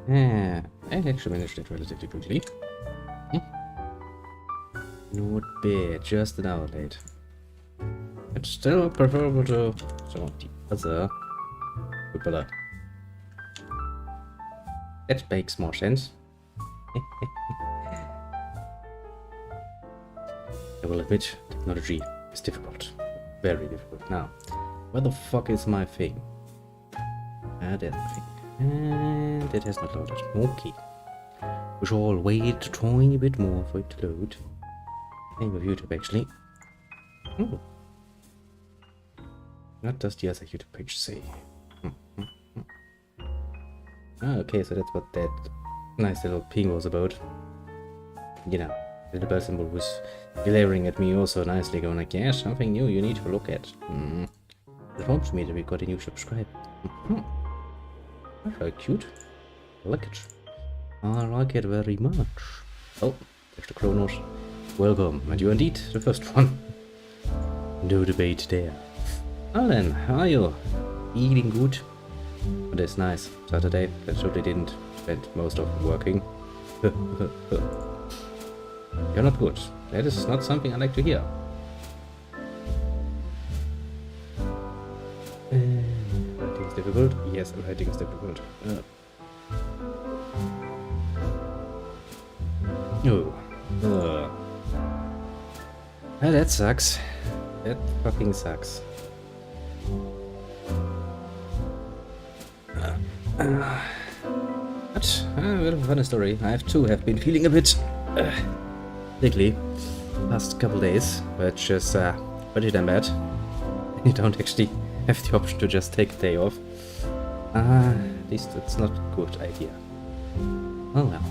Yeah, I actually managed it relatively quickly. Not bad, just an hour late. It's still preferable to some of the other people. That makes more sense. I will admit, technology is difficult. Very difficult. Now, where the fuck is my thing? There's the thing. And it has not loaded. Okay. We shall wait a tiny bit more for it to load. Same with YouTube actually. Oh. What does the other YouTube page say? Ah, okay, so that's what that nice little ping was about. You know, the little bell symbol was glaring at me also nicely, going like, yeah, something new you need to look at. It informs me that we got a new subscriber. Very cute. I like it. I like it very much. Oh, there's the Kronos. Welcome, and you indeed the first one. No debate there. Well then, how are you? Eating good? It is nice. Saturday, I totally didn't spend most of it working. You're not good. That is not something I like to hear. Writing is difficult? Yes, writing is difficult. Ah, that sucks. That fucking sucks. But, well, funny story. I have been feeling a bit sickly past couple days, which is pretty damn bad. You don't actually have the option to just take a day off. At least it's not a good idea. Oh well.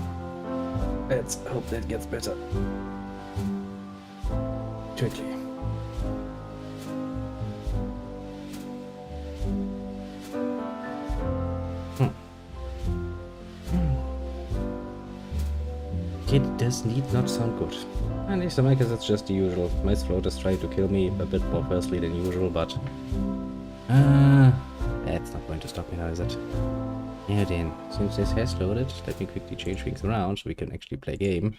Let's hope that gets better. Quickly. It does need not sound good. And if I guess it's just the usual. My throat is trying to kill me a bit more fiercely than usual, but that's not going to stop me now, is it? Yeah then, since this has loaded, let me quickly change things around so we can actually play a game.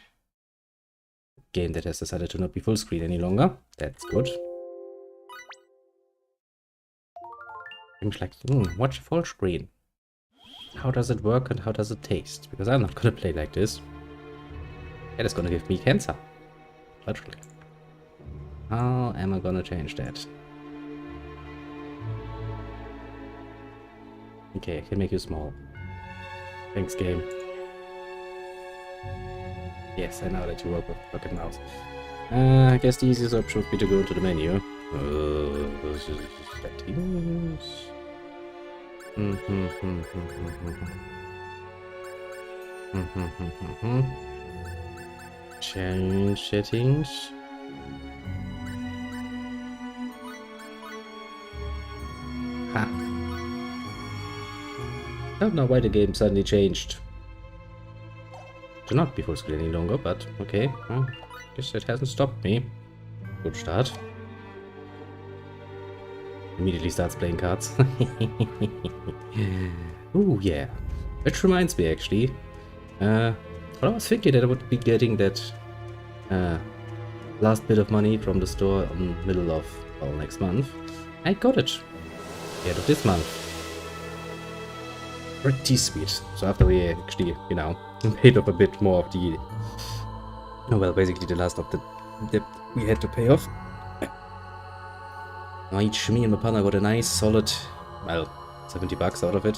Game that has decided to not be full screen any longer. That's good. Things like, watch full screen. How does it work and how does it taste? Because I'm not gonna play like this. That is gonna give me cancer. Literally. How am I gonna change that? Okay, I can make you small. Thanks, game. Yes, I know that you work with pocket mouse. I guess the easiest option would be to go into the menu. Settings. Change settings. Ha. I don't know why the game suddenly changed to not be full screen any longer, but okay. Well, guess that hasn't stopped me. Good start. Immediately starts playing cards. Ooh, yeah. Which reminds me, actually. Well, I was thinking that I would be getting that last bit of money from the store in the middle of next month. I got it. The end of this month. Pretty sweet. So after we actually, you know, paid off a bit more of the... Oh, well, basically the last of the debt we had to pay off. Now each me and my partner got a nice solid, well, $70 out of it.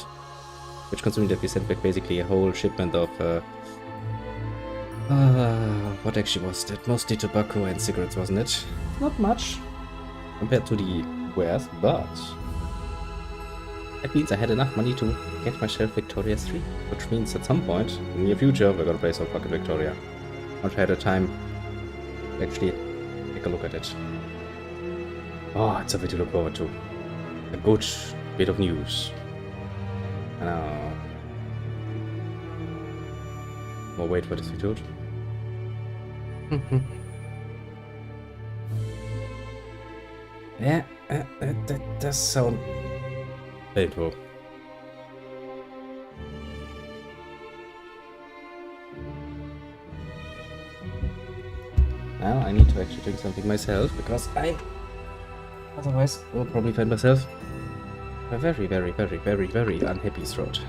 Which considering that we sent back basically a whole shipment of, what actually was that? Mostly tobacco and cigarettes, wasn't it? Not much compared to the wares, but that means I had enough money to get myself Victoria 3, which means at some point in the near future we're gonna play some fucking Victoria. Once I had a time to actually take a look at it. Oh, it's something to look forward to. A good bit of news. I know. We'll wait for this video. Yeah, that does sound painful. Now I need to actually drink something myself, because I otherwise will probably find myself a very, very, very, very, very unhappy throat.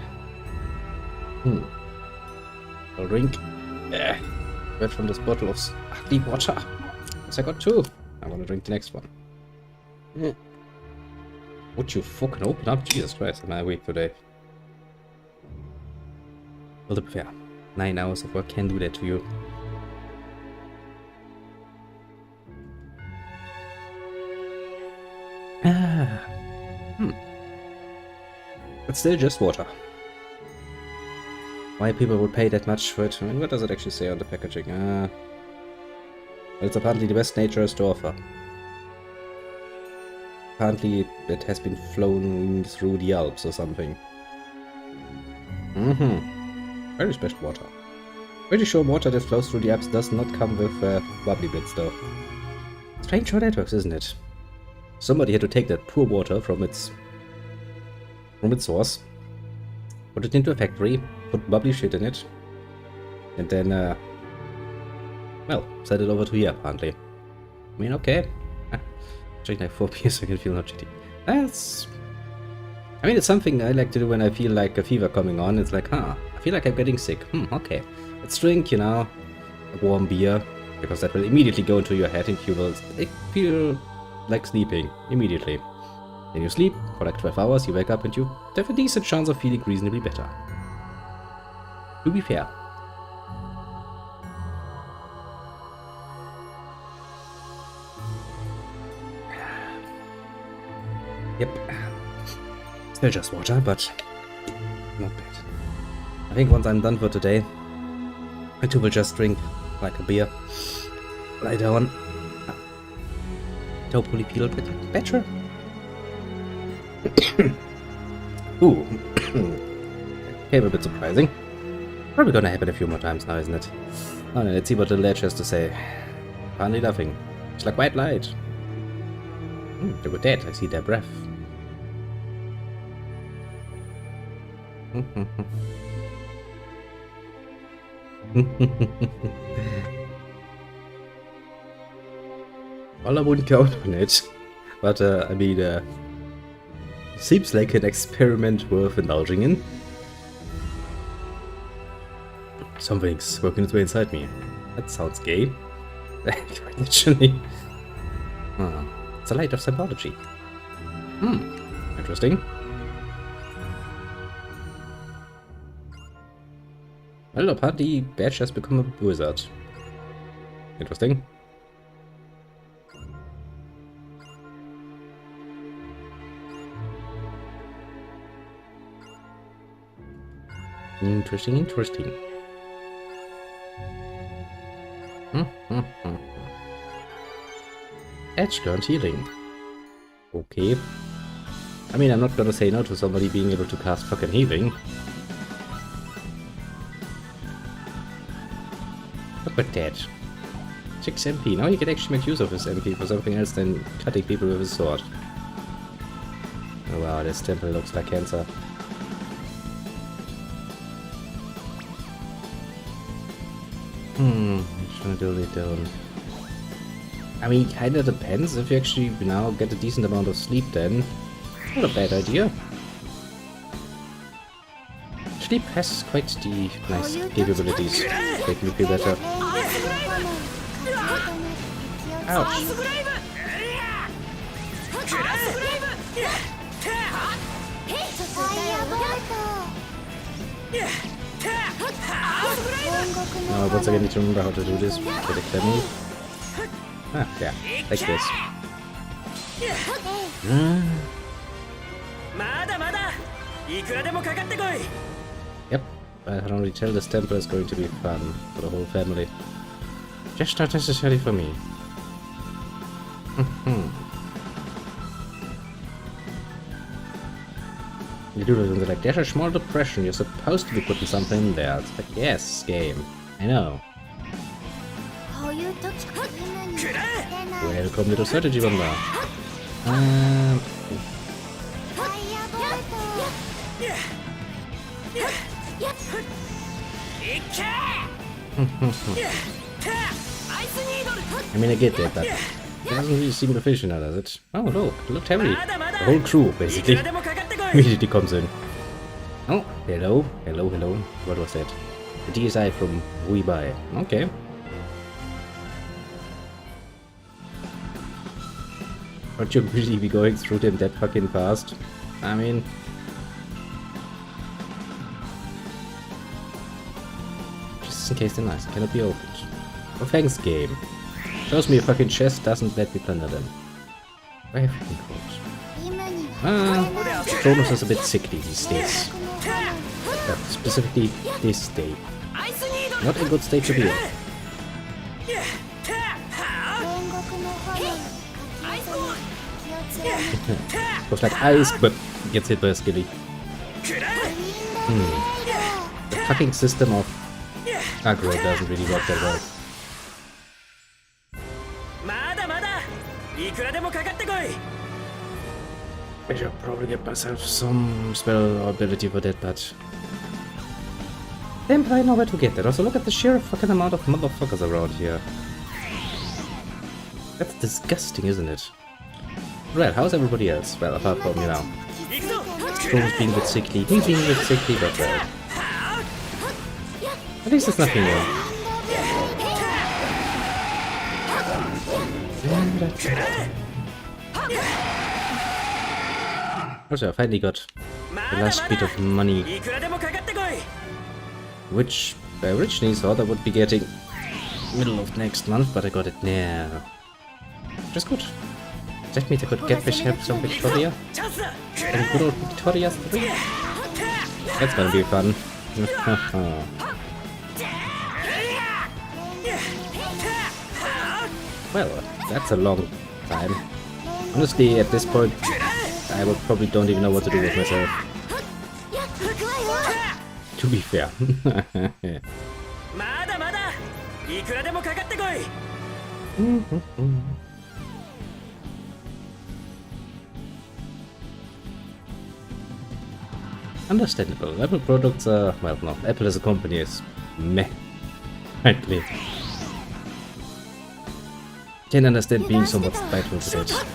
I'll drink right from this bottle of ugly water. Yes, I got two. I want to drink the next one. Would you fucking open up? Jesus Christ, am I weak today? Well, to be fair, 9 hours of work can do that to you. It's still just water. Why people would pay that much for it? I mean, what does it actually say on the packaging? Well, it's apparently the best nature has to offer. Apparently it has been flown through the Alps or something. Very special water. Pretty sure water that flows through the Alps does not come with bubbly bits though. Strange how that works, isn't it? Somebody had to take that poor water from its source, put it into a factory, put bubbly shit in it, and then, well, send it over to here, apparently. I mean, okay. Drink like 4 beers so I can feel not shitty. I mean, it's something I like to do when I feel like a fever coming on. It's like, I feel like I'm getting sick. Okay. Let's drink, you know, a warm beer, because that will immediately go into your head and you will feel like sleeping immediately. Then you sleep for like 12 hours, you wake up and you have a decent chance of feeling reasonably better. To be fair. Yep. Still just water, but not bad. I think once I'm done for today, I too will just drink like a beer, lie down, hopefully feel a bit better. Ooh. Came a bit surprising. Probably gonna happen a few more times now, isn't it? Oh, no, let's see what the ledge has to say. Finally nothing. It's like white light. They were dead. I see their breath. Well, I wouldn't count on it. But, I mean, seems like an experiment worth indulging in. Something's working its way inside me. That sounds gay. Literally. It's a light of symbology. Interesting. Well, apparently Badge has become a wizard. Interesting. Interesting. Edge learned healing. Okay. I mean, I'm not gonna say no to somebody being able to cast fucking healing. Look at that. 6 MP. Now he can actually make use of his MP for something else than cutting people with his sword. Oh wow, this temple looks like cancer. Surely don't. I mean, kinda depends. If you actually now get a decent amount of sleep, then not a bad idea. Sleep has quite the nice capabilities to make me feel better. Ouch. Now I once again need to remember how to do this. Get a clever move. Yeah, like this. Yep, I can already tell this temple is going to be fun for the whole family. Just not necessarily for me. You do this and they're like, there's a small depression, you're supposed to be putting something in there. It's like, yes, game. I know. Welcome, little strategy bunda. I mean, I get that, but it doesn't really seem efficient, does it? Oh, look, it looked heavy. The whole crew, basically, immediately comes in. Oh, hello, hello, hello. What was that? The DSI from WeBuy. Okay. Would you really be going through them that fucking fast? I mean... just in case they're nice, cannot be opened. Oh, thanks, game. Shows me a fucking chest, doesn't let me plunder them. Why have you been called? Cronus is a bit sickly these days. But specifically this day. Not a good state to be in. Goes like ice, but gets hit by a skilly. The fucking system of aggro doesn't really work that well. I should probably get myself some spell or ability for that, but... damn, I know where to get that. Also, look at the sheer fucking amount of motherfuckers around here. That's disgusting, isn't it? Right, how's everybody else? Well, apart from, you know... Stroll's being a bit sickly, he's being a bit sickly, but well... at least there's nothing new. Also, I finally got the last bit of money, which I originally thought I would be getting middle of next month, but I got it now. Which is good. Does that mean I could get myself some Victoria? And good old Victoria's 3? That's gonna be fun. Well, that's a long time. Honestly, at this point, I would probably don't even know what to do with myself. To be fair. Understandable. Apple products are... well, no. Apple as a company is meh. Frankly. Can understand being somewhat spiteful to that.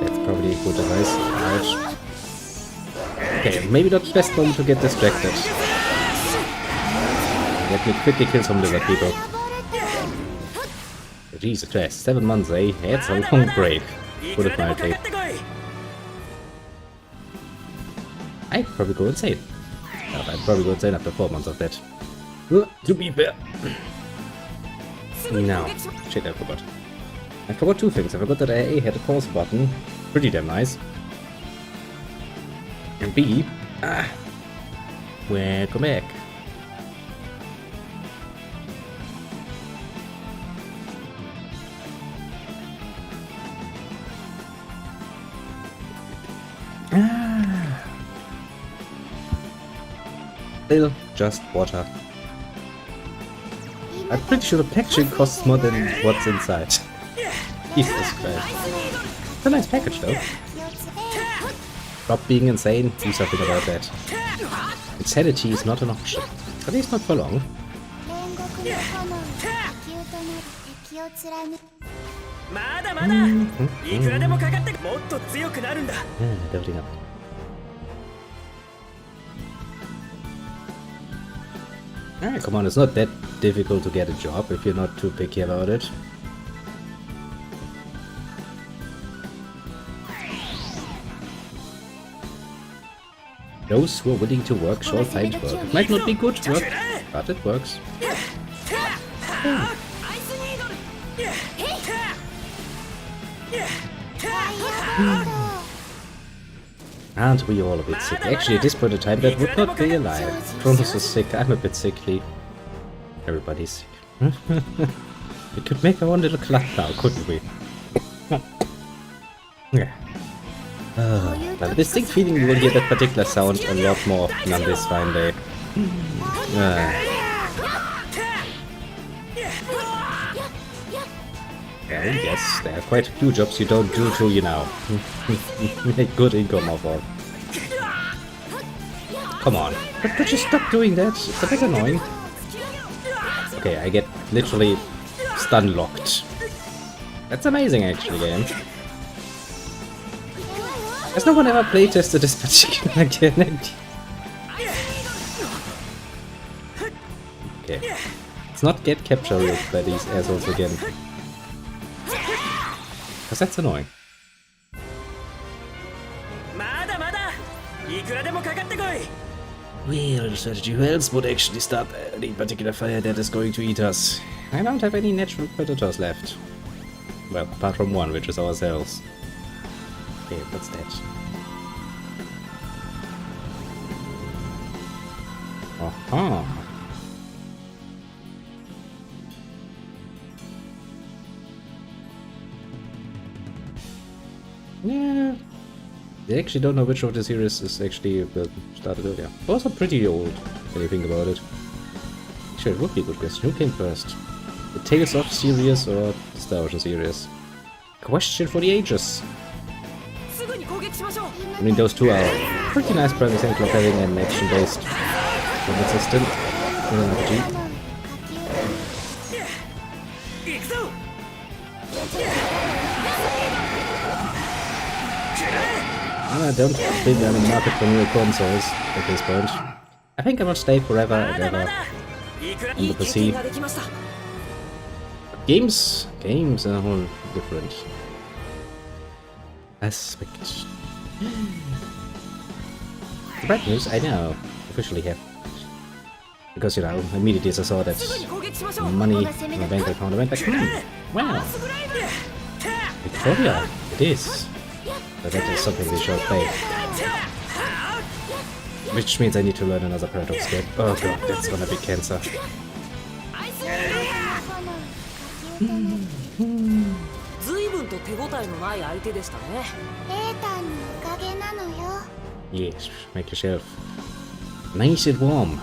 That's probably a good advice. Ouch. Okay, maybe not the best moment to get distracted. Let me quickly kill some lizard people. Jesus Christ, 7 months, eh? That's a long break. Put it mildly. I'd probably go insane. I'd probably go insane after 4 months of that. To be fair. Now, shit, I forgot. I forgot 2 things. I forgot that A had a pause button. Pretty damn nice. And B, welcome back. Still just water. I'm pretty sure the packaging costs more than what's inside. Jesus Christ. It's a nice package though. Stop being insane, do something about that. Insanity is not an option. At least not for long. Building up. Ah, come on, it's not that difficult to get a job if you're not too picky about it. Those who are willing to work shall find work. It might not be good work, but it works. Aren't we all a bit sick? Actually, at this point in time, that would not be a lie. Cronus is sick, I'm a bit sickly. Everybody's sick. We could make our own little club now, couldn't we? Yeah. But a distinct feeling you will hear that particular sound a lot more often on this fine day. Well, yes, there are quite a few jobs you don't do to, you know, make good income off of. Come on, could you stop doing that? It's a bit annoying. Okay, I get literally stun locked. That's amazing, actually, game. Has no one ever playtested this particular mechanic? Okay. Let's not get captured by these assholes again. Because that's annoying. Well, strategy, who else would actually start any particular fire that is going to eat us? I don't have any natural predators left. Well, apart from one, which is ourselves. Okay, what's that? Aha! Yeah. I actually don't know which of the series is actually started earlier. Both are pretty old, when you think about it. Actually, it would be a good question. Who came first? The Tales of series or the Star Ocean series? Question for the ages. I mean, those two are pretty nice prime example of having an action-based combat system in an RPG. I don't think I'm in the market for new consoles at this point. I think I will stay forever and ever on the PC. Games are a whole different aspect. The bad news, I now officially have. Because, you know, immediately as I saw that money in my bank account, I went like, wow, Victoria, it is. But that is something we shall play. Which means I need to learn another Paradox game. Oh god, that's gonna be cancer. Yes, make yourself nice and warm.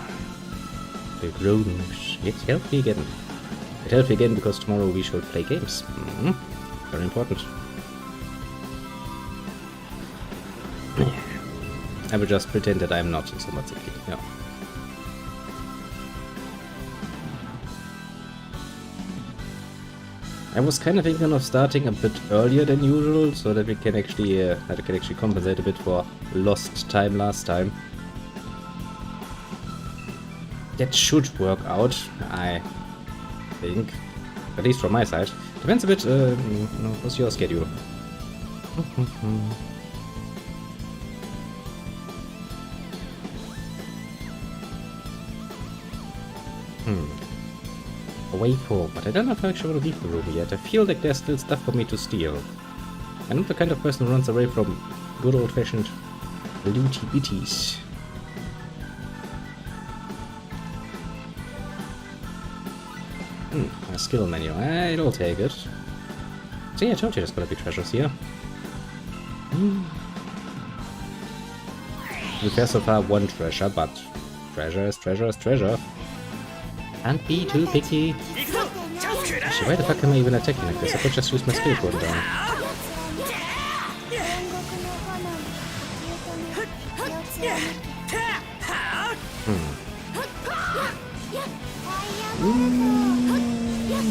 The rooms. It's healthy again. It's healthy again because tomorrow we shall play games. Very important. I will just pretend that I'm not so much sickly. Yeah. I was kind of thinking of starting a bit earlier than usual, so that we can actually, compensate a bit for lost time last time. That should work out, I think, at least from my side. Depends a bit. What's your schedule? Way forward, but I don't know if I actually want to leave the room yet. I feel like there's still stuff for me to steal. I'm not the kind of person who runs away from good old-fashioned looty bitties. A skill menu. I'll take it. See, I told you there's gonna be treasures here. We've had so far one treasure, but treasure is treasure is treasure. Can't be too picky. Actually, why the fuck am I even attacking like this? I could just use my skill going down.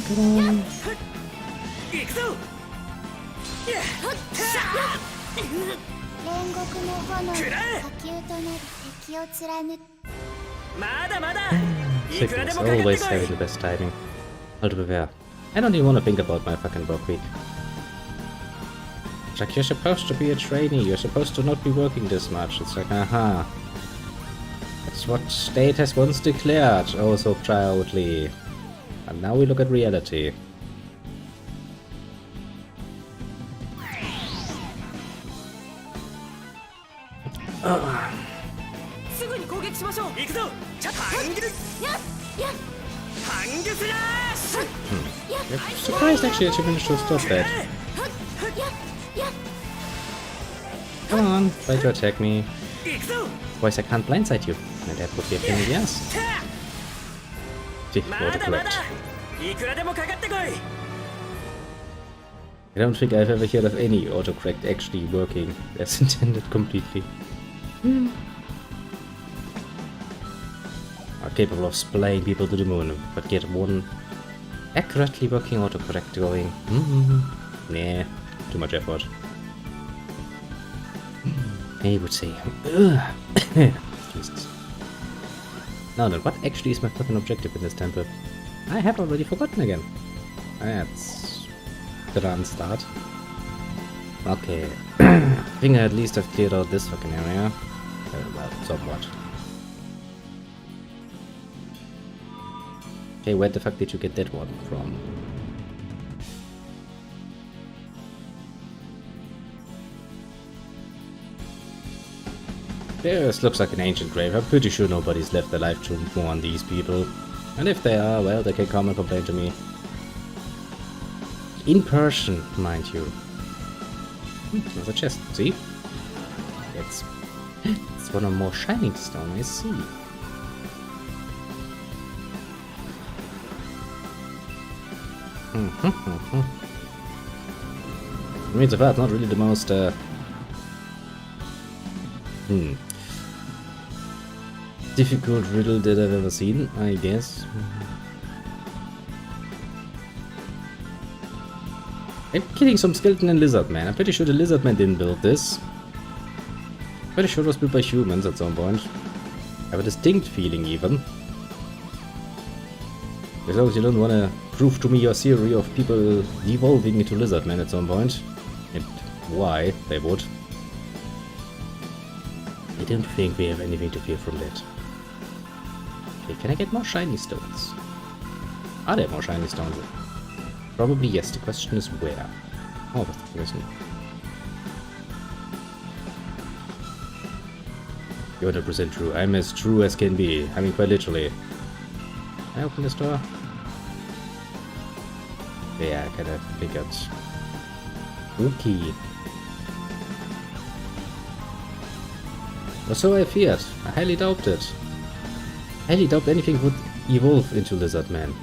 Come on. Sickness, always having the best timing. I'll be fair. I don't even want to think about my fucking work week. It's like, you're supposed to be a trainee, you're supposed to not be working this much. It's like, aha. That's what state has once declared, oh so proudly. And now we look at reality. I'm surprised actually that you managed to stop that. Come on, try to attack me. Otherwise I can't blindside you, and that would be a pain in the ass. Autocorrect. I don't think I've ever heard of any autocorrect actually working as intended completely. Are capable of splaying people to the moon, but get one accurately working autocorrect going. Nah, too much effort. I would say. Jesus. Now then, what actually is my fucking objective in this temple? I have already forgotten again. That's the run start. Okay. I think I at least have cleared out this fucking area. Well, somewhat. Okay, where the fuck did you get that one from? This looks like an ancient grave. I'm pretty sure nobody's left alive to mourn these people. And if they are, well, they can come and complain to me. In person, mind you. There's a chest, see? It's one of more shining stone, I see. I mean, so far it's not really the most, difficult riddle that I've ever seen, I guess. I'm killing some skeleton and lizard man. I'm pretty sure the lizard man didn't build this. Pretty sure it was built by humans at some point. I have a distinct feeling even. As long as you don't want to prove to me your theory of people devolving into lizard men at some point. And why they would. I don't think we have anything to fear from that. Okay, can I get more shiny stones? Are there more shiny stones? Probably yes, the question is where. Oh, that's the question. You're 100% true. I'm as true as can be. I mean, quite literally. Can I open this door? Yeah, I kind of figured. Okay. Or so I feared. I highly doubt it. I highly doubt anything would evolve into Lizard Man.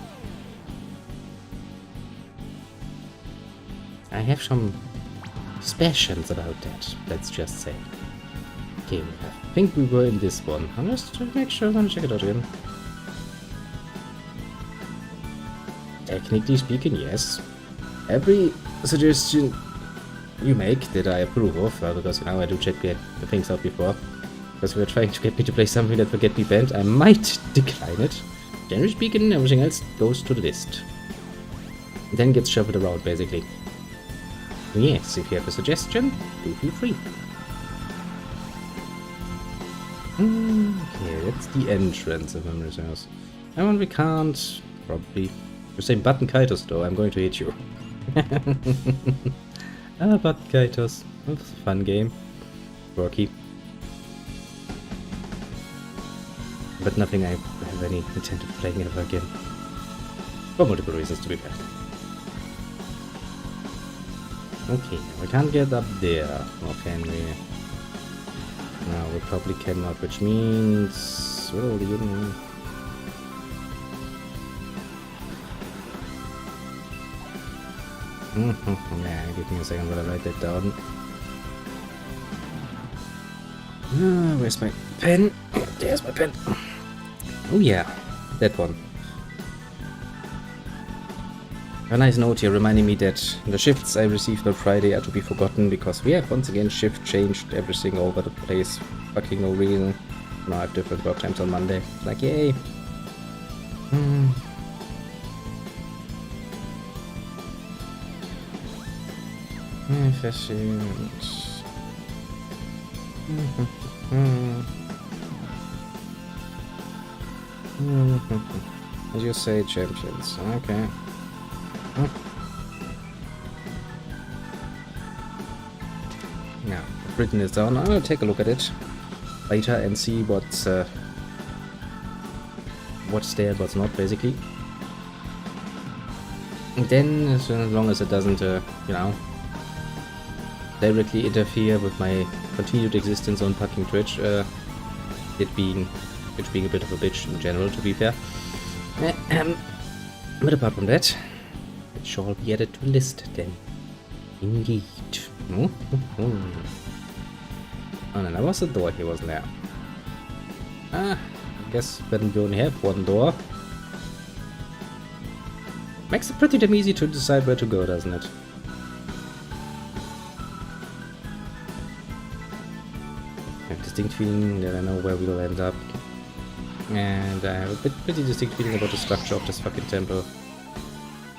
I have some suspicions about that, let's just say. Okay, I think we were in this one. I'm just trying to make sure I'm gonna check it out again. Technically speaking, yes. Every suggestion you make that I approve of, because you know I do check the things out before. Because we are trying to get me to play something that will get me banned, I might decline it. Generally speaking, everything else goes to the list. And then gets shuffled around, basically. Yes, if you have a suggestion, do feel free. Okay, that's the entrance, if memory serves. And we can't, probably. You're saying Button Kaitos, though, I'm going to hit you. Button Kaitos. That's a fun game. Quirky. But nothing I have any intent of playing ever again. For multiple reasons, to be fair. Okay, we can't get up there, or can we? No, we probably cannot, which means... Well, you know... Yeah, give me a second while I write that down. Where's my pen? There's my pen. Oh yeah, that one. A nice note here reminding me that the shifts I received on Friday are to be forgotten because we have once again shift changed everything over the place. Fucking no reason. Now I have different work times on Monday. It's like, yay. Efficient. As you say, champions. Okay. Now, I've written this down. I'll take a look at it later and see what's there and what's not, basically. And then, as long as it doesn't, you know, directly interfere with my continued existence on fucking Twitch, it being a bit of a bitch in general, to be fair. But apart from that, it shall be added to the list then. Indeed. Oh, and there was a door here, wasn't there? I guess when you only have one door, makes it pretty damn easy to decide where to go, doesn't it? I have a distinct feeling that I know where we'll end up. And I have a pretty distinct feeling about the structure of this fucking temple.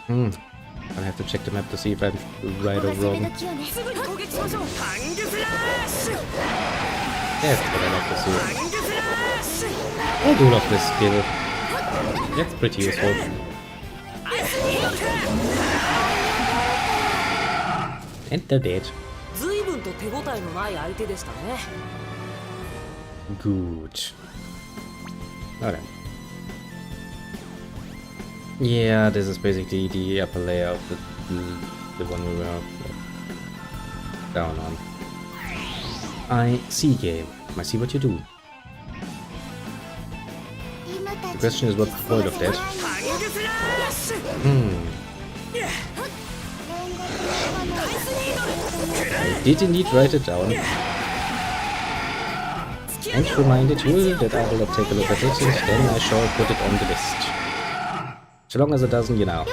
I'll have to check the map to see if I'm right or wrong. That's what I like to see. I do love this skill. That's pretty useful. And they're dead. Good. Alright. Yeah, this is basically the upper layer of the one we were down on. I see, game. I see what you do. The question is, what's the point of that? I did indeed write it down. And reminded you that I will take a look at it, and then I shall put it on the list. So long as it doesn't, you know,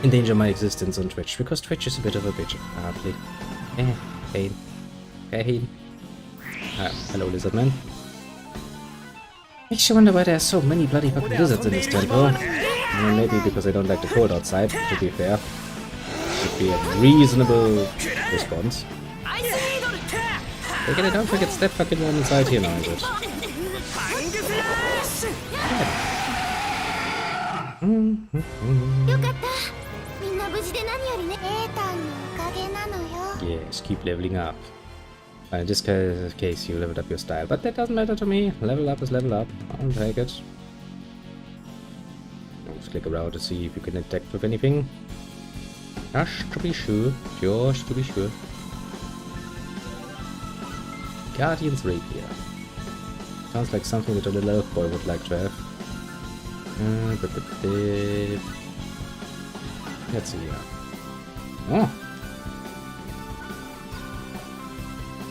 endanger my existence on Twitch, because Twitch is a bit of a bitch, apparently. Pain. Pain. Hello, Lizardman. Makes you wonder why there are so many bloody fucking lizards in this temple. Well, maybe because I don't like the cold outside, to be fair. Should be a reasonable response. Okay, don't forget that fucking one inside here now, is it? Yes, keep leveling up. In this case, you leveled up your style, but that doesn't matter to me. Level up is level up. I'll take it. Just click around to see if you can interact with anything. Just to be sure. Just to be sure. Guardian's Rapier. Sounds like something that a little elf boy would like to have. Let's see here. Oh!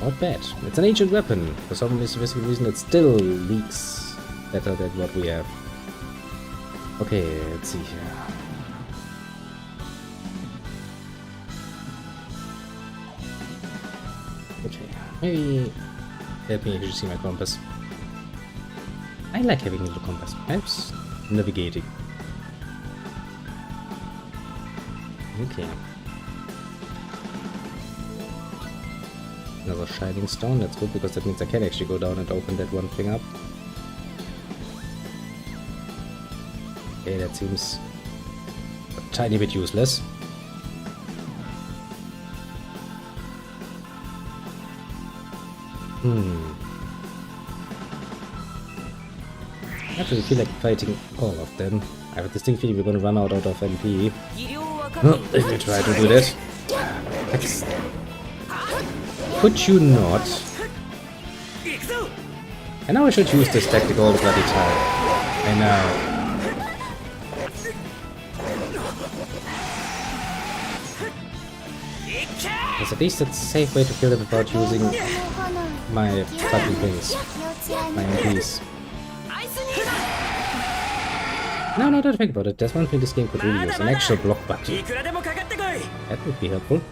Not bad. It's an ancient weapon. For some specific reason it still leaks better than what we have. Okay, let's see here. Okay, maybe let me actually see my compass. I like having a little compass. Helps navigating. Okay. Another shining stone, that's good because that means I can actually go down and open that one thing up. Okay, that seems a tiny bit useless. I actually feel like fighting all of them. I have a distinct feeling we're gonna run out of MP. If you try to do that. Could you not? I know I should use this tactic all the bloody time. I know. Because at least it's a safe way to kill them without using my fucking things. My MPs. No, don't think about it. There's one thing this game could really use. An actual block button. That would be helpful.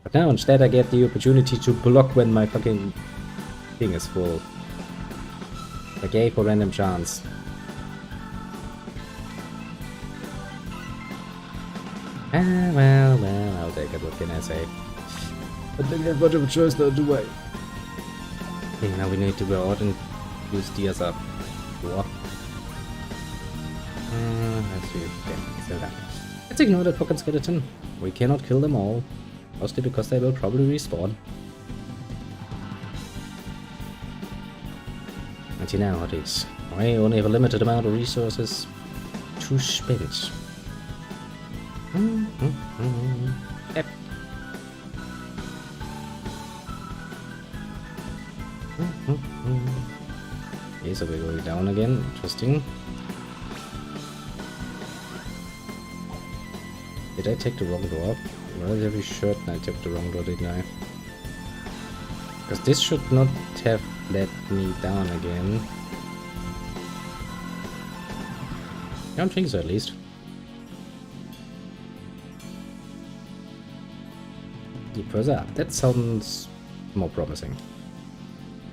But now instead I get the opportunity to block when my fucking thing is full. I gave a random chance. Well, I'll take it, what can I say? I don't have much of a choice now, do I? Okay, now we need to go out and use the other door. Let's see, okay, so that. Let's ignore that fucking skeleton. We cannot kill them all. Mostly because they will probably respawn. And you know how it is. I only have a limited amount of resources to spend. Yep. Okay, so we're going down again. Interesting. Did I take the wrong door? I'm relatively certain I took the wrong door, didn't I? Because this should not have let me down again. I don't think so, at least. Keep further up. That sounds more promising.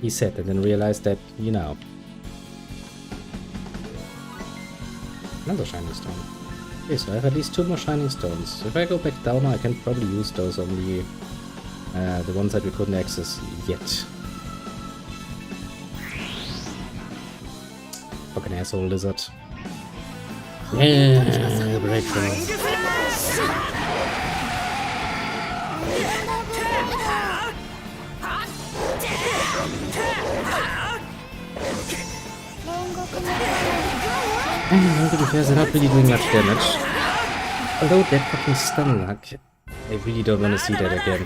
He said and then realized that, you know. Another shining stone. Okay, so I have at least 2 more shining stones. If I go back down, I can probably use those on the ones that we couldn't access yet. Fucking asshole lizard. Yeah, breakthrough. To be fair, they're not really doing much damage. Although that fucking stun luck, I really don't want to see that again.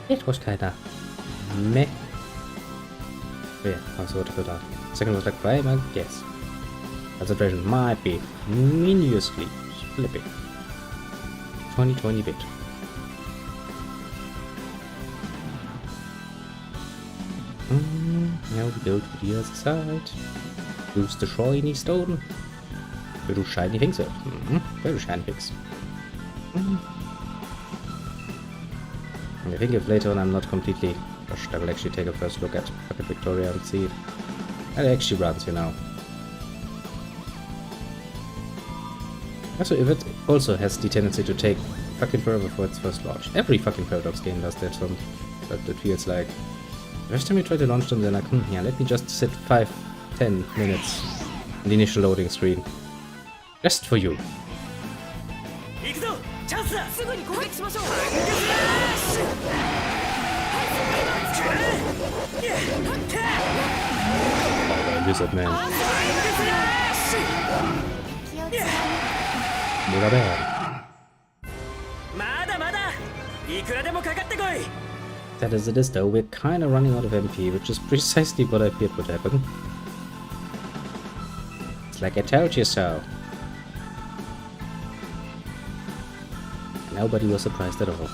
It was kinda meh. Oh yeah, also what to put out. Second was like 5, I guess. Concentration might be minuscule slipping. 20 bit. Now we go to the other side. Use the shiny stone. Very shiny things. Very shiny things. I think if later on I'm not completely rushed, I will actually take a first look at fucking Victoria and see how it actually runs, you know. Also, if it also has the tendency to take fucking forever for its first launch. Every fucking Paradox game does that, so it feels like. Every time you try to launch them, they're like, yeah, let me just sit 5-10 minutes in the initial loading screen. Just for you. Oh, lizard man. That as it is though, we're kinda running out of MP, which is precisely what I feared would happen. It's like I told you so. Nobody was surprised at all.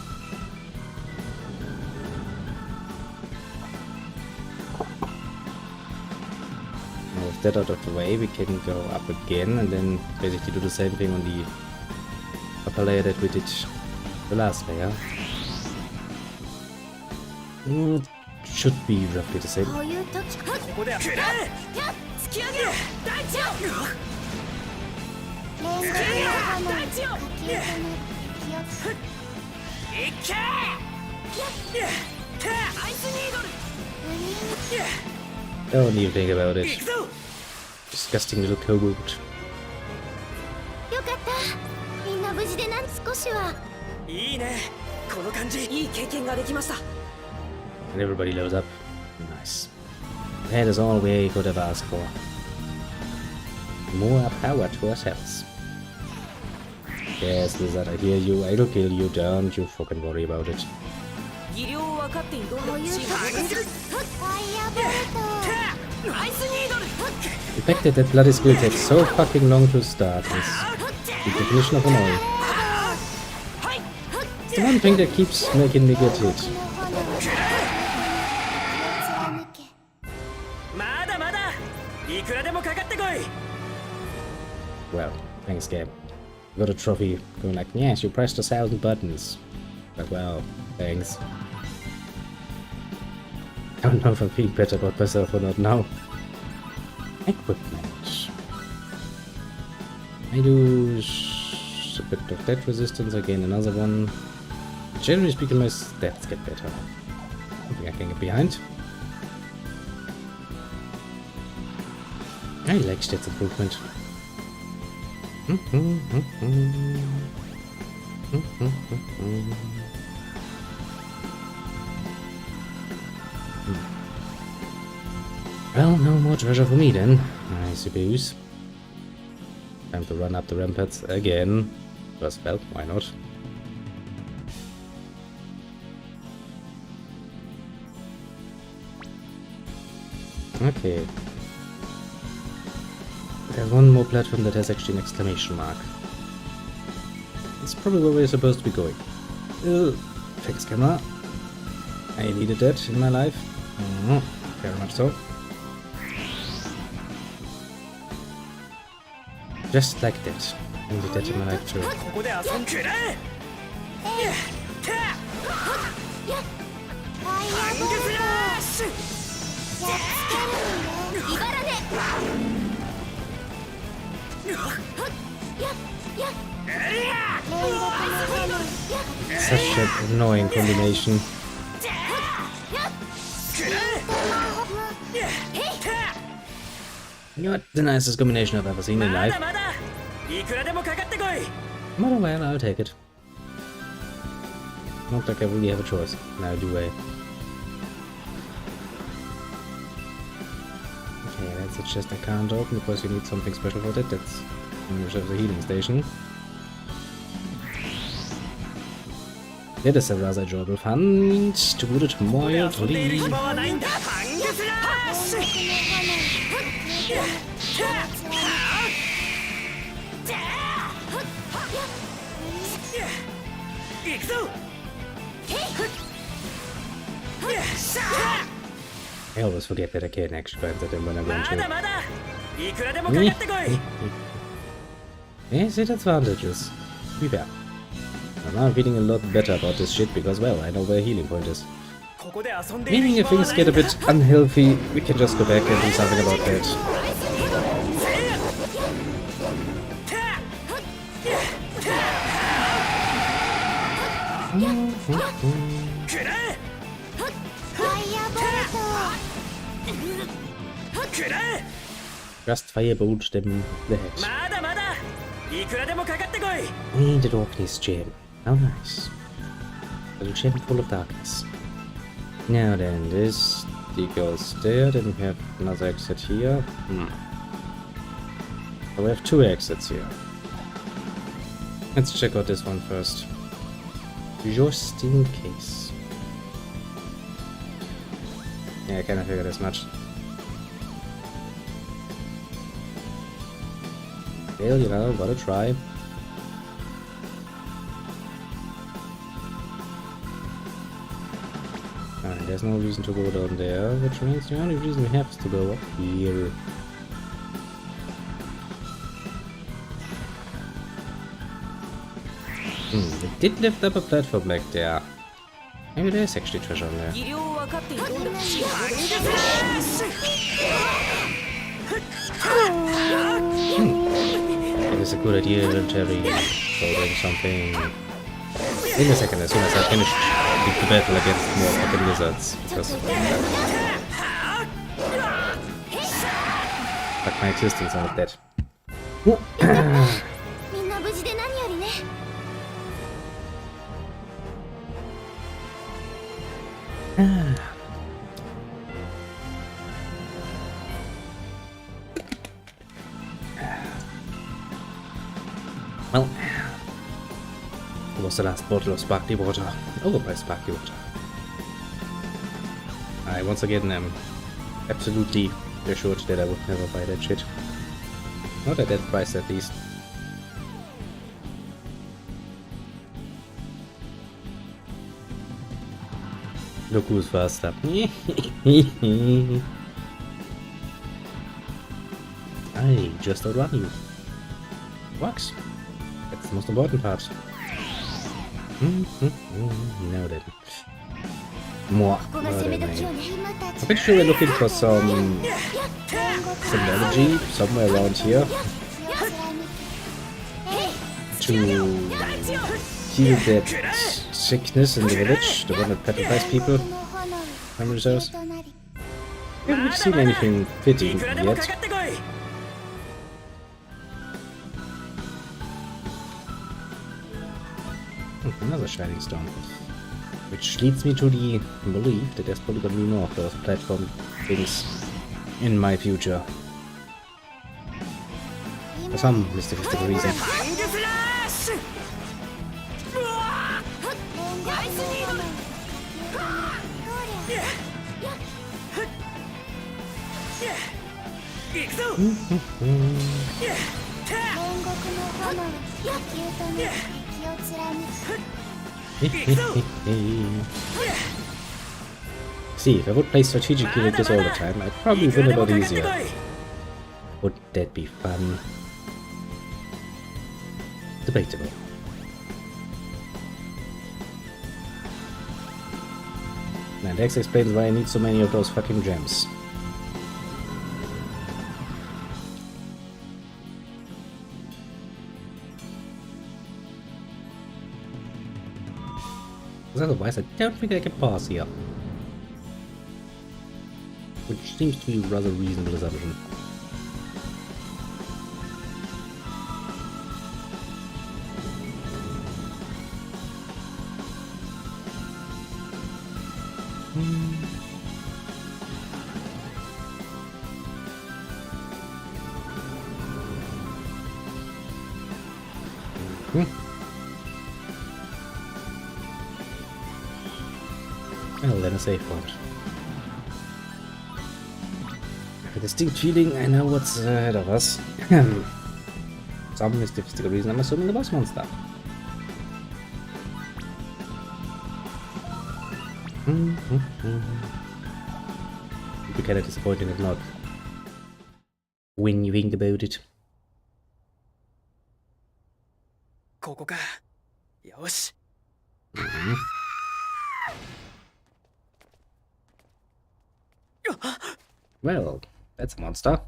Now with that out of the way, we can go up again and then basically do the same thing on the upper layer that we did the last layer. It should be roughly the same. Don't even think about it. Disgusting little kobold. And everybody loads up. Nice. That is all we could have asked for. More power to ourselves. Yes, Lizard, I hear you. I'll kill you. Don't you fucking worry about it. The fact that bloody skill takes so fucking long to start is the definition of annoying. It's the one thing that keeps making me get hit. Well, thanks game. Got a trophy going like, yes, you pressed 1,000 buttons. But well, thanks. I don't know if I'm feeling better about myself or not now. Equipment. I do a bit of that resistance, again another one. Generally speaking, my stats get better. I think I can get behind. I like stats improvement. Well, no more treasure for me then, I suppose. Time to run up the ramparts again. First, well, why not? Okay. There's one more platform that has actually an exclamation mark. It's probably where we're supposed to be going. Thanks, camera. I needed that in my life. Very much so. Just like that. I needed that in my life too. Such an annoying combination. Not the nicest combination I've ever seen in life. But well, I'll take it. Not like I really have a choice. Now do I. Okay, that's a chest I can't open because you need something special for that. That's the healing station. That is a rather enjoyable fun. To put it mildly. I always forget that I can't actually find that when I want to. Yes, it has advantages. Be fair. Now I'm feeling a lot better about this shit because, well, I know where a healing point is. Meaning if things get a bit unhealthy, we can just go back and do something about that. Just firebolt them the head. And the darkness gem. How nice. A little gem full of darkness. Now then, this goes there, then we have another exit here. So we have two exits here. Let's check out this one first. Just in case. Yeah, I kinda figured as much. Well, you know, gotta try. Alright, there's no reason to go down there, which means the only reason we have is to go up here. We did lift up a platform back there. Maybe there's actually treasure on there. It is a good idea inventory holding something. In a second, as soon as I finish the battle against more fucking lizards. Because but my existence out of that. Well, it was the last bottle of sparkly water. Overpriced sparkly water. I once again am absolutely assured that I would never buy that shit. Not at that price, at least. Look who's faster. I just outrun you. Works. That's the most important part. Now then. More murder. I'm pretty sure we're looking for some symbology somewhere around here to heal that sickness in the village, the one that petrifies people. Memory serves. I haven't seen anything fitting yet. Another shining stone. Which leads me to the belief that there's probably gonna be more of those platform things in my future. For some mystical reason. See, if I would play strategically like this all the time, I'd probably win a lot easier. Would that be fun? Debatable. And X explains why I need so many of those fucking gems. Because otherwise I don't think I can pass here. Which seems to be a rather reasonable assumption. Well, then a safe point. I have a distinct feeling I know what's ahead of us. Some mystical reason I'm assuming the boss monster. You'd be kind of disappointed if not. When you think about it. ここか。よし。Well, that's a monster.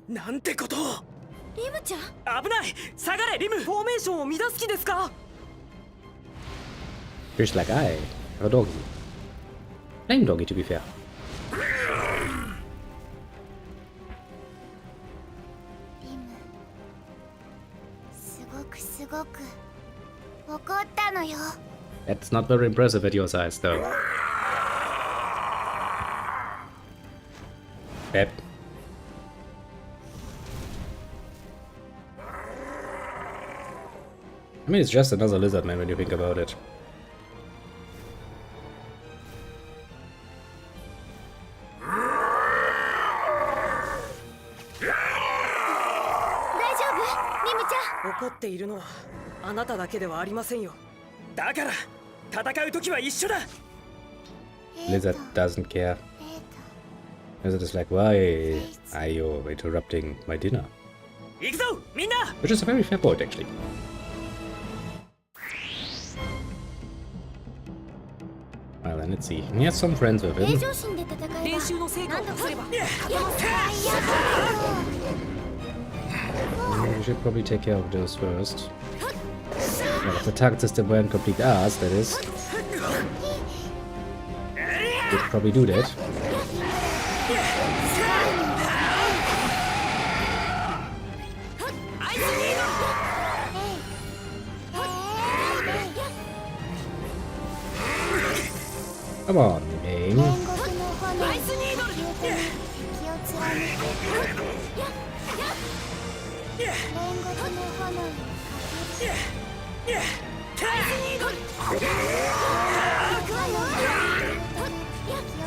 なんてことを。リムちゃん。危ない。下がれリム。フォーメーションを乱す気ですか。Just like I have a doggy. Lame doggy, to be fair. リム。すごくすごく怒ったのよ。 That's not very impressive at your size, though. Yep. I mean, it's just another lizard man when you think about it.怒っているのはあなただけではありませんよ。だから戦うときは一緒だ。 Lizard doesn't care. Lizard is like, why are you interrupting my dinner? 行くぞみんな。 Which is a very fair point, actually. Well, then let's see. He has some friends with him. 練習の成果をすれば。 We should probably take care of those first. Well, if the target system weren't complete ours, that is. We'd probably do that. Come on, game.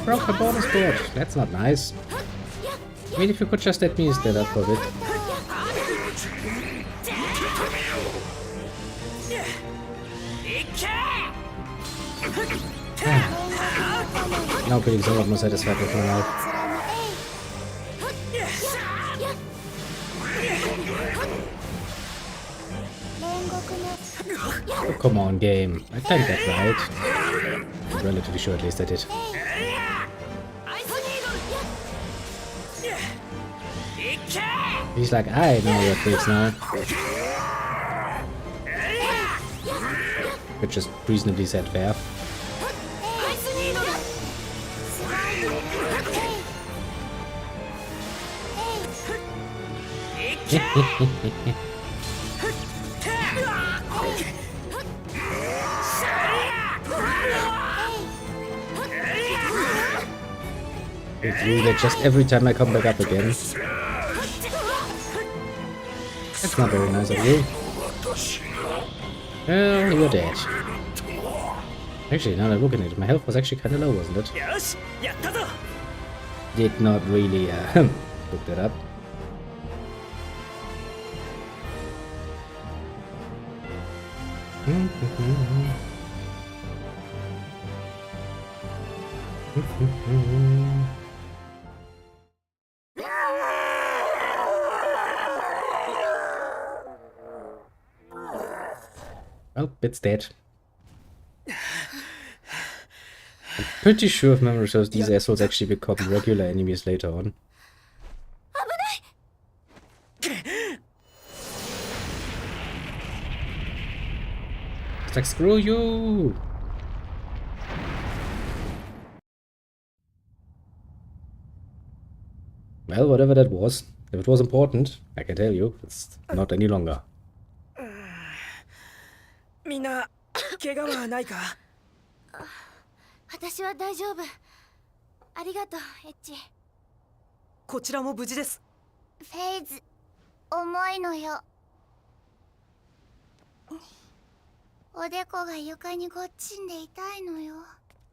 Broke the bonus board. That's not nice. I mean, if you could just let me stand up for a bit. Now feeling somewhat more satisfied with my life. Oh, come on, game. I timed that right. I'm relatively sure at least I did. He's like, I know your face now. Which is reasonably said fair. It's really just every time I come back up again. That's not very nice of you. Well, you're dead. Actually, now that I'm looking at it, my health was actually kind of low, wasn't it? Did not really look that up. Well, it's dead. I'm pretty sure if memory serves, these assholes actually become regular enemies later on. It's like, screw you! Well, whatever that was, if it was important, I can tell you, it's not any longer. みんな怪我はないか？私は大丈夫。ありがとう、エッチ。こちらも無事です。フェイズ、重いのよ。おでこが床にごっちんで痛いのよ。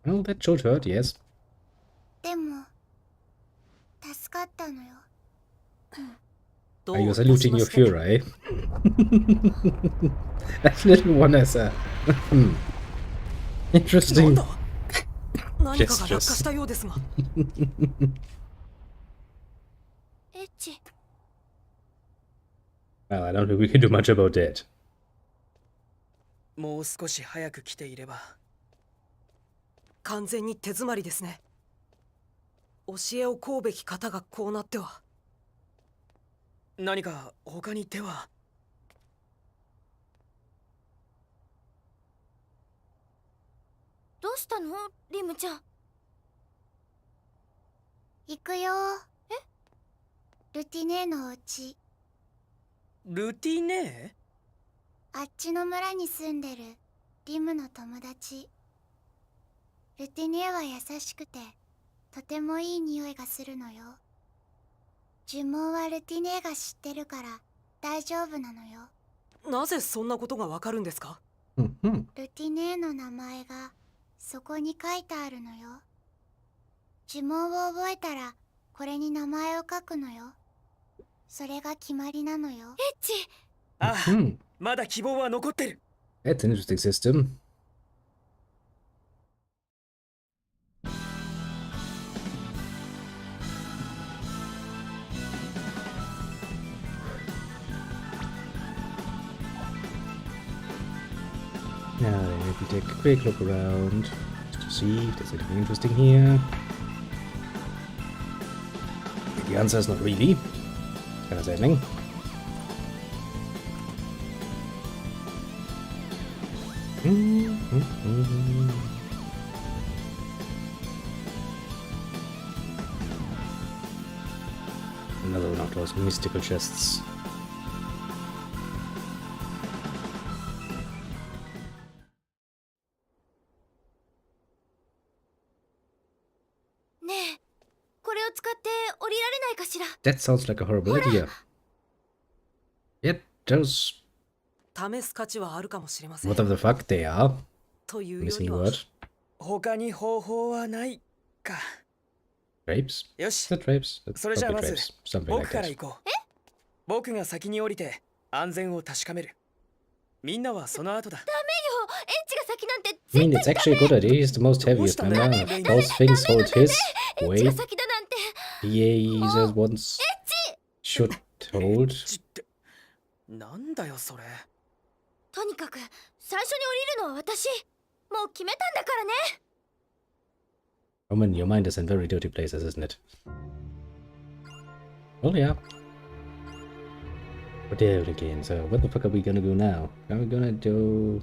Well, that should hurt, yes. でも、助かったのよ。Are you saluting your Fury? That little one has a interesting 何かが落下したようですが。エッチ。 Well, I don't think we can do much about that. もう少し早く来ていれば。完全に手詰まりですね。教えを請うべき方がこうなっては。何か他に手は。どうしたの、リムちゃん。行くよ。え？ルティネーのお家。ルティネあっちの村に住んでるリムの友達。ルティネーは優しくてとてもいい匂いがするのよ。呪文はルティネーが知ってるから大丈夫なのよ。なぜそんなことがわかるんですか？ルティネーの名前がそこに書いてあるのよ。呪文を覚えたらこれに名前を書くのよ。それが決まりなのよ。エッチ。ああ、まだ希望は残ってる。That's an interesting system. Now then, we take a quick look around just to see if there's anything interesting here. The answer is not really. Kind of saddening. Another one of those mystical chests. That sounds like a horrible idea. Yet, those... 試す価値はあるかもしれません。 What the fuck they are? というよ Missing り a は word. 他に方法はないか。 Grapes? よし。 Is that grapes? That それじゃあ probably まず grapes. Something 僕 like から that. 行こう。僕が先に降りて安全を確かめる。みんなはその後だ。ダメよ。エッチが先なんて I mean, it's actually a good idea. He's the most heaviest member. If those things hold his エッチが weight, 先だなんて。 he just once エッチ。 should hold. ちってなんだよそれ。とにかく最初に降りるのは私。もう決めたんだからね。 Roman, your mind is in very dirty places, isn't it? Well, yeah. We're there again, so what the fuck are we gonna do now? Are we gonna do...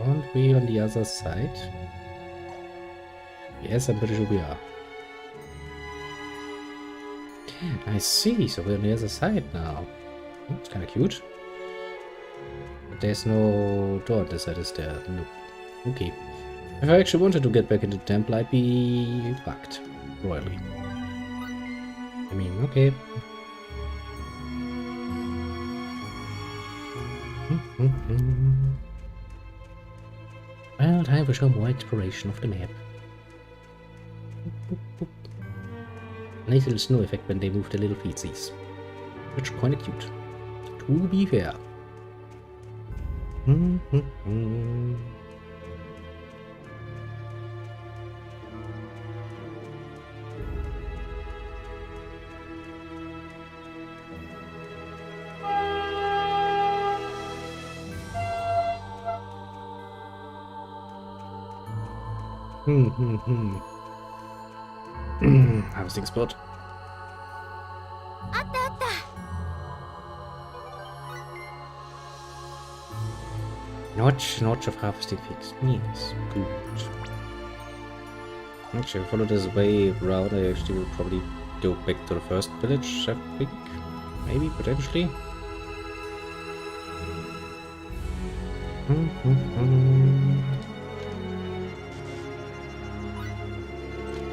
Aren't we on the other side? Yes, I'm pretty sure we are. I see, so we're on the other side now. It's kind of cute. But there's no door on this side, is there? Nope. Okay. If I actually wanted to get back into the temple, I'd be fucked. Royally. I mean, okay. Well, time for some more exploration of the map. Nice little snow effect when they move their little feetsies. Which is kinda cute. To be fair. Harvesting spot. あったあった。 Notch of harvesting fixed. Yes, good. Actually, follow this way around. I actually will probably go back to the first village, I think. Maybe, potentially.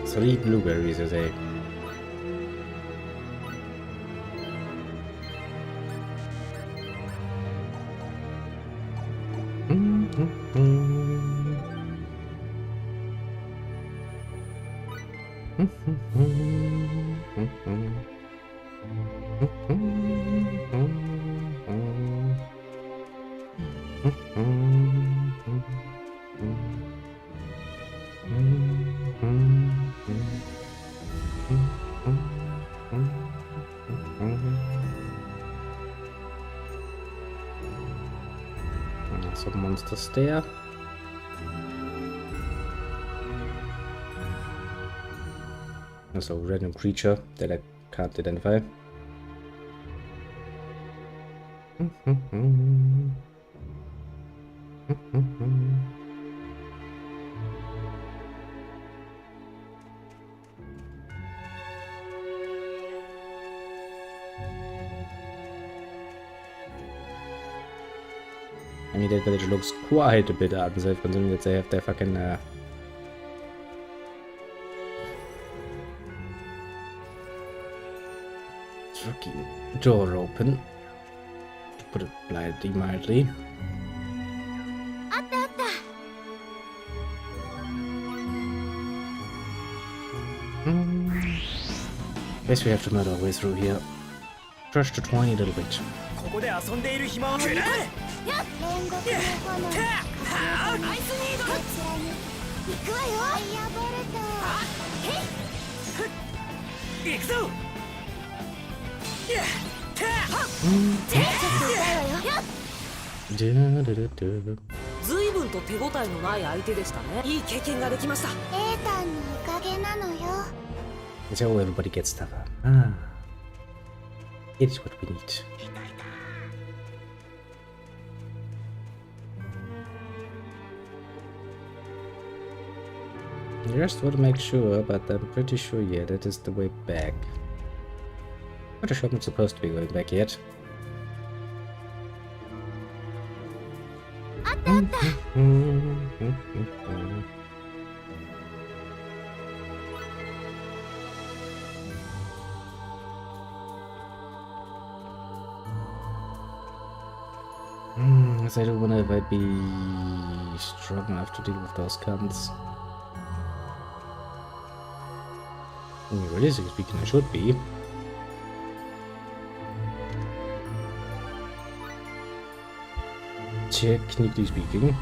Three blueberries a day. Some monsters there. Also, random creature that I can't identify. I mean, that village looks quite a bit unsafe considering that they have their fucking fucking door open. To put it mildly. あったあった。 Guess we have to murder our way through here. Just a tiny little bit. ここで遊んでいる暇はない。煉獄の炎アイスニードル。こちらに行くわよ。ファイアボルト。行くぞ。ちょっと痛いわよ。随分と手応えのない相手でしたね。いい経験ができました。エータンのおかげなのよ。 That's how everybody gets tougher. Ah. It is what we need. I just want to make sure, but I'm pretty sure, yeah, that is the way back. Pretty sure I'm not supposed to be going back yet. あったあった。 As I don't wonder if I'd be strong enough to deal with those cunts. I mean, realistically speaking, I should be. Technically speaking.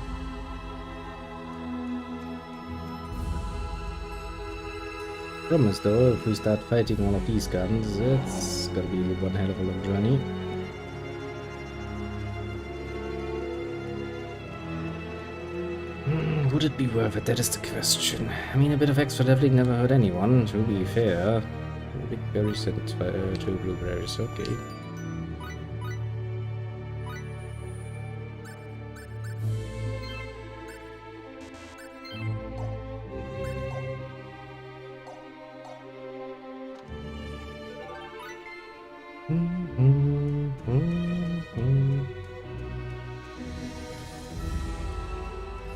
Problem is though, if we start fighting one of these guns, it's gonna be one hell of a long journey. Would it be worth it? That is the question. I mean, a bit of extra leveling never hurt anyone, to be fair. Big berries and 2 blueberries, okay.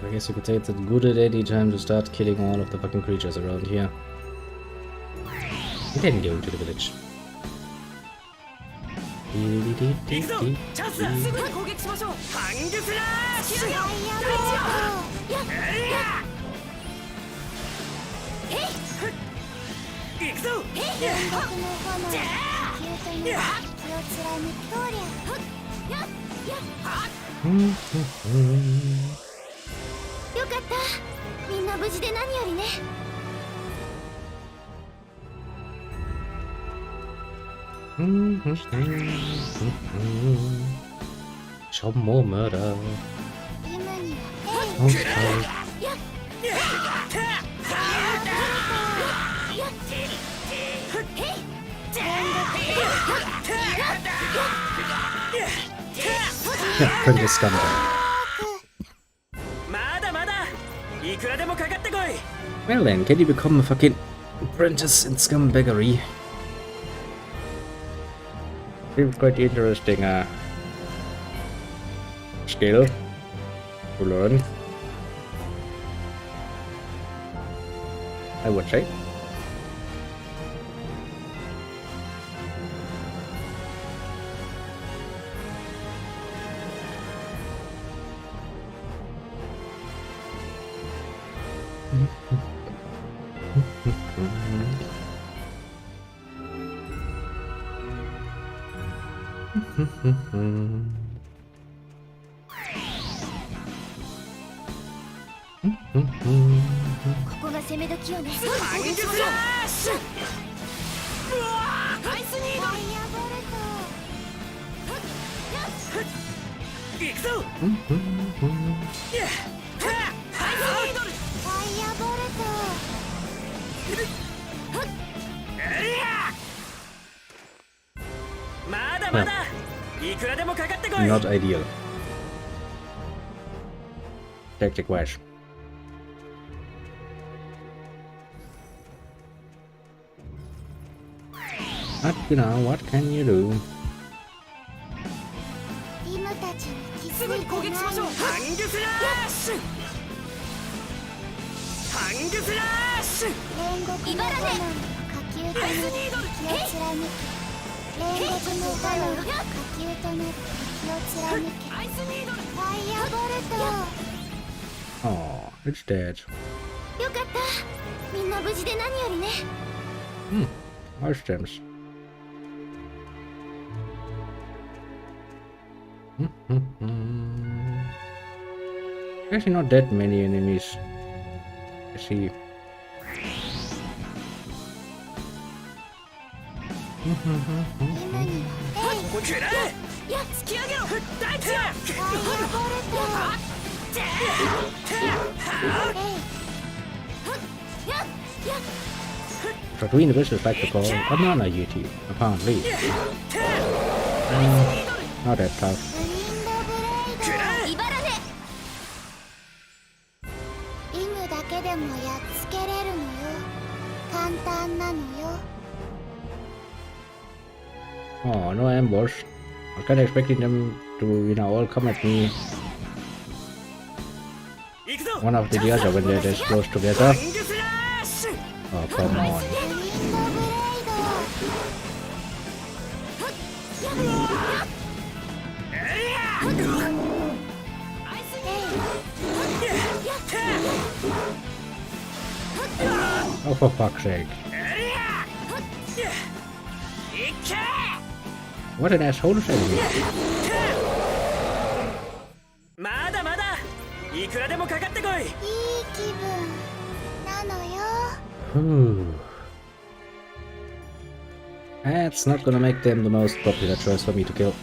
I guess you could say it's as good at any time to start killing all of the fucking creatures around here. And then go into the village. 行くぞ。チャンスだ。すぐに攻撃しましょう。ハングスラッシュ。行くぞ。ぞ煉獄の炎火球となり気を貫くとりゃよかったみんな無事で何よりねSome more murder. リムには Okay. Bring the scum down. まだまだいくらでもかかってこい Well then, can you become a fucking apprentice in scumbaggery? Seems quite interesting skill to learn, I would say. Mm-hmm. ここが攻め時よねファングスラッシュうわーアイスニードファイアボルト行くぞいやアイスニードルファイアボルまだまだいくらでもかかってこい Not ideal. Tactic wise. But you know, what can you do? リムたちに気すづいてぐに攻撃しましょうないファングスラッシュファングスラッシュ煉獄の炎火球となり気を貫け煉獄の炎火球となり気を貫けアイスニードルファイアボルト Oh, it's dead. よかったみんな無事で何よりね More stems. Actually, not that many enemies. I see. リムにはエイここくらえ突き上げろ大地ファイアボルトエイ Tatooine wishes like to call banana yeti, apparently. Not that tough. ウィンドブレイドイバラネリムだけでもやっつけれるのよ簡単なのよ Oh, no ambush. I was kind of expecting them to, you know, all come at me 行くぞ one after the other when they're this close ファ together. ングスラッシュ Oh, come on. ウィンドブレイアイスニー Oh, for fuck's sake. いけ What an asshole enemy. まだまだいくらでもかかってこいいい気分なのよ Whew. That's not gonna make them the most popular choice for me to kill.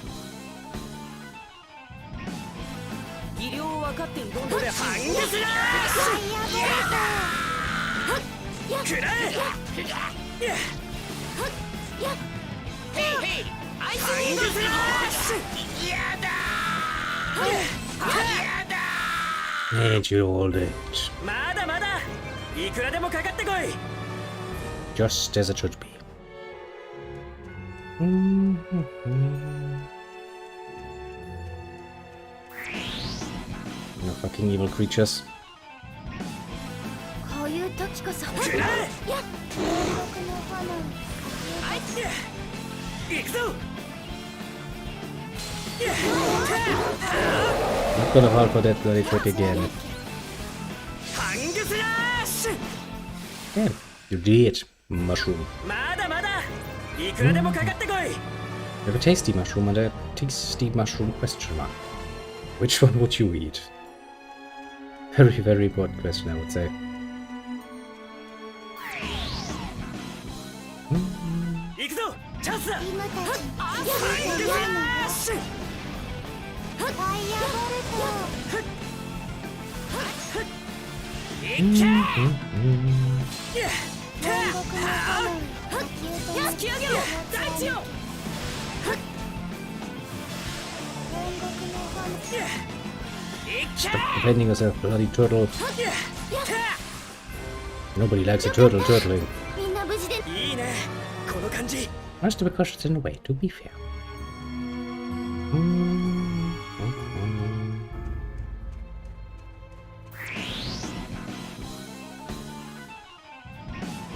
技量分かって挑んでファングスラッファイアボルシュくらえアイスニードルスラッシュやだ Ain't you old age. まだまだいくらでもかかってこい Just as it should be. No fucking evil creatures. こういう時こそくらえ煉獄の炎あいつ行くぞ Not gonna fall for that bloody trick again. ファングスラッシュ Damn, you did. mushroom. まだまだいくらでもかかってこい We have a tasty mushroom and a tasty mushroom question mark. Which one would you eat? Very, very important question, I would say. 行くぞチャンスだリムたちあっファイングフラッシュファイアボルいっけート煉獄の炎火球とな突き上げろ大地よ煉獄の炎いっけ Stop defending yourself, bloody turtle. ー Nobody likes a turtle turtling. みんな無事でいいねこの感じ Wants to be cautious in a way, to be fair. Mm-hmm.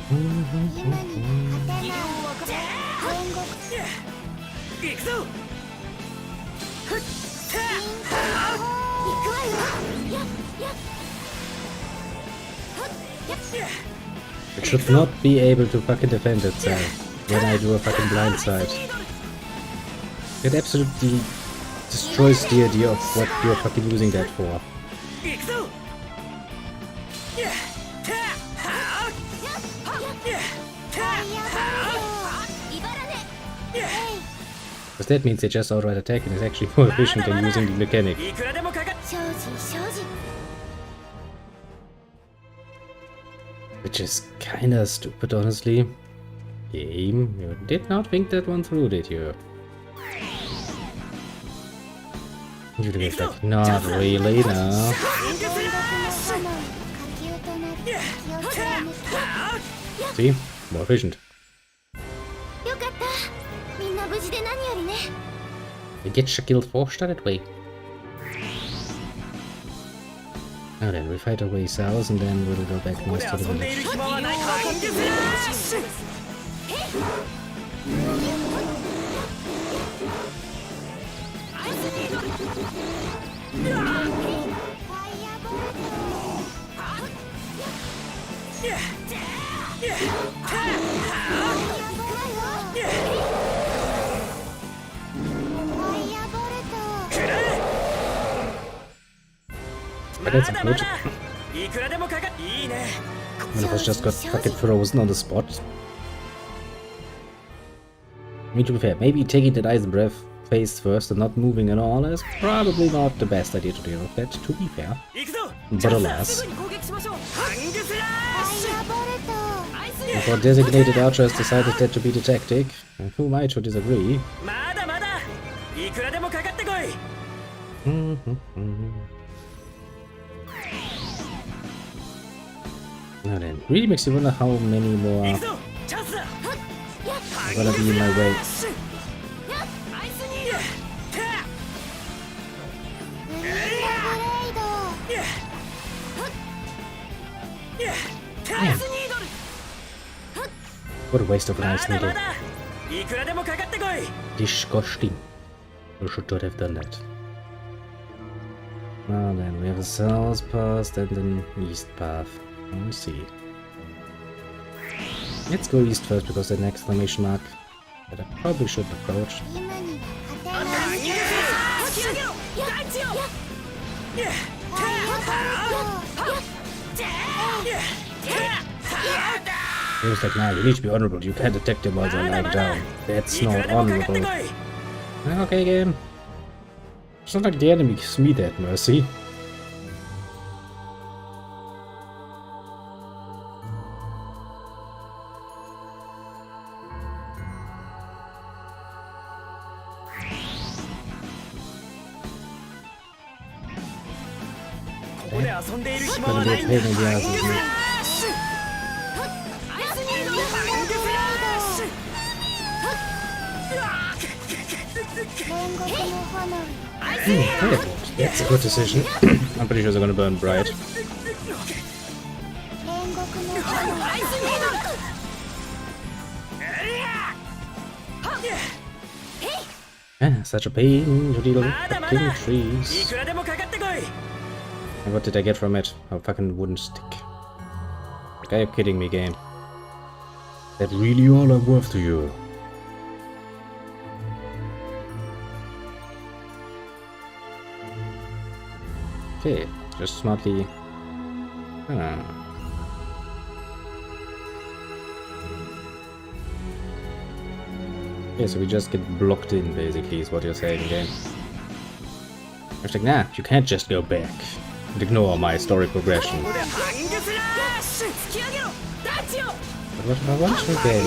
今に勝てない煉獄行くぞふっ行くわよやっ It should not be able to fucking defend itself when I do a fucking blindside. It absolutely destroys the idea of what you're fucking using that for. 行くぞ Because that means they just outright attack and is actually more efficient than using the mechanic. いくらでもかかっ精進精進 Which is kinda stupid, honestly. Game, you did not think that one through, did you? You did like, not really, no. 煉獄の炎火球となり気をつやめて See? More efficient. よかったみんな無事で何よりね You get your guild forced that way. Now then, we fight our way south and then we'll go back ここ north で to the 遊んでいる village. 暇はないファイングフラッシュ ファイアボルト But that's not good. いくらでもかかっいいね One of us just got fucking frozen on the spot. I mean, to be fair, maybe taking the ice breath phase first and not moving at all is probably not the best idea to deal with that, to be fair. 行くぞ But alas, すぐに攻撃しましょうファイングフラッシファイアボルト ュ our designated archer has decided that to be the tactic, and who might to disagree. まだまだいくらでもかかってこい Now then, really makes you wonder how many more 行 are くぞチャンスだ gonna be in my way. アイスニードウィンドブレイドアイスニードル What a waste of an ま ice だま needle. だいくらでもかかってこい Disgusting. You should not have done that. Now then, we have a south path and an east path. Let me see. Let's go east first because there's an exclamation mark that I probably should approach. 今には勝てフないァイングフラッシュ突き上げろ大地よファイアボルト It was like, nah, you need to be honorable. You can't attack them while they're lying down. That's いくら not でもかかってこ honorable. い Okay, game. It's not like the enemy gives me that mercy. It's ここで遊んでいる It's 暇 gonna は be な a い pain in the ass, isn't it? アイスニードルファイングフラッシュ煉獄の炎 Okay, that's a good decision. I'm pretty sure they're gonna burn bright. 煉獄の炎 アイスニードル Ah, such a pain to deal with まだま fucking だい trees. くらでもかかってこい And what did I get from it? A fucking wooden stick. Are you kidding me, game? That really all are worth to you. Okay, just smartly. Okay, so we just get blocked in, basically, is what you're saying again. I was like, nah, you can't just go back and ignore my story progression. But what if I want to again?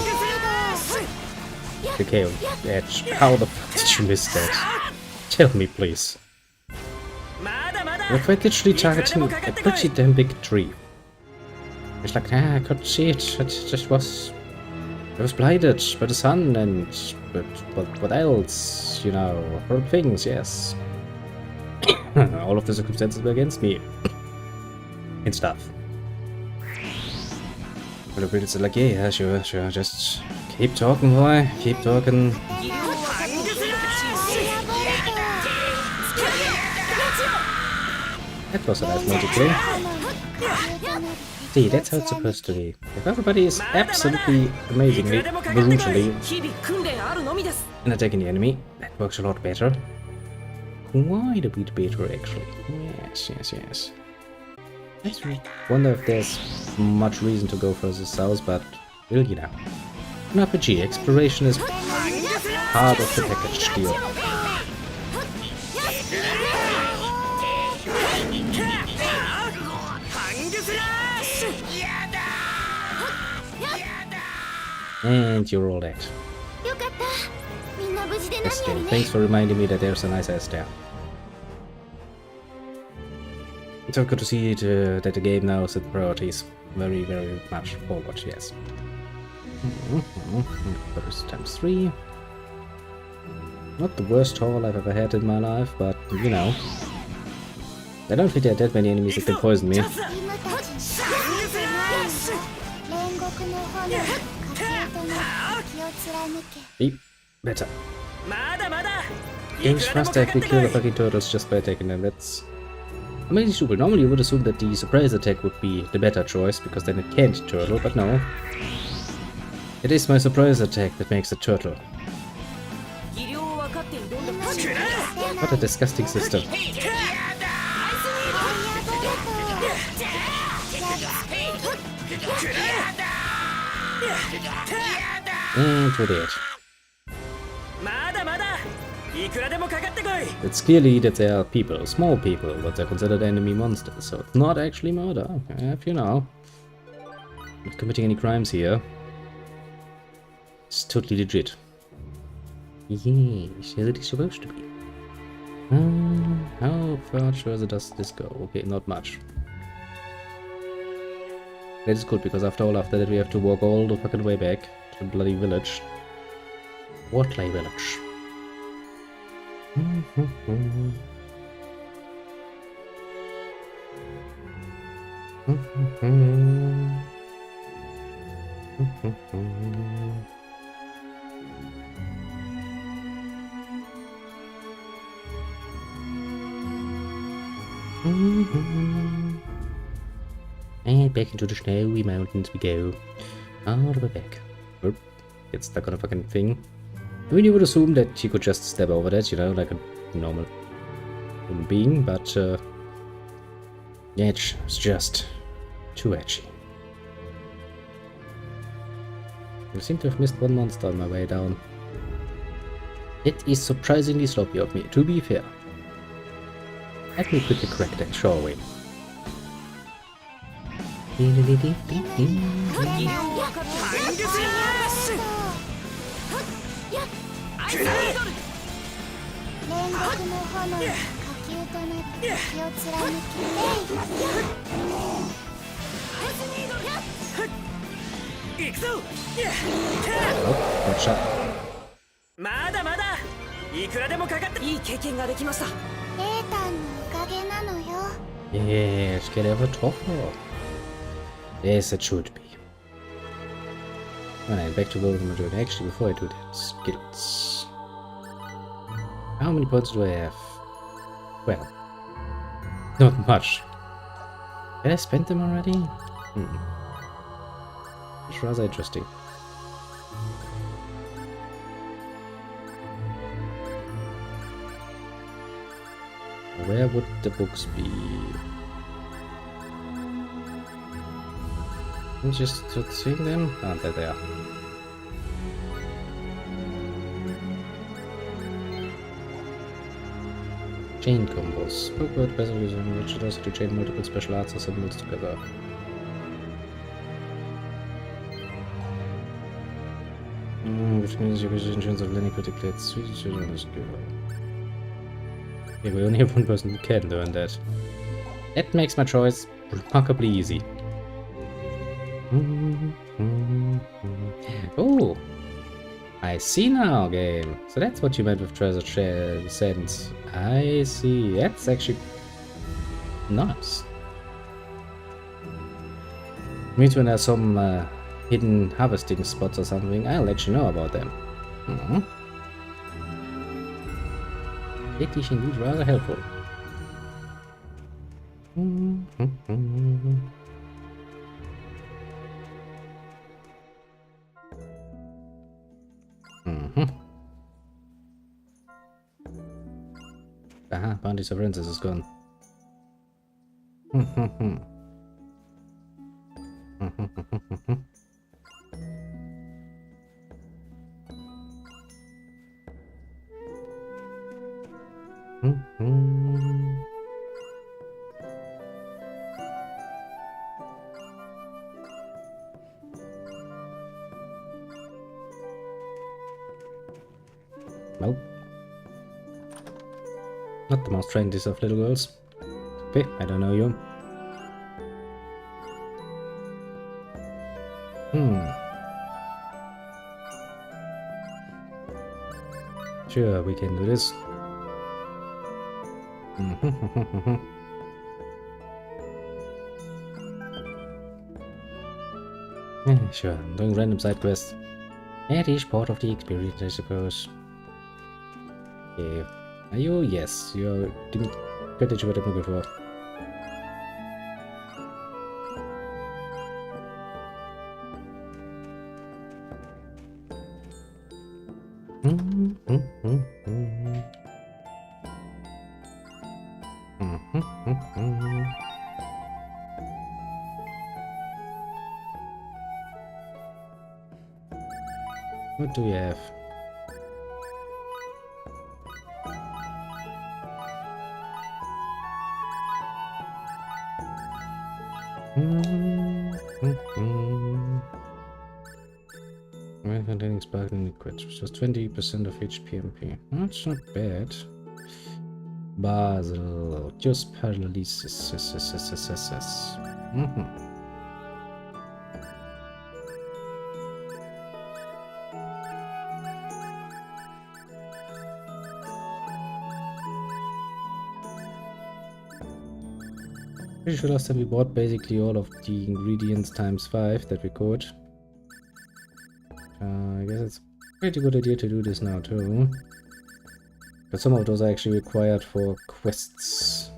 Okay, Edge, how the fuck did you miss that? Tell me, please. If I literally target him a pretty damn big tree. It's like, nah, I couldn't see it. It just was... I was blinded by the sun and... But what else? You know, horrible things, yes. All of the circumstances were against me. And stuff. But it's like, yeah, sure, just keep talking, boy. Keep talking. That was a nice multiplayer. See, that's how it's supposed to be. If everybody is absolutely amazingly, brutally and attacking the enemy, that works a lot better. Quite a bit better, actually. Yes. I wonder if there's much reason to go further south, but, well, you know. An RPG exploration is part of the package deal. And you're all that. Yes, game. Thanks for reminding me that there's a nice ass there. It's so good to see it, that the game now set priorities very, very much forward, yes. First times 3. Not the worst haul I've ever had in my life, but, you know. I don't think there are that many enemies that can poison me. Be better. Games faster if we kill the fucking turtles just by attacking them. That's amazing stupid. Normally you would assume that the surprise attack would be the better choice, because then it can't turtle, but no. It is my surprise attack that makes it turtle. What a disgusting system. And we're dead. It's clearly that they are people, small people, but they're considered enemy monsters, so it's not actually murder, if you know. Not committing any crimes here. It's totally legit. Yes, as it is supposed to be. How far further does this go? Okay, not much. That is good, because after all, after that we have to walk all the fucking way back to the bloody village. Wortley village. And back into the snowy mountains we go. All the way back. Oop. Get stuck on a fucking thing. I mean, you would assume that you could just step over that, you know, like a normal human being, but yeah, it's just too edgy. I seem to have missed one monster on my way down. It is surprisingly sloppy of me, to be fair. Let me quickly correct that, shall we? Oh, good shot. Yes, get ever tougher. Yes, it should be. Alright, back to Golden Madrid. Actually, before I do that, skills. How many points do I have? Well, not much. Did I spend them already? It's rather interesting. Where would the books be? I'm just seeing them. Ah, there they are. Chain combos. Book word better using which allows you to chain multiple special arts or symbols together. Which means your visions of Lenny particularly sweet children is good. Okay, we only have one person who can learn that. That makes my choice remarkably easy. Oh! I see now, game. So that's what you meant with treasure sense. I see. That's actually nice. Means when there's some hidden harvesting spots or something, I'll actually know about them. That is indeed rather helpful. Aha, Bounty of Princess is gone. Nope. Not the most trendy of little girls. Okay, I don't know you. Sure, we can do this. Yeah, sure, I'm doing random side quests. That is part of the experience, I suppose. Okay. Are you? Yes, you're the credit what I'm looking for. What do we have? Containing sparkling liquids, which has 20% of HP MP. That's not bad. Basel, just paralysis. Pretty sure last time we bought basically all of the ingredients times 5 that we could. I guess it's a pretty good idea to do this now too. But some of those are actually required for quests.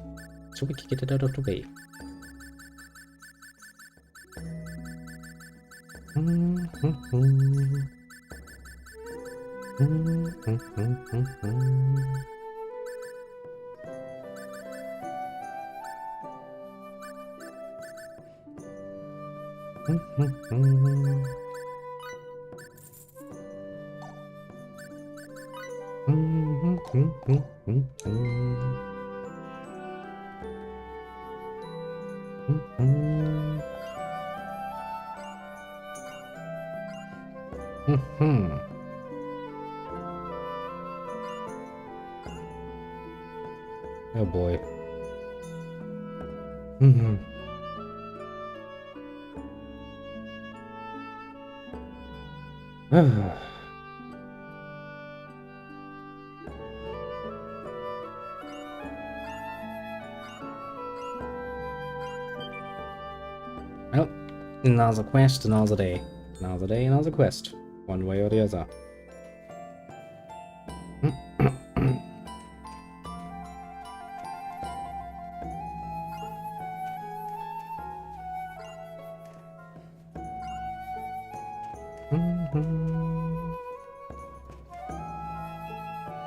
So we can get it out of the way. Oh boy. Well, another quest, another day. Another day, another quest. One way or the other.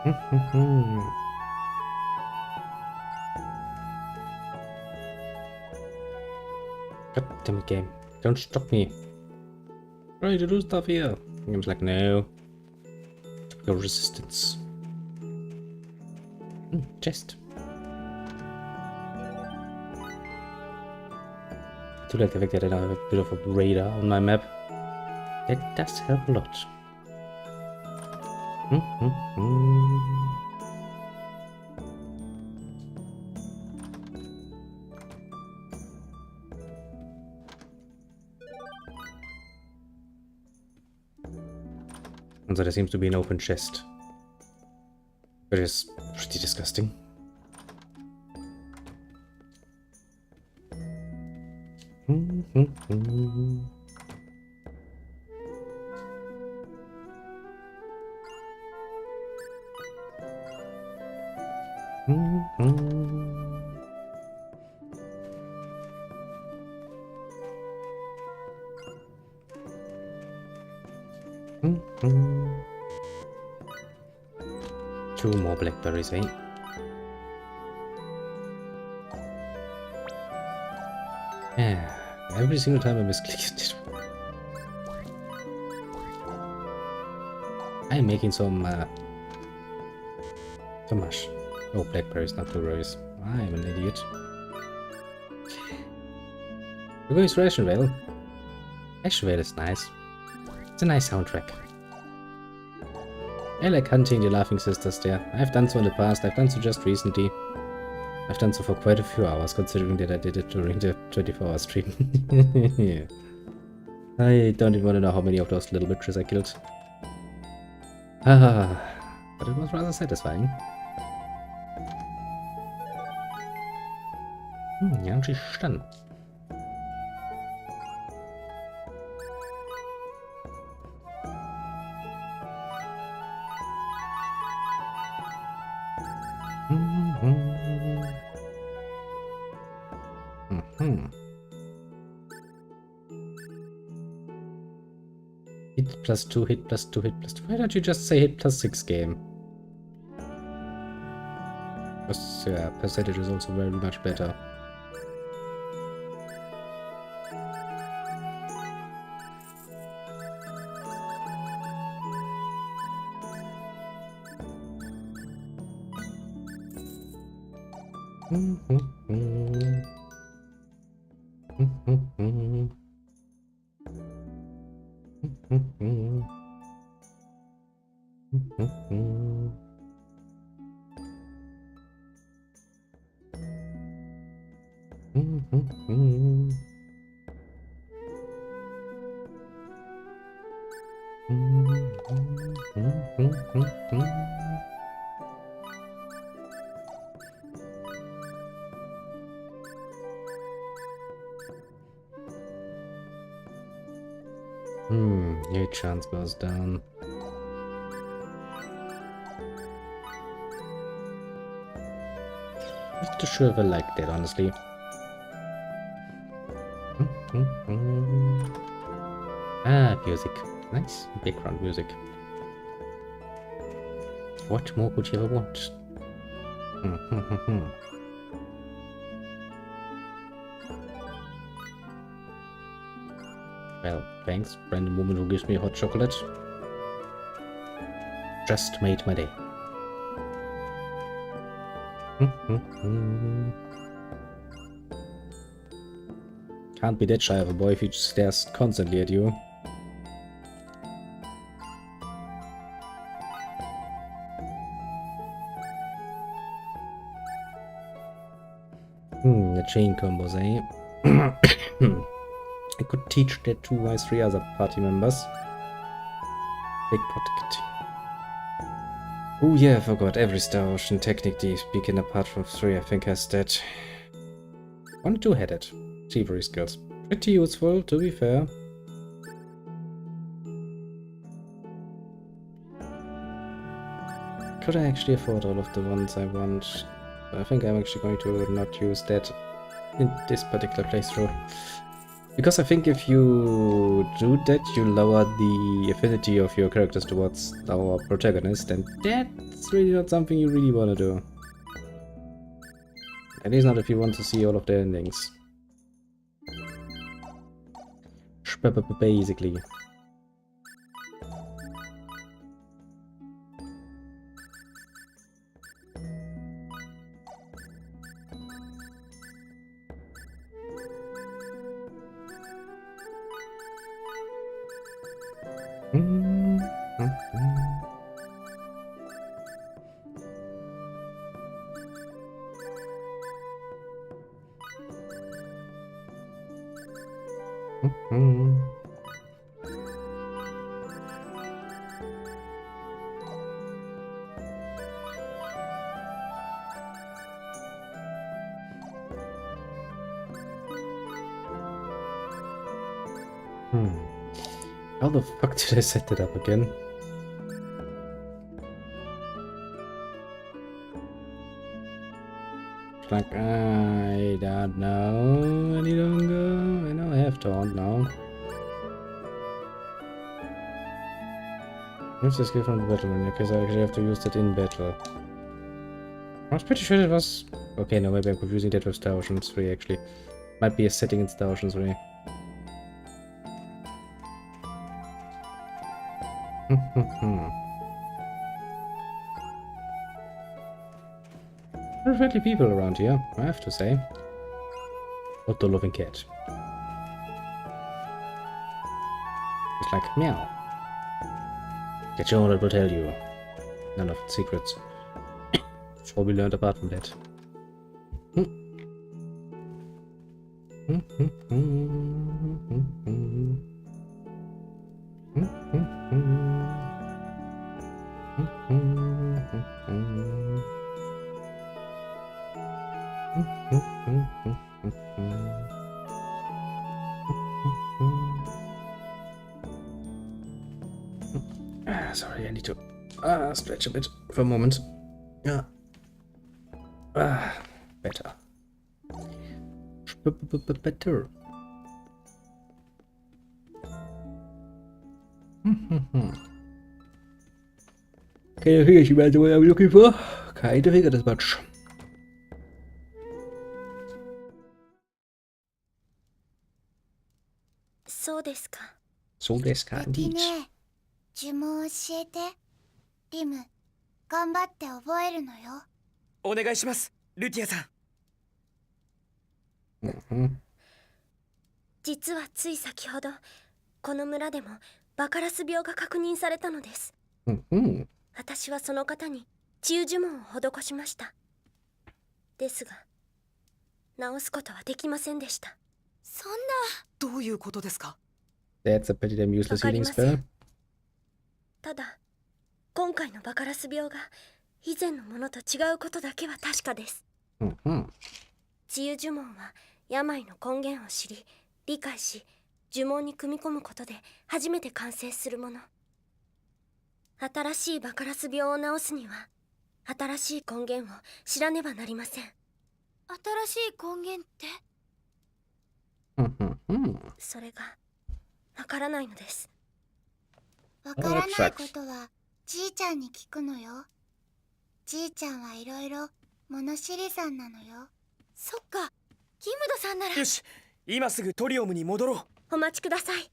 God damn it, game. Don't stop me. Ready to do stuff here. Game's like, no. Typical resistance. Chest. I do like the fact that I now have a bit of a radar on my map. That does help a lot. And so there seems to be an open chest. Which is pretty disgusting. Two more blackberries, eh? Yeah, every single time I misclicked it. I'm making some mush. Oh, blackberries, not blueberries. I'm an idiot. We're going through Ashenvale. Ashenvale is nice. It's a nice soundtrack. I like hunting the Laughing Sisters there. I've done so in the past, I've done so just recently. I've done so for quite a few hours, considering that I did it during the 24-hour stream. Yeah. I don't even want to know how many of those little witches I killed. But it was rather satisfying. Ja, stand. Hit plus 2, hit plus 2, hit plus 2. Why don't you just say hit plus 6 game? Because, yeah, percentage is also very much better. Your chance goes down. Not too sure if I like that, honestly. Ah, music. Nice background music. What more could you ever want? Well, thanks, random woman who gives me hot chocolate. Just made my day. Can't be that shy of a boy if he just stares constantly at you. The chain combos, eh? I could teach that to my 3 other party members. Big pocket. Oh yeah, I forgot. Every Star Ocean, technically speaking, apart from 3, I think has that. 1 two-headed. Thievery skills. Pretty useful, to be fair. Could I actually afford all of the ones I want? I think I'm actually going to not use that in this particular playthrough. Because I think if you do that, you lower the affinity of your characters towards our protagonist, and that's really not something you really want to do. At least not if you want to see all of the endings. Basically. How the fuck did I set that up again? Like, I don't know any longer. I know I have taunt now. Use the skill from the battle in case I actually have to use that in battle. I was pretty sure it was... Okay, no, maybe I'm confusing that with Star Ocean 3 actually. Might be a setting in Star Ocean 3. There are friendly people around here, I have to say. Not the loving cat. It's like, meow. Get your own, it will tell you. None of its secrets. That's all we learned apart from that. Sorry, I need to stretch a bit for a moment. Yeah. Better. Better. Kind of figured you might the way I'm looking for. Kind of figured as much. そうですか。そうですか、ルティ indeed. ネ、呪文教えて。リム、頑張って覚えるのよ。お願いします、ルティアさん。実はつい先ほどこの村でもバカラス病が確認されたのです。私はその方に治癒呪文を施しました。ですが治すことはできませんでした。そんな。どういうことですか？ That's a pretty damn useless healing spell. ただ今回のバカラス病が以前のものと違うことだけは確かです。治癒呪文は病の根源を知り理解し呪文に組み込むことで初めて完成するもの。新しいバカラス病を治すには新しい根源を知らねばなりません。新しい根源って？それがわからないのです。わからないことはじいちゃんに聞くのよ。じいちゃんはいろいろ物知りさんなのよ。そっか、キムドさんなら。よし、今すぐトリオムに戻ろう。お待ちください。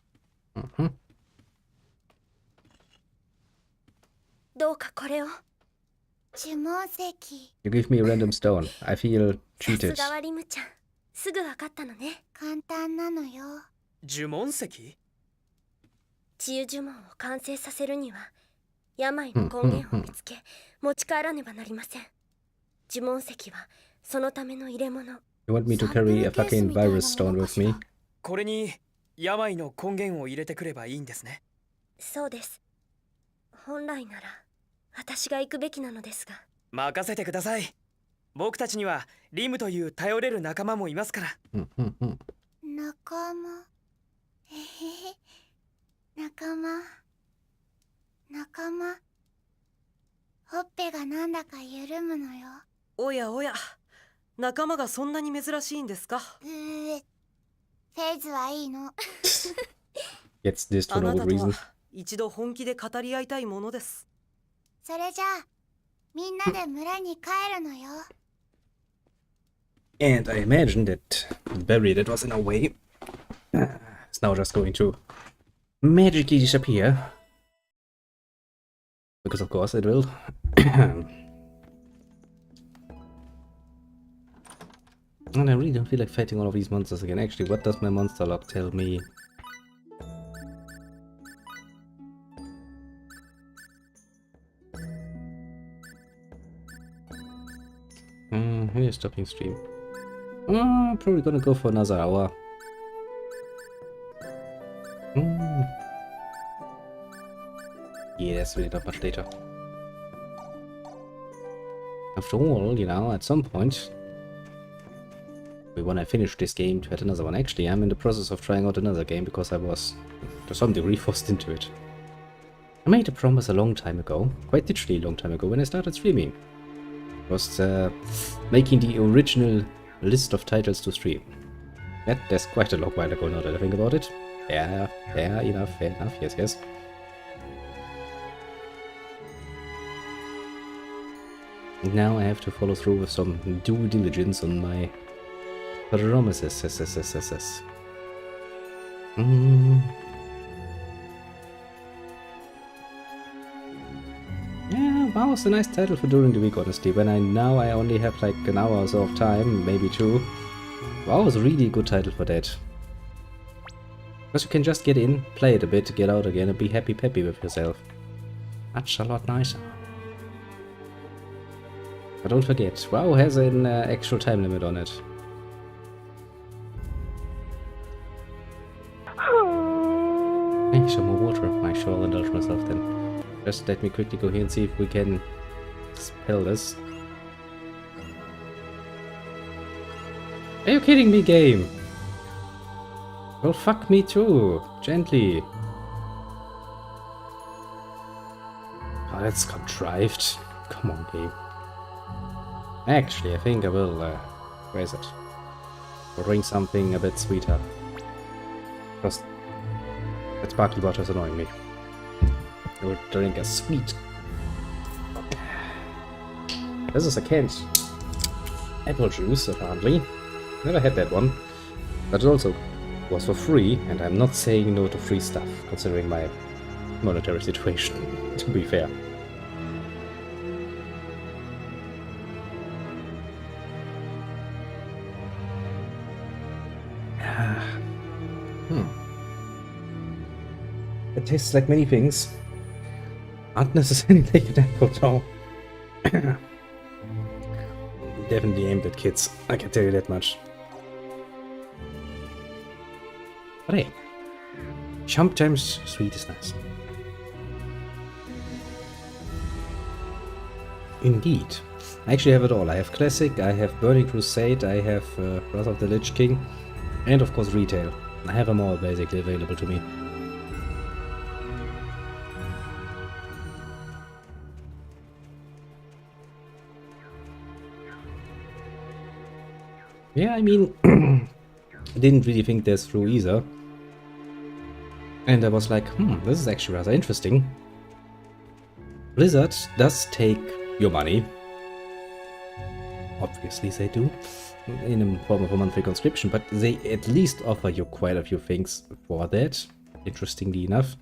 どうかこれを。呪文石。 You give me a random stone. I feel さ cheated. すがはリムちゃん。すぐわかったのね。簡単なのよ。呪文石？治癒呪文を完成させるには病の根源を見つけ持ち帰らねばなりません。呪文石はそのための入れ物。You want me to carry a fucking virus stone with me? これに病の根源を入れてくればいいんですね。そうです。本来なら私が行くべきなのですが。任せてください。僕たちにはリムという頼れる仲間もいますから。仲間。えへへ。仲間。仲間。ほっぺがなんだか緩むのよ。おやおや、仲間がそんなに珍しいんですか？フェえずはいいの。Gets this for あ no な good たと reason. は一度本気で語り合いたいものです。それじゃあ、みんなで村に帰るのよ。And I imagine that the berry that was in our way is now just going to magically disappear. Because of course it will. And I really don't feel like fighting all of these monsters again. Actually, what does my monster log tell me? Here's stopping stream. Probably gonna go for another hour. Yeah, that's really not much later. After all, you know, at some point, when I finish this game to add another one. Actually, I'm in the process of trying out another game because I was, to some degree, forced into it. I made a promise a long time ago, quite literally a long time ago, when I started streaming. I was making the original list of titles to stream. That's quite a long while ago now that I think about it. Yeah, fair enough, yes. Now I have to follow through with some due diligence on my promises. Yes. Yeah, WoW is a nice title for during the week, honestly. When I only have like an hour or so of time, maybe two. WoW is a really good title for that. Because you can just get in, play it a bit, get out again, and be happy-peppy with yourself. That's a lot nicer. But don't forget, WoW has an actual time limit on it. Hey, some more water. I shall indulge myself then. Just let me quickly go here and see if we can spell this. Are you kidding me, game? Well, fuck me too. Gently. Oh, that's contrived. Come on, game. Actually, I think I will, where is it? Bring something a bit sweeter. Because that sparkly water is annoying me. I would drink a sweet. This is a canned apple juice, apparently. Never had that one. But it also was for free, and I'm not saying no to free stuff, considering my monetary situation, to be fair. It tastes like many things. Aren't necessarily like an apple, though. Definitely aimed at kids, I can tell you that much. But hey, sometimes sweet is nice. Indeed. I actually have it all. I have Classic, I have Burning Crusade, I have Wrath of the Lich King, and of course Retail. I have them all basically available to me. Yeah, I mean, I didn't really think this through either. And I was like, this is actually rather interesting. Blizzard does take your money. Obviously they do. In the form of a monthly conscription, but they at least offer you quite a few things for that. Interestingly enough.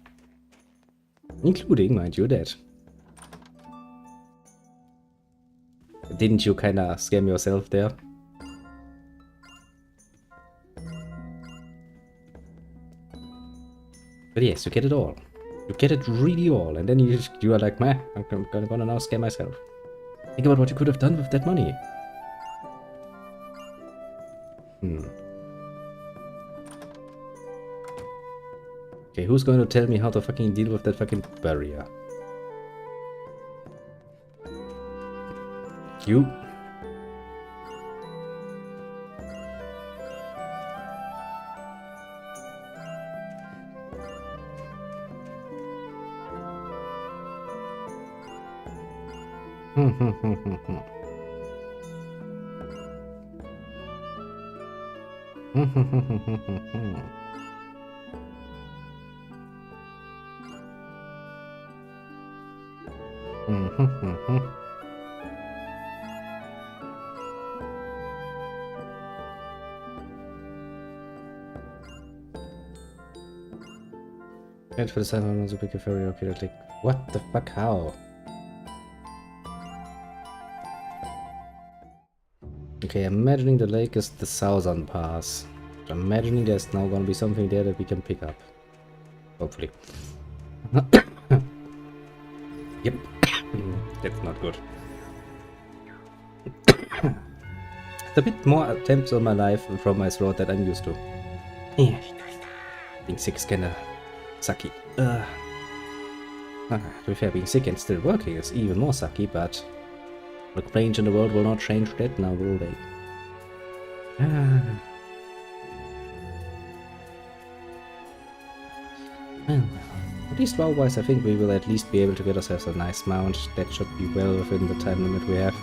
Including, mind you, that. Didn't you kinda scam yourself there? But yes, you get it all. You get it really all, and then you are like, meh, I'm gonna now scare myself. Think about what you could have done with that money. Okay, who's going to tell me how to fucking deal with that fucking barrier? You. Wait for the sun was a big fairy repeatedly. What the fuck? How? Okay, imagining the lake is the southern pass. I'm imagining there's now gonna be something there that we can pick up. Hopefully. Yep. That's not good. It's a bit more attempts on my life from my throat that I'm used to. Yeah. Being sick is kinda sucky. To be fair, being sick and still working is even more sucky, but the change in the world will not change that now, will they? Well, at least WoW-wise, I think we will at least be able to get ourselves a nice mount. That should be well within the time limit we have.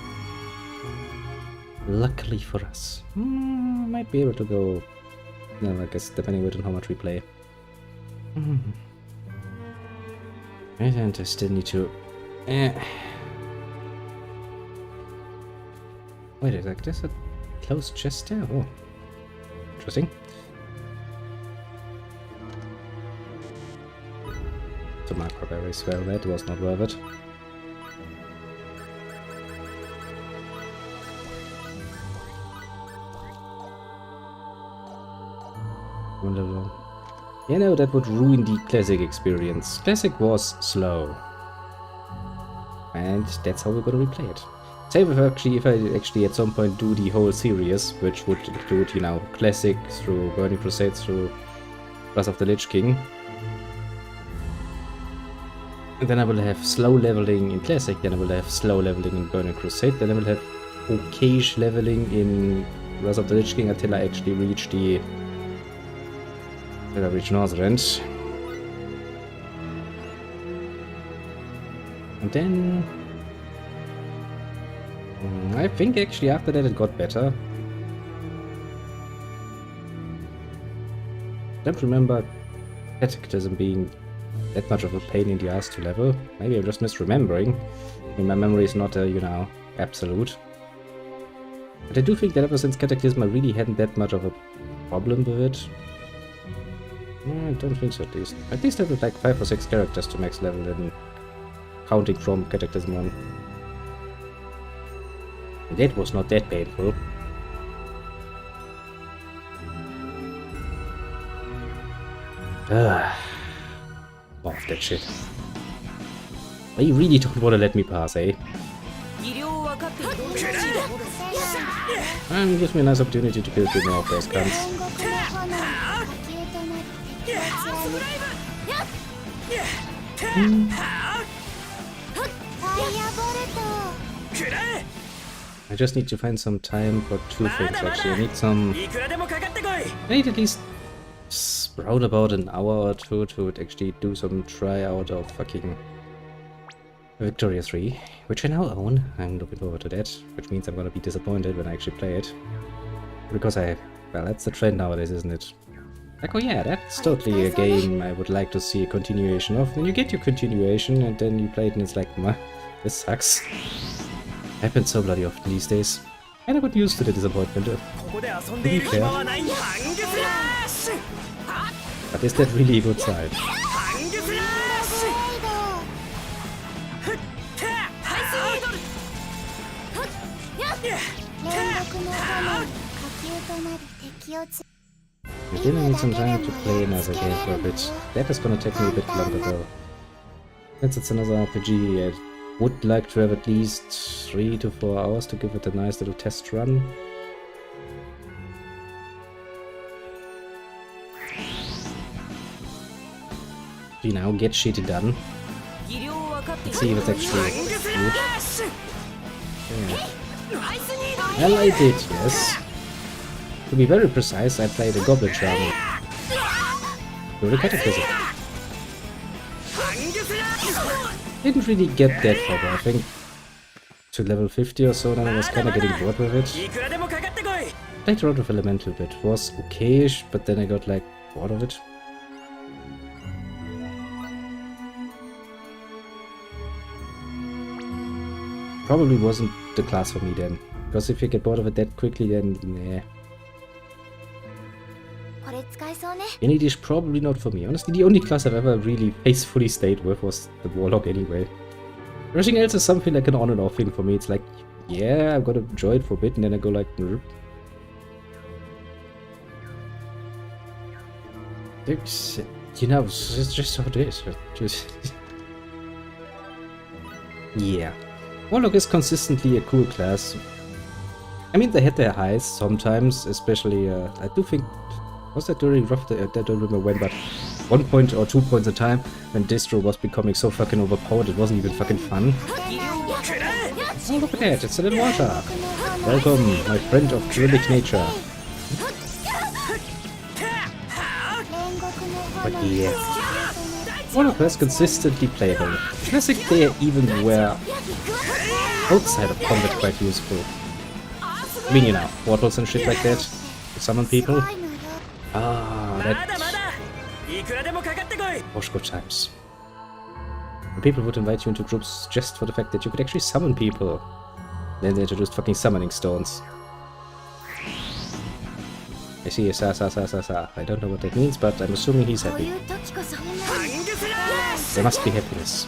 Luckily for us. Might be able to go... No, I guess depending on how much we play. And I still need to... Wait a sec, there's a closed chest there? Oh. Interesting. To microberries, well, that was not worth it. Wonderful. You know, that would ruin the classic experience. Classic was slow. And that's how we're gonna replay it. Save if I actually at some point do the whole series, which would include, you know, classic through Burning Crusade through Wrath of the Lich King. And then I will have slow leveling in Classic, then I will have slow leveling in Burning Crusade, then I will have okayish leveling in Wrath of the Lich King until I actually reach the... until I reach Northrend. And then... I think actually after that it got better. I don't remember Catechism being that much of a pain in the ass to level. Maybe I'm just misremembering. I mean, my memory is not, you know, absolute. But I do think that ever since Catechism I really hadn't that much of a problem with it. I don't think so, at least. At least I have like 5 or 6 characters to max level in counting from Catechism 1. And that was not that painful. Off that shit. They really don't want to let me pass, eh? And it gives me a nice opportunity to kill a few more of those cunts. I just need to find some time for 2 things actually. I need at least round about an hour or 2 to actually do some tryout of fucking Victoria 3, which I now own. I'm looking forward to that, which means I'm gonna be disappointed when I actually play it. Because well, that's the trend nowadays, isn't it? Like, oh yeah, that's totally a game I would like to see a continuation of. Then you get your continuation and then you play it and it's like, this sucks. Happens so bloody often these days. And I got used to the disappointment, to be fair. But is that really a good side? I didn't need some time to play another game for a bit. That is gonna take me a bit longer though. Since it's another RPG, I would like to have at least 3 to 4 hours to give it a nice little test run. You know, get shit done. Let's see if it's actually good. Yeah. Well, I did, yes. To be very precise, I played a Goblin Charm through the Catechism. Didn't really get that far, but I think to level 50 or so, then I was kinda getting bored with it. played around with Elemental a bit. It was okayish, but then I got like bored of it. Probably wasn't the class for me then. Because if you get bored of it that quickly, then nah. Unity is probably not for me. Honestly, the only class I've ever really faithfully stayed with was the Warlock anyway. Everything else is something like an on and off thing for me. It's like, yeah, I'm gonna enjoy it for a bit, and then I go like, it's, you know, it's just how it is. Just yeah. Warlock is consistently a cool class. I mean, they had their highs sometimes, especially, I do think, was that during rough, I don't remember when, but 1 point or 2 points a time, when Distro was becoming so fucking overpowered, it wasn't even fucking fun. Oh, look at that, it's a little water. Welcome, my friend of Druidic nature. But yeah, Warlock was consistently playable. Classic they even were outside of combat quite useful. I mean, you know, portals and shit like that, to summon people. Ah, that was good times. When people would invite you into groups just for the fact that you could actually summon people. Then they introduced fucking summoning stones. I see a sa. I don't know what that means, but I'm assuming he's happy. There must be happiness.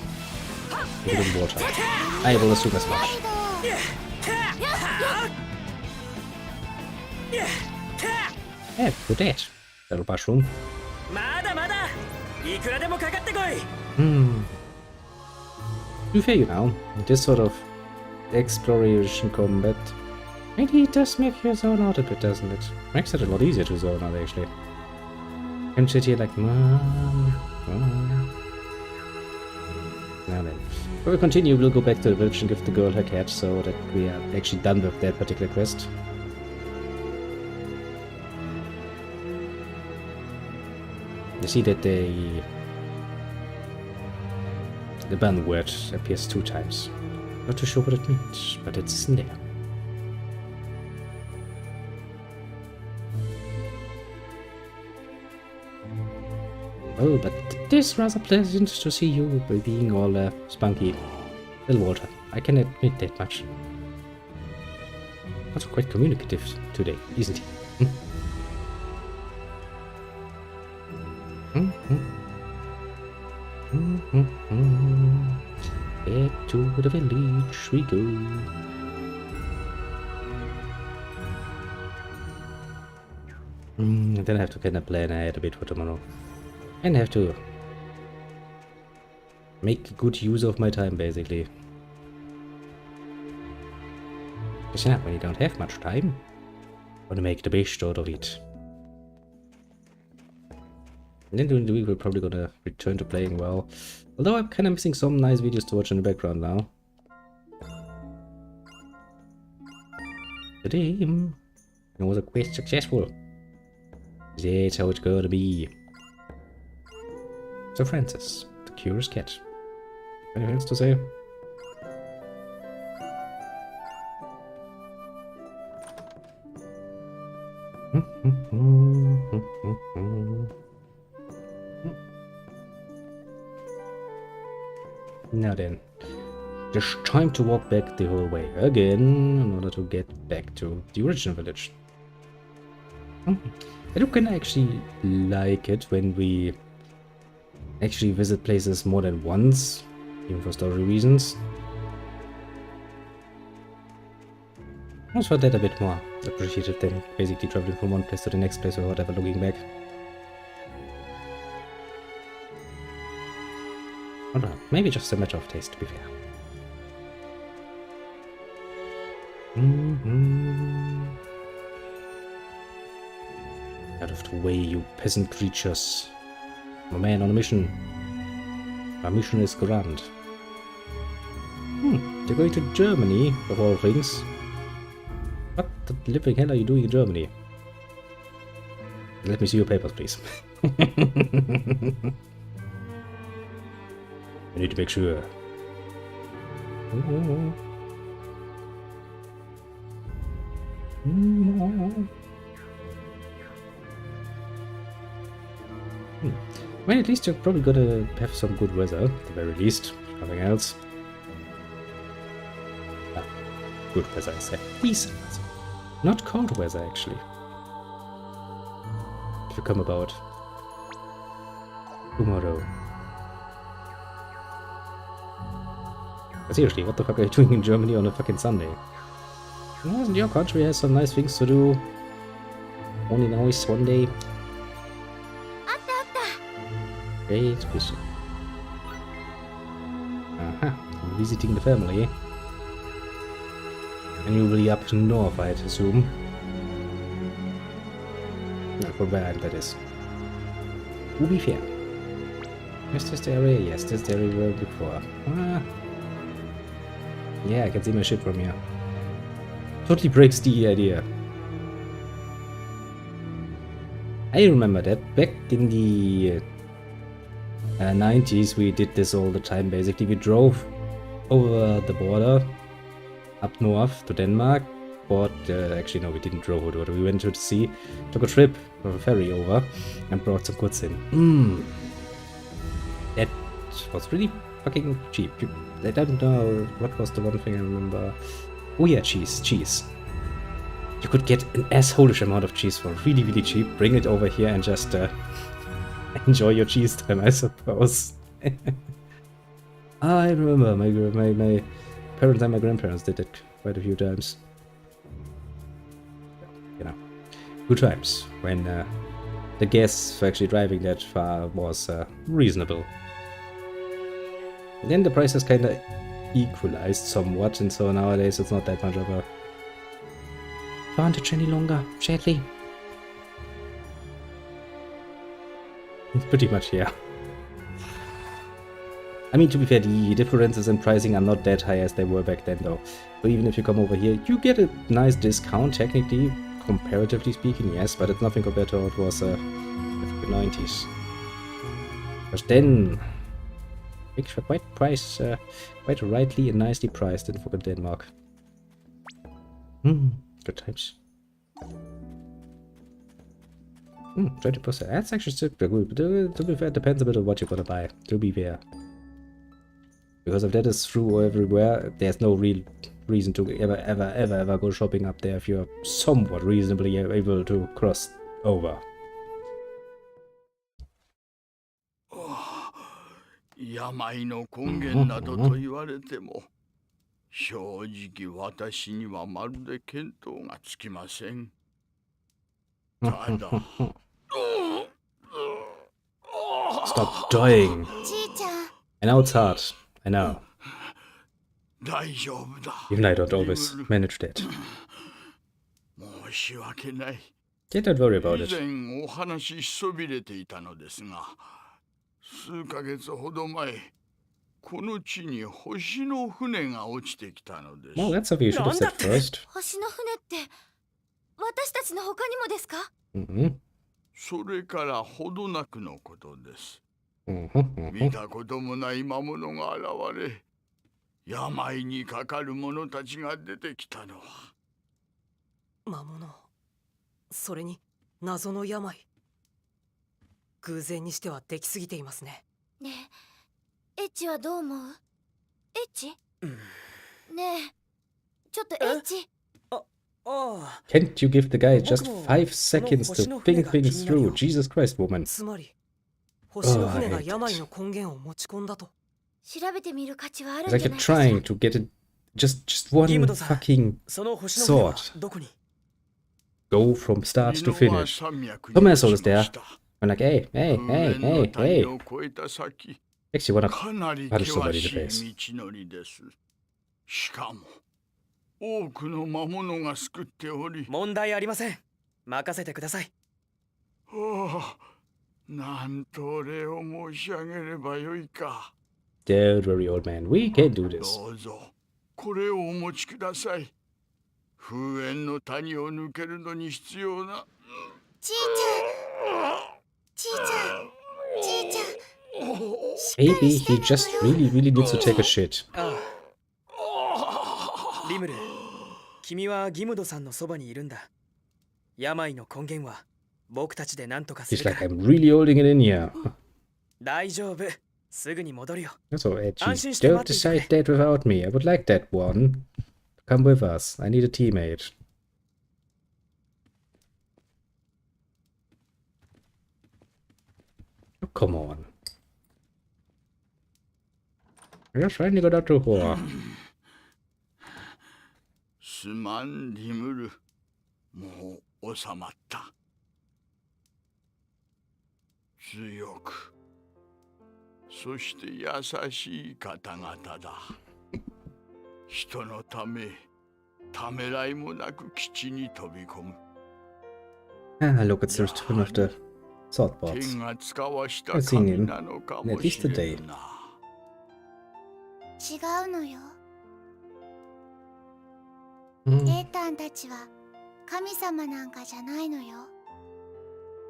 Even in water. I will assume as much. Yeah, good that. Little mushroom. To be fair, you know, this sort of exploration combat, maybe it does make you zone out a bit, doesn't it? Makes it a lot easier to zone out, actually. You can sit here like, Mom. Now then. Before we continue, we'll go back to the village and give the girl her cat, so that we are actually done with that particular quest. You see that the ban word appears 2 times. Not too sure what it means, but it's in there. Oh, but it is rather pleasant to see you being all spunky. Little water, I can admit that much. Also quite communicative today, isn't he? Back to the village we go. Then I have to kind of plan ahead a bit for tomorrow. And have to make good use of my time, basically. Because you know, when you don't have much time, you want to make the best out of it. And then during the week we're probably gonna return to playing well. Although I'm kind of missing some nice videos to watch in the background now. Today, was a quest successful. That's how it's gonna be. So Francis, the curious cat. Anything else to say? Now then, just time to walk back the whole way again in order to get back to the original village. I do kinda actually like it when we actually visit places more than once, even for story reasons. I always found that a bit more appreciated than basically traveling from one place to the next place or whatever looking back. I don't know, maybe just a matter of taste, to be fair. Out of the way, you peasant creatures. I'm a man on a mission. Our mission is grand. They're going to Germany, of all things. What the living hell are you doing in Germany? Let me see your papers, please. I need to make sure. Well, at least you're probably gonna have some good weather, at the very least. Nothing else. Ah, good weather, I say. Decent weather. Not cold weather, actually. If you come about tomorrow. But seriously, what the fuck are you doing in Germany on a fucking Sunday? Well, your country has some nice things to do. Only now is one day. Great vision. Aha, visiting the family. And you will be up north, I'd assume. Not for where that is. To be fair. Is this the area? Yes, this is the area we were before. Ah. Yeah, I can see my ship from here. Totally breaks the idea. I remember that back in the 90s we did this all the time. Basically, we drove over the border up north to Denmark. But actually, no, we didn't drove over the border. We went to the sea, took a trip on a ferry over, and brought some goods in. That was really fucking cheap. I don't know what was the one thing I remember. Oh yeah, cheese. You could get an assholish amount of cheese for really, really cheap. Bring it over here and just enjoy your cheese time, I suppose. I remember my parents and my grandparents did it quite a few times. You know, good times when the gas for actually driving that far was reasonable. Then the prices kind of equalized somewhat, and so nowadays it's not that much of a advantage any longer, sadly. Pretty much, yeah. I mean, to be fair, the differences in pricing are not that high as they were back then, though. So even if you come over here, you get a nice discount, technically, comparatively speaking, yes, but it's nothing compared to how it was in the 90s. Because then, things were quite rightly and nicely priced in fucking Denmark. Good times. 20%. That's actually still good. To be fair, it depends a bit on what you're gonna buy. To be fair. Because if that is true everywhere, there's no real reason to ever go shopping up there if you're somewhat reasonably able to cross over. 病の根源などと言われても、正直私にはまるで見当がつきません。ただ、Stop dying. ちいちゃん、 I know it's hard. I know. 大丈夫だ。 Even I don't always manage that. 申し訳ない。 Yeah, don't worry about 以 it. 前お話ししそびれていたのですが、数ヶ月ほど前、この地に星の船が落ちてきたのです。 Well, that's something you should have said first. 星の船って私たちの他にもですか？それからほどなくのことです。 Mm-hmm. 見たこともない魔物が現れ、病にかかる者たちが出てきたのは。魔物、それに謎の病。偶然にしてはできすぎていますね。ねえ、エッチはどう思う？エッチ？ねえ、ちょっとエッチ。Can't you give the guy just 5 seconds to think things through? Jesus Christ, woman. つまり、星の船が病の根源を持ち込んだと。調べてみる価値はあるん It's じゃ like ない you're かしら。 trying to get it just one fucking その星の船は sword. どこに？ Go from start to 美濃は finish. 山脈に Some 落ち asshole ま is there. した。 I'm like, hey, hey, 雲 hey, 面の hey, 谷 hey. を越えた先、 Actually wanna かなり punch 険 somebody in し the い face. 道のりです。しかも、多くの魔物が救っており、問題ありません。任せてください。ああ、なんとお礼を申し上げればよいか。 Don't worry, old man. We can do this. どうぞ、これをお持ちください。風縁の谷を抜けるのに必要な。ちいちゃん、Maybe he just really needs to take a shit. リムル、君はギムドさんのそばにいるんだ。病の根源は僕たちで何とかす He's る like, から。 I'm really holding it in here. 大丈夫。すぐに戻るよ。 That's so edgy. 安心して Don't 待っていてくれ。 decide that without me. I would like that one. Come with us. I need a teammate. Oh, come on. I just finally got out to horror. すまんリムル、もう収まった。強く、そして優しい方々だ。人のため、ためらいもなく基地に飛び込む。 Ah, look, it's the return of the swordbots. 天が使わした I've seen 神 him なのか at も least しれ today. んな。違うのよ。 Hmm. エータンたちは神様なんかじゃないのよ。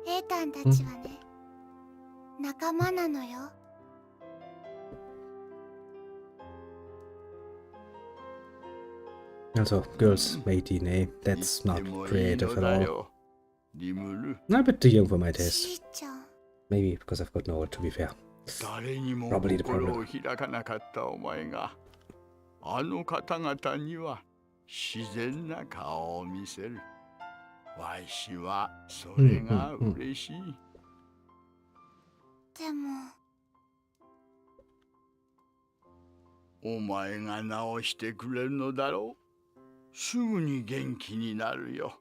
エータンたちはね、仲間なのよ。 Also, girls mating, eh? That's not 言ってもいい creative の at だ all. よ、リムル。 A bit too young for my じ taste. いちゃん。 Maybe because I've got no old, to be fair. 誰にも Probably the 心 problem. を開かなかったお前が、あの方々には自然な顔を見せる。わしはそれが嬉しい。でもお前が治してくれるのだろう。すぐに元気になるよ。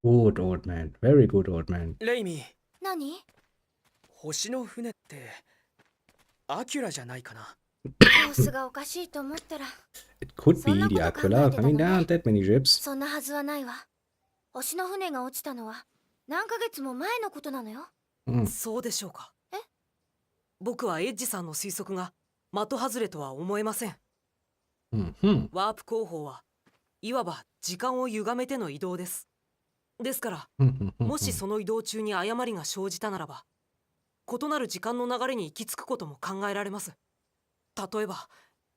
Good old man. Very good old man. レイミー、何？星の船ってアキュラじゃないかな。様子がおかしいと思ったら It could be Sonna the koto Aquila. kanaete I mean, there たのね。 aren't that many ships. そんなはずはないわ。星の船が落ちたのは何ヶ月も前のことなのよ。そうでしょうか。え？僕はエッジさんの推測が的外れとは思えません。 Mm-hmm. ワープ工法はいわば時間を歪めての移動です。ですから、もしその移動中に誤りが生じたならば、異なる時間の流れに行き着くことも考えられます。例えば、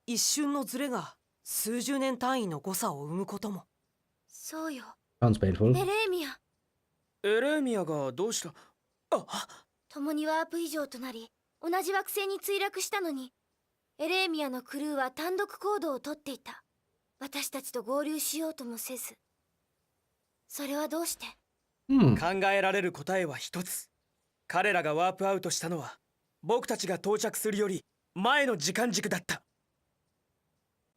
一瞬のズレが数十年単位の誤差を生むことも。そうよ。 Sounds painful. エレーミア、エレーミアがどうした？共にワープ以上となり同じ惑星に墜落したのに、エレーミアのクルーは単独行動をとっていた。私たちと合流しようともせず。それはどうして？ 考えられる答えは一つ。彼らがワープアウトしたのは僕たちが到着するより前の時間軸だった。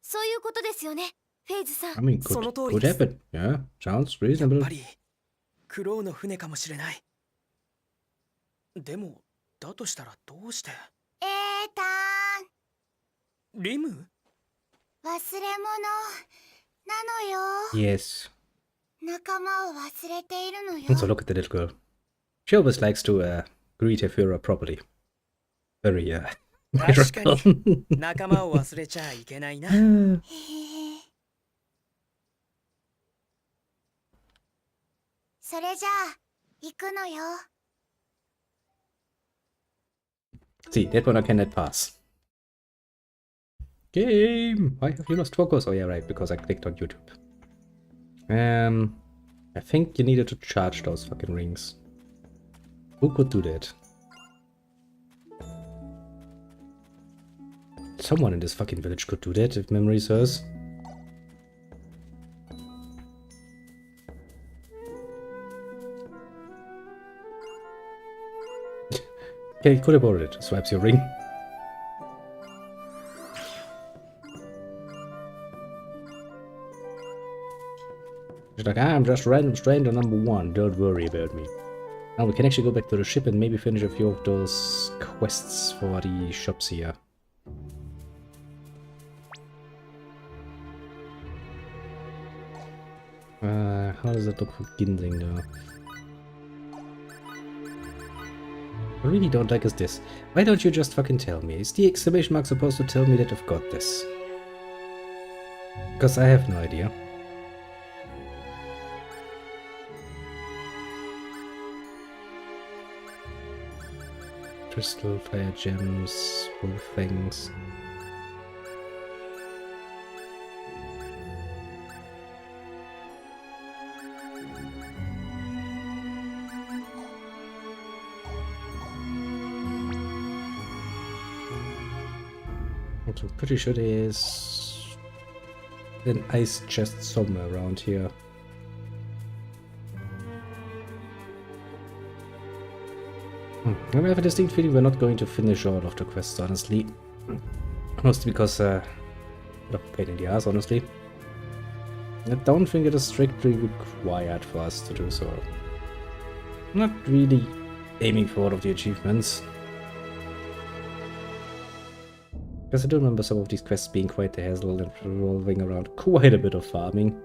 そういうことですよね、フェイズさ I ん。 mean, その could 通りです happen. Yeah, sounds やっ reasonable. ぱりクロウの船かもしれない。でもだとしたらどうして？エータリム？ン、忘れ物なのよ。 Yes. 仲間を忘れているのよ。 Also, look at the little girl. She always likes to greet her Führer properly. Very, 確か miracle. に仲間を忘れちゃいけないな。へへ。それじゃあ行くのよ。 See, that one I cannot pass. Game! Why have you lost focus? Oh yeah, right, because I clicked on YouTube. I think you needed to charge those fucking rings. Who could do that? Someone in this fucking village could do that, if memory serves. Okay, he could have ordered it. Swipes your ring. She's like, I'm just random stranger number 1. Don't worry about me. Now we can actually go back to the ship and maybe finish a few of those quests for the shops here. How does that look for Ginseng now? I really don't like is this. Why don't you just fucking tell me? Is the exclamation mark supposed to tell me that I've got this? Because I have no idea. crystal, fire gems, both things. I'm pretty sure there's an ice chest somewhere around here. I have a distinct feeling we're not going to finish all of the quests, honestly. Mostly because, a pain in the ass, honestly. I don't think it is strictly required for us to do so. Not really aiming for all of the achievements. Because I do remember some of these quests being quite a hassle and revolving around quite a bit of farming.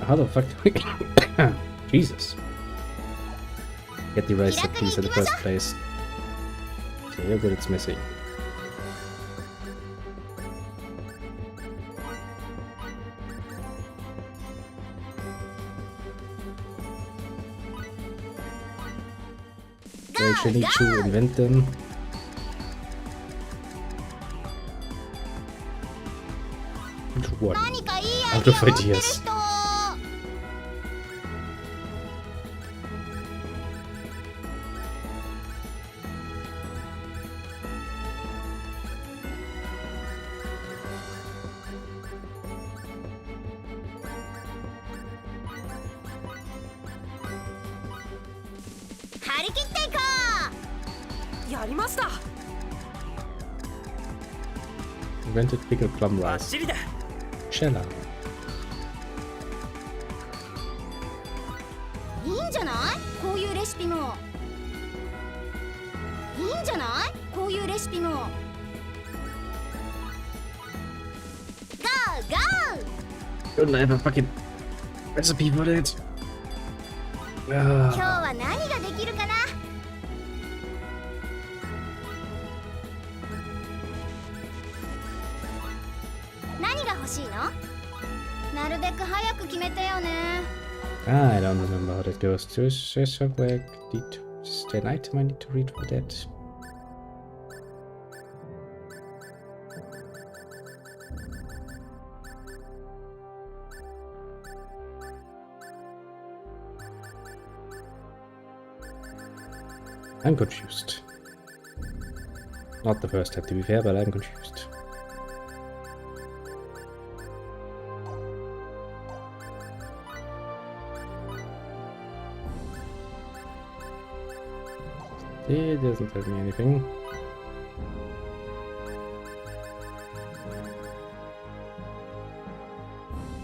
How the fuck do we... Jesus. Get the rice piece in the first place. Okay, you're good, it's missing. I actually need to invent them. One out of ideas. Invented pickled plum rice. Shella. Couldn't I have a fucking recipe for it? I don't remember how that goes. There's an item I need to read for that. I'm confused. Not the first time, to be fair, but I'm confused. It doesn't tell me anything.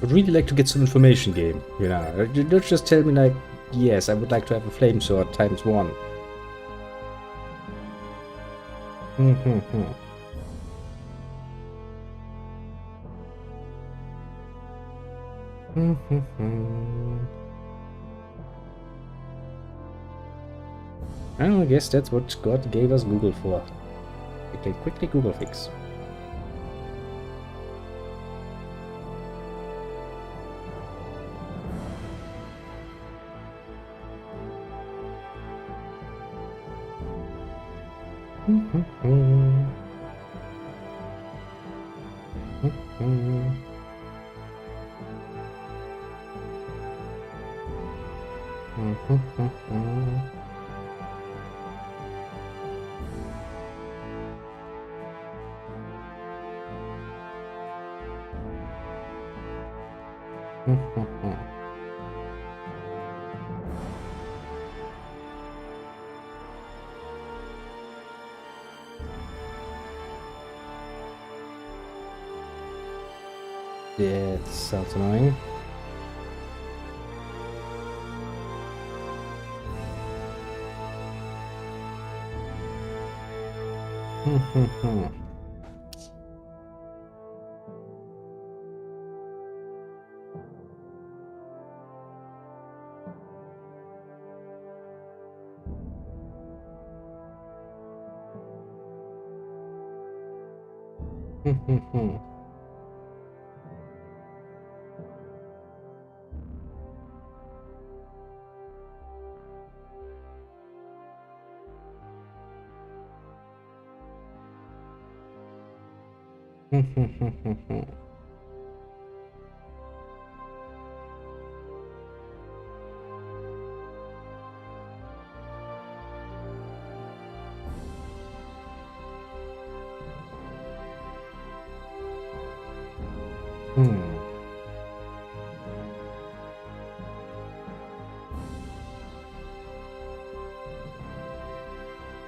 I'd really like to get some information game, you know. Don't just tell me like, yes, I would like to have a flame sword ×1. I guess that's what God gave us Google for. We can quickly Google things. Yeah, it sounds annoying.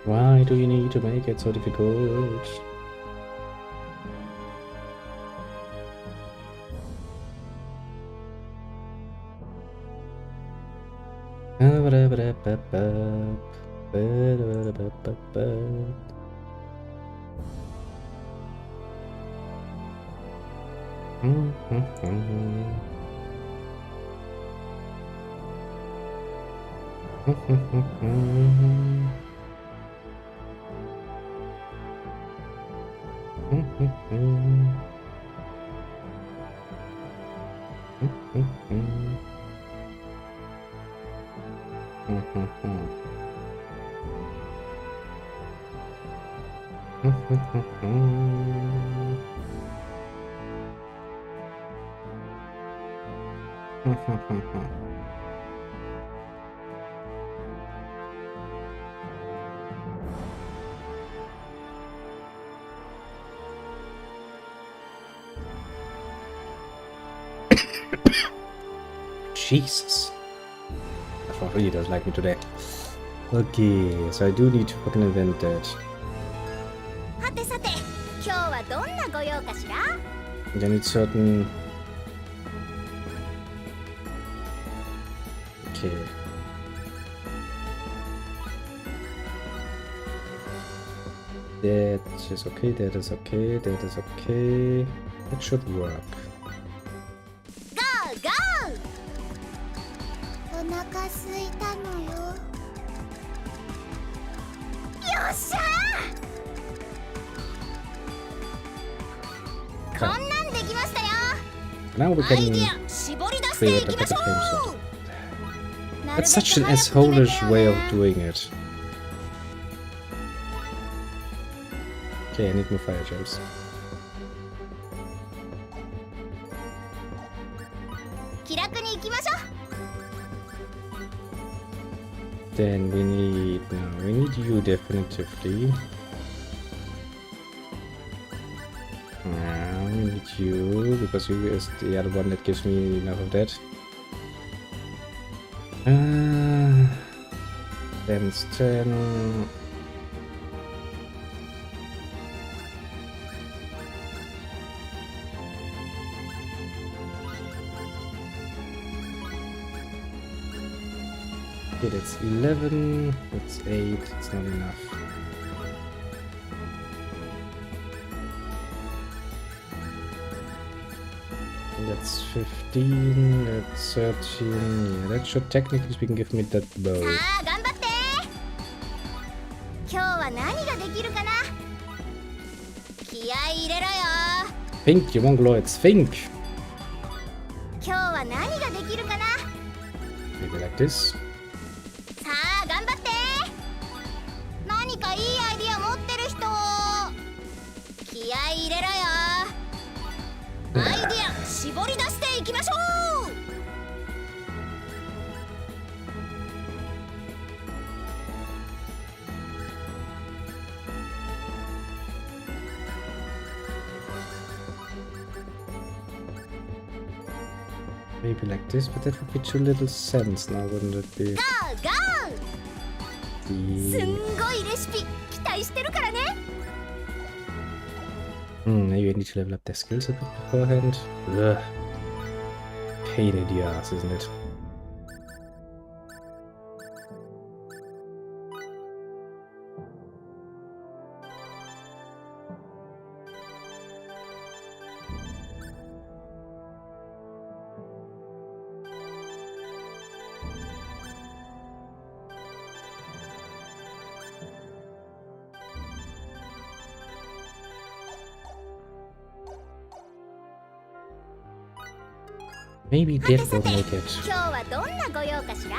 Why do you need to make it so difficult? Jesus. That really does like me today. Okay, so I do need to fucking invent that. And I need certain... Okay. That is okay, that is okay, that is okay. That should work. Now we can create a better frame set. That's such an asshole-ish way of doing it. Okay, I need more fire gems. Then we need you definitively. We need you because you is the other one that gives me enough of that. Then it's 10. Okay, that's 11, that's 8, it's not enough. That's 15, that's 13, yeah, that should technically speaking give me that bow. Think, you mongoloids, think! Maybe like this. Maybe like this, but that would be too little sense now, wouldn't it be? Maybe I need to level up their skills a bit beforehand. Ugh. Pain in the ass, isn't it? Maybe that will make it. 今日はどんなご用かしら？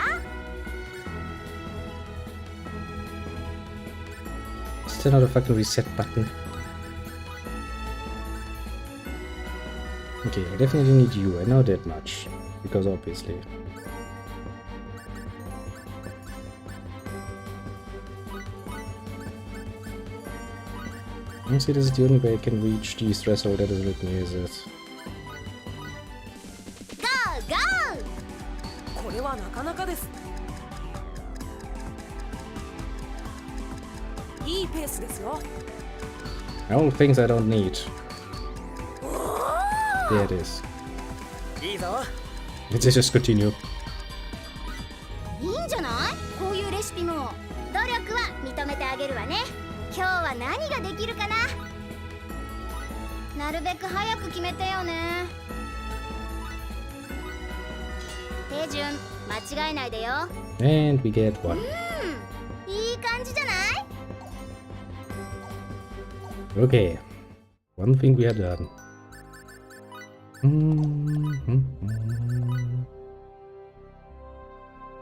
Still not a fucking reset button. Okay, I definitely need you. I know that much. Because obviously. Honestly, this is the only way I can reach the threshold that is written here, is it? これはなかなかです。いいペースですよ。 All things I don't need. There it is. いいぞ。 Let's just continue. いいんじゃない？こういうレシピも努力は認めてあげるわね。今日は何ができるかな？なるべく早く決めてよね。手順間違えないでよ。And we get one. いい感じじゃない？ Okay. One thing we are done.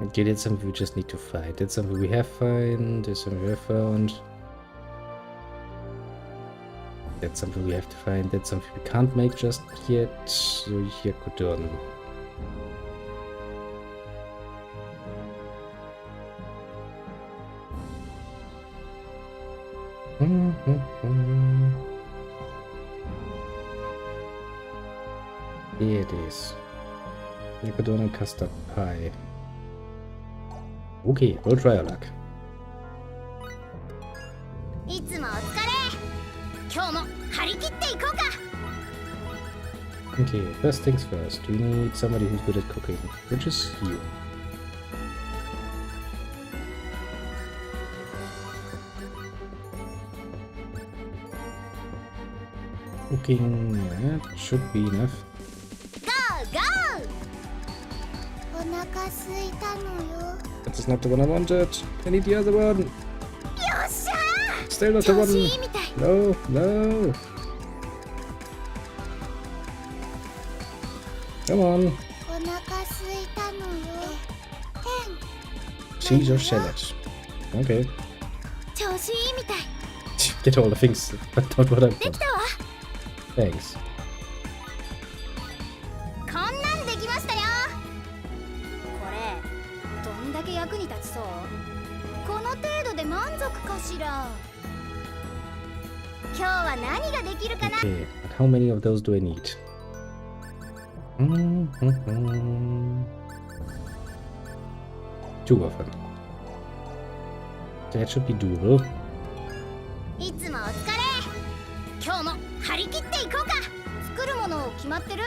Okay, that's something we just need to find. That's something we have found. That's something we have found. That's something we have to find. That's something we can't make just yet. So here could done. Here it is. Yacodon and custard pie. Okay, we'll try our luck. いつもお疲れ。今日も張り切っていこうか。 Okay, first things first. We need somebody who's good at cooking, which is you. Cooking, yeah, should be enough. お腹すいたのよ。 That's not the one I wanted. I need the other one. よっしゃー。 Still not the 調子 one. いいみたい。 No, no. Come on. お腹すいたのよ。Cheese or shallot. Okay. 調子いいみたい。 Get all the things, but not what I で want. きたわ。 Thanks. こんなんできましたよ。これどんだけ役に立ちそう？この程度で満足かしら。今日は何ができるかな？ Okay, but how many of those do I need? Two of them. That should be doable. いつもお疲れ。今日も張り切っていこうか。作るもの決まってる？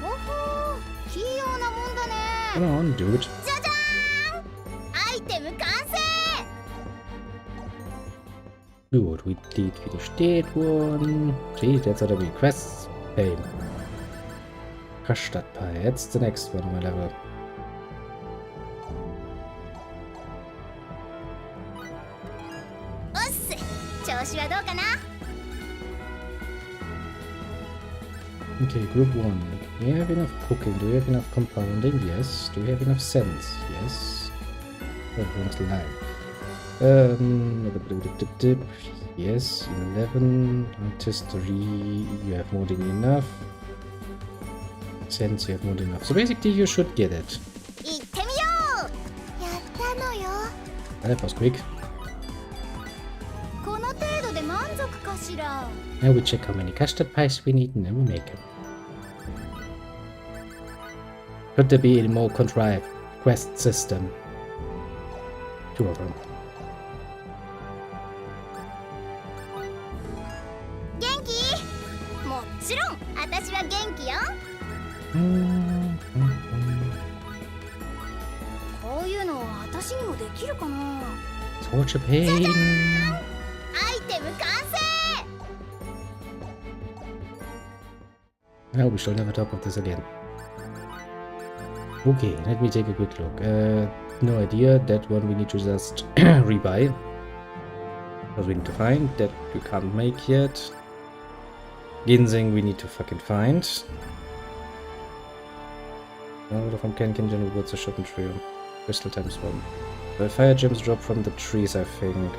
おほー、器用なもんだね。 Come on, do it. じゃじゃーん。アイテム完成。 Good, we did finish that one. Gee, that's other requests. Hey. Custard pie, that's the next one on my level. Okay, group 1. Do we have enough cooking? Do we have enough compounding? Yes. Do we have enough sense? Yes. Everyone's alive. Yes, 11. Artistry, you have more than enough. Sense, you have more than enough. So basically, you should get it. 行ってみよう。やったのよ。 That was quick. この程度で満足かしら。 Now we check how many custard pies we need and then we make them. Could there be a more contrived quest system? Two of them. 元気？もちろん、私は元気よ。こういうの私にもできるかな。 Torture pain. アイテム完成。 I hope we shall never talk of this again. Okay, let me take a quick look. No idea. That one we need to just rebuy. Because we need to find that we can't make yet. Ginseng we need to fucking find. Oder vom Kenkinchen über zur Schuppentrio. Crystal times 1. The fire gems drop from the trees, I think.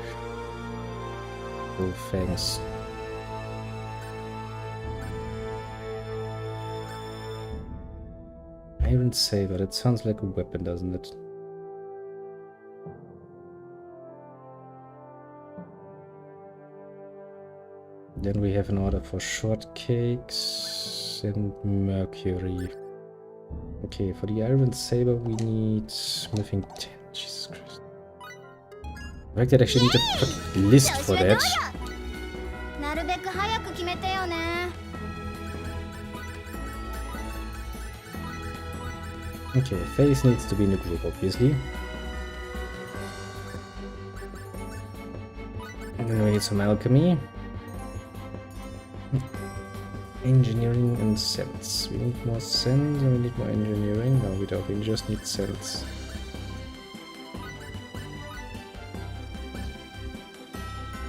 Oh, thanks. Iron Saber, that sounds like a weapon, doesn't it? Then we have an order for shortcakes and mercury. Okay, for the Iron Saber we need smithing 10. Jesus Christ. In fact, I actually need a fucking list for that. Okay, Face needs to be in the group, obviously. And then we need some alchemy. Engineering and sense. We need more sense and we need more engineering. No, we don't. We just need sense.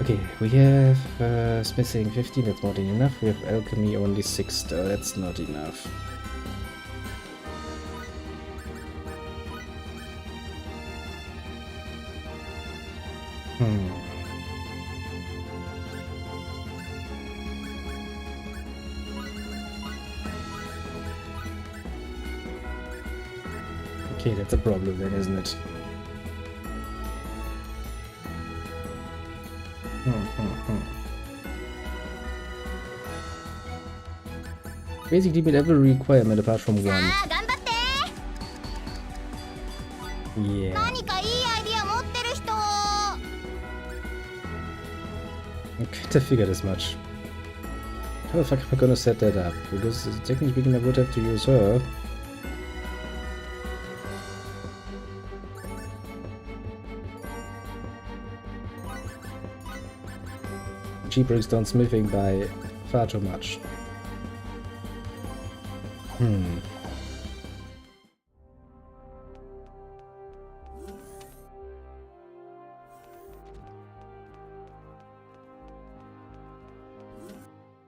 Okay, we have smithing 15, that's more than enough. We have alchemy only 6, that's not enough. Okay, that's a problem then, isn't it? Basically meet every requirement apart from one. Yeah. I kind of figured as much. How the fuck am I gonna set that up? Because technically speaking I would have to use her. She breaks down smithing by far too much.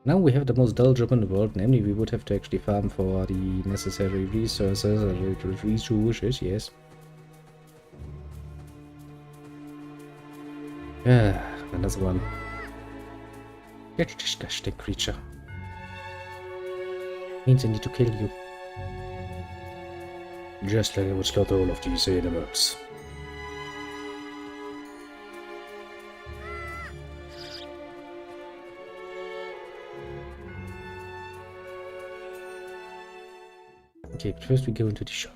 Now we have the most dull job in the world, namely we would have to actually farm for the necessary resources, yes. Another one. Get disgusting creature. Means I need to kill you. Just like I would slaughter all of these animals. Okay, but first we go into the shop.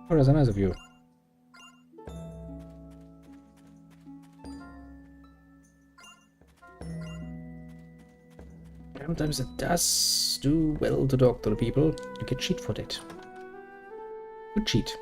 Oh, that's a nice view. Sometimes it does do well to talk to the people. You can cheat for that. Good cheat.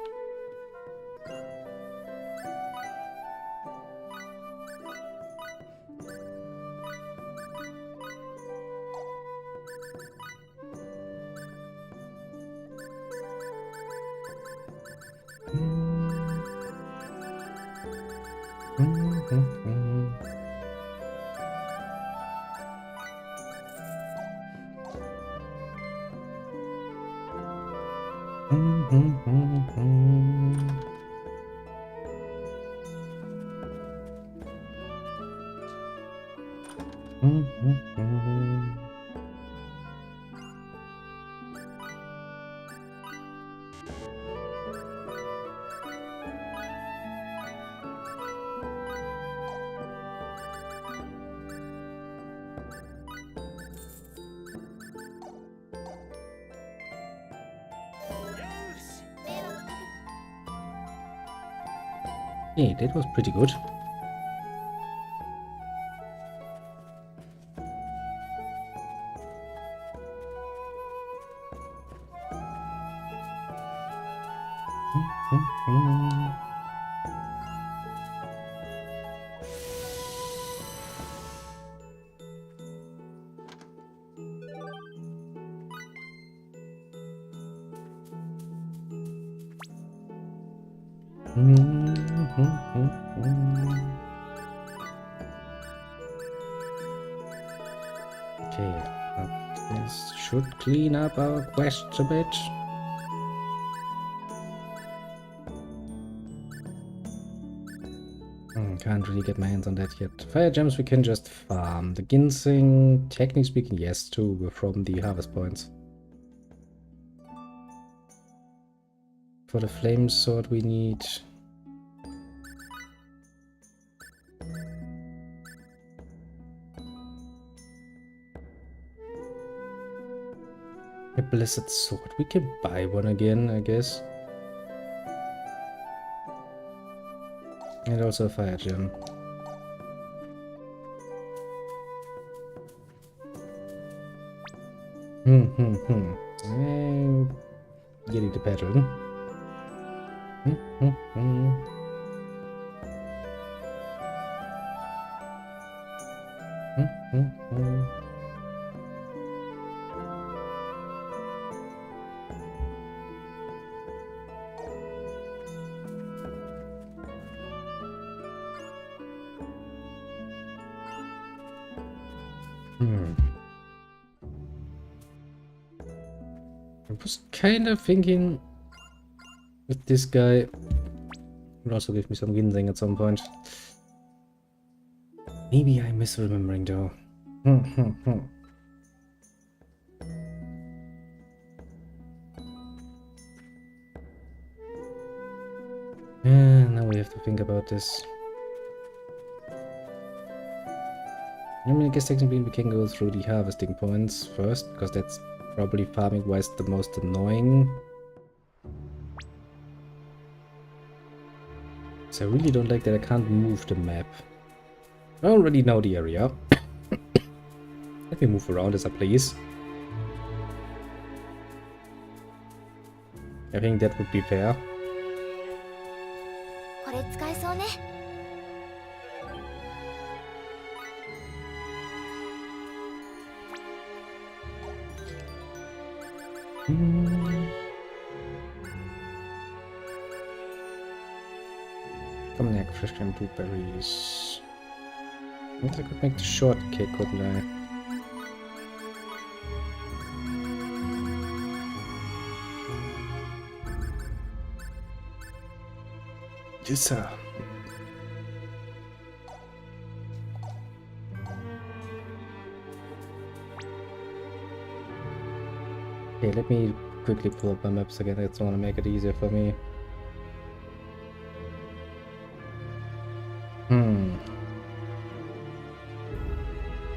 Hey, that was pretty good. should clean up our quests a bit. Can't really get my hands on that yet. Fire gems we can just farm. The ginseng, technically speaking, yes, too, from the harvest points. For the flame sword we need... a blessed sword. We can buy one again, I guess. And also a fire gem. I'm getting the pattern. I was kind of thinking that this guy will also give me some ginseng at some point. Maybe I'm misremembering though. Now we have to think about this. I mean, I guess technically we can go through the harvesting points first, because that's probably farming-wise the most annoying. So I really don't like that I can't move the map. I already know the area. Let me move around as I please. I think that would be fair. Cognac, fresh and blueberries. I guess I could make the shortcake, couldn't I? Yes, sir. Okay, let me quickly pull up my maps again. I just want to make it easier for me.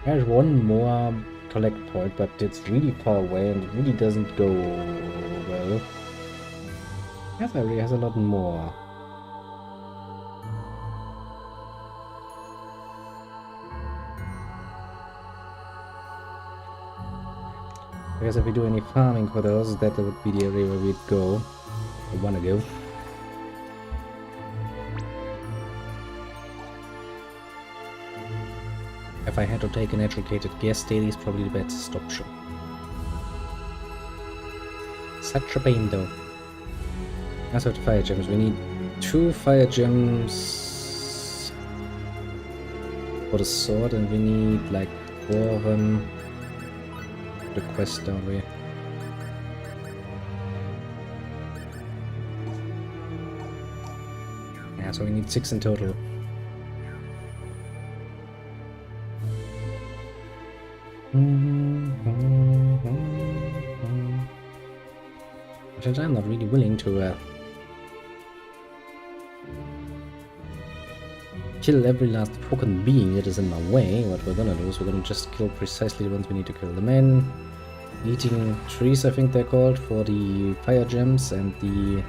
There's one more collect point, but it's really far away and it really doesn't go well. That area has a lot more. I guess if we do any farming for those, that would be the area where we'd go. I wanna go. If I had to take an educated guess, daily is probably the best option. Such a pain though. As for the fire gems, we need 2 fire gems for the sword, and we need like 4 of them for the quest, don't we? Yeah, so we need 6 in total. Since I'm not really willing to kill every last fucking being that is in my way, what we're gonna do is we're gonna just kill precisely the ones we need to kill. The men eating trees, I think they're called, for the fire gems, and the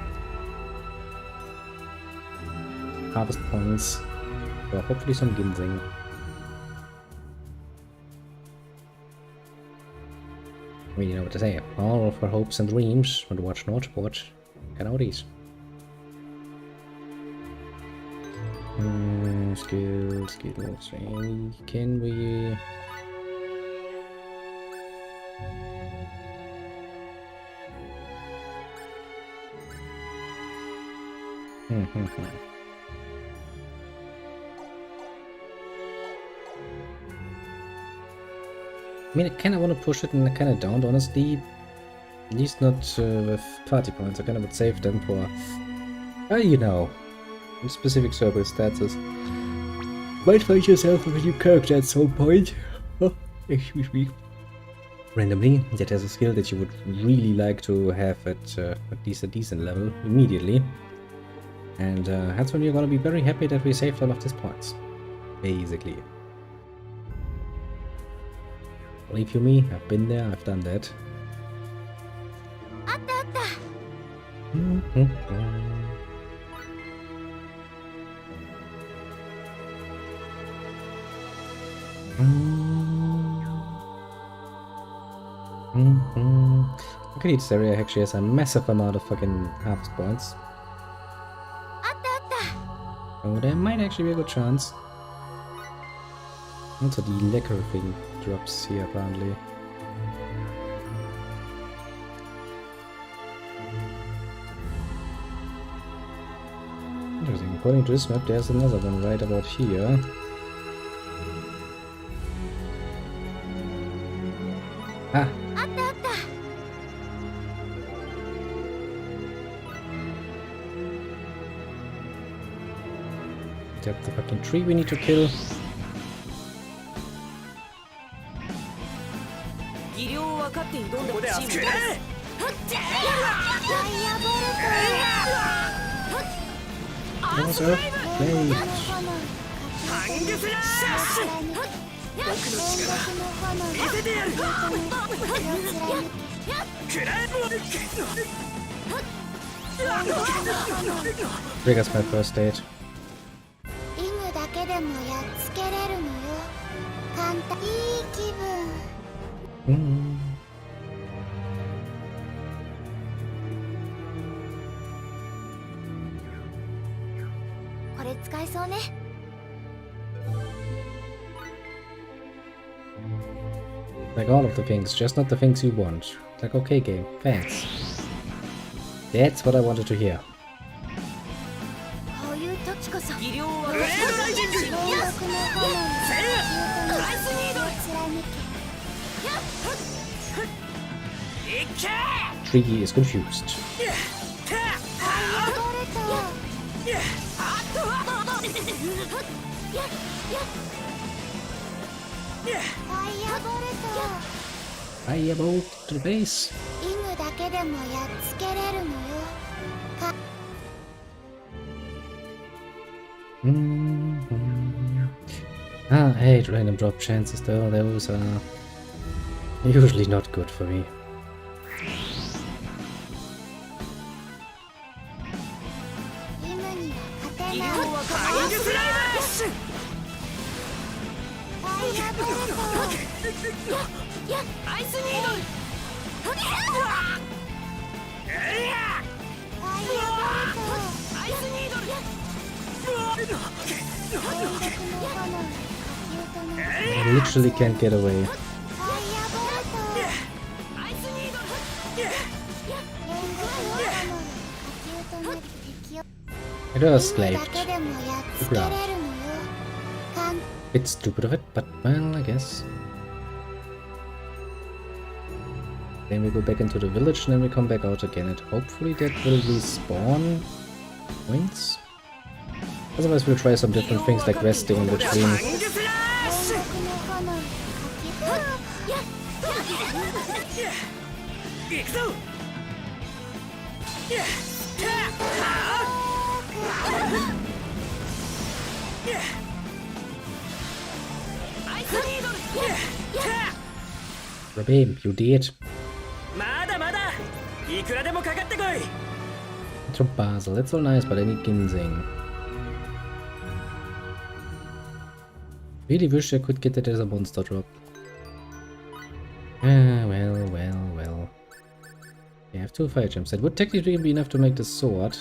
harvest points for hopefully some ginseng. I mean, you know what to say. All of our hopes and dreams when watch not watch. And all these. Skills. Can we... I mean, I kind of want to push it and I kind of don't, honestly. At least not with party points. I kind of would save them for, you know, in specific circumstances. Might find yourself with a new character at some point. Oh, excuse me. Randomly, that has a skill that you would really like to have at least a decent level immediately. And that's when you're gonna be very happy that we saved all of these points. Basically. Believe you me, I've been there, I've done that. Look at this area actually has a massive amount of fucking harvest points. So there might actually be a good chance. Also the lacquer thing drops here apparently. Interesting. According to this map there's another one right about here. Ah! That's the fucking tree we need to kill. Also, triggers my first date. Like all of the things, just not the things you want. Like, okay game, thanks. That's what I wanted to hear. Tree is confused. Firebolt to the base. I hate random drop chances though, those are usually not good for me. I literally can't get away. It was slaved. Bit stupid of it, but well, I guess. Then we go back into the village and then we come back out again and hopefully that will respawn points. Otherwise we'll try some different things like resting in between. Babe, you did. From Basel, that's so nice, but I need ginseng. Really wish I could get it as a monster drop. Well. I have 2 fire gems. That would technically be enough to make the sword.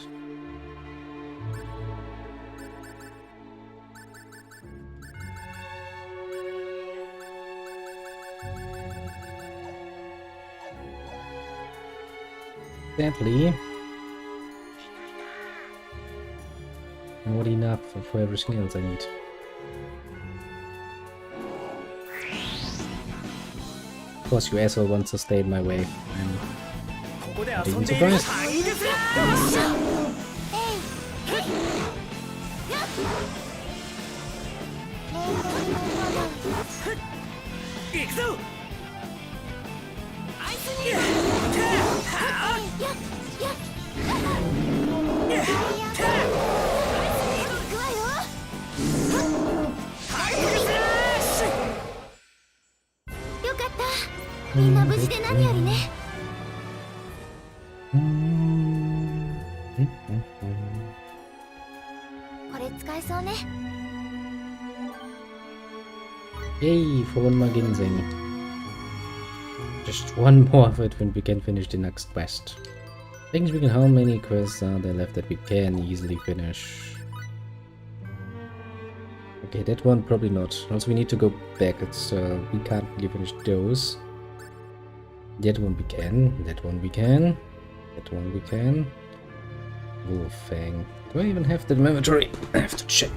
Sadly, not enough for everything else I need. course you asshole wants to stay in my way. I'm not even surprised. Yay, for one more ginseng. Just one more of it when we can finish the next quest. Thinking we can, how many quests are there left that we can easily finish? Okay, that one probably not. Also, we need to go back. It's we can't really finish those. That one we can. That one we can. That one we can. Wolfang. Do I even have that in my inventory? I have to check.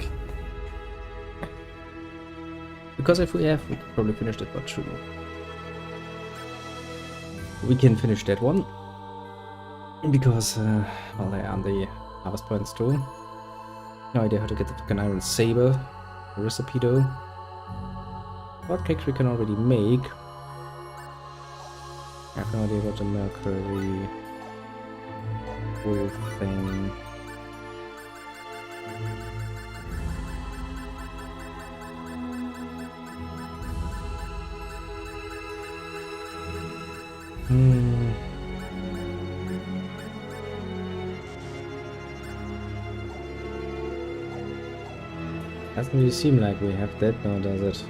Because if we have, we could probably finish that one too. We can finish that one. Because, well, they are on the harvest points too. No idea how to get the fucking iron saber. Recipe though. What cakes we can already make. I have no idea what the mercury wool thing. Doesn't really seem like we have that now, does it?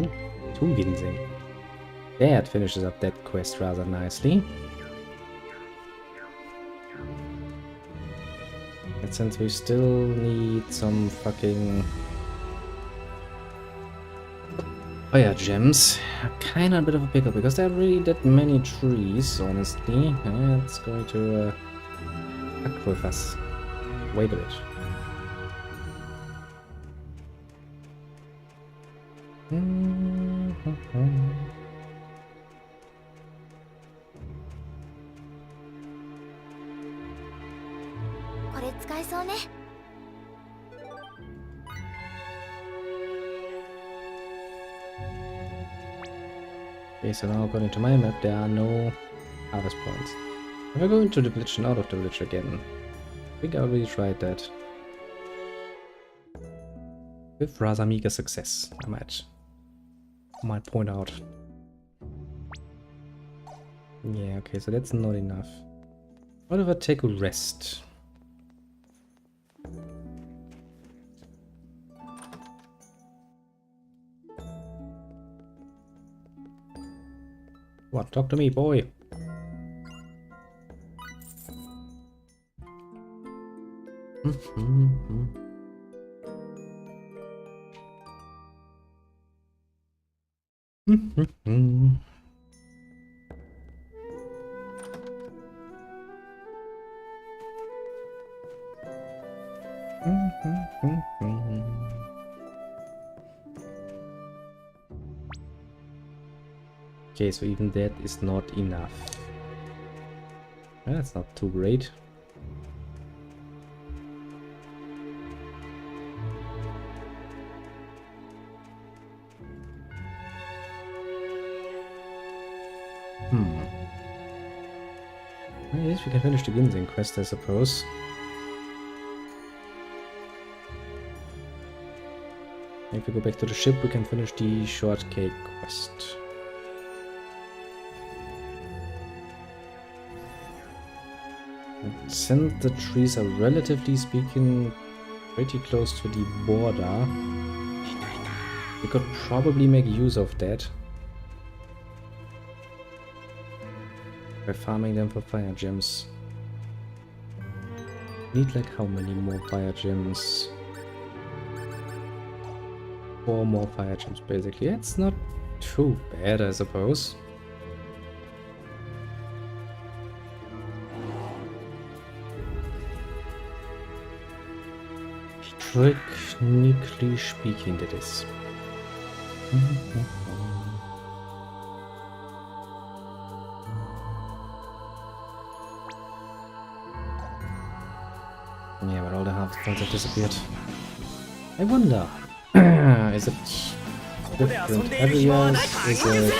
Ooh, 2 ginseng. That finishes up that quest rather nicely. And since we still need some fucking fire gems, kinda a bit of a pickle because there are really that many trees, honestly. It's going to fuck with us. Wait a bit. Okay, so now according to my map, there are no harvest points. If I go into the village and out of the village again, I think I already tried that. With rather meager success, I might point out. Yeah, okay, so that's not enough. What if I take a rest? What? Talk to me, boy. Okay, so even that is not enough. That's not too great. Well, yes, we can finish the ginseng quest, I suppose. If we go back to the ship, we can finish the shortcake quest. And since the trees are relatively speaking pretty close to the border, we could probably make use of that by farming them for fire gems. Need like how many more fire gems? 4 more fire gems basically. It's not too bad, I suppose. Strictly speaking, that is. Yeah, but all the hard points have disappeared. I wonder, is it different areas? Is it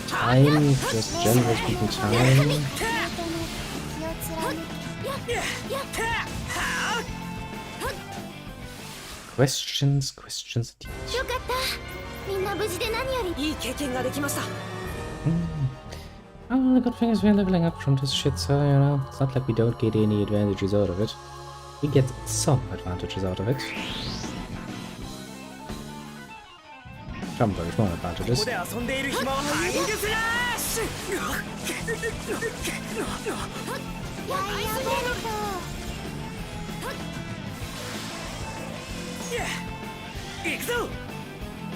time? Just generally speaking, time? Questions indeed. よかったみんな無事で何よりいい経験ができました。 Oh, the good thing is we're leveling up from this shit, so, you know, it's not like we don't get any advantages out of it. We get some advantages out of it. Some very small advantages. ここで遊んでいる暇はハイングスラッシュ。ワイヤーベルト 行くぞ。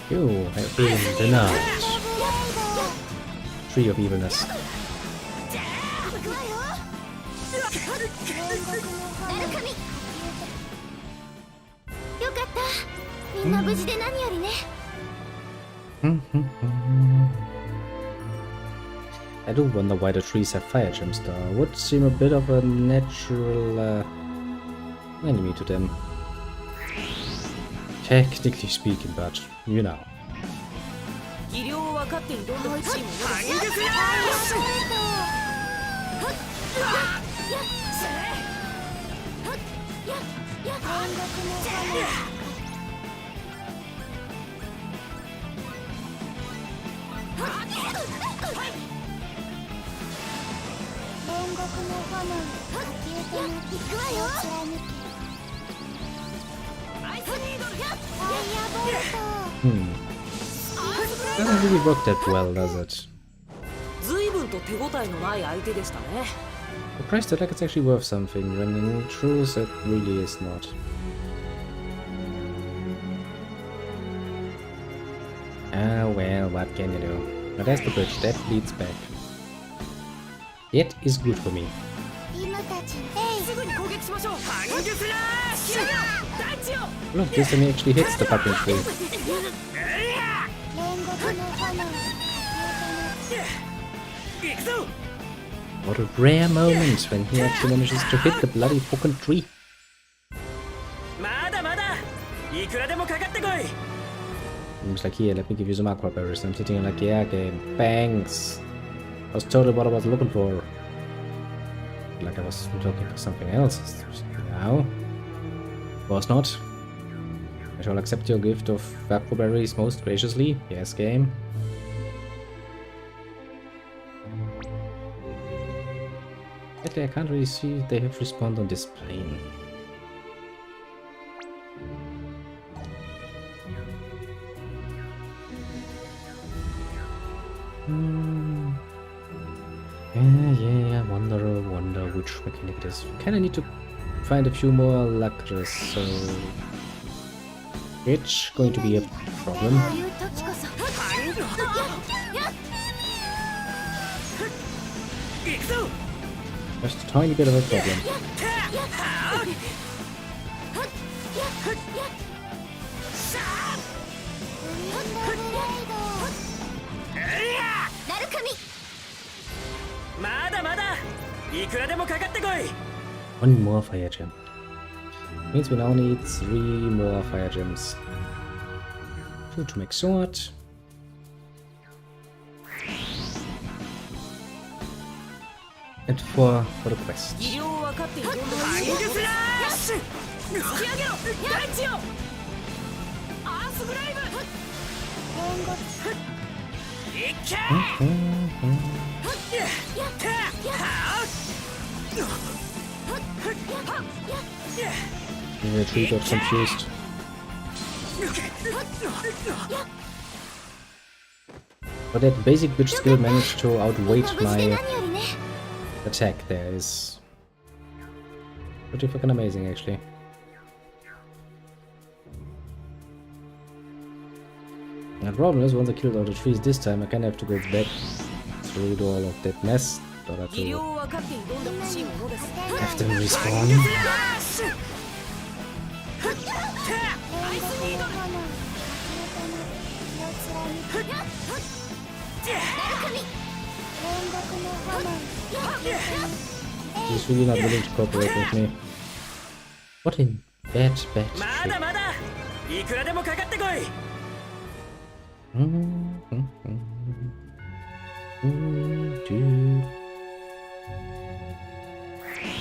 You have been denied. Tree of Evilness. 行くわよ煉獄の花よかったみんな無事で何よりね I do wonder why the trees have fire gems though. Would seem a bit of a natural enemy to them. Technically speaking, but you know. 技量を分かって挑んでほしいものです。ハイングスラッシュ。煉獄の花煉獄の炎に先へと向き貫けワイヤーボルト Doesn't really work that well, does it? 随分と手応えのない相手でしたね。 The price tag is actually worth something, when in truth it really is not. Ah well, what can you do? But there's the bridge, that leads back. It is good for me. リムたちすぐに攻撃しましょう。ハイングスラッシュ。大地を。 Look, this enemy actually hits the fucking tree. 煉獄の花 行くぞ。 What a rare moment when he actually manages to hit the bloody fucking tree. まだまだ。いくらでもかかってこい。 He's like, here, let me give you some aqua berries. I'm sitting like, yeah, game. Thanks. I was totally what I was looking for. Like I was looking for something else. Now, of course not. I shall accept your gift of aqua berries most graciously. Yes, game. Actually, I can't really see they have respawned on this plane. Yeah, I wonder which mechanic it is. Kinda need to find a few more lacquers, so... It's going to be a problem. こういう時こそ Just a tiny bit of a problem. ナルカミ まだまだ。いくらでもかかってこい。 One more fire gem. Means we now need 3 more fire gems. 2 to make sword. And 4 for the quest. 技量を分かって挑んでほしい。ハイングスラッシュ。突き上げろ。大地を。アースグライブ。煉獄 いっけ。 The tree got confused. But that basic bitch skill managed to outweigh 無事で my 何よりね attack there is pretty fucking amazing actually. The problem is once I killed all the trees this time I kinda have to go back through all of that mess in order 技量 to を分かって挑んでほしいものです。 have them respawn. He's really not willing to cooperate with me. What in bad shit.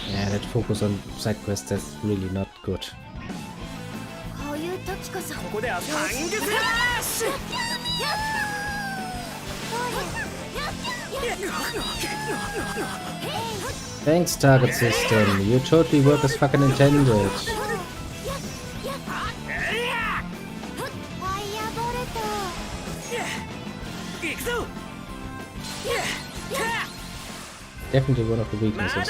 Yeah, that focus on side quests, that's really not good. Thanks, target system. You totally work as fucking intended. Definitely one of the weaknesses.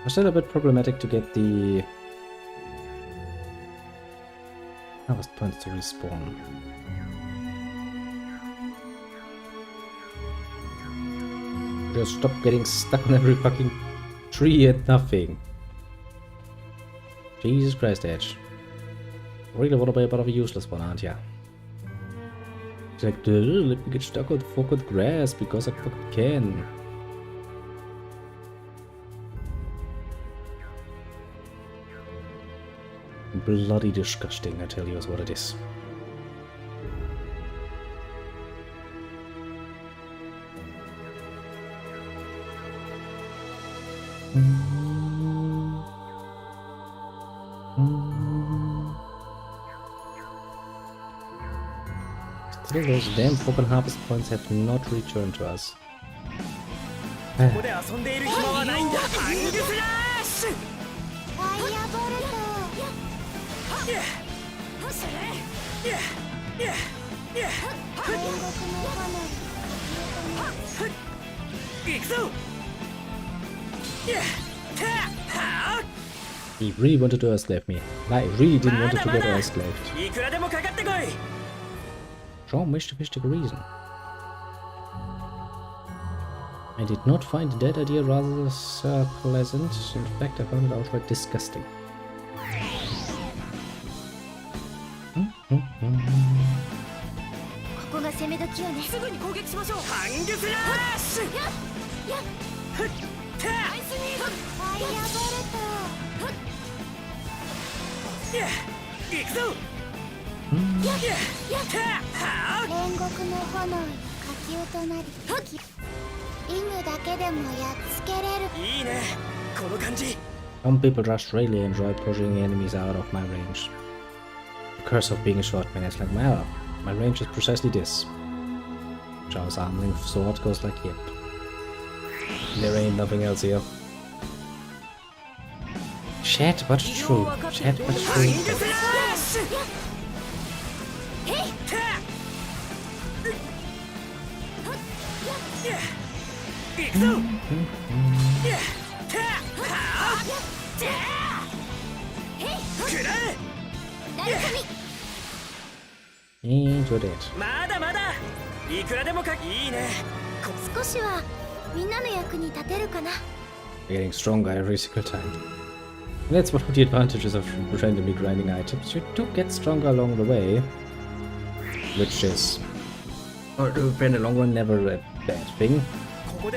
It's still a bit problematic to get the harvest points to respawn. Just stop getting stuck on every fucking tree and nothing. Jesus Christ, Edge. Really want to be a bit of a useless one, aren't ya? It's like, let me get stuck on fucking grass because I fucking can. Bloody disgusting, I tell you, is what it is. Still, those damn fucking harvest points have not returned to us. He really wanted to slave me. I really didn't want to get enslaved. Show wichtige reason. I did not find that idea rather pleasant. In fact, I found it outright disgusting. Some people just really enjoy pushing enemies out of my range. The curse of being a short man is like, well, my range is precisely this. Charles' arm length sword goes like, yep. There ain't nothing else here. Chat, but true. Chat, but true. And you're dead. Getting stronger every single time. That's one of the advantages of randomly grinding items. You do get stronger along the way, which is, in the long run, never a bad thing. Oh,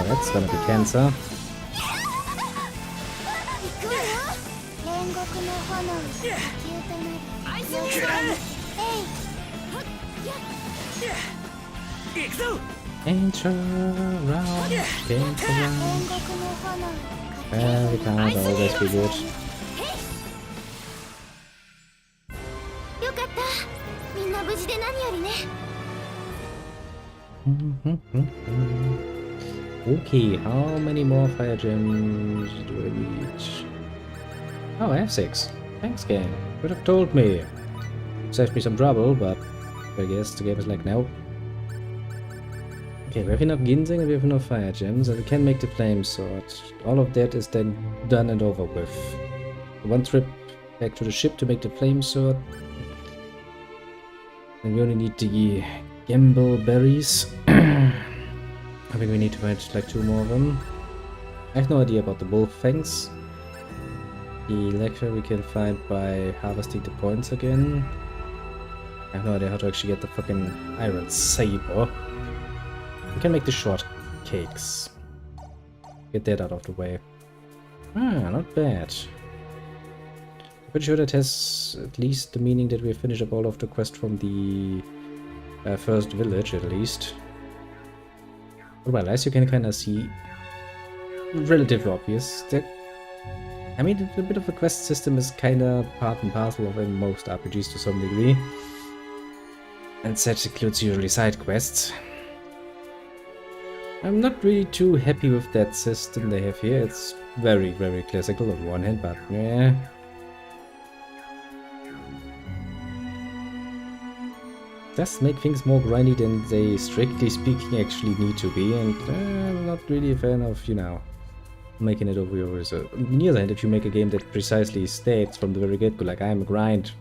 that's gonna be cancer. Enter around, enter around. We can't always be good. Okay, how many more fire gems do I need? Oh, I have 6. Thanks, game. Could have told me. Saved me some trouble, but I guess the game is like, no. Okay, we have enough ginseng and we have enough fire gems, and we can make the flame sword. All of that is then done and over with. One trip back to the ship to make the flame sword. And we only need the gamble berries. I think we need to find like 2 more of them. I have no idea about the wolf fangs. The lecture we can find by harvesting the points again. I have no idea how to actually get the fucking iron saber. We can make the short cakes. Get that out of the way. Ah, not bad. Pretty sure that has at least the meaning that we have finished up all of the quest from the first village, at least. Well, as you can kind of see, relatively obvious that, I mean, a bit of the quest system is kind of part and parcel of most RPGs to some degree. And that includes usually side quests. I'm not really too happy with that system they have here. It's very, very classical on one hand, but yeah. Does make things more grindy than they strictly speaking actually need to be, and I'm not really a fan of, you know, making it over your reserve. On the other hand, if you make a game that precisely states from the very get-go, like, I'm a grind,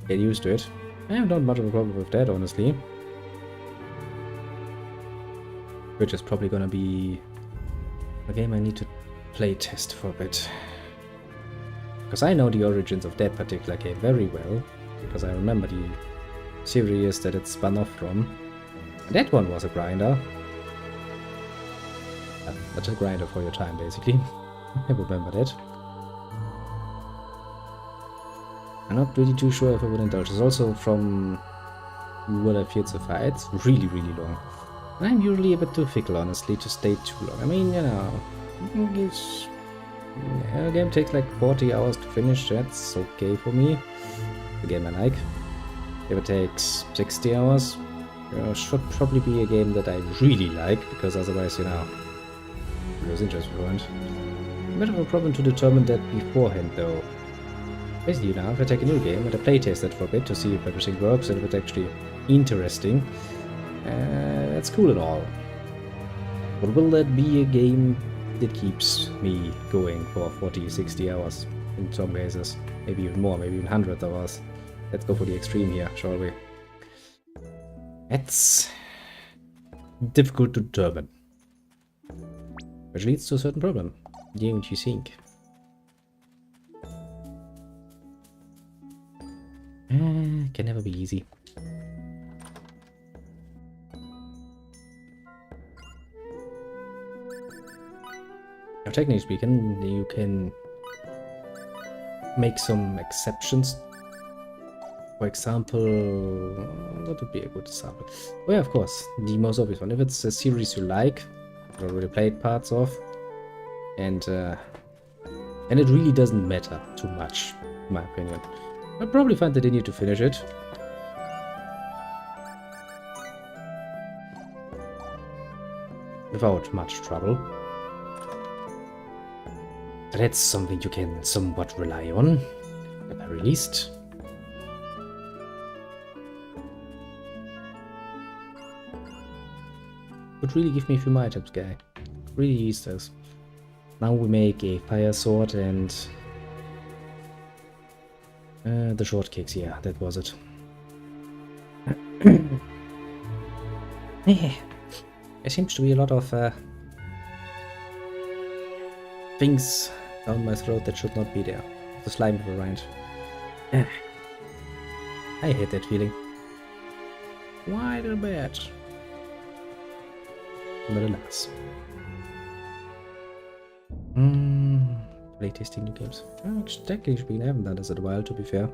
get used to it, I have not much of a problem with that, honestly. Which is probably gonna be a game I need to play test for a bit. Because I know the origins of that particular game very well, because I remember the series that it spun off from. That one was a grinder. That's a grinder for your time, basically. I remember that. I'm not really too sure if I would indulge. It's also from what I feel so far. It's really, really long. And I'm usually a bit too fickle, honestly, to stay too long. I mean, you know, a game takes like 40 hours to finish. That's okay for me. The game I like. If it takes 60 hours, should probably be a game that I really like, because otherwise, you know, lose interest for it. A bit of a problem to determine that beforehand, though. Basically, you know, if I take a new game and I playtest it for a bit to see if everything works and if it's actually interesting, that's cool and all. But will that be a game that keeps me going for 40, 60 hours in some cases? Maybe even more, maybe even 100 hours. Let's go for the extreme here, shall we? That's difficult to determine. Which leads to a certain problem. Don't you think? Can never be easy. Now, technically speaking, you can make some exceptions. For example, what would be a good example? Well, of course, the most obvious one. If it's a series you like, or already played parts of, and it really doesn't matter too much, in my opinion. I'll probably find that I need to finish it. Without much trouble. That's something you can somewhat rely on, at the very least. Would really give me a few more items, guy. Really use this. Now we make a fire sword and the shortcakes. Yeah, that was it. There seems to be a lot of things down my throat that should not be there. The slime around. I hate that feeling. Why the bad? But alas. Playtesting new games. Technically speaking, I haven't done this in a while, to be fair.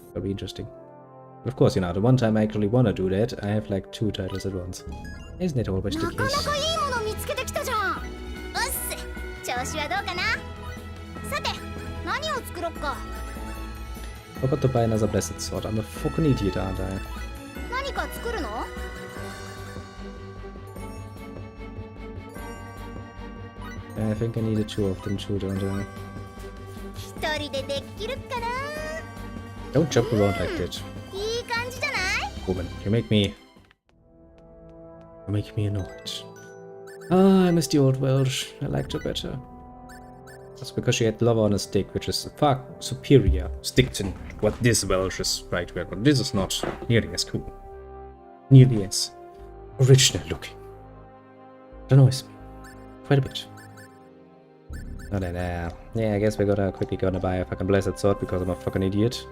That'll be interesting. But of course, you know, the one time I actually want to do that, I have like 2 titles at once. Isn't it always the case? Forgot to buy another blessed sword. I'm a fucking idiot, aren't I? I think I needed 2 of them too, don't I? Don't jump around like that. Woman, you make me Make me annoyed. Ah, I miss the old Welsh. I liked her better. That's because she had lava on a stick, which is a far superior stick to what this Welsh is right here. But this is not nearly as cool. Nearly as original looking. It annoys me. Quite a bit. Oh, yeah, I guess we're gonna buy a fucking Blizzard Sword because I'm a fucking idiot.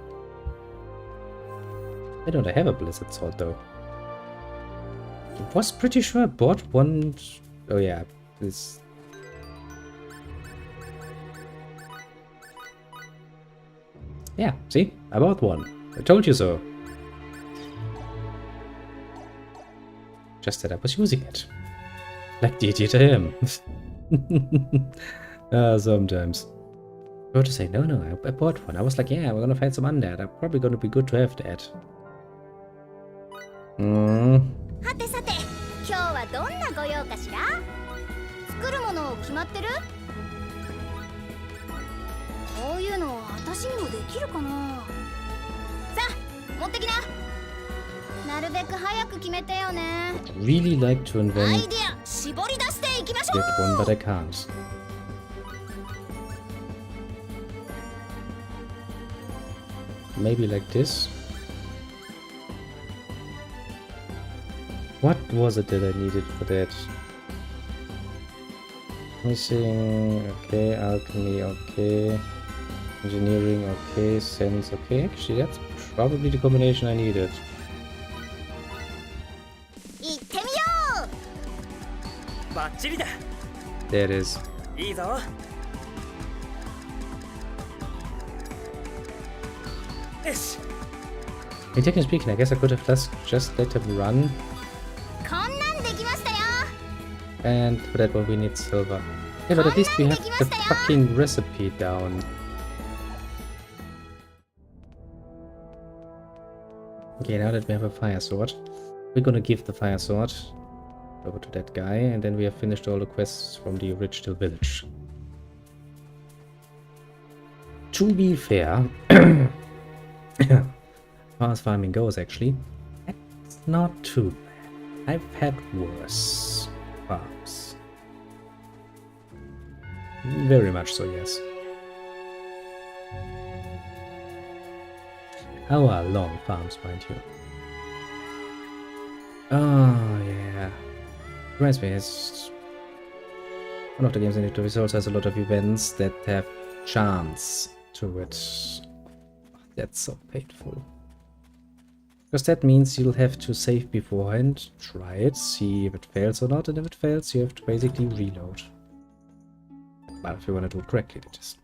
I don't have a Blizzard Sword though. I was pretty sure I bought one. Oh yeah, this. Yeah, see? I bought one. I told you so. Just that I was using it. Like the idiot I am. Sometimes. I were to say, no, I bought one. I was like, yeah, we're gonna find some undead. I'm probably gonna be good to have that. はてさて、今日はどんなご用かしら？作るもの決まってる？こういうの私にもできるかな？さあ、持ってきな。なるべく早く決めてよね。Really like to ア invent イデア絞り出していきましょ get one, う。 but I can't. Maybe like this. What was it that I needed for that? Missing, okay, alchemy, okay, engineering, okay, sense, okay. Actually, that's probably the combination I needed. 行ってみよう。バッチリだ。 There it is. いいぞ。よし。 Technically speaking, I guess I could have just let him run. こんなんできましたよ。 And for that one we need silver. Yeah, but at least we have the fucking recipe down. Okay, now that we have a fire sword, we're gonna give the fire sword over to that guy, and then we have finished all the quests from the original village. To be fair, as far as farming goes, actually, it's not too bad. I've had worse farms. Very much so, yes. Our long farms, mind you. Oh, yeah. Reminds me, it's one of the games in it also has a lot of events that have chance to it. That's so painful. Because that means you'll have to save beforehand, try it, see if it fails or not, and if it fails, you have to basically reload. Well, if you want to do it correctly, that is.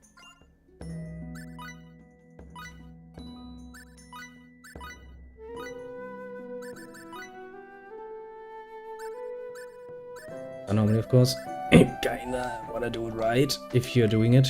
And normally, of course, you kinda wanna do it right if you're doing it.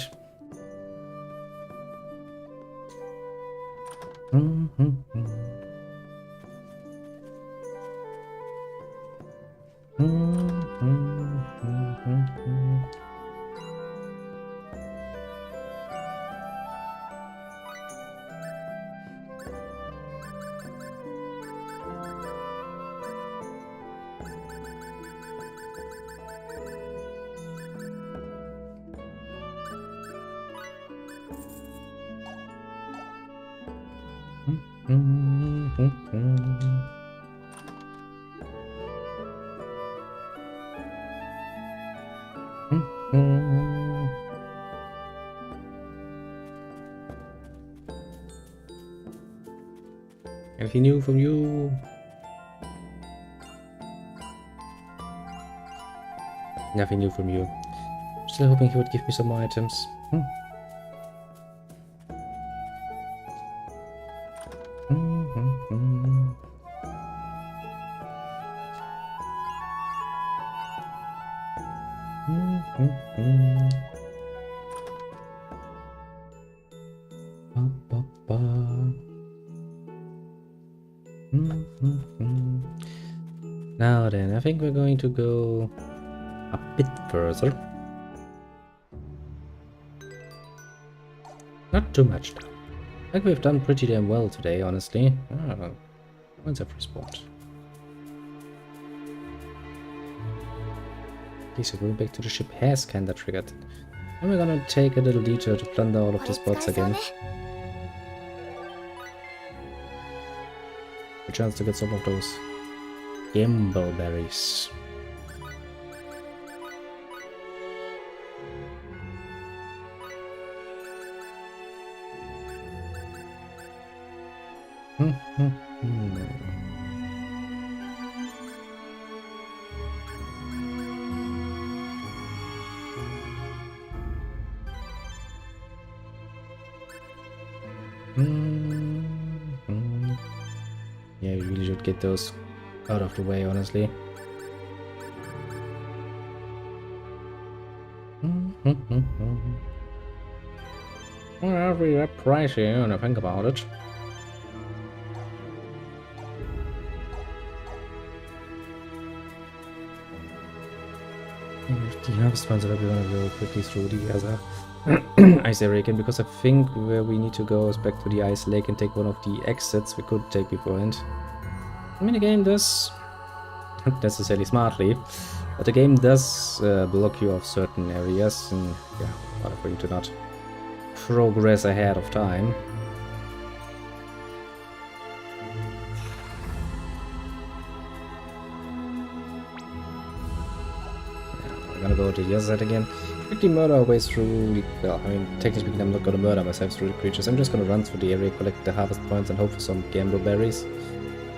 Anything new from you? Nothing new from you. Still hoping he would give me some more items. Now then, I think we're going to go a bit further. Not too much though. I think we've done pretty damn well today, honestly. When's have respawned? Okay, so going back to the ship has kinda triggered. And we're gonna take a little detour to plunder all of the spots again. A chance to get some of those gamble berries. Yeah, you really should get those out of the way, honestly. Well, really pricey when I think about it. The harvest ones are probably gonna go quickly through the other ice area again, because I think where we need to go is back to the ice lake and take one of the exits we could take beforehand. I mean, the game does, not necessarily smartly, but the game does block you off certain areas, and yeah, in order for you to not progress ahead of time. I'm gonna go to the other side again. Quickly murder our way through. Well, I mean, technically speaking, I'm not gonna murder myself through the creatures. I'm just gonna run through the area, collect the harvest points, and hope for some gamble berries.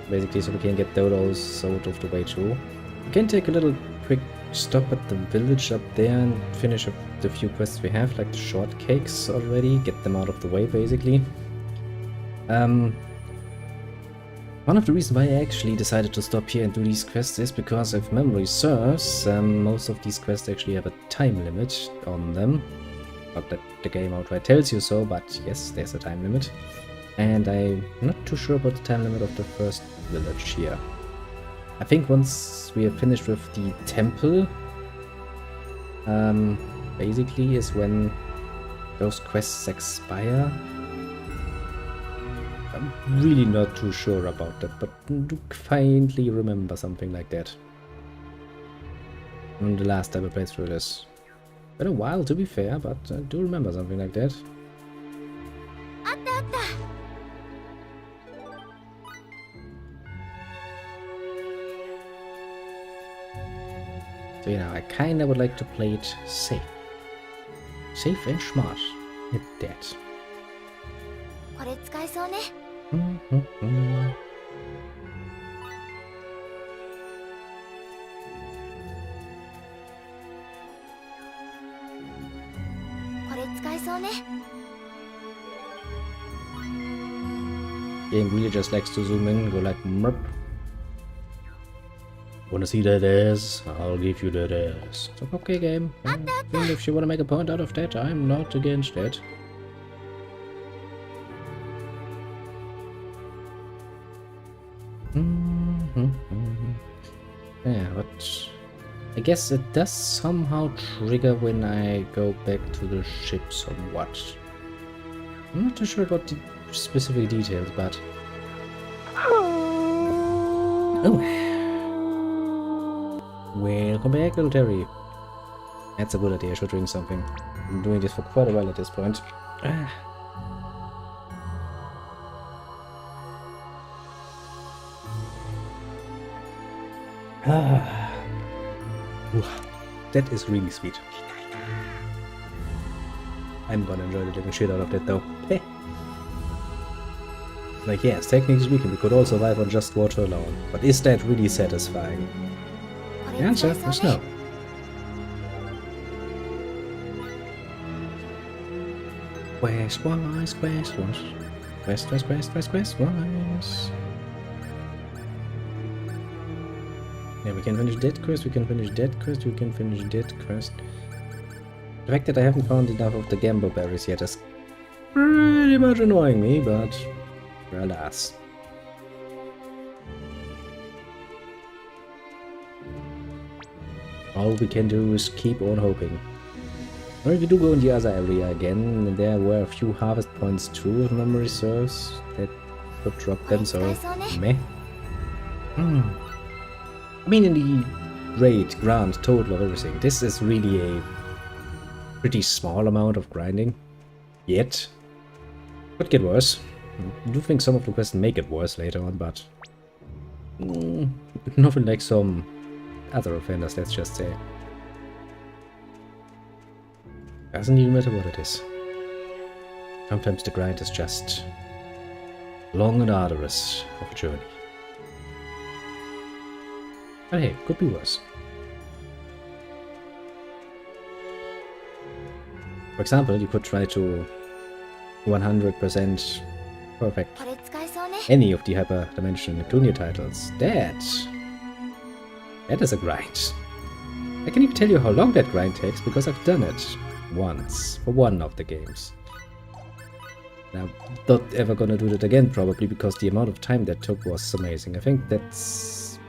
Basically, so we can get those out of the way too. We can take a little quick stop at the village up there and finish up the few quests we have, like the shortcakes already. Get them out of the way, basically. One of the reasons why I actually decided to stop here and do these quests is because, if memory serves, most of these quests actually have a time limit on them. Not that the game outright tells you so, but yes, there's a time limit. And I'm not too sure about the time limit of the first village here. I think once we are finished with the temple, basically is when those quests expire. I'm really not too sure about that, but do faintly remember something like that. From the last time I played through this. Been a while, to be fair, but I do remember something like that. So yeah, I kinda would like to play it safe. Safe and smart. At that. Game really just likes to zoom in, go like merp. Wanna see that ass? I'll give you that ass. So, okay, game. And if you wanna make a point out of that, I'm not against that. Yeah, but I guess it does somehow trigger when I go back to the ship somewhat. I'm not too sure about the specific details, but... Oh! Welcome back, little Terry. That's a good idea, I should drink something. I've been doing this for quite a while at this point. That is really sweet. I'm gonna enjoy the living shit out of that though. Like, yes, technically speaking, we could all survive on just water alone. But is that really satisfying? The answer is no. Quest-wise, quest-wise. Quest-wise. Yeah, we can finish that quest, we can finish that quest, we can finish that quest. The fact that I haven't found enough of the gamble berries yet is pretty much annoying me, but alas. All we can do is keep on hoping. Or if we do go in the other area again, there were a few harvest points too, if memory serves, that could drop them, so meh. I mean, in the great grand total of everything. This is really a pretty small amount of grinding. Yet. Could get worse. I do think some of the quests make it worse later on, but... nothing like some other offenders, let's just say. Doesn't even matter what it is. Sometimes the grind is just long and arduous of a journey. But hey, could be worse. For example, you could try to 100% perfect any of the hyperdimensional Clunia titles. That is a grind. I can even tell you how long that grind takes because I've done it once for one of the games. Now, not ever gonna do that again probably because the amount of time that took was amazing. I think that's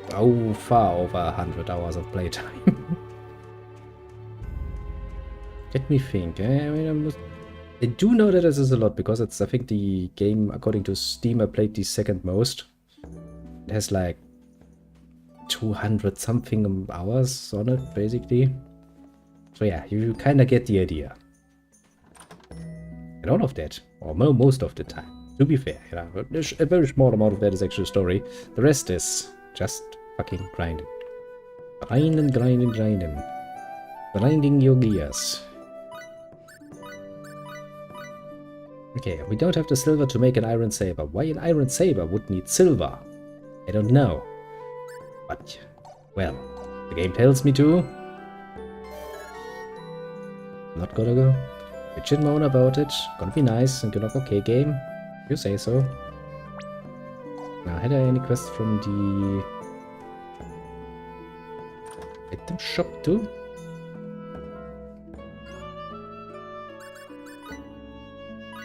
far over 100 hours of playtime. Let me think. I do know that this is a lot because it's, I think, the game, according to Steam, I played the second most. It has like 200 something hours on it, basically. So yeah, you kind of get the idea. And all of that, or most of the time, to be fair, you know, a very small amount of that is actually story. The rest is just fucking grinding. Grinding, grinding, grinding. Grinding your gears. Okay, we don't have the silver to make an iron saber. Why an iron saber would need silver? I don't know. But, well, the game tells me to. I'm not gonna go bitch and moan about it. Gonna be nice and gonna go, okay game. You say so. Now, had I any quests from the item shop too?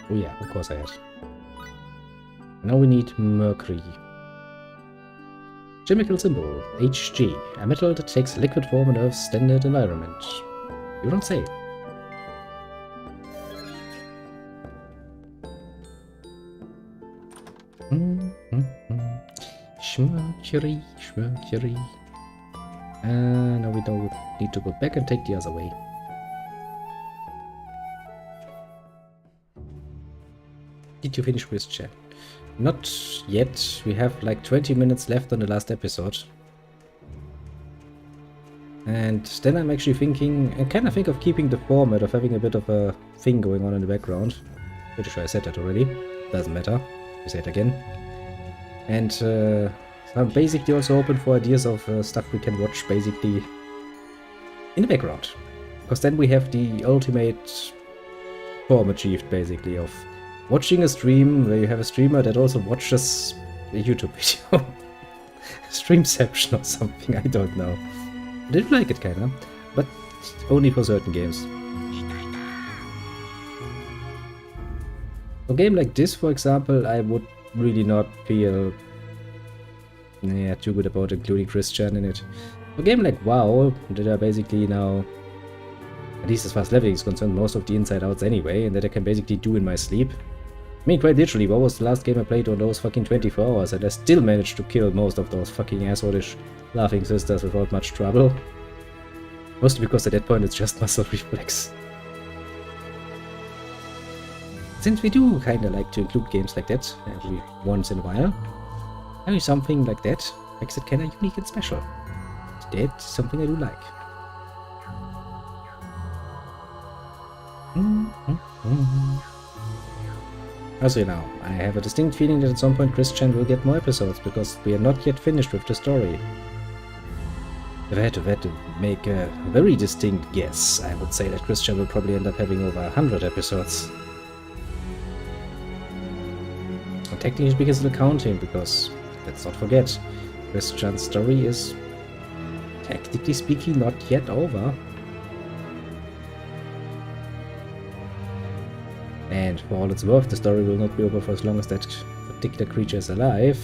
Oh yeah, of course I had. Now we need mercury. Chemical symbol, Hg. A metal that takes liquid form in Earth's standard environment. You don't say. Schmercury, schmercury. Now we don't need to go back and take the other way. Did you finish Christian? Not yet. We have like 20 minutes left on the last episode. And then I'm actually thinking, I kind of think of keeping the format of having a bit of a thing going on in the background. Pretty sure I said that already. Doesn't matter. We say it again. And so I'm basically also open for ideas of stuff we can watch basically in the background. Because then we have the ultimate form achieved basically of watching a stream where you have a streamer that also watches a YouTube video. Streamception or something, I don't know. I did like it kinda, but only for certain games. For a game like this, for example, I would really not feel too good about including Christian in it. For a game like WoW, that are basically now, at least as far as leveling is concerned, most of the inside outs anyway, and that I can basically do in my sleep. I mean, quite literally, what was the last game I played on those fucking 24 hours, and I still managed to kill most of those fucking asshole-ish laughing sisters without much trouble. Mostly because at that point it's just muscle reflex. Since we do kinda like to include games like that every once in a while, having something like that makes it kinda unique and special. That's something I do like. Also, you know, I have a distinct feeling that at some point Christian will get more episodes, because we are not yet finished with the story. If I had to make a very distinct guess, I would say that Christian will probably end up having over 100 episodes. And technically speaking, still counting, because, let's not forget, Christian's story is, technically speaking, not yet over. And for all it's worth, the story will not be over for as long as that particular creature is alive,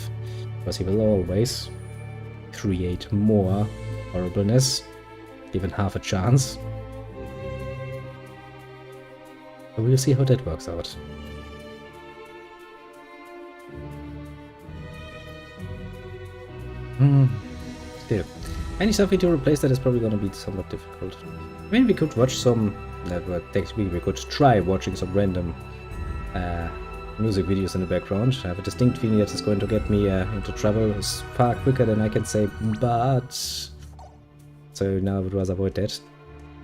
because he will always create more horribleness, given half a chance. But we'll see how that works out. Still. Finding something to replace that is probably gonna be somewhat difficult. Maybe we could watch some... technically we could try watching some random music videos in the background. I have a distinct feeling that it's going to get me into trouble far quicker than I can say, but... So now I would rather avoid that.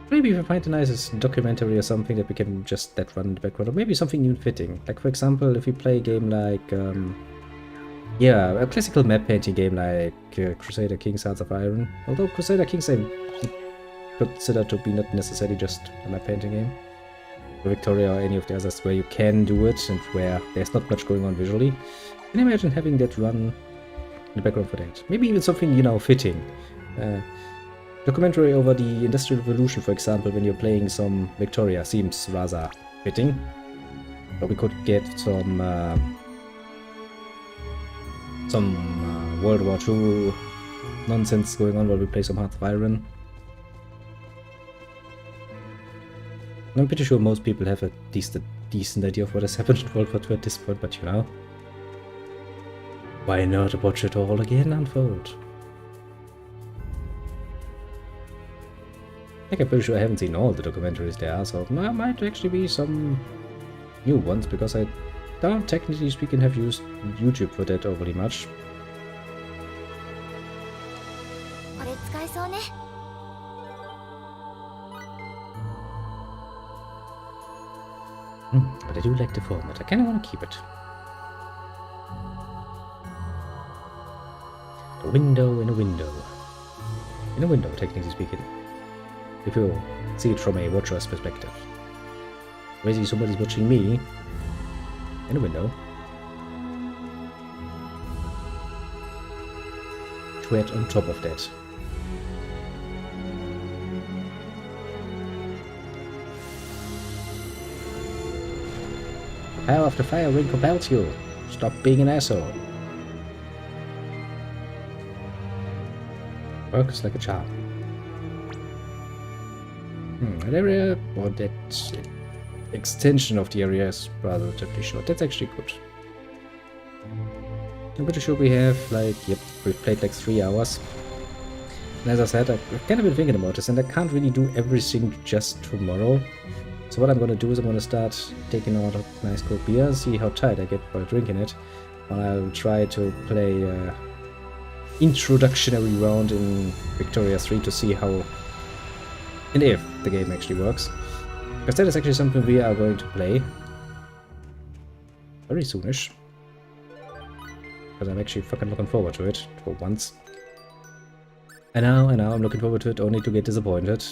Maybe if we find a nice documentary or something that we can just let run in the background, or maybe something new fitting. Like for example, if we play a game like... yeah, a classical map painting game like Crusader Kings Hearts of Iron. Although Crusader Kings I consider to be not necessarily just a map painting game. Or Victoria or any of the others where you can do it and where there's not much going on visually. Can you imagine having that run in the background for that? Maybe even something, you know, fitting. Documentary over the Industrial Revolution, for example, when you're playing some Victoria seems rather fitting. Or we could get some World War II nonsense going on while we play some Hearts of Iron. I'm pretty sure most people have a decent idea of what has happened in World War II at this point, but you know, why not watch it all again unfold? Like, I'm pretty sure I haven't seen all the documentaries there are, so there might actually be some new ones, because I don't, technically speaking, have used YouTube for that overly much. But I do like the format. I kind of want to keep it. A window in a window. In a window, technically speaking. If you see it from a watcher's perspective. Basically, somebody's watching me in a window. To add on top of that. The power of the fire ring compels you. Stop being an asshole. Works like a charm. That area, or that extension of the area is rather relatively short. That's actually good. I'm pretty sure we have, like, yep, we've played like 3 hours. And as I said, I've kind of been thinking about this, and I can't really do everything just tomorrow. So what I'm gonna do is I'm gonna start taking out a nice cold beer, see how tired I get by drinking it. And I'll try to play introductory round in Victoria 3 to see how and if the game actually works. Because that is actually something we are going to play very soonish. Because I'm actually fucking looking forward to it for once. And now I'm looking forward to it only to get disappointed.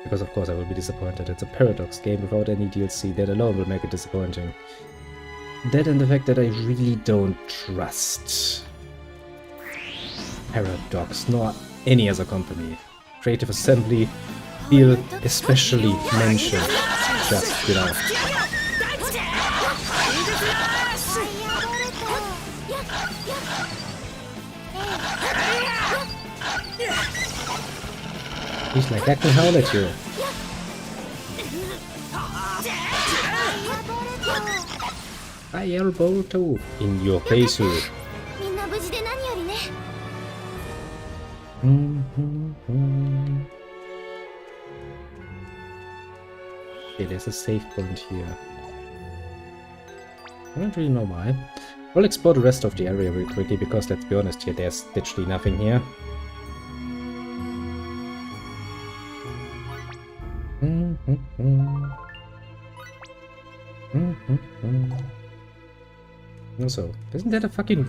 Because of course I will be disappointed. It's a Paradox game without any DLC. That alone will make it disappointing. That and the fact that I really don't trust Paradox, nor any other company. Creative Assembly feel especially mentioned. Just, you know. He's like, I can howl at you. Fireball too. In your face, you. Okay, there's a save point here. I don't really know why. We'll explore the rest of the area real quickly, because let's be honest here, there's literally nothing here. Also, isn't that a fucking...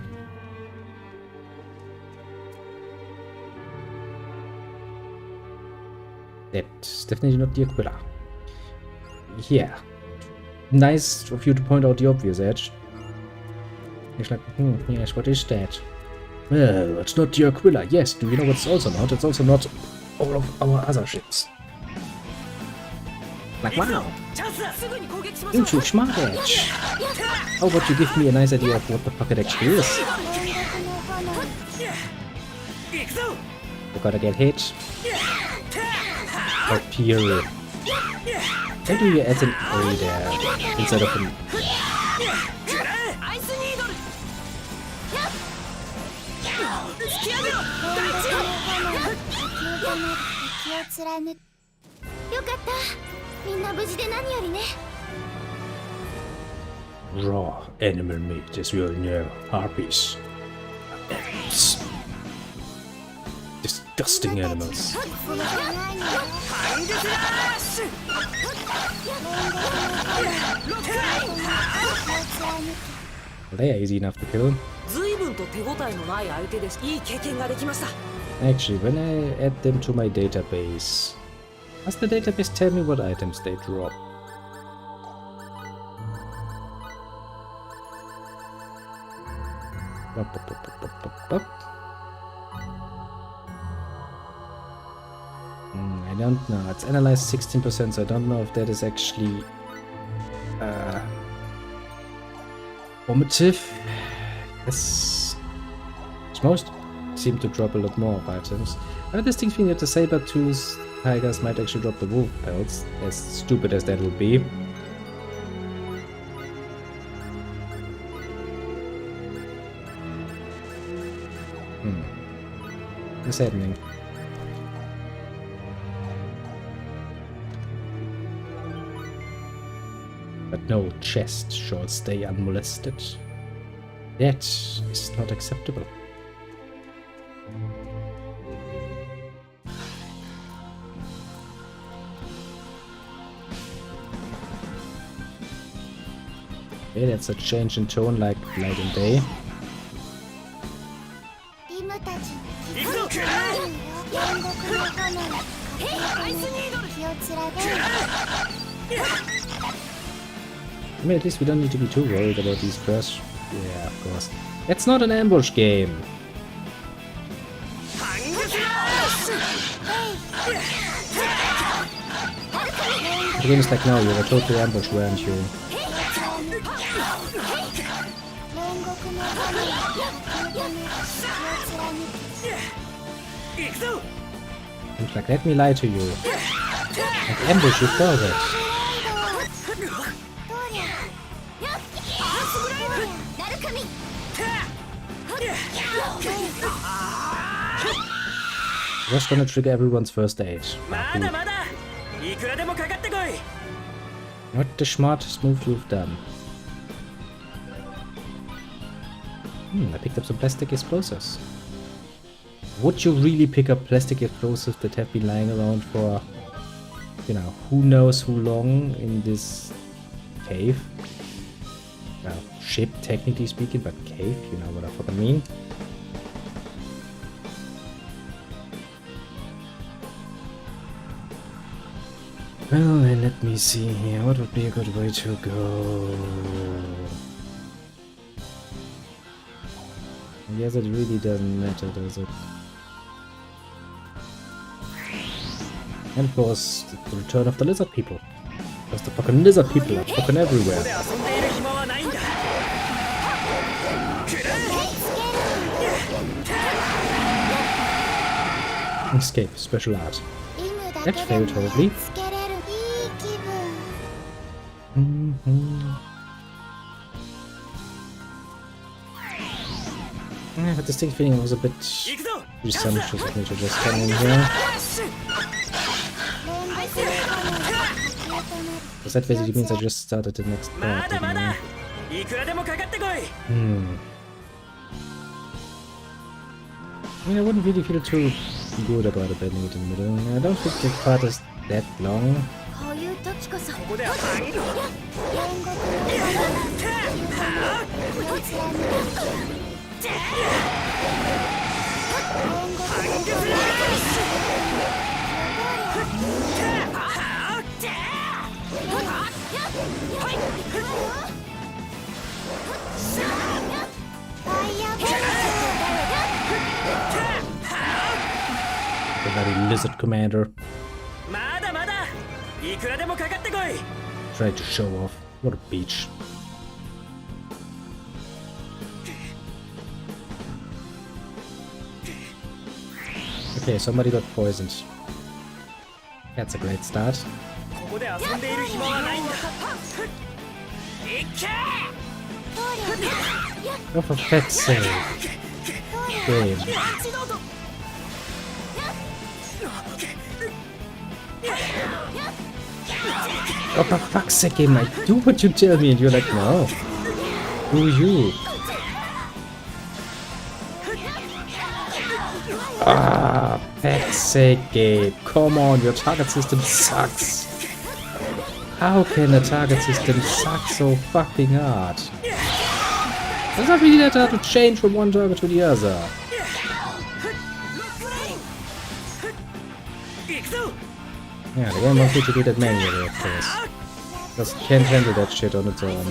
That's definitely not the Aquila. Yeah. Nice of you to point out the obvious, Edge. He's like, yes, what is that? Well, it's not the Aquila. Yes, do you know what's also not? It's also not all of our other ships. Like, wow. Ain't you smart, Edge? How about you give me a nice idea of what the fuck it actually is? You gotta get hit. Or period. Maybe you add an A there instead of an... Raw animal meat, as we all know. Harpies. Animals. Disgusting animals. They are easy enough to kill. Actually, when I add them to my database, does the database tell me what items they drop? I don't know. It's analyzed 16%, so I don't know if that is actually formative. Yes. Most seem to drop a lot more of items. I have this thing feeling that the saber-tooth tigers might actually drop the wolf pelts, as stupid as that would be. What's happening? But no chest shall stay unmolested. That is not acceptable. Okay, that's a change in tone like night and day. I mean, at least we don't need to be too worried about these first. Yeah, of course. It's not an ambush game. The game is like, no, you were totally ambushed, weren't you? Seems like, let me lie to you. I've ambushed you for that. Just gonna trigger everyone's first aid. Not the smartest move you've done. I picked up some plastic explosives. Would you really pick up plastic explosives that have been lying around for, you know, who knows who long in this cave? Well, ship technically speaking, but cave, you know what I fucking mean. Well, then let me see here. What would be a good way to go? I guess it really doesn't matter, does it? And of course, the return of the lizard people. Because the fucking lizard people are fucking everywhere. Escape, special art. That failed horribly. I had this feeling it was a bit presumptuous of me to just come in here. Because that basically means I just started the next part. I mean, I wouldn't really feel too good about abandoning it in the middle. I don't think the part is that long. The bloody lizard commander. Tried to show off. What a beach. Okay, somebody got poisoned. That's a great start. こで遊んでいる暇はないんだ。いけ Oh, for fuck's sake. Game. Oh, for fuck's sake, game. I do what you tell me and you're like, no. Who are you? Ah, fuck's sake, Gabe. Come on, your target system sucks. How can a target system suck so fucking hard? It's not really that hard to change from one target to the other. Yeah, the game wants me to do that manually, of course. Just can't handle that shit on its own.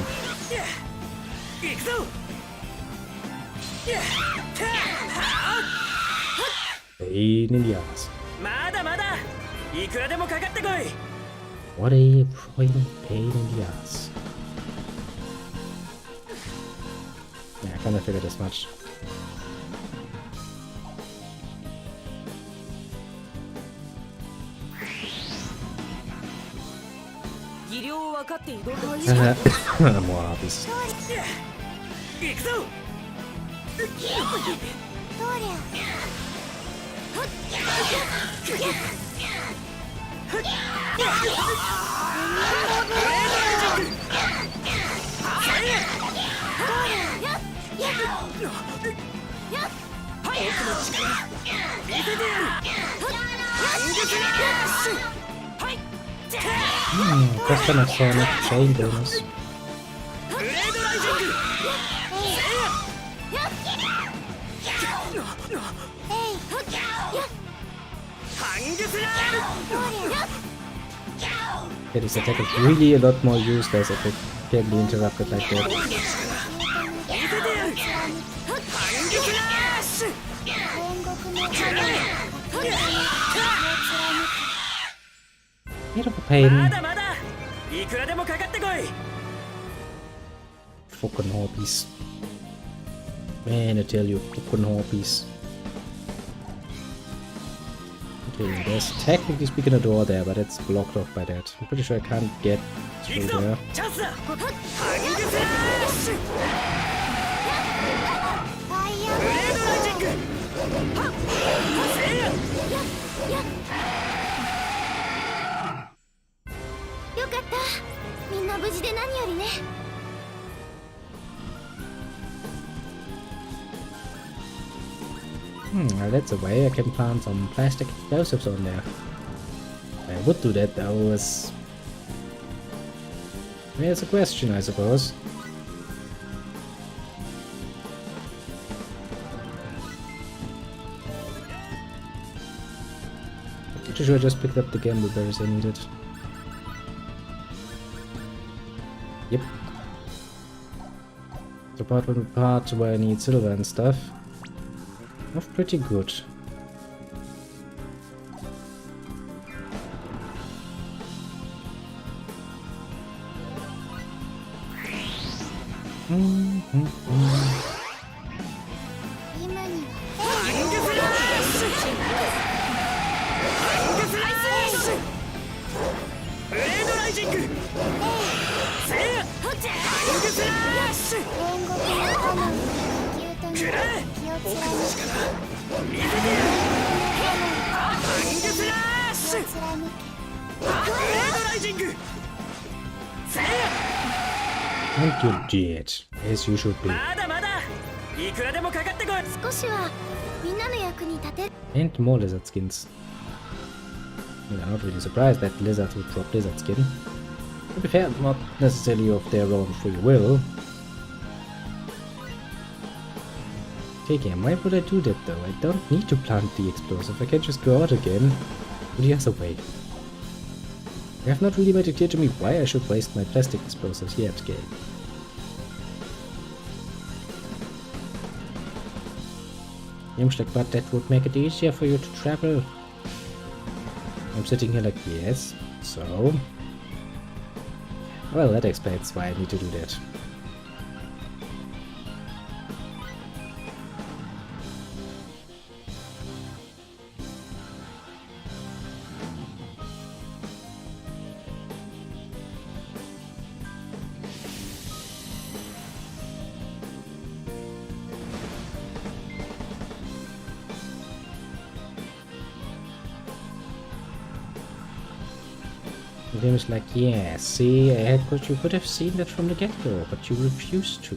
Pain in the ass. What a fucking pain in the ass. Yeah, I kinda figured as much. More hobbies. Questa è una zona chain bonus. Yeah, this attack is really a lot more useless if it can be interrupted like that. Bit of a pain. Fucking hobbies. Man, I tell you, fucking hobbies. Okay, there's technically speaking a door there, but it's blocked off by that. I'm pretty sure I can't get through there. Well, that's a way I can plant some plastic explosives on there. I would do that though, as... There's a question, I suppose. I'm pretty sure I just picked up the gamble berries I needed. Yep. So apart from the part where I need silver and stuff, off pretty good. And you did, as you should be. And more lizard skins. I mean, I'm not really surprised that lizards would drop lizard skin. To be fair, not necessarily of their own free will. Okay, game, why would I do that though? I don't need to plant the explosive, I can just go out again the other way. You have not really made it clear to me why I should waste my plastic explosives yet, game. Seems like, but that would make it easier for you to travel. I'm sitting here like, yes, so... Well, that explains why I need to do that. Lim is like, yeah, see, you could have seen that from the get-go, but you refused to.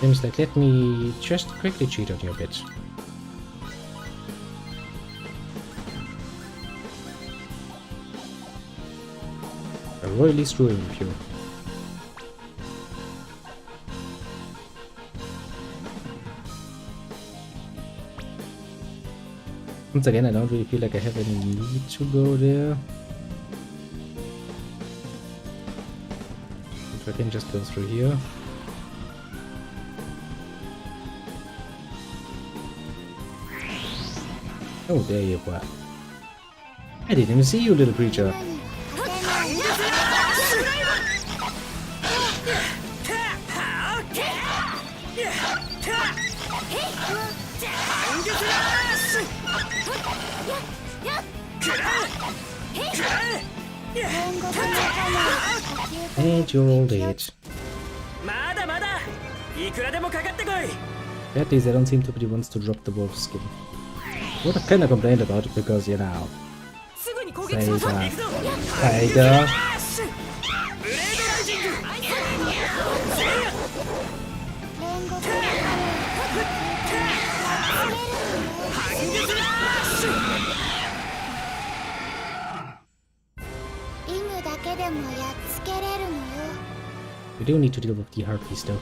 Lim's like, let me just quickly cheat on you a bit. I'm royally screwing with you. Once again, I don't really feel like I have any need to go there. If I can just go through here. Oh, there you were. I didn't even see you, little creature. And you're all dead. At least I don't seem to be the ones to drop the wolf skin. Would have kinda complained about it because, you know, Tiger. We do need to deal with the harpies though.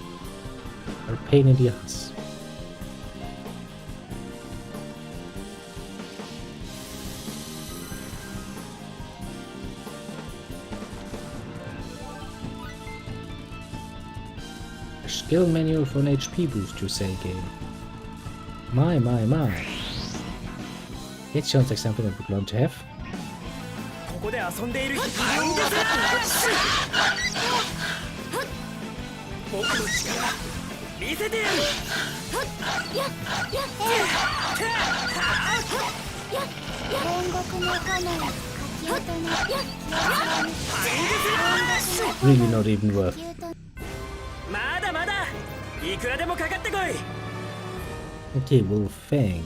They're a pain in the ass. Skill manual for an HP boost, you say, game. My. It sounds like something I would want to have. Really not even worth. Okay, Wolf Fang.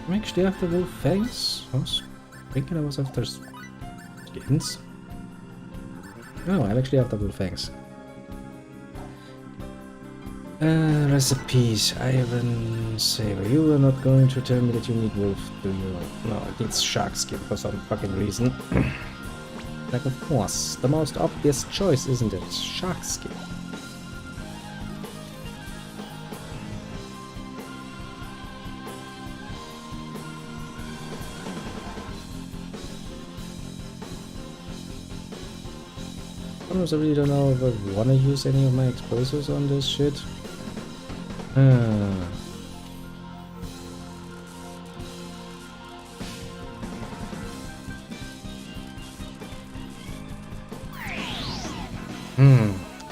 I'm actually after Wolf Fangs? I was thinking I was after skins. No, I'm actually after Wolf Fangs. Recipes. Iron Saber. You are not going to tell me that you need wolf, do you? No, it needs shark skin for some fucking reason. Like, of course. The most obvious choice, isn't it? Shark skin. Sometimes I really don't know if I want to use any of my explosives on this shit.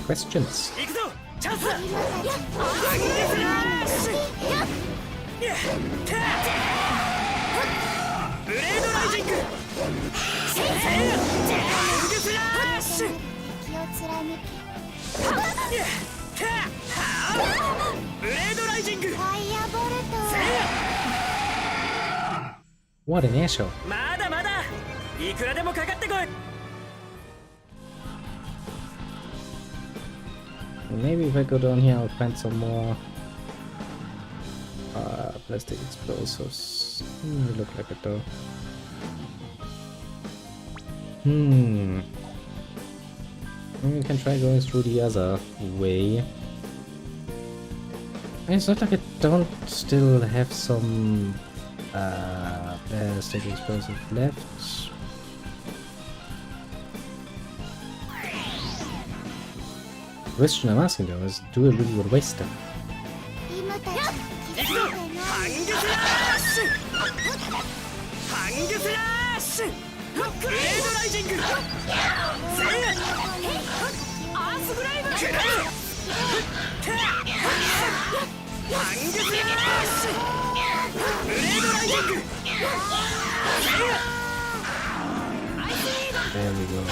Questions? What an asshole. Maybe if I go down here I'll find some more plastic explosives. They look like it though. We can try going through the other way. It's not like I don't still have some plastic explosive left. The question I'm asking though is, do I really want to waste them? There we go.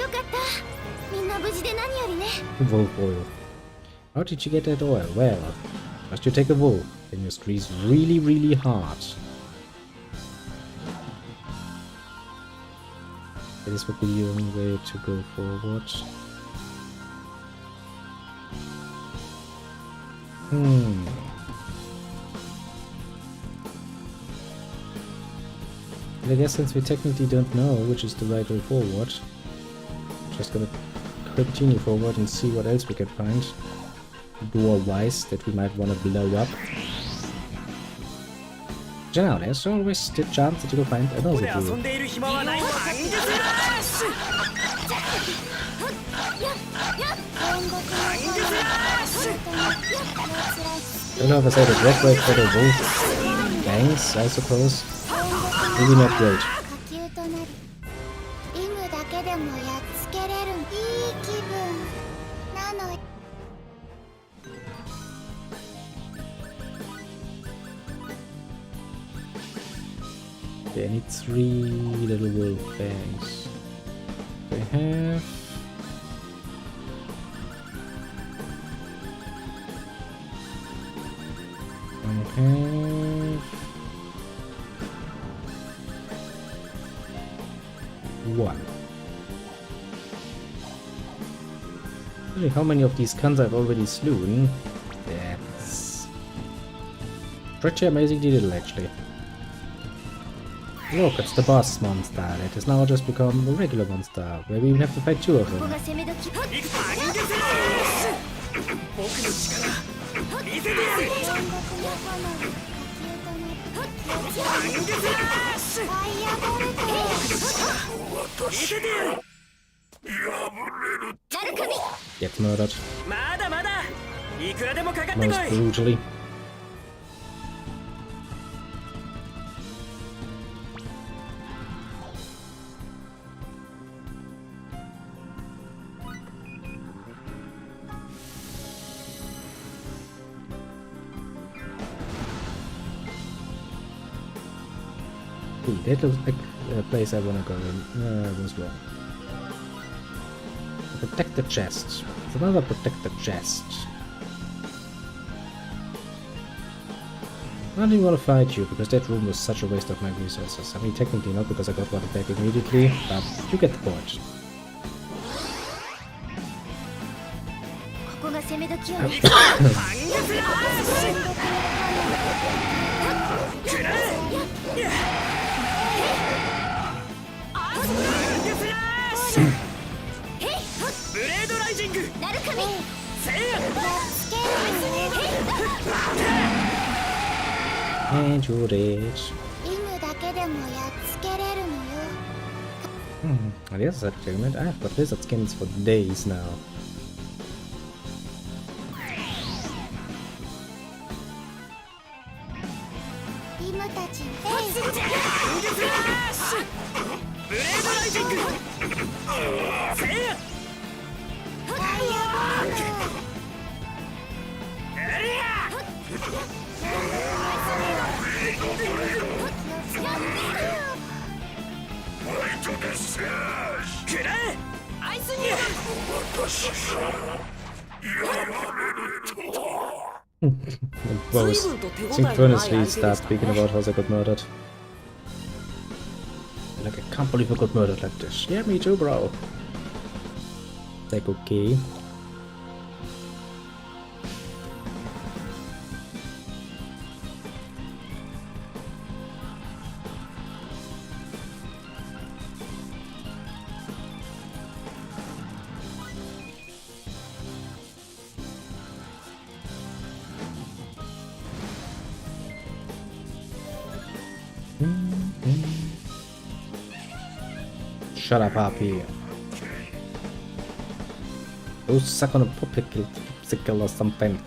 よかった。みんな無事で何よりね。Wolf oil. How did you get that oil? Well, first you take a wolf, then you squeeze really hard. This would be the only way to go forward. I guess since we technically don't know which is the right way forward, just gonna continue forward and see what else we can find door-wise that we might want to blow up. You know, there's always the chance that you will find another door. Don't know if I said it red right for the wolf bangs, I suppose. Maybe not great. リムだけでもやっつけれる。いい気分なの。 Okay, I need 3 little wolf bangs. They have... I have... 1. Really, how many of these cons I've already slewn? That's... pretty amazingly little, actually. Look, it's the boss monster. It has now just become a regular monster, where we even have to fight 2 of them. Gets murdered. Most brutally. That looks like a place I wanna go in. I was wrong. Protect the chest. It's another protect the chest. I don't even want to fight you because that room was such a waste of my resources. I mean, technically not because I got one back immediately, but you get the point. And you did. On the other side of the argument, I've got lizard skins for days now. Both synchronously start speaking about how they got murdered. Like, I can't believe I got murdered like this. Yeah, me too, bro. Like, okay. Shut up, Happy. Go suck on a popsicle or something.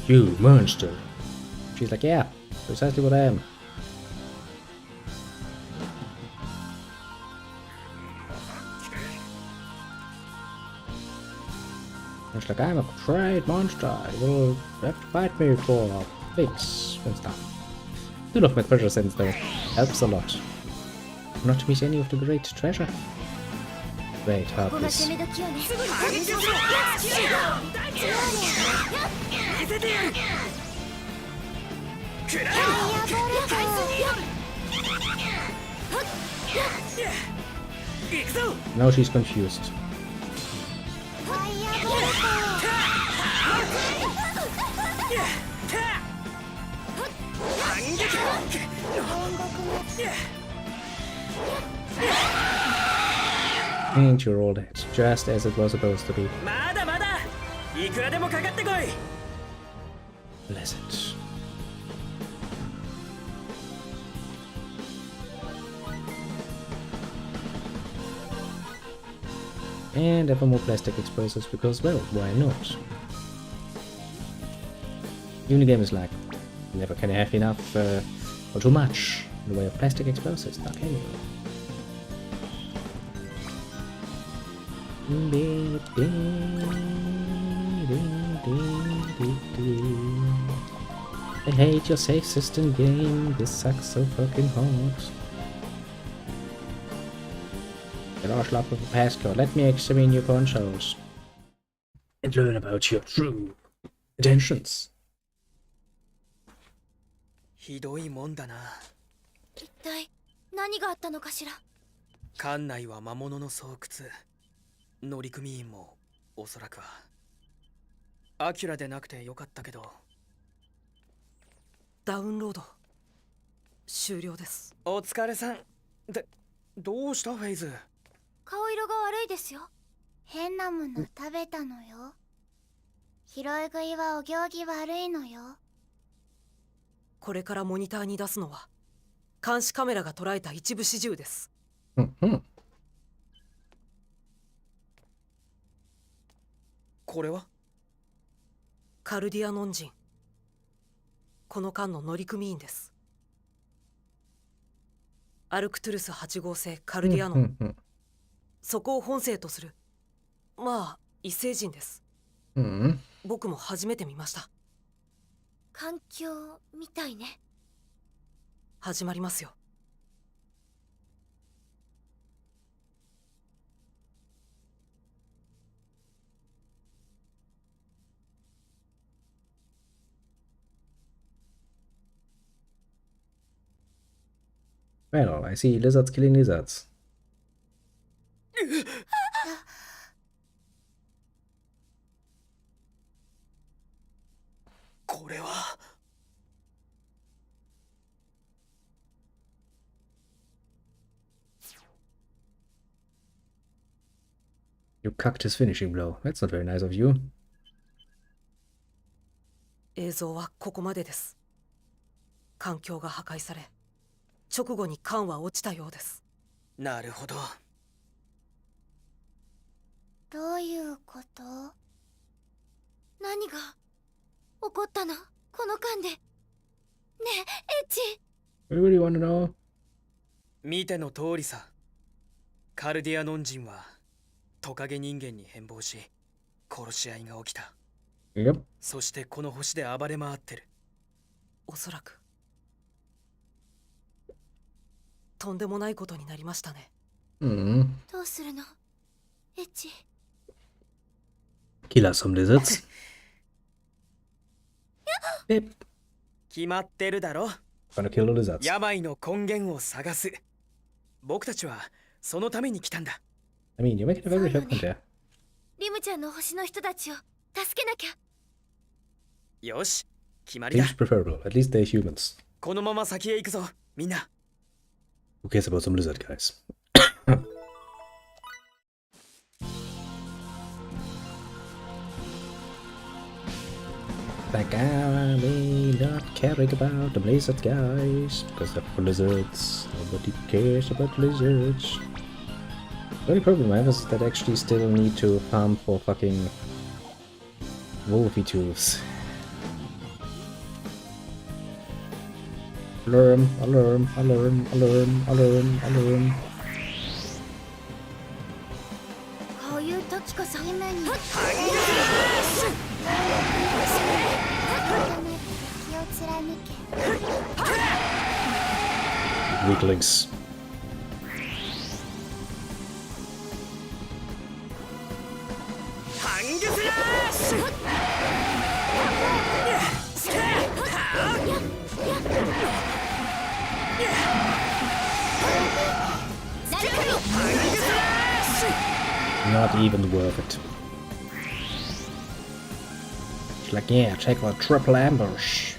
You monster. She's like, yeah, precisely what I am. She's like, I'm a great monster. You will have to fight me for things and stuff. Do love my treasure sense though. Helps a lot. Not to miss any of the great treasure. Great harpies. Now she's confused. And you're all dead, just as it was supposed to be. Pleasant. And ever more plastic explosives because, well, why not? Even the game is like, never can have enough or too much in the way of plastic explosives, now can you? I hate your save system game, this sucks so fucking hard. Get Arschloch with a passcode, let me examine your consoles and learn about your true intentions. ひどいもんだな。一体何があったのかしら。館内は魔物の巣窟。乗組員もおそらくは。アキュラでなくてよかったけど。ダウンロード終了です。お疲れさん。で、どうしたフェイズ？顔色が悪いですよ。変なもの食べたのよ。拾い食いはお行儀悪いのよ。これからモニターに出すのは監視カメラが捉えた一部始終です。これはカルディアノン人。この間の乗組員です。アルクトゥルス8号星カルディアノン。そこを本星とする。まあ異星人です。僕も初めて見ました。環境みたいね。始まりますよ。Well, I see lizards killing lizards. これは。You cucked his finishing blow. That's not very nice of you. 映像はここまでです。環境が破壊され、直後に缶は落ちたようです。なるほど。どういうこと？何が起こったの？この間で。ねえ、エッチ。We really want to know? 見ての通りさ。カルディアノン人はトカゲ人間に変貌し、殺し合いが起きた。Yep. そしてこの星で暴れ回ってる。おそらくとんでもないことになりましたね。どうするの？エッチ。Kill us some lizards. Yep. 決まってるだろ。Gonna kill the lizards. 病の根源を探す。僕たちはそのために来たんだ。I mean, you're making a very good point there. リムちゃんの星の人たちを助けなきゃ。よし、決まりだ。 Seems preferable. At least they're humans. このまま先へ行くぞ、みんな。Who cares about some lizard guys? Like I may not caring about the lizard guys because they're for lizards. Nobody cares about lizards. The only problem I have is that I actually still need to farm for fucking wolfy tools. Alarm, alarm, alarm, alarm, alarm, alarm. こういう時こそ今に気を貫け。weaklings. Not even worth it. She's like, yeah, check out triple ambush.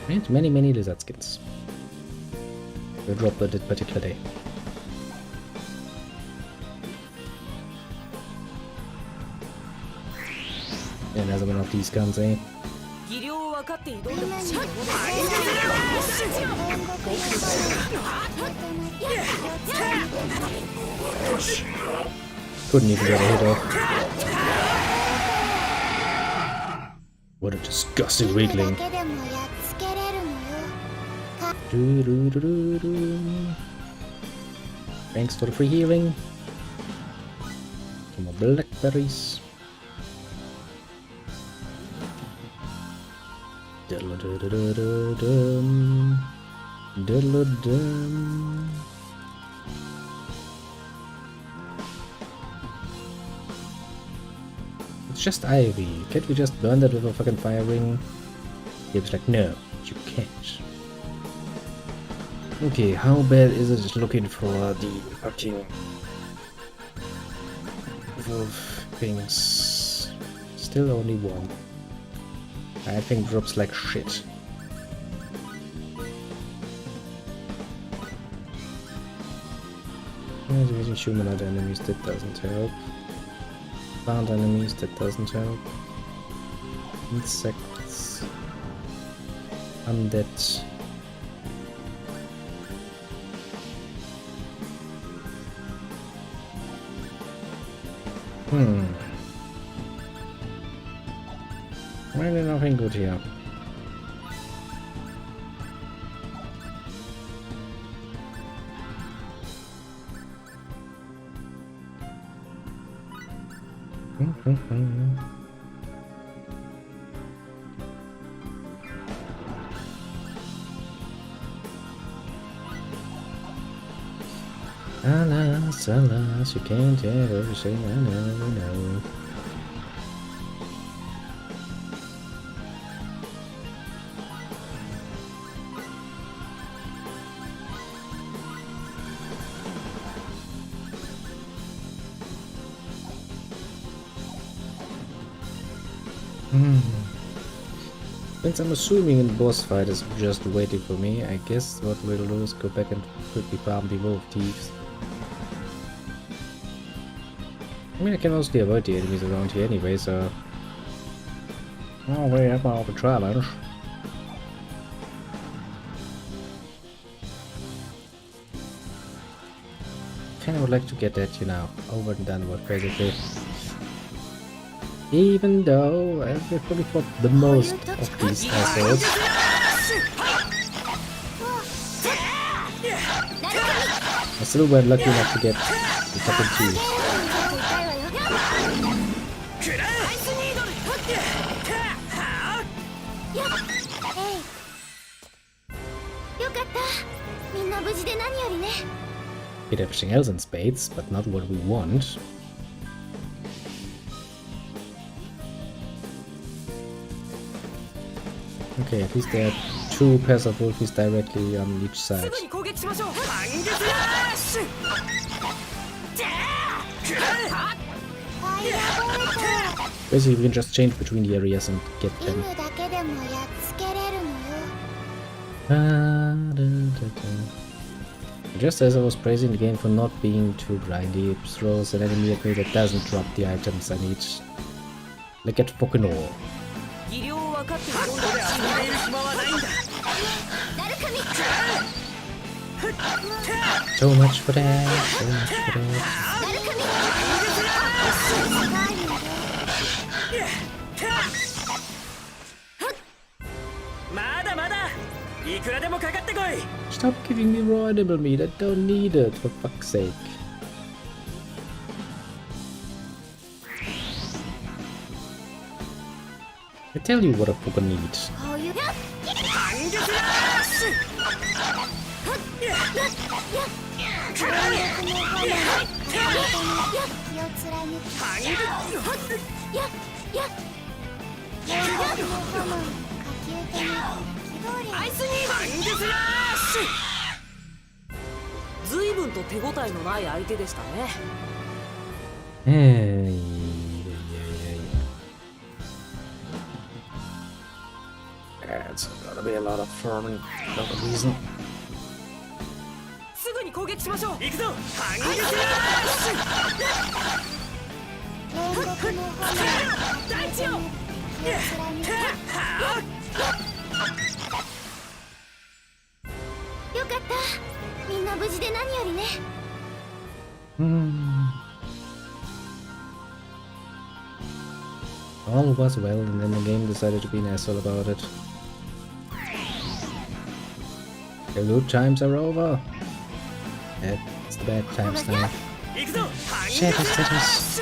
And many lizard skins. They dropped that particular day. Another one of these guns, eh? Couldn't even get a hit off. What a disgusting weakling. Thanks for the free healing. Some more blackberries. Diddle-a-dum. Diddle-a-dum. It's just ivy. Can't we just burn that with a fucking fire ring? Gabe's like, no, you can't. Okay, how bad is it looking for the fucking wolf things? Still only one. I think drops like shit. Using humanoid enemies, that doesn't help. Plant enemies, that doesn't help. Insects. Undead. Really nothing good here. Alas, alas, you can't ever say I never know. Since I'm assuming the boss fight is just waiting for me, I guess what we'll do is go back and quickly farm the wolf thieves. I mean, I can mostly avoid the enemies around here anyway, so... Oh, we have our challenge. Kinda would like to get that, you know, over and done with, basically. Even though I've probably fought the most of these assholes. I still were lucky enough to get the fucking two. Get everything else in spades, but not what we want. Okay, at least there are two pairs of wolfies directly on each side. Basically, we can just change between the areas and get them. Just as I was praising the game for not being too grindy, it throws an enemy at me that doesn't drop the items I need. Like at fucking all. So much for that, so much for that. Stop giving me raw animal meat. I don't need it, for fuck's sake. I tell you what a fucker needs. It's gonna be a lot of farming for no reason. すぐに攻撃しましょう。行くぞ。大地よ。よかった。みんな無事で何よりね。All was well, and then the game decided to be an asshole about it. The good times are over. It's the bad times now. Shadow status.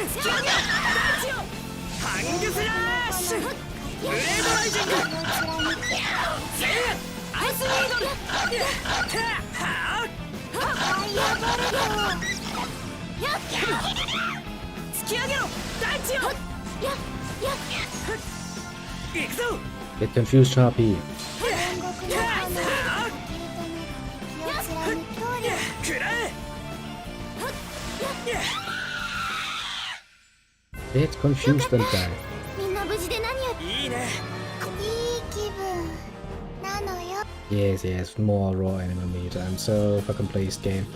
Get confused, Harpy. Get confused and die. Yes, yes, more raw animal meat. I'm so fucking pleased, game.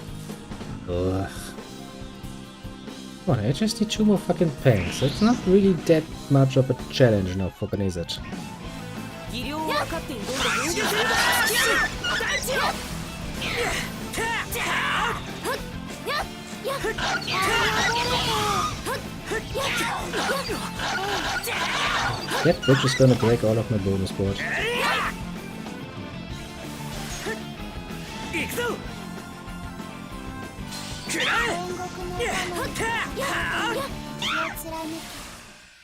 Ugh. Come on, I just need 2 more fucking pens. It's not really that much of a challenge now, fucking is it? That bitch is gonna break all of my bonus board.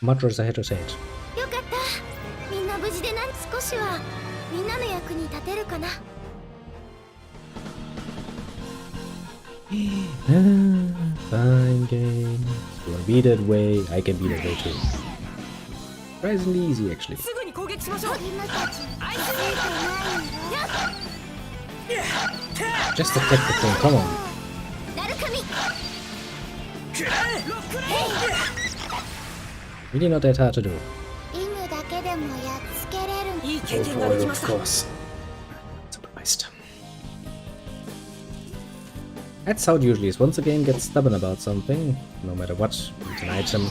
Much as I had to say it. Fine game. You wanna be that way, I can be that way too. Surprisingly easy, actually. Just attack the thing, come on. Really not that hard to do. Oh, of course. Surprised. That's how it usually is. Once a game gets stubborn about something, no matter what, it's an item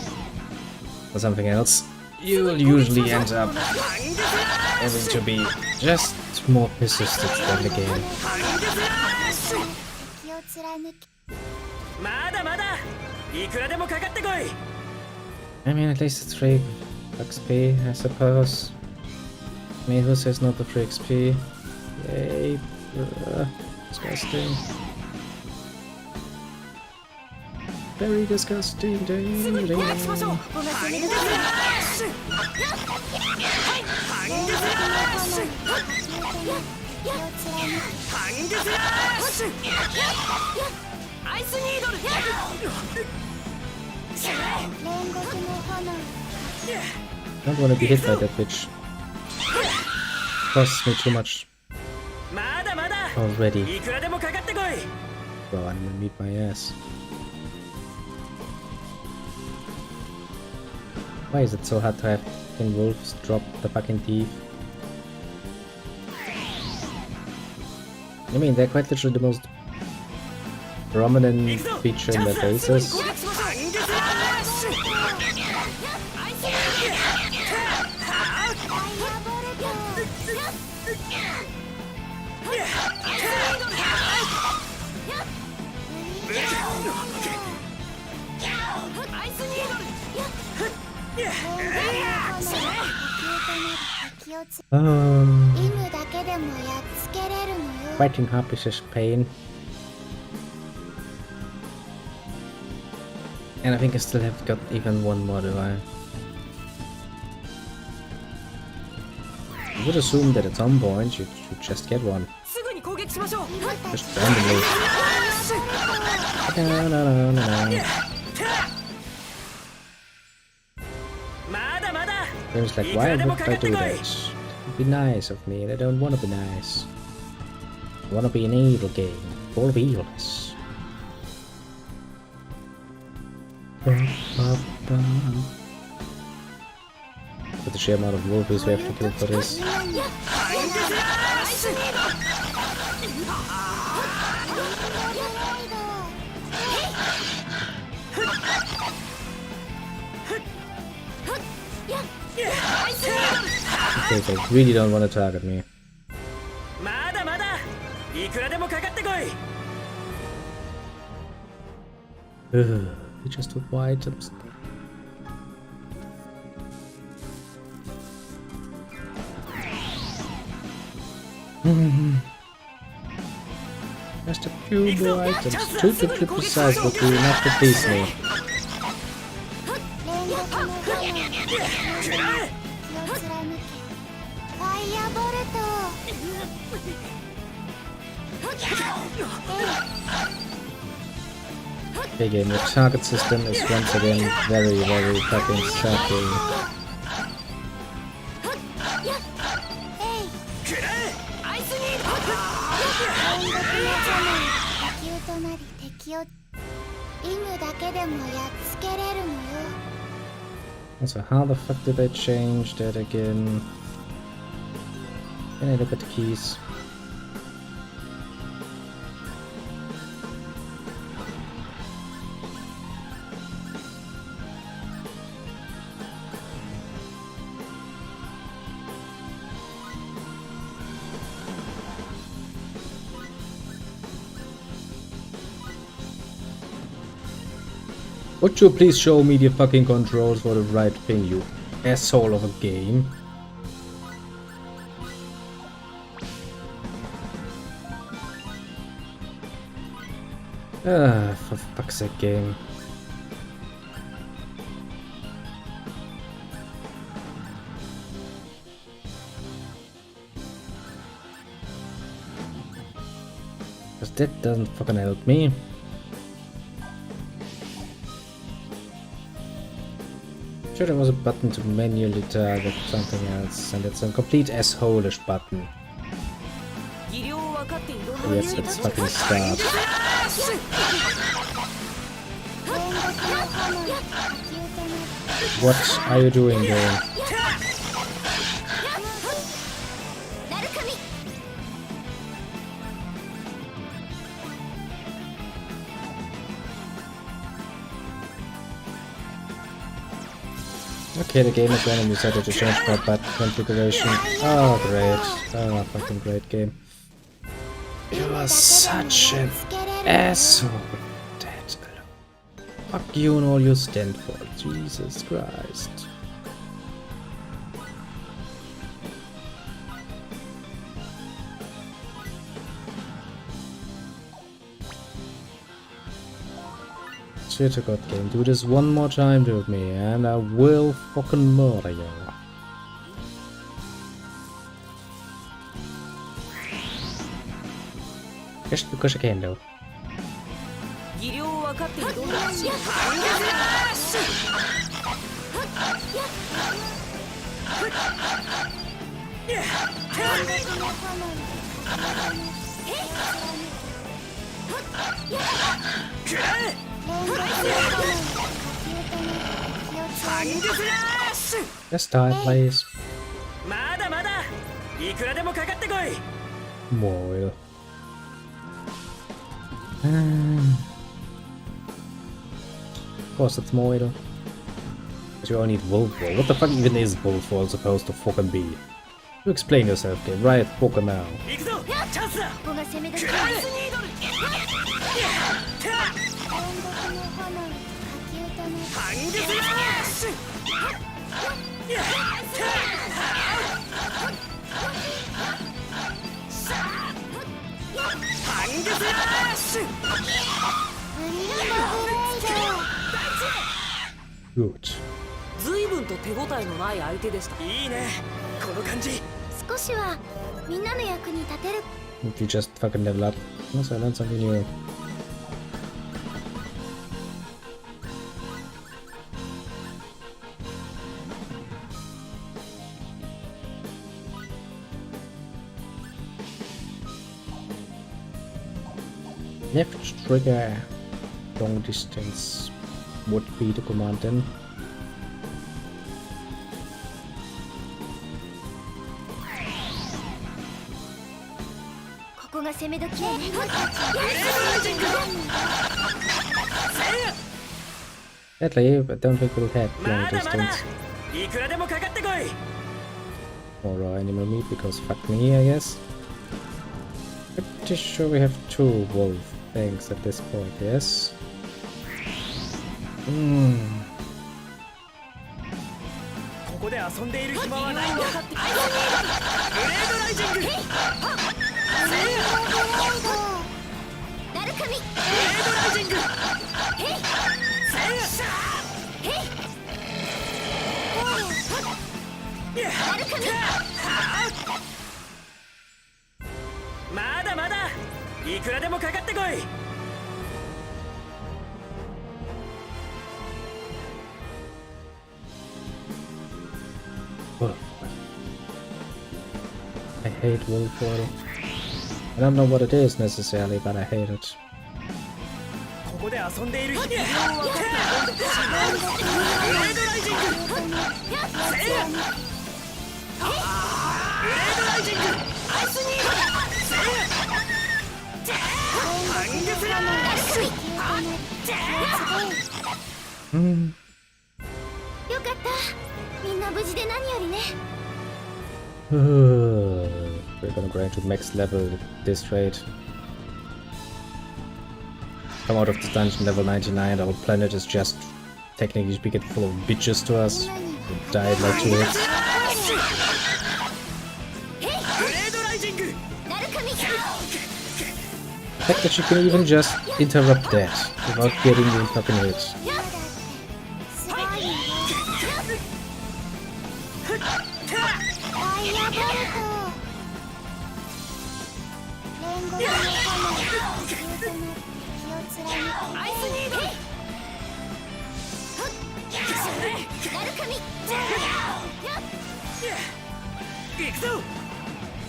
or something else, you will usually end up having to be just more persistent than the game. I mean, at least it's free XP, I suppose. I mean, who says no to free XP? Yay. Disgusting. Very disgusting. I don't want to be hit by that bitch. Costs me too much already. Bro, I'm gonna meet my ass. Why is it so hard to have fucking wolves drop the fucking teeth? I mean, they're quite literally the most prominent feature in their faces. でもやっつけれるのよ。 Fighting hard is just pain. And I think I still have got even one more, do I? I would assume that at some point you should just get one. すぐに攻撃しましょう。 Just randomly. No. まだまだ。 Seems like, why would I do that? It'd be nice of me, and I don't wanna be nice. I wanna be an evil game, full of evilness. With the sheer amount of wolves we have to kill for this. Okay, they really don't want to target me. まだまだ。いくらでもかかってこい。 Ugh, they just took my items. Just a few more items. 2 to 3% would be enough to please me. 煉獄の炎気を貫け。ファイアボルト。 Okay, game, your target system is once again very, very fucking sucky. アイスニード。 煉獄の炎呼吸となり敵をリムだけでもやっつけれるのよ。 Also, how the fuck did they change that again? Can I look at the keys? Would you please show me the fucking controls for the right thing, you asshole of a game? Ah, for fuck's sake, game. Because that doesn't fucking help me. Sure, there was a button to manually target something else, and it's a complete asshole-ish button. Yes, let's fucking start. What are you doing there? Okay, the game is randomly set to change my button configuration. Oh, great. Oh, fucking great game. You are such an asshole. That alone. Fuck you and all you stand for. Jesus Christ. Swear to God, game, do this one more time to me and I will fucking murder you. Just because I can though. Just die, please. Moil. Of course it's Moil. But you only need Wolfball. What the fuck even is Wolfball supposed to fucking be? You explain yourself, game. Right fucking now. Good. 随分と手応えのない相手でした。いいね、この感じ。少しはみんなの役に立てる。 If you just fucking level up. Also, I learned something new. Left trigger. Long distance would be the command then. Sadly, I don't think we'll have long distance. Or animal meat, because fuck me, I guess. Pretty sure we have 2 wolf things at this point, yes? Hmm. Wolf. I hate wolf oil. I don't know what it is necessarily, but I hate it. We're gonna grind to max level at this rate. Come out of this dungeon level 99, our planet is just technically speaking full of bitches to us. We died like 2 hits. The fact that you can even just interrupt that without getting the fucking hit.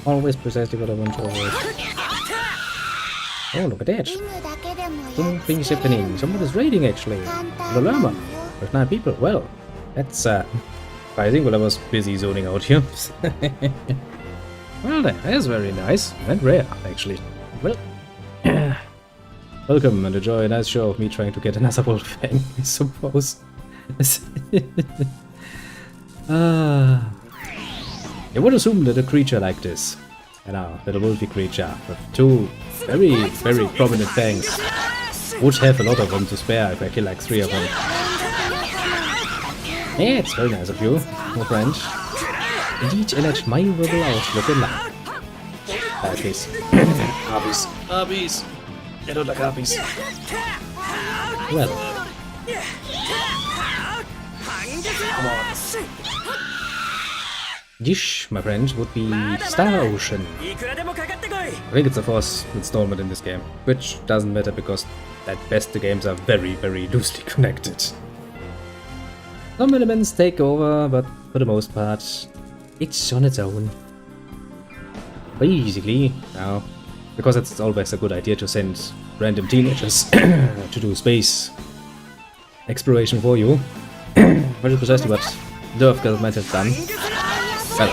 Always precisely what I want to avoid. Oh, look at that! Something is happening. Someone is raiding actually. The llama. With 9 people. Well, that's surprising. Well, I was busy zoning out here. Well, that is very nice and rare, actually. Well, welcome and enjoy a nice show of me trying to get another wolf fang, I suppose. You would assume that a creature like this, you know, that a wolfy creature with 2 very, very prominent fangs, would have a lot of them to spare if I kill like 3 of them. Yeah, it's very nice of you, my friend. Indeed, an admirable outlook in life. Harpies. Harpies. Harpies. I don't like harpies. Well. Come on. This, my friend, would be Star Ocean. I think it's the 4th installment in this game, which doesn't matter because at best the games are very, very loosely connected. Some elements take over, but for the most part, it's on its own. Basically, now, because it's always a good idea to send random teenagers to do space exploration for you, which is precisely what Derf might have done. Well,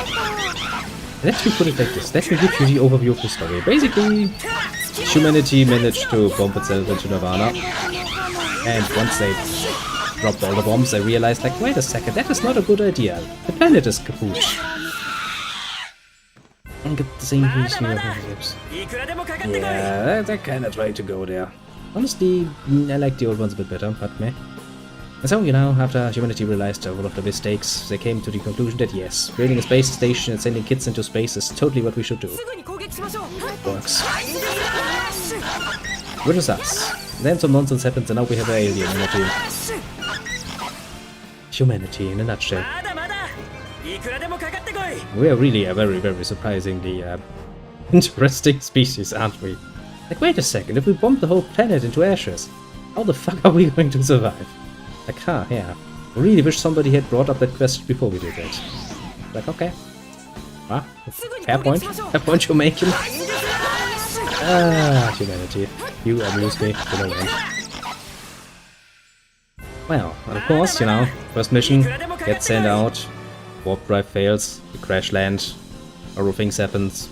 let me put it like this, let me give you the overview of the story. Basically, humanity managed to bomb itself into Nirvana, and once they dropped all the bombs, they realized, like, wait a second, that is not a good idea. The planet is kaput. And get the same piece here. Yeah, they're kinda trying to go there. Honestly, I like the old ones a bit better, but meh. And so, you know, after humanity realized all of the mistakes, they came to the conclusion that yes, building a space station and sending kids into space is totally what we should do. Works. Which is us. Then some nonsense happens and now we have an alien in our team. Humanity in a nutshell. We are really a very, very surprisingly interesting species, aren't we? Like, wait a second, if we bomb the whole planet into ashes, how the fuck are we going to survive? Like, yeah. I really wish somebody had brought up that question before we did that. Like, okay. Ah, fair point. Fair point you're making. Ah, humanity. You amuse me to no end. Well, and of course, you know, first mission, get sent out, warp drive fails, we crash land, horrible things happens.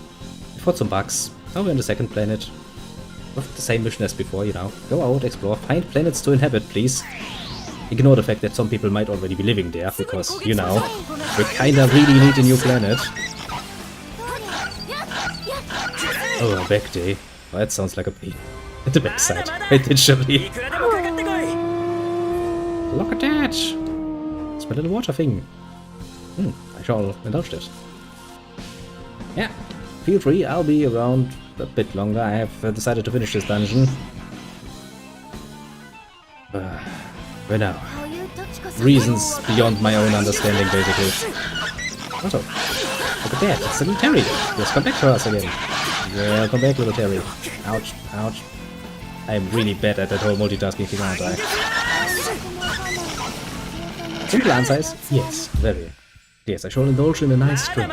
We fought some bugs, now we're on the second planet. With the same mission as before, you know. Go out, explore, find planets to inhabit, please. Ignore the fact that some people might already be living there, because, you know, we kinda really need a new planet. Oh, a back day. Well, that sounds like a pain. At the backside. Literally. Look at that! It's my little water thing. I shall indulge this. Yeah, feel free, I'll be around a bit longer. I have decided to finish this dungeon. But now, reasons beyond my own understanding, basically. Also, look at that, it's little Terry. Just come back to us again. Welcome back, little Terry. Ouch, ouch. I'm really bad at that whole multitasking thing, aren't I? Simple answer is yes, very. Yes, I shall indulge in a nice drink.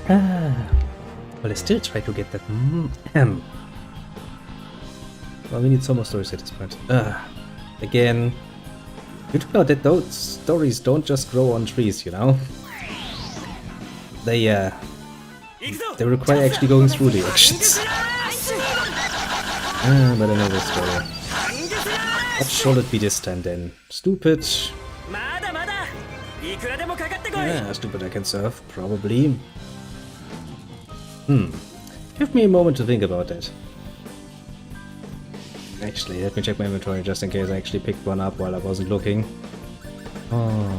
Well, I still try to get that. Well, we need some more stories at this point. Again, you talk about that those stories don't just grow on trees, you know. They require actually going through the actions. But another story. What shall it be this time then? Stupid. Yeah, stupid I can serve, probably. Give me a moment to think about that. Actually, let me check my inventory just in case I actually picked one up while I wasn't looking. Oh.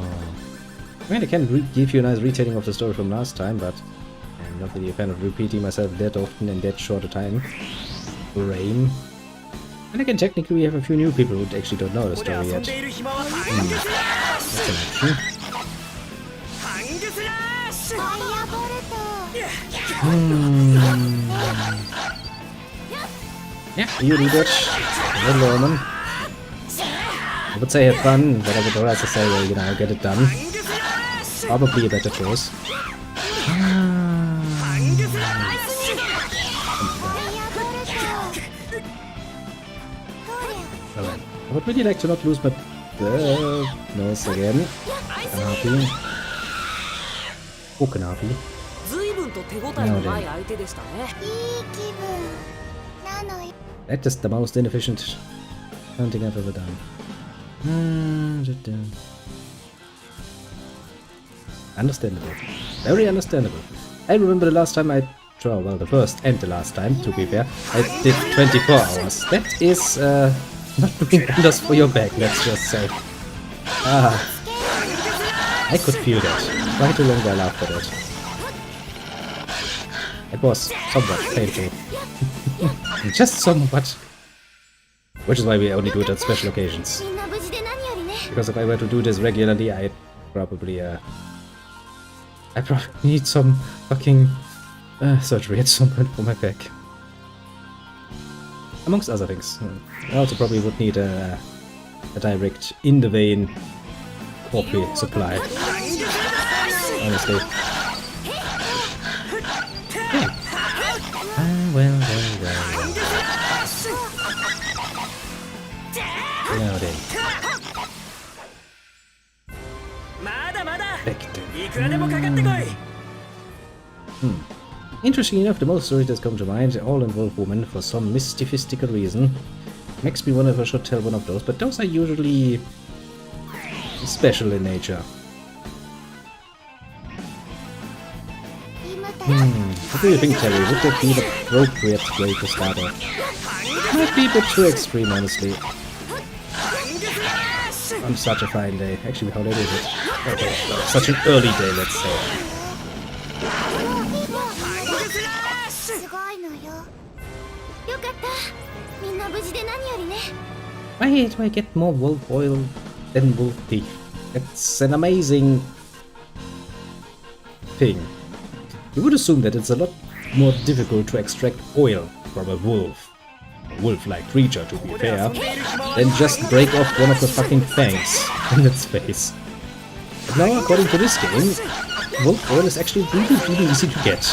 I mean, I can give you a nice retelling of the story from last time, but I'm not really a fan of repeating myself that often in that short a time. Rain. And again, technically we have a few new people who actually don't know the story yet. That's an option. Yeah, you do that. Little woman. I would say have fun, but I would rather say, well, you know, get it done. Probably a better choice. Alright. I would really like to not lose my nose again. Kanapi. Oh, Kanapi. That is the most inefficient hunting I've ever done. Understandable. Very understandable. I remember the last time well, the first and the last time, to be fair, I did 24 hours. That is, not doing wonders for your back, let's just say. I could feel that. Quite a long while after that. It was somewhat painful. Just somewhat. Which is why we only do it on special occasions. Because if I were to do this regularly, I'd probably, I probably need some fucking surgery at some point for my back. Amongst other things. I also probably would need a direct, in-the-vein copy supply. Honestly. Yeah. Well. Now then. Interesting enough, the most stories that come to mind all involve women for some mystifistical reason. Makes me wonder if I should tell one of those, but those are usually special in nature. What do you think, Terry? Would that be the appropriate way to start off? Might be a bit too extreme, honestly. On such a fine day. Actually, how late is it? Okay, well, such an early day, let's say. Why do I get more wolf oil than wolf pig? It's an amazing thing. You would assume that it's a lot more difficult to extract oil from a wolf-like creature, to be fair, than just break off one of the fucking fangs in its face. But now, according to this game, wolf oil is actually really easy to get.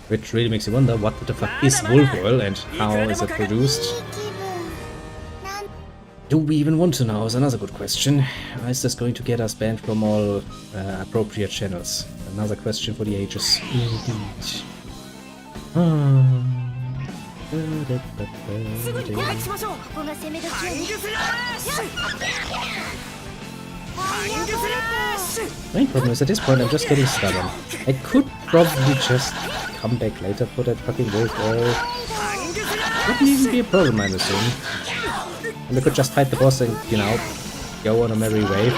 Which really makes you wonder what the fuck is wolf oil and how is it produced? Do we even want to know is another good question. Or is this going to get us banned from all appropriate channels? Another question for the ages. Indeed. Main problem is at this point I'm just getting stubborn. I could probably just come back later for that fucking wolf oil. Wouldn't even be a problem, I assume. And I could just fight the boss and, you know, go on a merry way.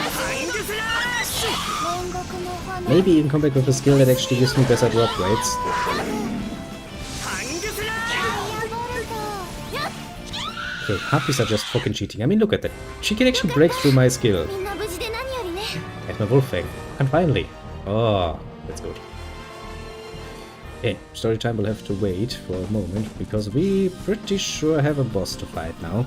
Maybe even come back with a skill that actually gives me better drop rates. Okay, harpies are just fucking cheating. I mean, look at that. She can actually break through my skill. At my wolf fang. And finally. Oh, that's good. Okay, story time will have to wait for a moment, because we pretty sure have a boss to fight now.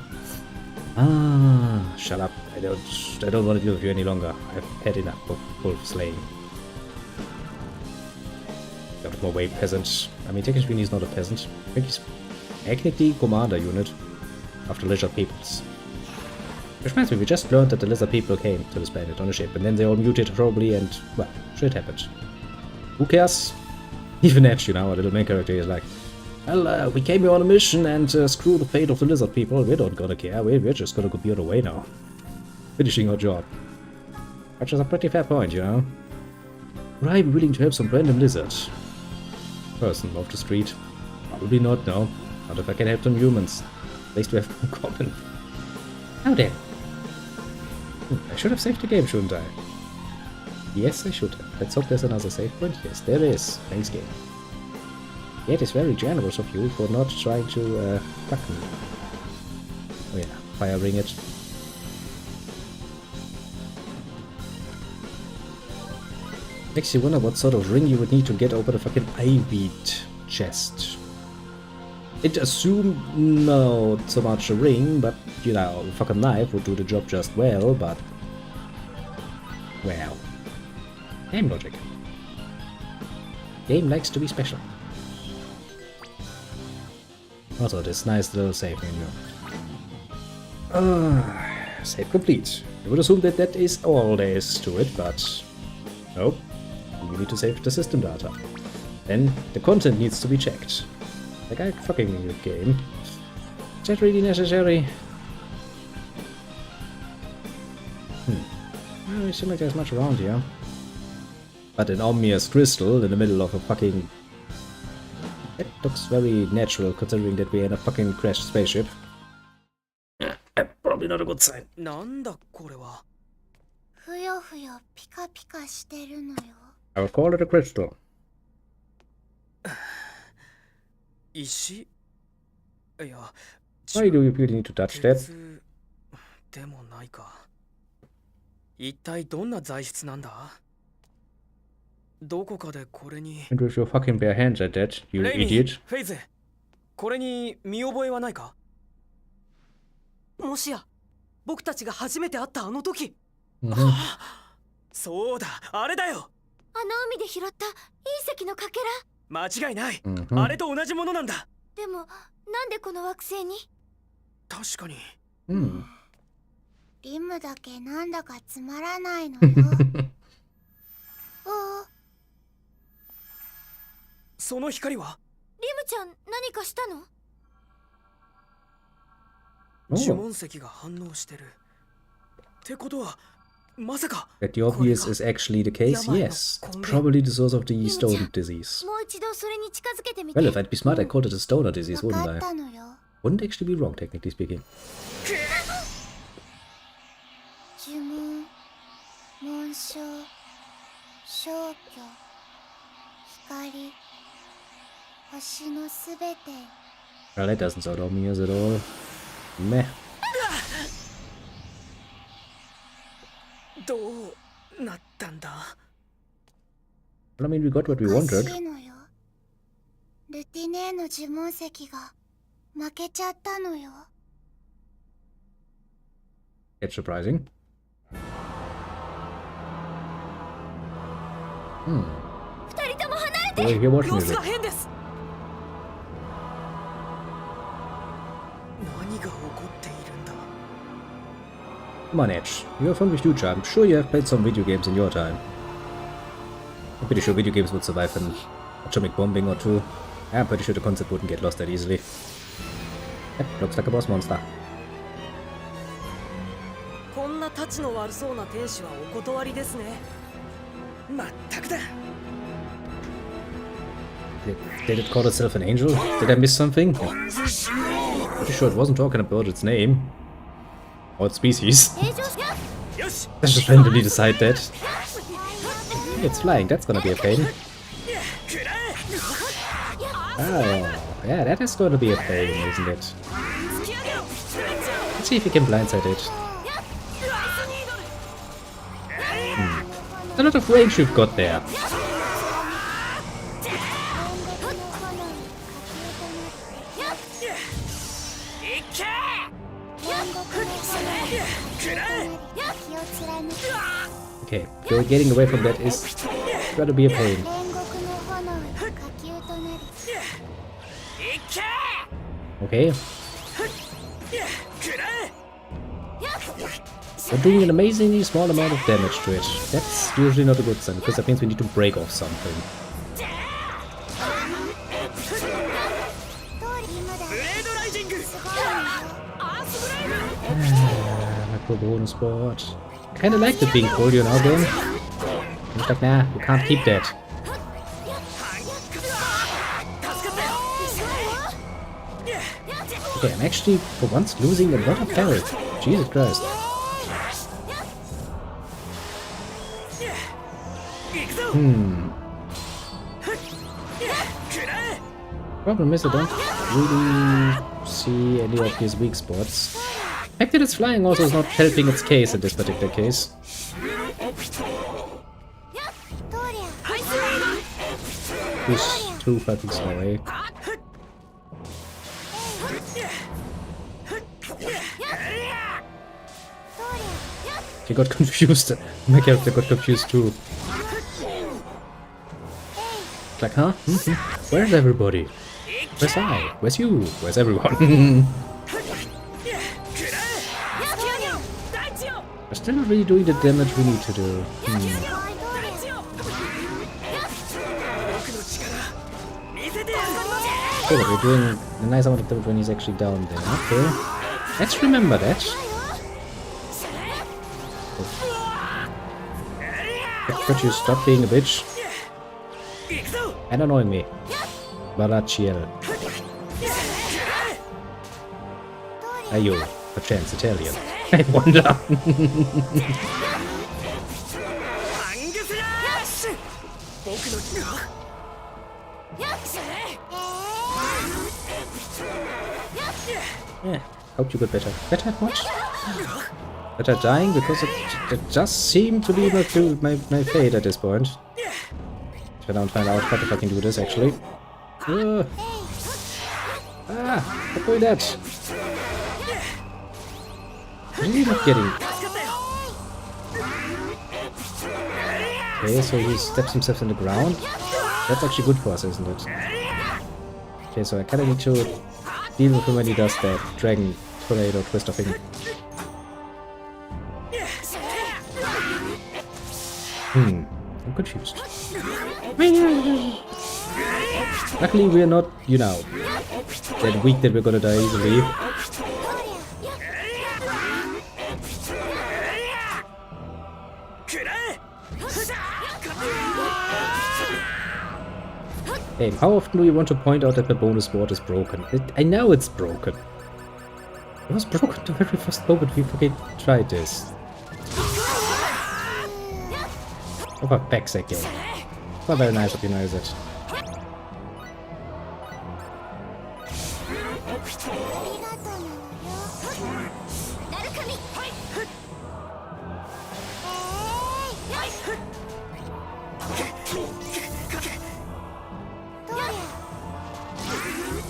Ah, shut up. I don't want to deal with you any longer. I've had enough of wolf slaying. Got more way, peasant. I mean, technically he's not a peasant. I think he's technically commander unit of the lizard peoples. Which reminds me, we just learned that the lizard people came to this planet on a ship, and then they all mutated probably, and, well, shit happened. Who cares? Even Edge, you know, our little main character is like, well, we came here on a mission and screw the fate of the lizard people. We're not gonna care. We're just gonna be on the way now. Finishing our job. Which is a pretty fair point, you know. Would I be willing to help some random lizard person off the street? Probably not, no. Not if I can help some humans. At least we have in common. Now then. I should have saved the game, shouldn't I? Yes, I should have. Let's hope there's another save point. Yes, there is. Thanks, game. Yeah, it is very generous of you for not trying to fuck me. Oh yeah, firing it. Makes you wonder what sort of ring you would need to get over the fucking ivied chest. It assumed not so much a ring, but you know, a fucking knife would do the job just well, but well. Game logic. Game likes to be special. Also, this nice little save menu. Save complete. I would assume that that is all there is to it, but nope. You need to save the system data. Then the content needs to be checked. Like I fucking need a game. Is that really necessary? Well, it seems like there's much around here. But an ominous crystal in the middle of a fucking... That looks very natural considering that we're in a fucking crashed spaceship. Probably not a good sign. I would call it a crystal. Why do you really need to touch that? And with your fucking bare hands at that, you idiot. これに見覚えはないか？もしや僕たちが初めて会ったあの時。そうだ、あれだよ。あの海で拾った隕石のかけら。間違いない。あれと同じものなんだ。でもなんでこの惑星に？確かに。リムだけなんだかつまらないのよ。おお。その光は？リムちゃん何かしたの？呪文石が反応してる。ってことは That the obvious is actually the case? Yes. It's probably the source of the stone disease. もう一度それに近づけてみて。 Well, if I'd be smart, I'd call it a stoner disease, わ wouldn't かっ I? たのよ。 Wouldn't actually be wrong, technically speaking. 呪文、紋章、消去、光、星のすべて。 Well, that doesn't sound ominous at all. Meh. どうなったんだ Well, I mean, we got what we おか wanted. しいのよ。ルティネーの呪文石が負けちゃったのよ。 It's surprising. We're here watching 様子 music. が変です何が起こっているんだ Come on, Edge. You're from the future. I'm sure you have played some video games in your time. I'm pretty sure video games would survive an atomic bombing or two. I'm pretty sure the concept wouldn't get lost that easily. Yep, looks like a boss monster. こんなタチの悪そうな天使はお断りですねまったくだ Did it call itself an angel? Did I miss something? Pretty sure it wasn't talking about its name. Or its species. よし Let's just randomly decide that. It's flying, that's gonna be a pain. Oh, yeah, that is gonna be a pain, isn't it? Let's see if we can blindside it. A lot of range you've got there. 気を貫く Okay, getting away from that is gotta be a pain. 煉獄の炎に火球となり Okay. We're doing an amazingly small amount of damage to it. That's usually not a good sign, because that means we need to break off something. ブレードライジング My poor bonus board. Kinda like the pink folio now, game. It's like, nah, you can't keep that. Okay, I'm actually, for once, losing a lot of health. Jesus Christ. Problem is I don't really see any of these weak spots. The fact that it's flying also is not helping its case in this particular case. He's too fucking slow, eh? He got confused. My character got confused too. Like, huh? Where's everybody? Where's I? Where's you? Where's everyone? We're still not really doing the damage we need to do. Okay, but we're doing a nice amount of damage when he's actually down there. Okay. Let's remember that. Could you stop being a bitch? And annoying me. Barachiel. Are you, perchance, Italian? I wonder. Yeah, hope you got better. Better at what? Better dying because it just seemed to be my fate at this point. If I don't find out how to fucking do this, actually. Stop doing that! Really not getting... Okay, so he steps himself in the ground. That's actually good for us, isn't it? Okay, so I kinda need to deal with him when he does that dragon tornado twister thing. I'm confused. Luckily we're not, you know, that weak that we're gonna die easily. Hey, how often do you want to point out that the bonus board is broken? I know it's broken. It was broken the very first moment we fucking tried this. Oh, for fuck's sake, game. Not very nice of you, know, is it?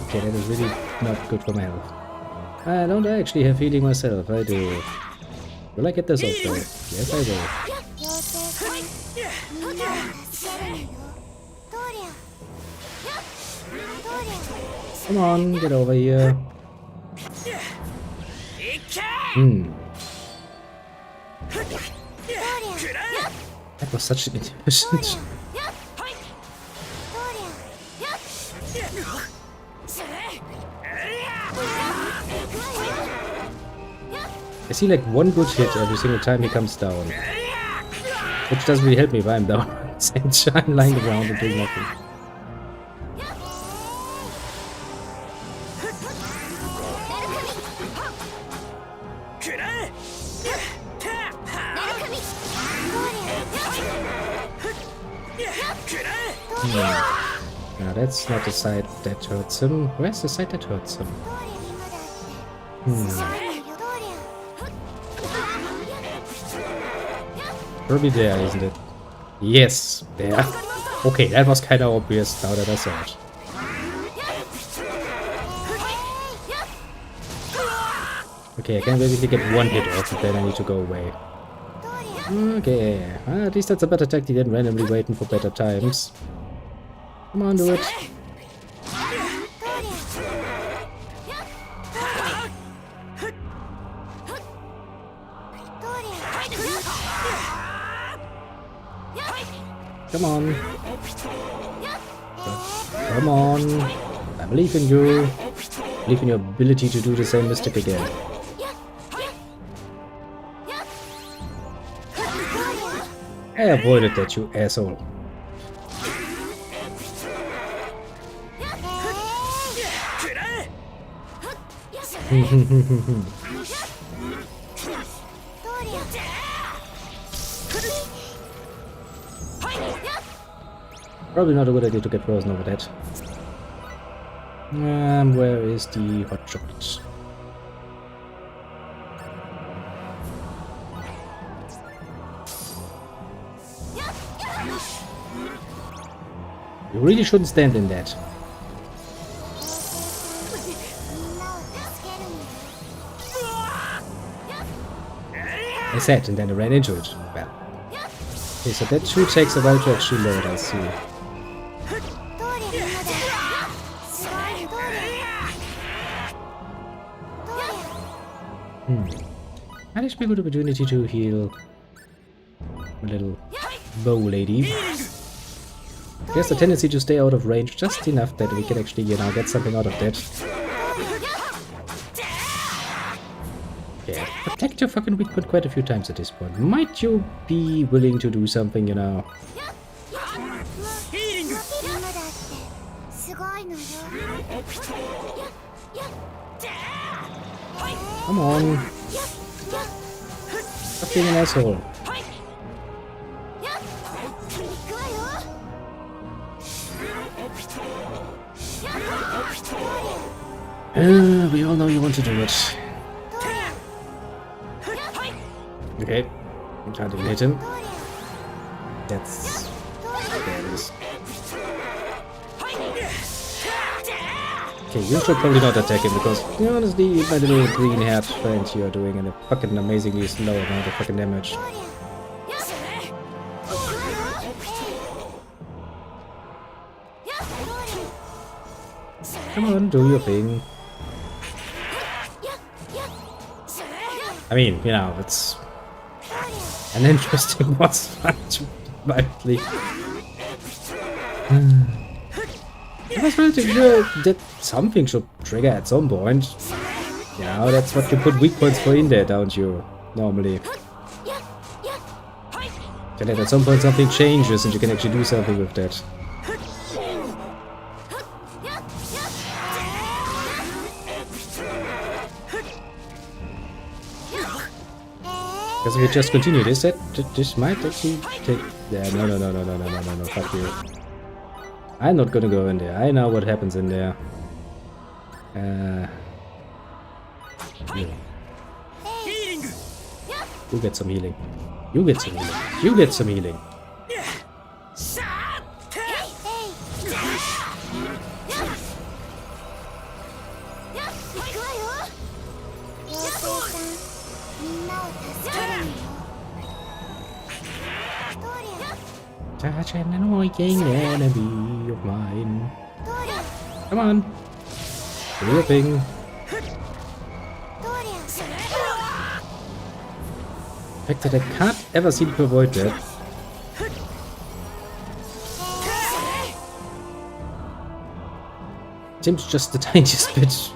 Okay, that is really not good for my health. I don't actually have healing myself, I do. Will I get this off though? Yes, I will. Come on, get over here. That was such an inefficient. I see like one good hit every single time he comes down. Which doesn't really help me if I'm down. I'm lying around and doing nothing. Now that's not the side that hurts him. Where's the side that hurts him? Probably there, isn't it? Yes, there. Okay, that was kind of obvious now that I saw it. Okay, I can basically get one hit off, and then I need to go away. Okay, at least that's a better tactic than randomly waiting for better times. Come on, do it. Come on. Come on. I believe in you. I believe in your ability to do the same mistake again. I avoided that, you asshole. Probably not a good idea to get frozen over that. Where is the hot chocolate? You really shouldn't stand in that. I said, and then I ran into it. Well. Okay, so that too takes a while to actually load, I see. Might actually be a good opportunity to heal a little bow lady. She has a tendency to stay out of range just enough that we can actually, you know, get something out of that. Yeah, protect your fucking weak point quite a few times at this point. Might you be willing to do something, you know? Come on. Stop being an asshole. We all know you want to do it. Okay, can't even hit him. That's... there it is. Okay, you should probably not attack him because, you know, honestly, my little green-haired friend here are doing a fucking amazingly slow amount of fucking damage. Come on, do your thing. I mean, you know, it's an interesting boss fight, mildly. I was really sure that something should trigger at some point. You know, that's what you put weak points for in there, don't you? Normally. So that at some point something changes and you can actually do something with that. Because if we just continue this, this might actually take... Yeah, no, fuck you. I'm not gonna go in there. I know what happens in there. Yeah. You get some healing. You get some healing. You get some healing. Such an annoying enemy of mine. Come on. Do your thing. The fact that I can't ever seem to avoid that. Seems just the tiniest bit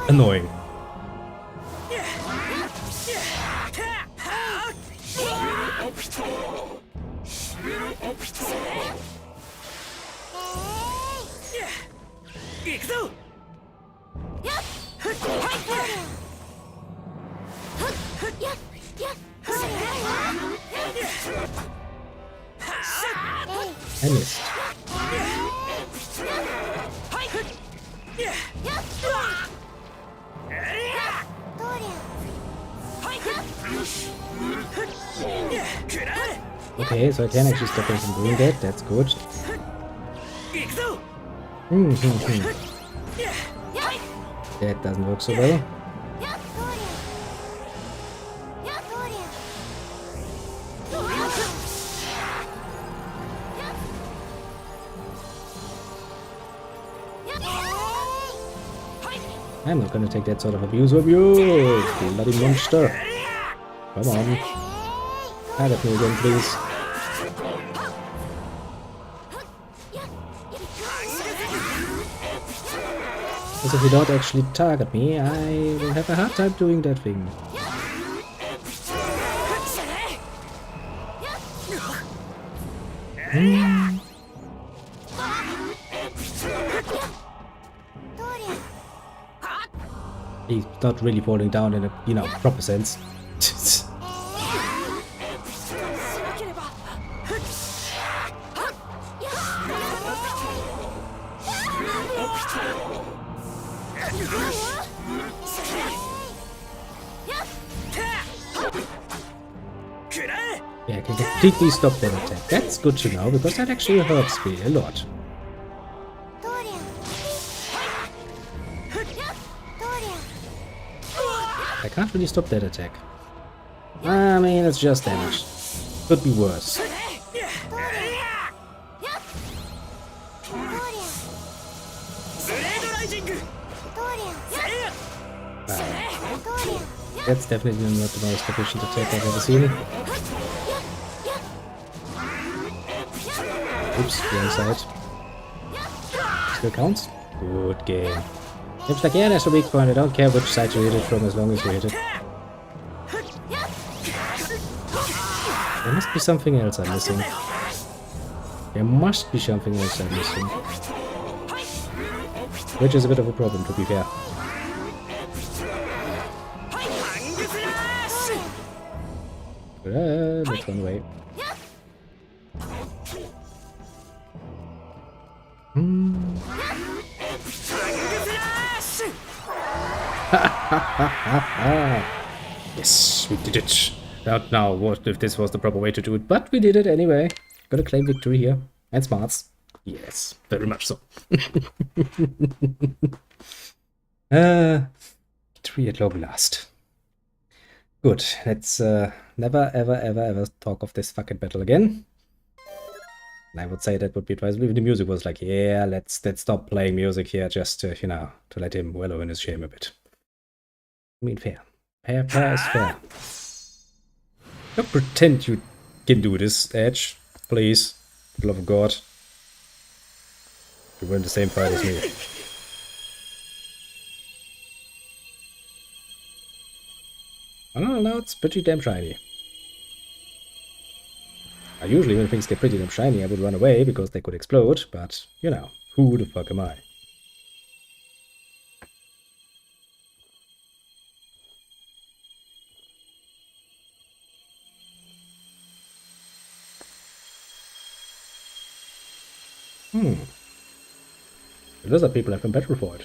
annoying. I missed. Okay, so I can actually stop him from doing that. That's good. That doesn't work so well. I'm not gonna take that sort of abuse of you, bloody monster. Come on. Target me again, please. Because if you don't actually target me, I will have a hard time doing that thing. He's not really falling down in a, you know, proper sense. Yeah, I can completely stop that attack. That's good to know, because that actually hurts me a lot. I can't really stop that attack. I mean, it's just damage. Could be worse. That's definitely not the most efficient attack I've ever seen. Oops, wrong side. Still counts? Good game. Seems like, yeah, there's a weak point. I don't care which side you hit it from as long as you hit it. There must be something else I'm missing. There must be something else I'm missing. Which is a bit of a problem, to be fair. Let's run away. Yes, we did it. Don't know what if this was the proper way to do it, but we did it anyway. Gonna claim victory here. And smarts. Yes, very much so. Victory at long last. Good. Let's never ever talk of this fucking battle again. And I would say that would be advisable if the music was like, yeah, let's stop playing music here just to, you know, to let him wallow in his shame a bit. I mean, fair. Fair is fair. Don't pretend you can do this, Edge. Please. For the love of God. You were in the same fight as me. Oh, now it's pretty damn shiny. Usually when things get pretty damn shiny, I would run away because they could explode, but, you know, who the fuck am I? The lizard people have compatible for it.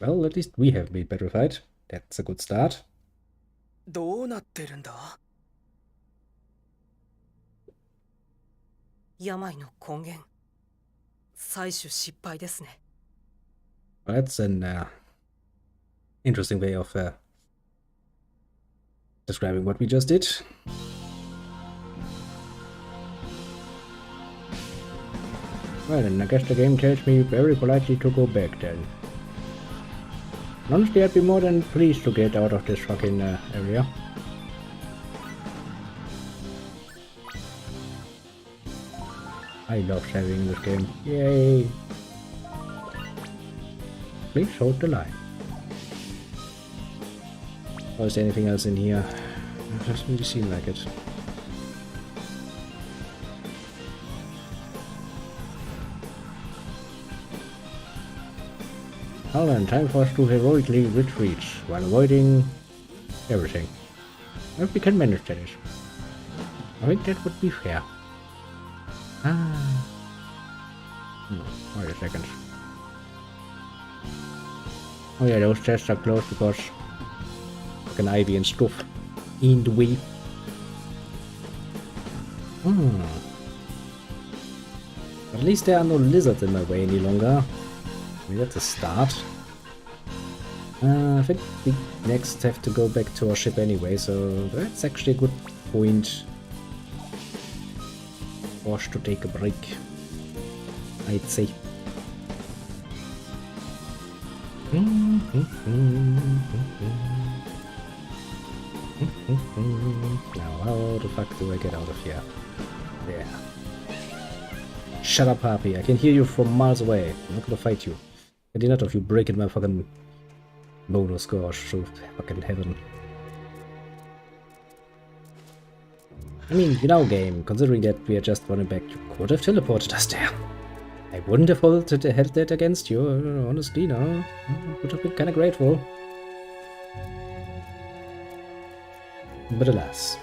Well, at least we have been petrified. That's a good start. どうなってるんだ？病の根源、採取失敗ですね。Well, that's an interesting way of describing what we just did. Well, then I guess the game tells me very politely to go back then. Honestly, I'd be more than pleased to get out of this fucking area. I love saving this game. Yay! Please hold the line. Or is there anything else in here? It doesn't really seem like it. Well then, time for us to heroically retreat while avoiding everything. If we can manage that. I think that would be fair. Wait a second. Oh yeah, those chests are closed because fucking ivy and stuff in the way. At least there are no lizards in my way any longer. Maybe that's a start. I think we next have to go back to our ship anyway, so that's actually a good point for us to take a break, I'd say. Now how the fuck do I get out of here? There. Shut up, Harpy. I can hear you from miles away. I'm not gonna fight you. I did not of you breaking my fucking bonus score through fucking heaven. I mean, you know, game, considering that we are just running back, you could have teleported us there. I wouldn't have held that against you, honestly, no. I would have been kinda grateful. But alas.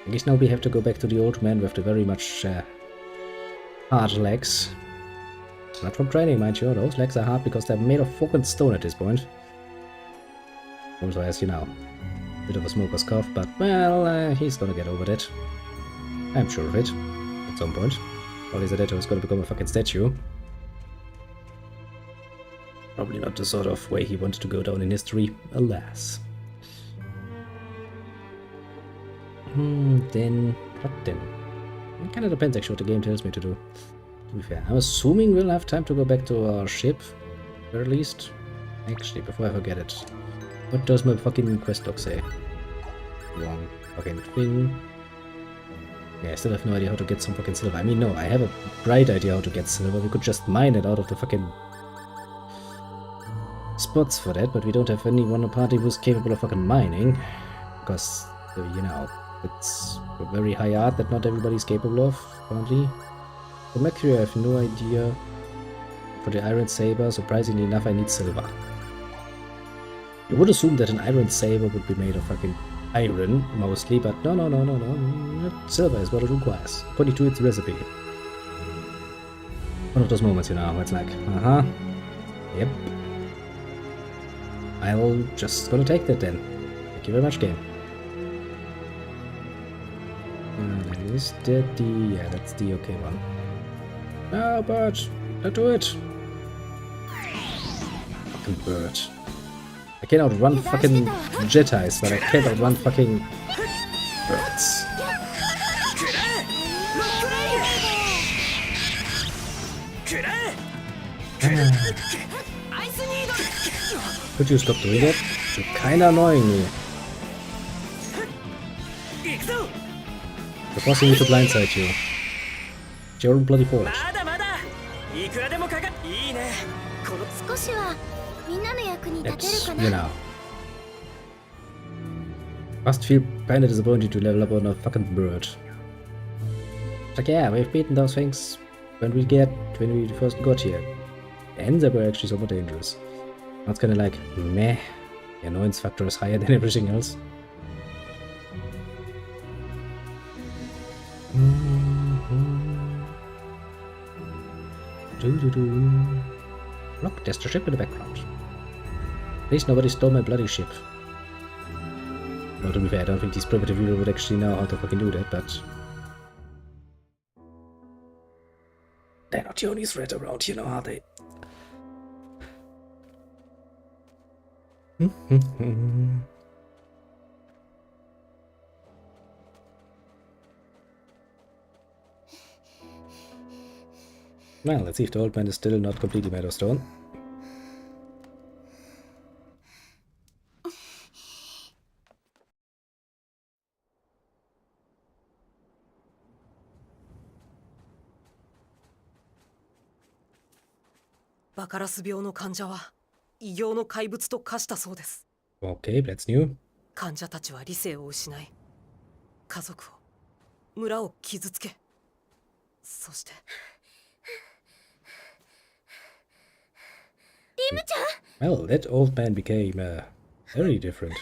I guess now we have to go back to the old man with the very much hard legs. Not from training, mind you. Those legs are hard because they're made of fucking stone at this point. Also, as you know, bit of a smoker's cough, but well, he's gonna get over that. I'm sure of it. At some point. Or is it is gonna become a fucking statue? Probably not the sort of way he wanted to go down in history, alas. Then what then? It kinda depends actually what the game tells me to do. To be fair, I'm assuming we'll have time to go back to our ship, or at least. Actually, before I forget it, what does my fucking quest log say? Wrong fucking thing. Yeah, I still have no idea how to get some fucking silver. I mean, no, I have a bright idea how to get silver. We could just mine it out of the fucking spots for that, but we don't have anyone in the party who's capable of fucking mining. Because, you know, it's a very high art that not everybody's capable of, apparently. For Mercury, I have no idea. For the Iron Saber, surprisingly enough, I need silver. You would assume that an Iron Saber would be made of fucking iron, mostly, but no. Silver is what it requires. According to its recipe. One of those moments, you know, where it's like, yep. I'll just gonna take that then. Thank you very much, game. Is that the... yeah, that's the okay one. No, bird! Don't do it! Fucking bird. I can outrun fucking Jedis, but I can't outrun fucking birds. Could you stop doing that? You're kinda annoying me. You're forcing me to blindside you. It's your own bloody fault. It's, you know. Must feel kinda disappointed to level up on a fucking bird. It's like, yeah, we've beaten those things when we first got here. And they were actually somewhat dangerous. Now it's kinda like, meh. The annoyance factor is higher than everything else. Look, there's the ship in the background. At least nobody stole my bloody ship. Well, to be fair, I don't think these primitive people would actually know how to fucking do that, but... They're not the only threat around here, now, are they? Well, let's see if the old man is still not completely made of stone. Okay, that's new. 患者たちは理性を失い、家族を、村を傷つけ、そして。リムちゃん Well, that old man became very different.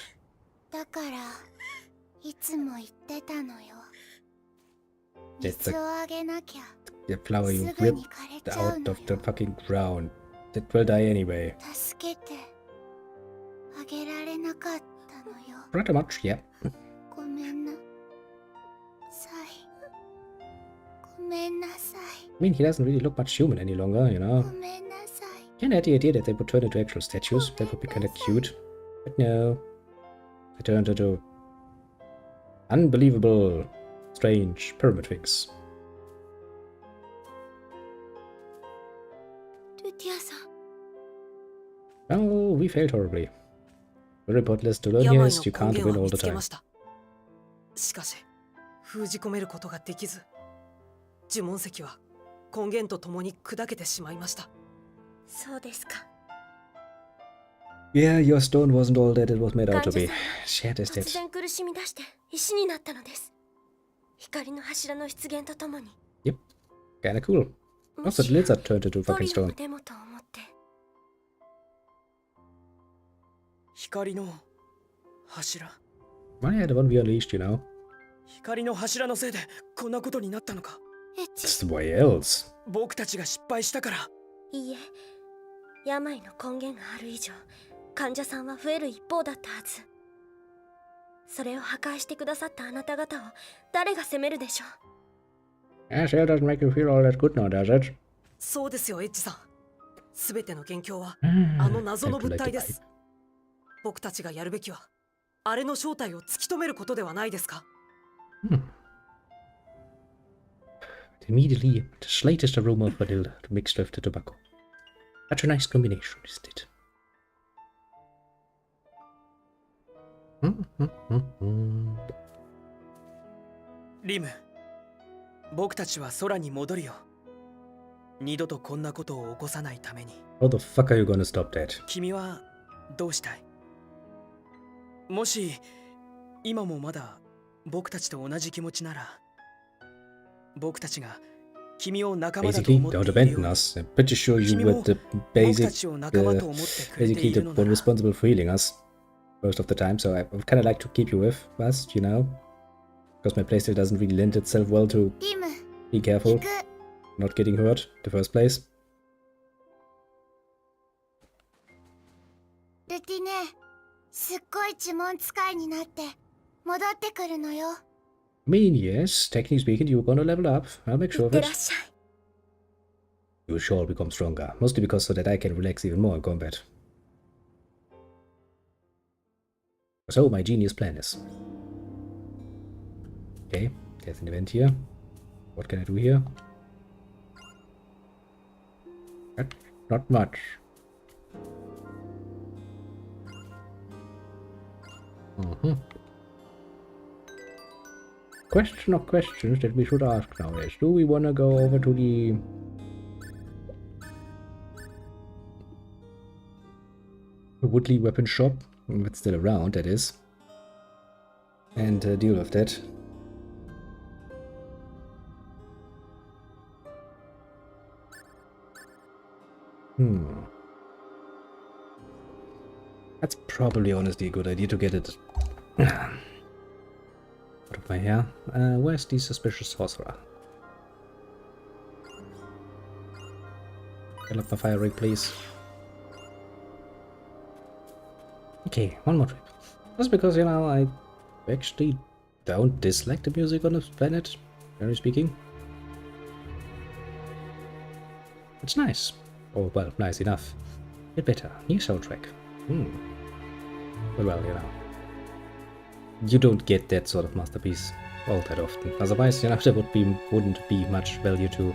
だからいつも言ってたのよ。 That's 水をあげなきゃ the flower you すぐに ripped 枯れちゃう out の of the よ。 fucking ground. That will die anyway. 助けてあげられなかったのよ。 Pretty much, yeah. ごめんなさい。ごめんなさい。 I mean, he doesn't really look much human any longer, you ご know. めんなさい。 Kind of had the idea that they would turn into actual statues. That would be kind of cute. But no. They turned into unbelievable, strange pyramid things. ルティアさん。 Oh, we failed horribly. Very important lesson to learn here is you can't win all the time. しかし、封じ込めることができず、呪文石は根源とともに砕けてしまいました。そうですか。 Yeah, your stone wasn't all that it was made out to be. 患者 Shit is 突 that. 然苦しみ出して石になったのです。光の柱の出現とともに。 Yep. Kinda cool. も Also, し the lizard turned into フォ fucking リオの stone. デモと思って。光の柱。 Well, yeah, the one we unleashed, you know. 光の柱のせいでこんなことになったのか。エッチ。 It's why else? 僕たちが失敗したから。いいえ、病の根源がある以上、患者さんは増える一方だったはず。それを破壊してくださったあなた方を誰が責めるでしょう。 Yeah, sure doesn't make you feel all that good now, does it? そうですよ、エッジさん。すべての元凶は Ah, あの謎の I'd 物 like 体 to で buy. す。僕たちがやるべきは、あれの正体を突き止めることではないですか。Immediately, the slightest aroma of vanilla mixed with the tobacco. Such a nice combination, isn't it? Mm-hmm. リム、僕たちは空に戻るよ。二度とこんなことを起こさないために。 How the fuck are you gonna stop that? 君はどうしたい？もし今もまだ僕たちと同じ気持ちなら、僕たちが君を仲間だと Basically, 思ってい don't るよ abandon us. I'm pretty sure you 君 were も the 僕た basic, ちを仲間と思ってくれて basically い the るの one なら、 responsible for healing us most of the time. So I would kind of like to keep you with us, you know, because my playstyle doesn't really lend itself well to リム、 be 行 careful, く。 not getting hurt in the first place. ルティネ、すっごい呪文使いになって戻ってくるのよ。 I mean, yes, technically speaking, you're gonna level up. I'll make い sure っ of てら it. っしゃい。 You shall become stronger, mostly because so that I can relax even more in combat. So my genius plan is. Okay, there's an event here. What can I do here? Not much. Question of questions that we should ask now is, do we want to go over to the Woodley weapon shop, if it's still around, that is, and deal with that? That's probably honestly a good idea to get it out of my hair. Where's the suspicious sorcerer? Fill up my fire ring, please. Okay, one more trip. Just because, you know, I actually don't dislike the music on this planet, generally speaking. It's nice. Oh, well, nice enough. A bit better. New soundtrack. Well, you know. You don't get that sort of masterpiece all that often. Otherwise, you know, there wouldn't be much value to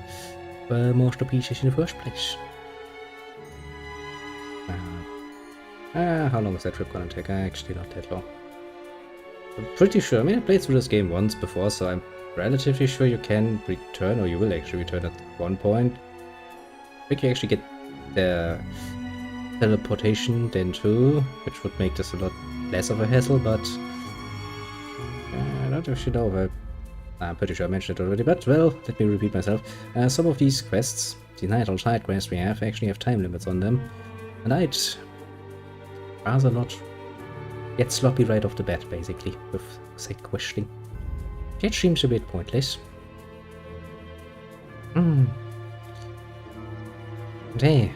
masterpieces in the first place. How long is that trip gonna take? Actually, not that long. I'm pretty sure. I mean, I played through this game once before, so I'm relatively sure you can return, or you will actually return at one point. I think you actually get the teleportation then too, which would make this a lot less of a hassle, but I don't actually know if I'm pretty sure I mentioned it already, but well, let me repeat myself. Some of these quests, the idle side quests we have, actually have time limits on them, and I'd rather not get sloppy right off the bat, basically, with, say, questioning. That seems a bit pointless. Hey,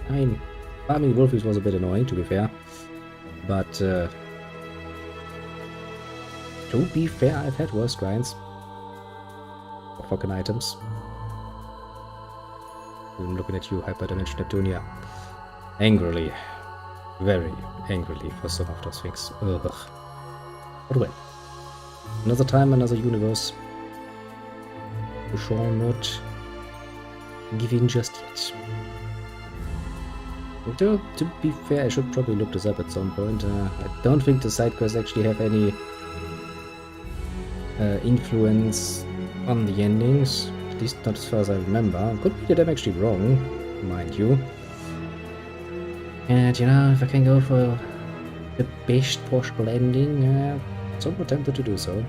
I mean, farming wolfies was a bit annoying, to be fair, but to be fair, I've had worse grinds for fucking items. I'm looking at you, Hyperdimension Neptunia, angrily, very angrily for some of those things. Ugh. But well, another time, another universe. We shall not give in just yet. To be fair, I should probably look this up at some point. I don't think the side quests actually have any influence on the endings, at least not as far as I remember. Could be that I'm actually wrong, mind you. And you know, if I can go for the best possible ending, I'm somewhat tempted to do so.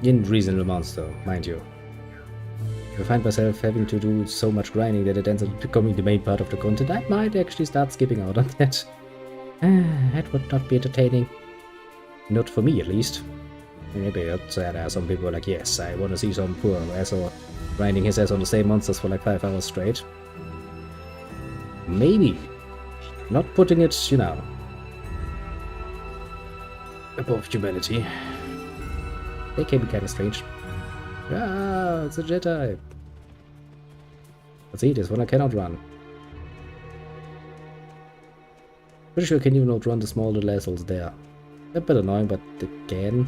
In reasonable amounts though, mind you. If I find myself having to do so much grinding that it ends up becoming the main part of the content, I might actually start skipping out on that. That would not be entertaining. Not for me, at least. Maybe there are some people like, yes, I want to see some poor asshole grinding his ass on the same monsters for like 5 hours straight. Maybe. Not putting it, you know, above humanity. They can be kind of strange. Ah, it's a Jedi. Let's see, this one I cannot run. Pretty sure I can even outrun the small little assholes there. They're a bit annoying, but they can.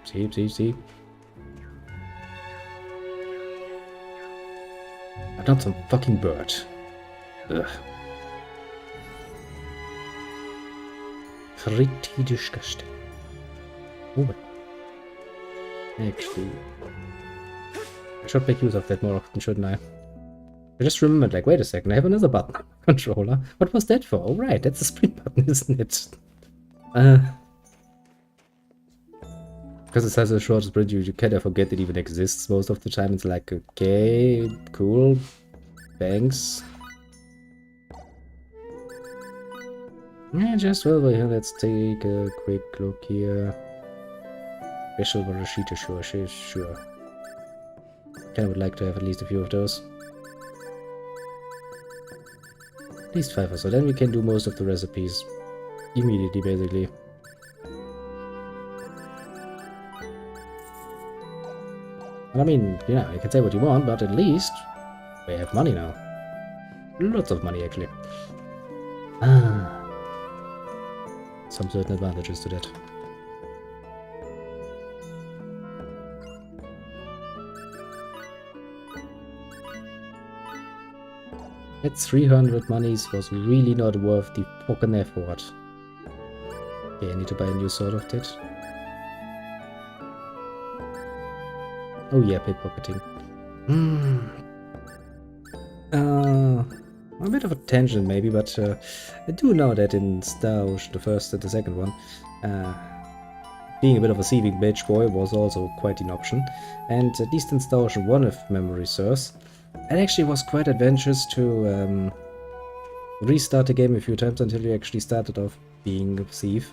See. I'm not some fucking bird. Ugh. Pretty disgusting. Oh, but actually, I should make use of that more often, shouldn't I? I just remembered, like, wait a second, I have another button on my controller. What was that for? Oh, right, that's the sprint button, isn't it? Because it has a short sprint, you kind of forget it even exists most of the time. It's like, okay, cool, thanks. Yeah, just over here, let's take a quick look here. Special Varashita, sure. Kind of would like to have at least a few of those. At least 5 or so, then we can do most of the recipes immediately, basically. And I mean, you know, you can say what you want, but at least we have money now. Lots of money, actually. Some certain advantages to that. That 300 monies was really not worth the fucking effort. Okay, I need to buy a new sword of that. Oh yeah, pickpocketing. A bit of a tangent maybe, but I do know that in Star Ocean, the first and the second one, being a bit of a thieving bitch boy was also quite an option. And at least in Star Ocean 1, if memory serves, it actually was quite adventurous to restart the game a few times until you actually started off being a thief.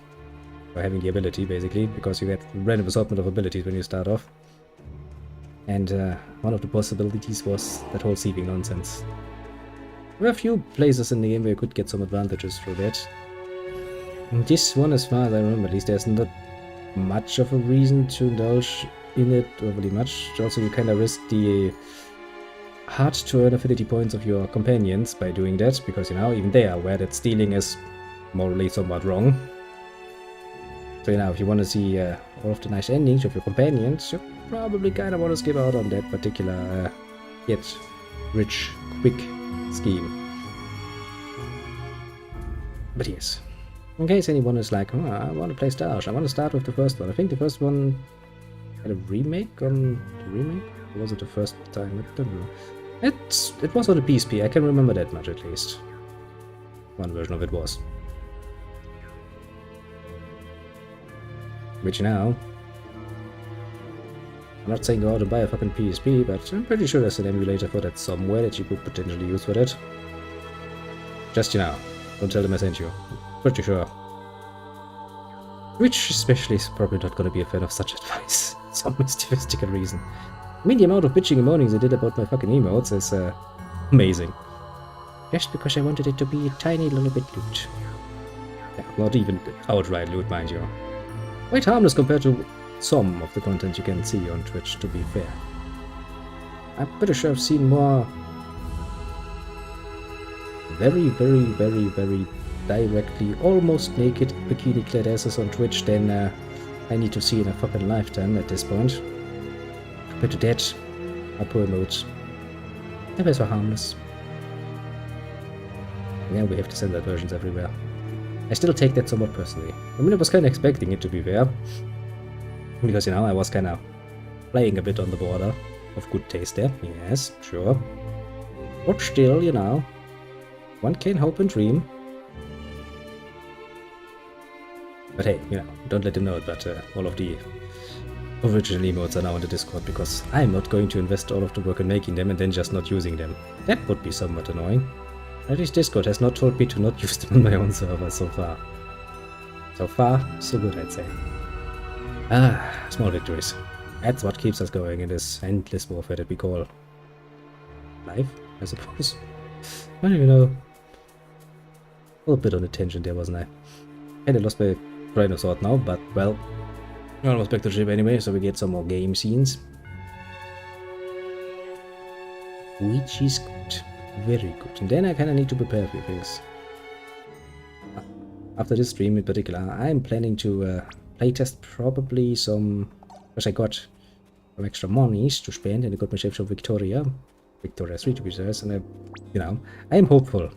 Or having the ability, basically, because you get a random assortment of abilities when you start off. And one of the possibilities was that whole thieving nonsense. There were a few places in the game where you could get some advantages through that. And this one, as far as I remember, at least, there's not much of a reason to indulge in it overly much. Also, you kind of risk the hard to earn affinity points of your companions by doing that, because, you know, even they are aware that stealing is morally somewhat wrong. So, you know, if you want to see all of the nice endings of your companions, you probably kind of want to skip out on that particular get rich quick scheme. But yes, in case anyone is like, oh, I want to play Star Ocean, I want to start with the first one. I think the first one had a remake on the remake? Or was it the first time? I don't know. It was on the PSP, I can remember that much at least. One version of it was. Which now, I'm not saying go out and buy a fucking PSP, but I'm pretty sure there's an emulator for that somewhere that you could potentially use for that. Just, you know, don't tell them I sent you. Pretty sure. Which especially is probably not gonna be a fan of such advice. Some mystical reason. I mean, the amount of bitching and moaning they did about my fucking emotes is amazing. Just because I wanted it to be a tiny little bit loot. Yeah, not even outright loot, mind you. Quite harmless compared to some of the content you can see on Twitch, to be fair. I'm pretty sure I've seen more very directly, almost naked, bikini-clad asses on Twitch than I need to see in a fucking lifetime at this point. Compared to that, my poor emotes. They were so harmless. Yeah, we have to send that versions everywhere. I still take that somewhat personally. I mean, I was kind of expecting it, to be fair. Because, you know, I was kind of playing a bit on the border of good taste there. Yes, sure. But still, you know, one can hope and dream. But hey, you know, don't let them know it, but all of the original emotes are now in the Discord, because I'm not going to invest all of the work in making them and then just not using them. That would be somewhat annoying. At least Discord has not told me to not use them on my own server so far. So far, so good, I'd say. Ah, small victories. That's what keeps us going in this endless warfare that we call life, I suppose. I don't even know. A little bit on a tangent there, wasn't I? Kinda lost my train of thought now, but well, we're almost back to the ship anyway, so we get some more game scenes. Which is good. Very good. And then I kinda need to prepare a few things. After this stream in particular, I'm planning to playtest probably some, because I got some extra monies to spend and I got myself some Victoria 3 to be precise, and you know, I am hopeful.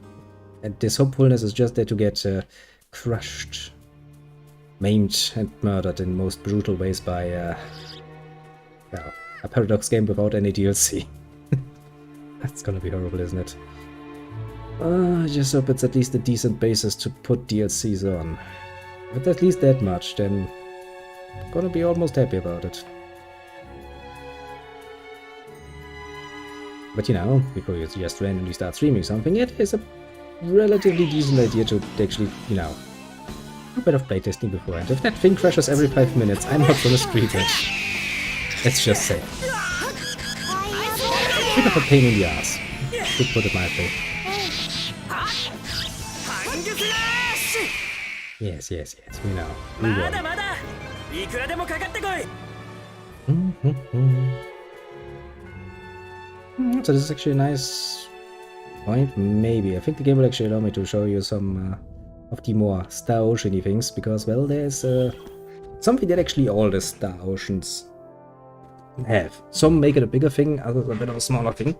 And this hopefulness is just there to get crushed, maimed and murdered in most brutal ways by well, a Paradox game without any DLC. That's gonna be horrible, isn't it? I just hope it's at least a decent basis to put DLCs on. If at least that much, then I'm gonna be almost happy about it. But you know, before you just randomly start streaming something, it is a relatively decent idea to actually, you know, a bit of playtesting beforehand. If that thing crashes every 5 minutes, I'm not gonna stream it. Let's just say. Bit of a pain in the ass, to put it mildly. Yes, we know. We won. So this is actually a nice point, maybe. I think the game will actually allow me to show you some of the more Star Ocean-y things, because, well, there's something that actually all the Star Oceans have. Some make it a bigger thing, others a bit of a smaller thing.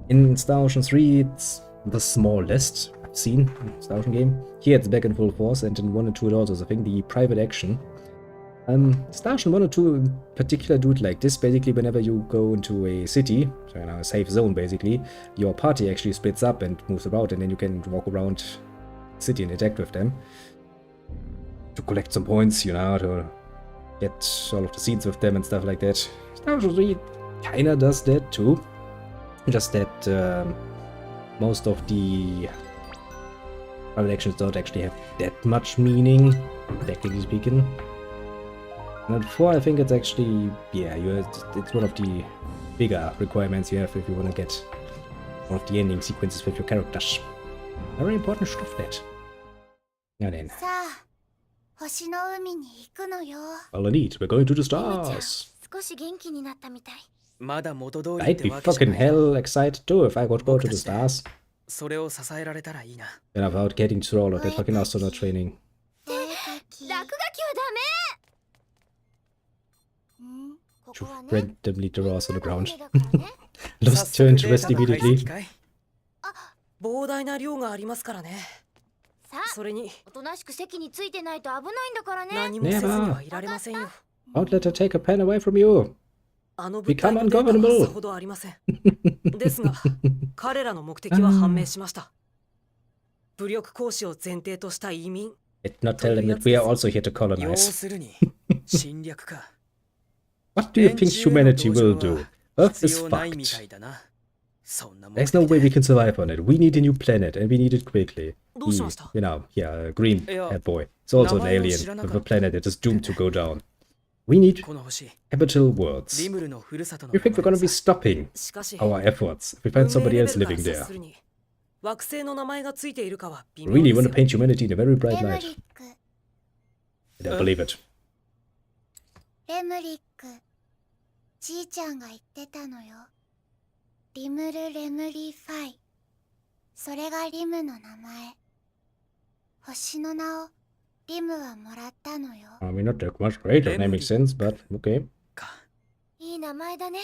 In Star Ocean 3, it's the smallest I've seen in a Star Ocean game. Here it's back in full force, and in 1 and 2 it also is a thing, the private action. Star Ocean 1 or 2 in particular do it like this. Basically, whenever you go into a city, so, you know, a safe zone basically, your party actually splits up and moves about, and then you can walk around the city and interact with them. To collect some points, you know, to get all of the scenes with them and stuff like that. Star Wars really kinda does that too. Just that most of the private actions don't actually have that much meaning, technically speaking. And 4, I think it's actually, yeah, it's one of the bigger requirements you have if you want to get one of the ending sequences with your characters. Very important stuff, that. Now then. さあ、星の海に行くのよ。 Well, indeed, we're going to the リムちゃん stars. 少し元気になったみたい。まだ元通りっ I'd て be わけじゃ fucking ないよ。 hell excited too if I could go to the stars. それを支えられたらいいな。 And without getting through all of that fucking astronaut training. お絵描き。落書きはこ To こはね。 randomly draw us on the みんな ground. のおかげだからね Lost your interest 早速データの解析 immediately. かい膨大な量がありますからね。さあ、それにおとなしく席についてないと危ないんだからね。何もせずにはいられませんよ。 Don't let her take a pen away from you. あの物体 Become のデータは ungovernable. さほどありません。ですが、彼らの目的は判明しました。武力行使を前提とした移民。 Did not tell them that we are also here to 要 colonize. するに侵略か。 What do you think humanity will do? Earth is 必要ないみ fucked. たいだな。そんなもん There's no way we can survive on it. We need a new planet, and we need it quickly. どうしました You know, yeah, green Yeah. head boy. It's also an 名前を alien 知らな with か a った。 planet that is doomed to go down. We need この星、 habitable worlds. リムルのふるさとの You think we're 名 gonna 前 be さ。 stopping しかし、 our efforts if we find 運命 somebody レ else ベルから living 察 there? するに惑星の名前がついているかは微妙 Really です want よ to paint humanity in a very bright レム light. リック。 I don't believe it. レムリック。じいちゃんが言ってたのよ。リムル・レムリファイ。それがリムの名前。星の名をリムはもらったのよ。 I mean, not that much great of naming sense, but okay. か。いい名前だね、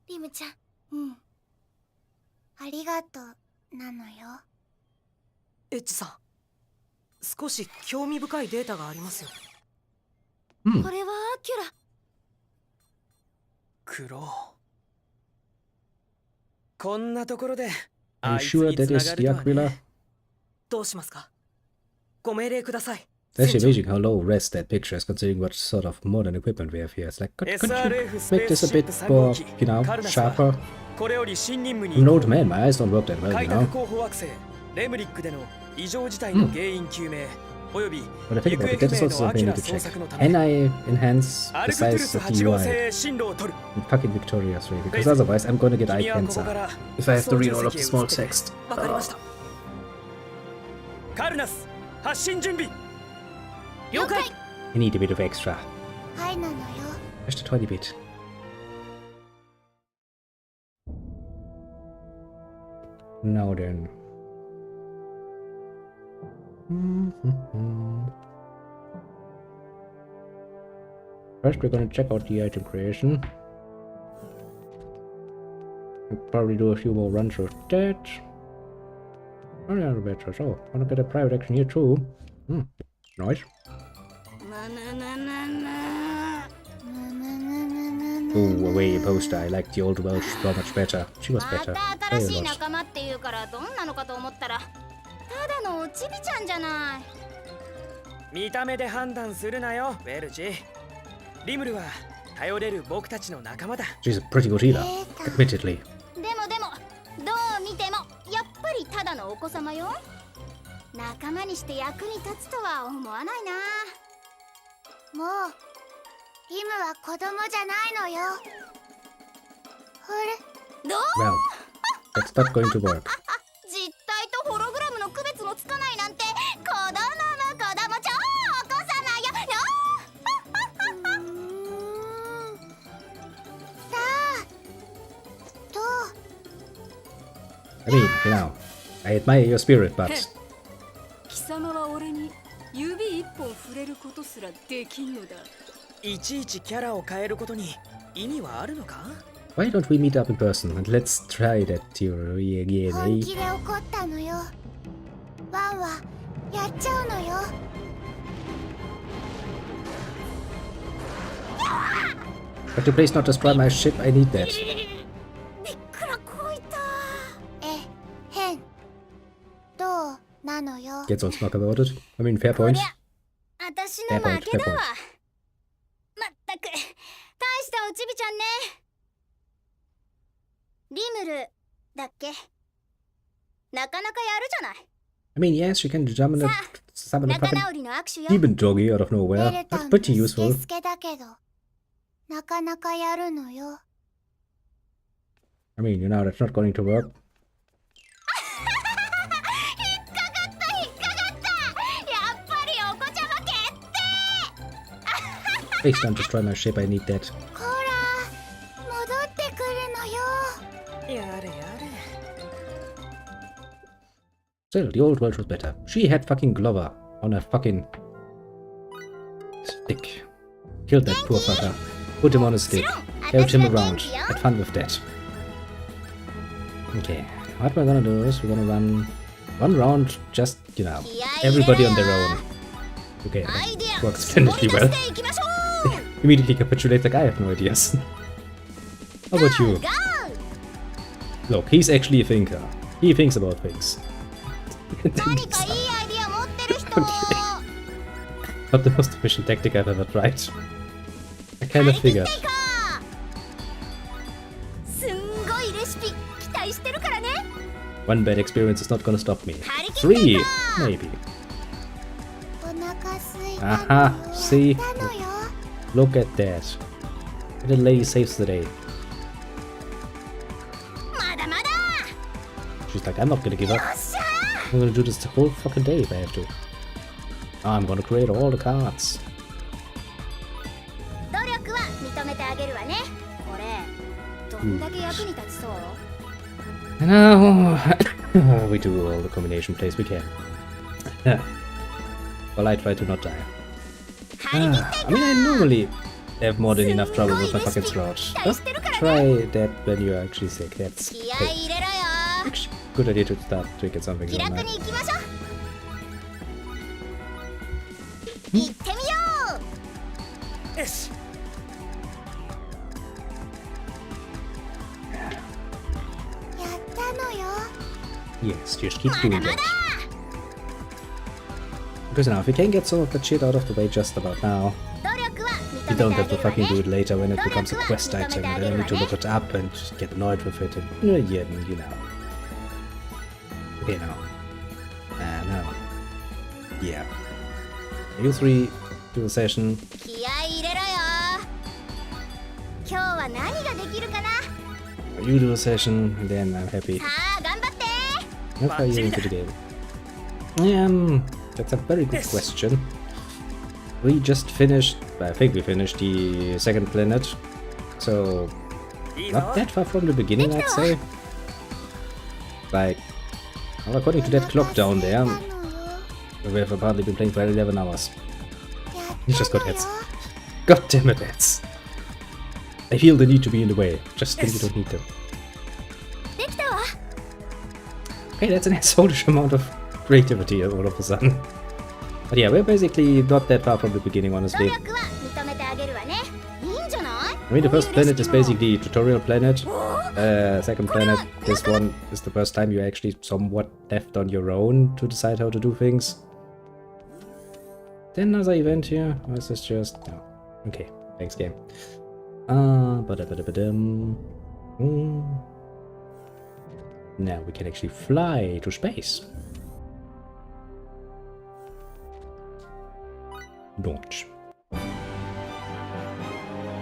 リムちゃん。うん。ありがとうなのよ。エッチさん、少し興味深いデータがありますよ。Hmm. これはアキュラ。クロウ。こんなところで Are あ you いつ sure に that つな is が the るとは Aquila? ね。どうしますか？ご命令ください。 It's 船 actually 長 amazing how low res that picture is considering what sort of modern equipment we have here. It's like, couldn't you SRF make this a スペー bit スシップ more, 3号機 you know, カルナスは sharper? これより新任務に I'm an old man, my eyes don't work that well, 開 you 拓 know? 候補惑星レムリックでの異常事態の原因究明および But I think 行 about 方 it, that 不 is 明 also のアキ something we ラ need to 捜 check. 索のた Can め I enhance ア the ルクトゥル size ス of the 8号 UI 星進路を取る in fucking Victoria's Way? Because otherwise I'm gonna get eye 君はここか cancer ら if I have to read all of 操 the 縦 small 席へ移って text. わかりましたカルナス発進準備了解 I need a bit of extra. はいなのよ。 Just a tiny bit. Now then. First, we're gonna check out the item creation. We'll probably do a few more runs of that. Oh yeah, better. So, wanna get a private action here too. Nice. ななななな。ぬぬぬぬぬぬ Oh, away poster. I like the old Welsh so much better. She was ま better. た Very 新しい much. 仲間っていうからどんなのかと思ったらただのおちびちゃんじゃない。見た目で判断するなよウェルジリムルは頼れる僕たちの仲間だ She's a pretty good healer, admittedly. でもどう見てもやっぱりただのお子様よ。仲間にして役に立つとは思わないな。もうリムは子供じゃないのよ。ほれ、どう Well, that's not going to work. 実体とホログラムの区別もつかないなんて子供も超お子様よ。さあ、どう I mean, you know, I admire your spirit, but 貴様は俺に指一本触れることすらできんのだ。いちいちキャラを変えることに意味はあるのか why don't we meet up in person and let's try that theory 本 again, 気で怒ったのよ。ワンはやっちゃうのよ。 But you please not destroy my ship, I need that. びっくらこいた。変。どうなのよ。 Gets all smug about it. I mean, fair こ point. りゃ私の負けだわ。まったおちびちゃんね。リムルだっけ。なかなかやるじゃない。I mean, yes, you can summon a fucking 仲直りの握手よ。 demon doggy out of ベ nowhere. ルタ That's ン pretty もスケ useful. スケだけど、なかなかやるのよ。I mean, you know, that's not going to work. 引っかかった引っかかった。やっぱりお子ちゃま決定。 Please don't destroy my ship, I need that. ほら、戻ってくるのよ。やれやれ。 Still, the old world was better. She had fucking Glover on her fucking stick. Killed that poor fucker. Put him on a stick. Carried him around. Had fun with that. Okay, what we're gonna do is we're gonna run one round, just, you know, everybody on their own. Okay, that works splendidly well. Immediately capitulate like I have no ideas. How about you? Look, he's actually a thinker. He thinks about things. 何かいいアイディア持ってる人。 Not the most efficient tactic I've ever tried. I kind of figured. すんごいレシピ期待してるからね。 One bad experience is not gonna stop me. 3, maybe. お腹すいたのよ。 Aha, see? やったのよ。 Look at that. The lady saves the day. まだまだ。 She's like, I'm not gonna give よ up. っしゃ I'm gonna do this the whole fucking day if I have to. I'm gonna create all the cards. ー。努力は認めてあげるわね。これどんだけ役に立ちそう。 And now we do all the combination plays we can. Well, I try to not die. I mean, I normally have more than enough trouble with my fucking throat. Just try that when you're actually sick. That's 気合い入れろよ。 good idea to start drinking something 気 on 楽 that. に行きましょう。行ってみよう。よし。やったのよ。 Yes, just keep doing that. Because now, if we can get some of that shit out of the way just about now, 努力は you 認 don't めて have あ to げるわ fucking do ね。 it later when it becomes a quest item, and then I need to look it up and just get annoyed with it, and yeah, you know. Okay, now. Now. Yeah. You three do a session. 気合い入れろよ。今日は何ができるかな。 You do a session, and then I'm happy. さあ頑張って。 How far are you into the game? That's a very good question. We just finished, I think we finished the second planet, so not that far from the beginning, I'd say. Like, well, according to that clock down there, we have apparently been playing for 11 hours. You just got hits. God damn it, hits. I feel the need to be in the way, just think you don't need them. できたわ。 Okay, that's an assholish amount of creativity all of a sudden. But yeah, we're basically not that far from the beginning, 努 honestly. 力は認めてあげるわね。いいんじゃない？ I mean, the first planet is basically tutorial planet. Second planet, this one is the first time you're actually somewhat left on your own to decide how to do things. Then another event here, or is this just... No. Okay, thanks game. Now we can actually fly to space. Launch.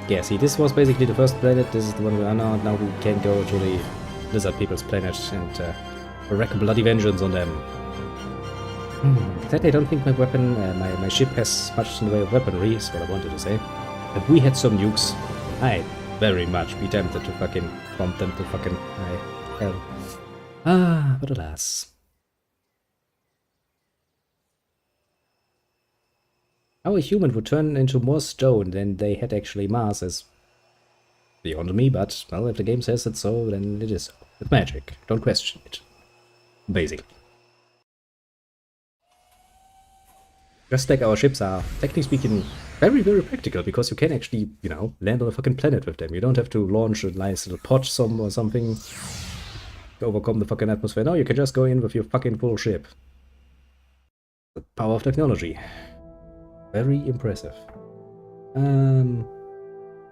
Yeah, see, this was basically the first planet. This is the one we are now. Now we can go to the lizard people's planet and wreak bloody vengeance on them. Sadly, I don't think my weapon, my ship has much in the way of weaponry, is what I wanted to say. If we had some nukes, I'd very much be tempted to fucking bomb them to fucking hell. But alas. How a human would turn into more stone than they had actually mass is beyond me, but, well, if the game says it so, then it is so. It's magic. Don't question it. Basically. Just like our ships are, technically speaking, very, very practical, because you can actually, you know, land on a fucking planet with them. You don't have to launch a nice little pod or something to overcome the fucking atmosphere. No, you can just go in with your fucking full ship. The power of technology. Very impressive.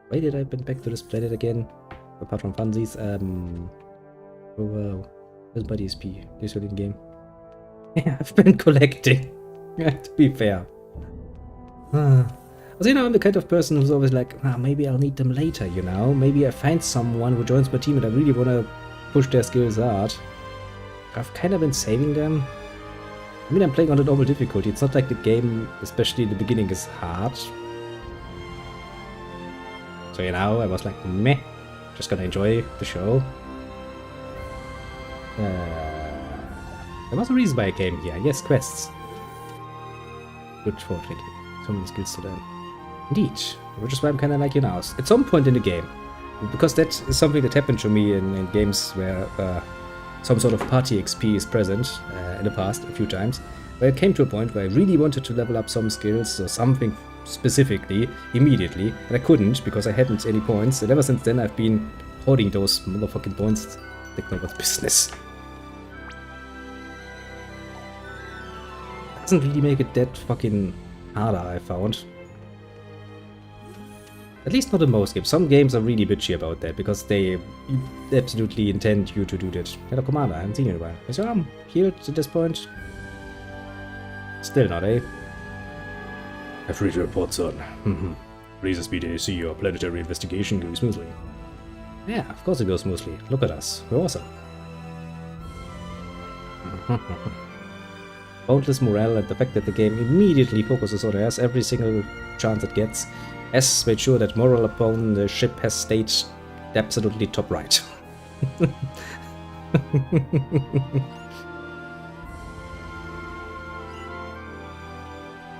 Why did I been back to this planet again? Apart from funsies, oh wow. Where's my DSP? This in game. Yeah, I've been collecting. Yeah, to be fair. Also, you know, I'm the kind of person who's always like, maybe I'll need them later, you know? Maybe I find someone who joins my team and I really want to push their skills hard. I've kind of been saving them. I mean, I'm playing on the normal difficulty. It's not like the game, especially in the beginning, is hard. So, you know, I was like, meh. Just gonna enjoy the show. There was a reason why I came here. Yes, quests. Good thought, thank you. So many skills to learn. Indeed. Which is why I'm kind of like you now. At some point in the game. Because that is something that happened to me in games where some sort of party XP is present in the past a few times. Where it came to a point where I really wanted to level up some skills or something specifically, immediately. And I couldn't because I hadn't any points. And ever since then I've been hoarding those motherfucking points. Take over the business. Doesn't really make it that fucking harder, I found. At least not in most games. Some games are really bitchy about that because they absolutely intend you to do that. Hello, Commander, I haven't seen you in a while. Is your arm healed at this point? Still not, eh? I'm free to report, son. Reasons be to see your planetary investigation going smoothly. Yeah, of course it goes smoothly. Look at us. We're awesome. Boundless morale and the fact that the game immediately focuses on us every single chance it gets has made sure that morale upon the ship has stayed absolutely top right.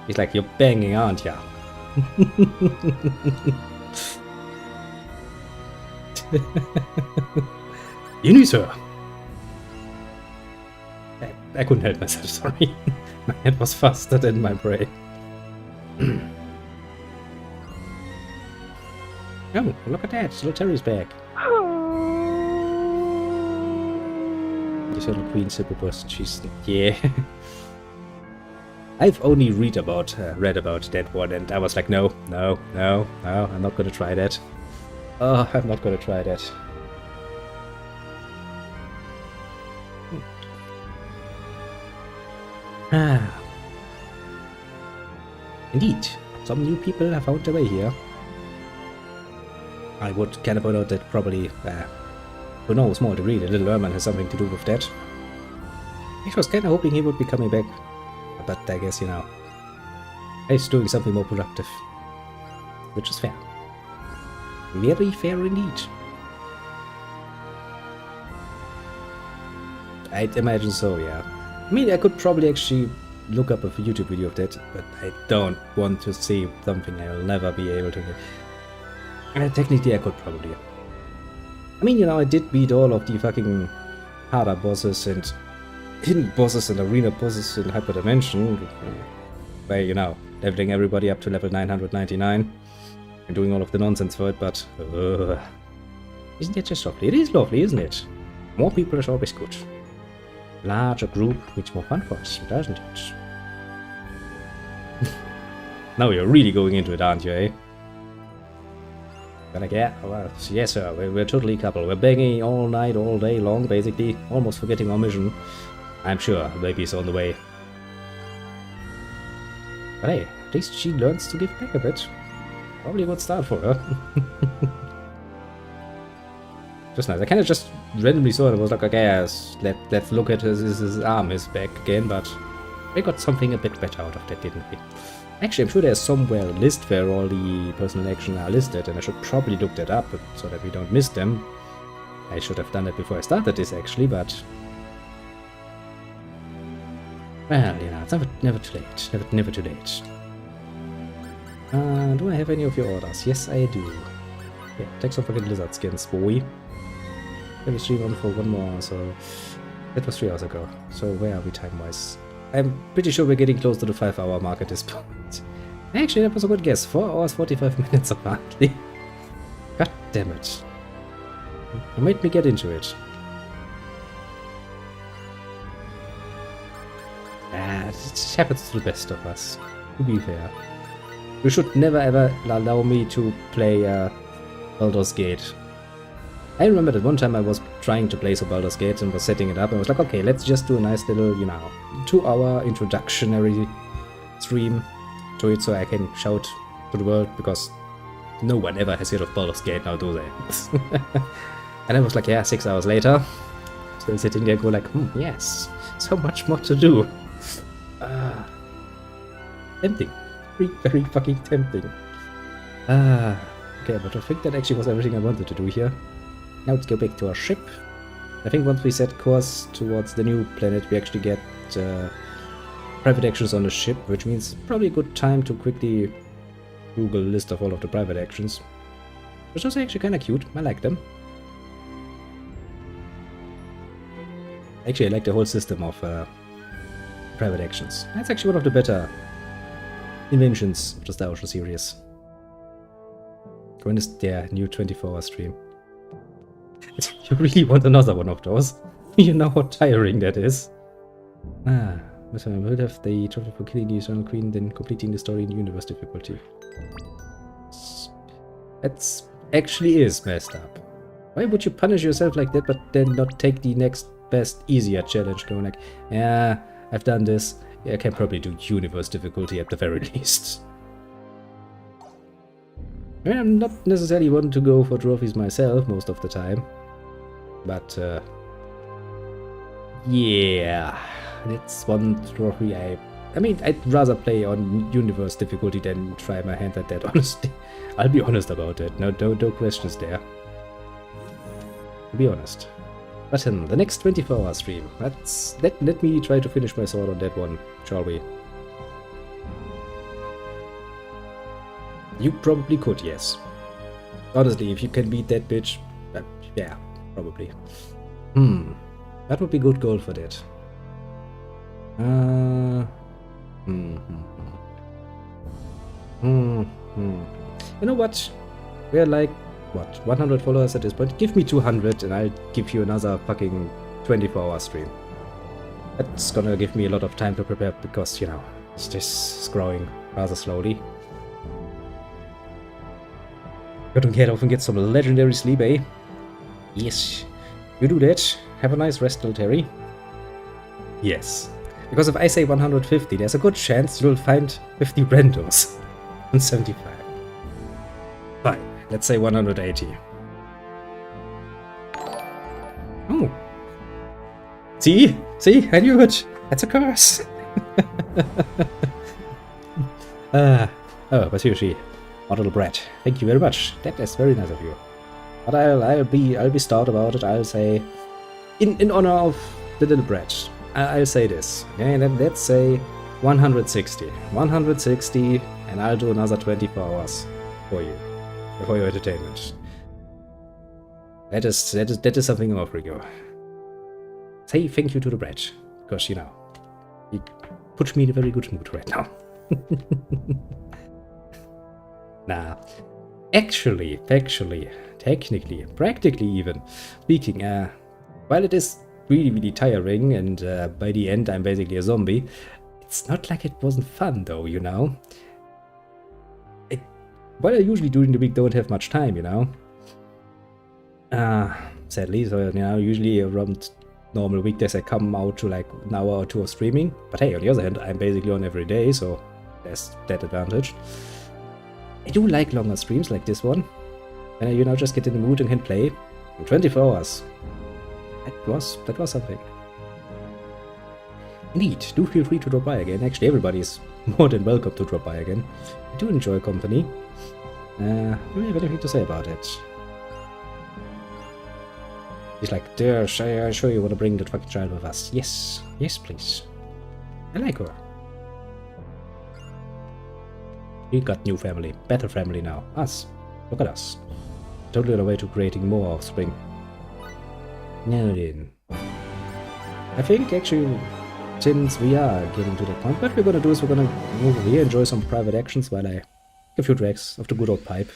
He's like, you're banging, aren't ya? You knew, sir. I couldn't help myself, sorry. My head was faster than my brain. Oh, look at that, little Terry's back. This little queen superbus, she's... yeah. I've only read about that one, and I was like, no, I'm not gonna try that. Oh, I'm not gonna try that. Indeed, some new people have found their way here. I would kind of point out that probably, to no small degree, the little Erman has something to do with that. I was kind of hoping he would be coming back, but I guess, you know, he's doing something more productive, which is fair. Very fair indeed. I'd imagine so, yeah. I mean, I could probably actually look up a YouTube video of that, but I don't want to see something I'll never be able to get. Technically, I could probably. I mean, you know, I did beat all of the fucking harder bosses and hidden bosses and arena bosses in Hyperdimension, where, you know, leveling everybody up to level 999 and doing all of the nonsense for it, but isn't it just lovely? It is lovely, isn't it? More people is always good. Larger group means more fun for us, doesn't it? Now you're really going into it, aren't you, eh? But like, yeah, well, yes sir, we're totally a couple. We're banging all night, all day long, basically, almost forgetting our mission. I'm sure the baby's on the way. But hey, at least she learns to give back a bit. Probably a good start for her. Just nice. I kind of just randomly saw it and was like, okay, let's look at his arm is back again, but we got something a bit better out of that, didn't we? Actually, I'm sure there's somewhere a list where all the personal actions are listed, and I should probably look that up so that we don't miss them. I should have done that before I started this, actually, but... well, you know, it's never too late. Never too late. Do I have any of your orders? Yes, I do. Yeah, take some fucking lizard skins, boy. Maybe stream on for one more, so... that was 3 hours ago. So where are we time-wise? I'm pretty sure we're getting close to the 5-hour mark at this point. Actually, that was a good guess. 4 hours, 45 minutes apparently. God damn it. You made me get into it. It happens to the best of us, to be fair. You should never ever allow me to play Baldur's Gate. I remember that one time I was trying to play some Baldur's Gate and was setting it up and I was like, okay, let's just do a nice little, 2-hour introductionary stream to it so I can shout to the world, because no one ever has heard of Baldur's Gate now, do they? And I was like, yeah, 6 hours later, still sitting there go like, yes, so much more to do. Tempting. Very, very fucking tempting. Okay, but I think that actually was everything I wanted to do here. Now let's go back to our ship. I think once we set course towards the new planet, we actually get private actions on the ship, which means probably a good time to quickly Google a list of all of the private actions. Which is actually kind of cute. I like them. Actually, I like the whole system of private actions. That's actually one of the better inventions of the Star Ocean series. When is their new 24-hour stream? You really want another one of those? You know how tiring that is. But I will have the trophy for killing the Eternal Queen, then completing the story in universe difficulty. That actually is messed up. Why would you punish yourself like that, but then not take the next best, easier challenge? Going like, yeah, I've done this. Yeah, I can probably do universe difficulty at the very least. I mean, I'm not necessarily one to go for trophies myself most of the time. But, yeah, that's one trophy I mean, I'd rather play on universe difficulty than try my hand at that, honestly. I'll be honest about it. No questions there. To be honest. But the next 24-hour stream, let me try to finish my sword on that one, shall we? You probably could, yes. Honestly, if you can beat that bitch, yeah, probably. That would be good goal for that. You know what? We're like, what, 100 followers at this point? Give me 200 and I'll give you another fucking 24-hour stream. That's gonna give me a lot of time to prepare because, it's just growing rather slowly. Couldn't get off and get some legendary sleep, eh? Yes. You do that. Have a nice rest, little Terry. Yes. Because if I say 150, there's a good chance you'll find 50 randos on 75. Fine. Let's say 180. Oh. See? I knew it. That's a curse. But seriously. My little brat, thank you very much. That is very nice of you. But I'll be stout about it. I'll say, in honor of the little brat, I'll say this. Okay, let's say 160. 160, and I'll do another 24 hours for you, for your entertainment. That is something I'm offering you. Say thank you to the brat, because he puts me in a very good mood right now. Nah, actually, technically, practically even speaking, while it is really, really tiring and by the end I'm basically a zombie, it's not like it wasn't fun though, While I usually during the week don't have much time, sadly, so usually around normal weekdays I come out to like an hour or two of streaming, but hey, on the other hand, I'm basically on every day, so there's that advantage. I do like longer streams like this one, and just get in the mood and can play in 24 hours. That was something. Indeed, do feel free to drop by again. Actually, everybody is more than welcome to drop by again. I do enjoy company. Do you have anything to say about it? He's like, "Dear, I'm sure you want to bring that fucking child with us." Yes, please. I like her. We got new family, better family now. Us. Look at us. Totally on our way to creating more offspring. Now then. I think actually, since we are getting to that point, what we're gonna do is we're gonna move over here, enjoy some private actions while I take a few drags of the good old pipe.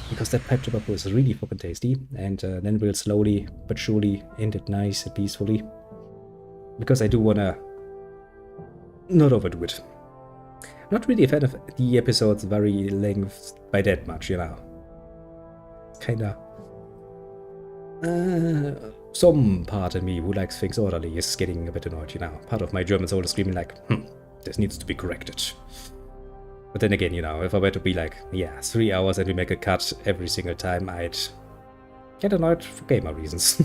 Because that pipe tobacco is really fucking tasty, and then we'll slowly but surely end it nice and peacefully. Because I do wanna not overdo it. Not really a fan of the episode's very length by that much, kinda... some part of me who likes things orderly is getting a bit annoyed, you know. Part of my German soul is screaming like, this needs to be corrected. But then again, you know, if I were to be like, yeah, 3 hours and we make a cut every single time, I'd get annoyed for gamer reasons.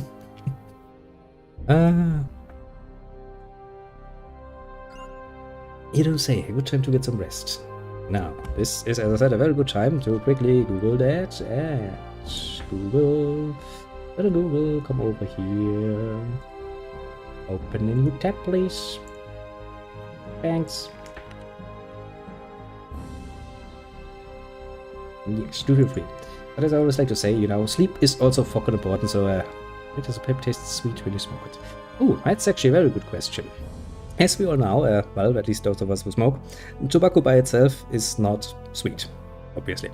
You don't say, a good time to get some rest. Now, this is, as I said, a very good time to quickly Google that. And Google, Google, come over here. Open a new tab, please. Thanks. Yes, do feel free. But as I always like to say, you know, sleep is also fucking important, so it does a pipe taste sweet when you smoke it? Oh, that's actually a very good question. As we all know, well, at least those of us who smoke, tobacco by itself is not sweet, obviously.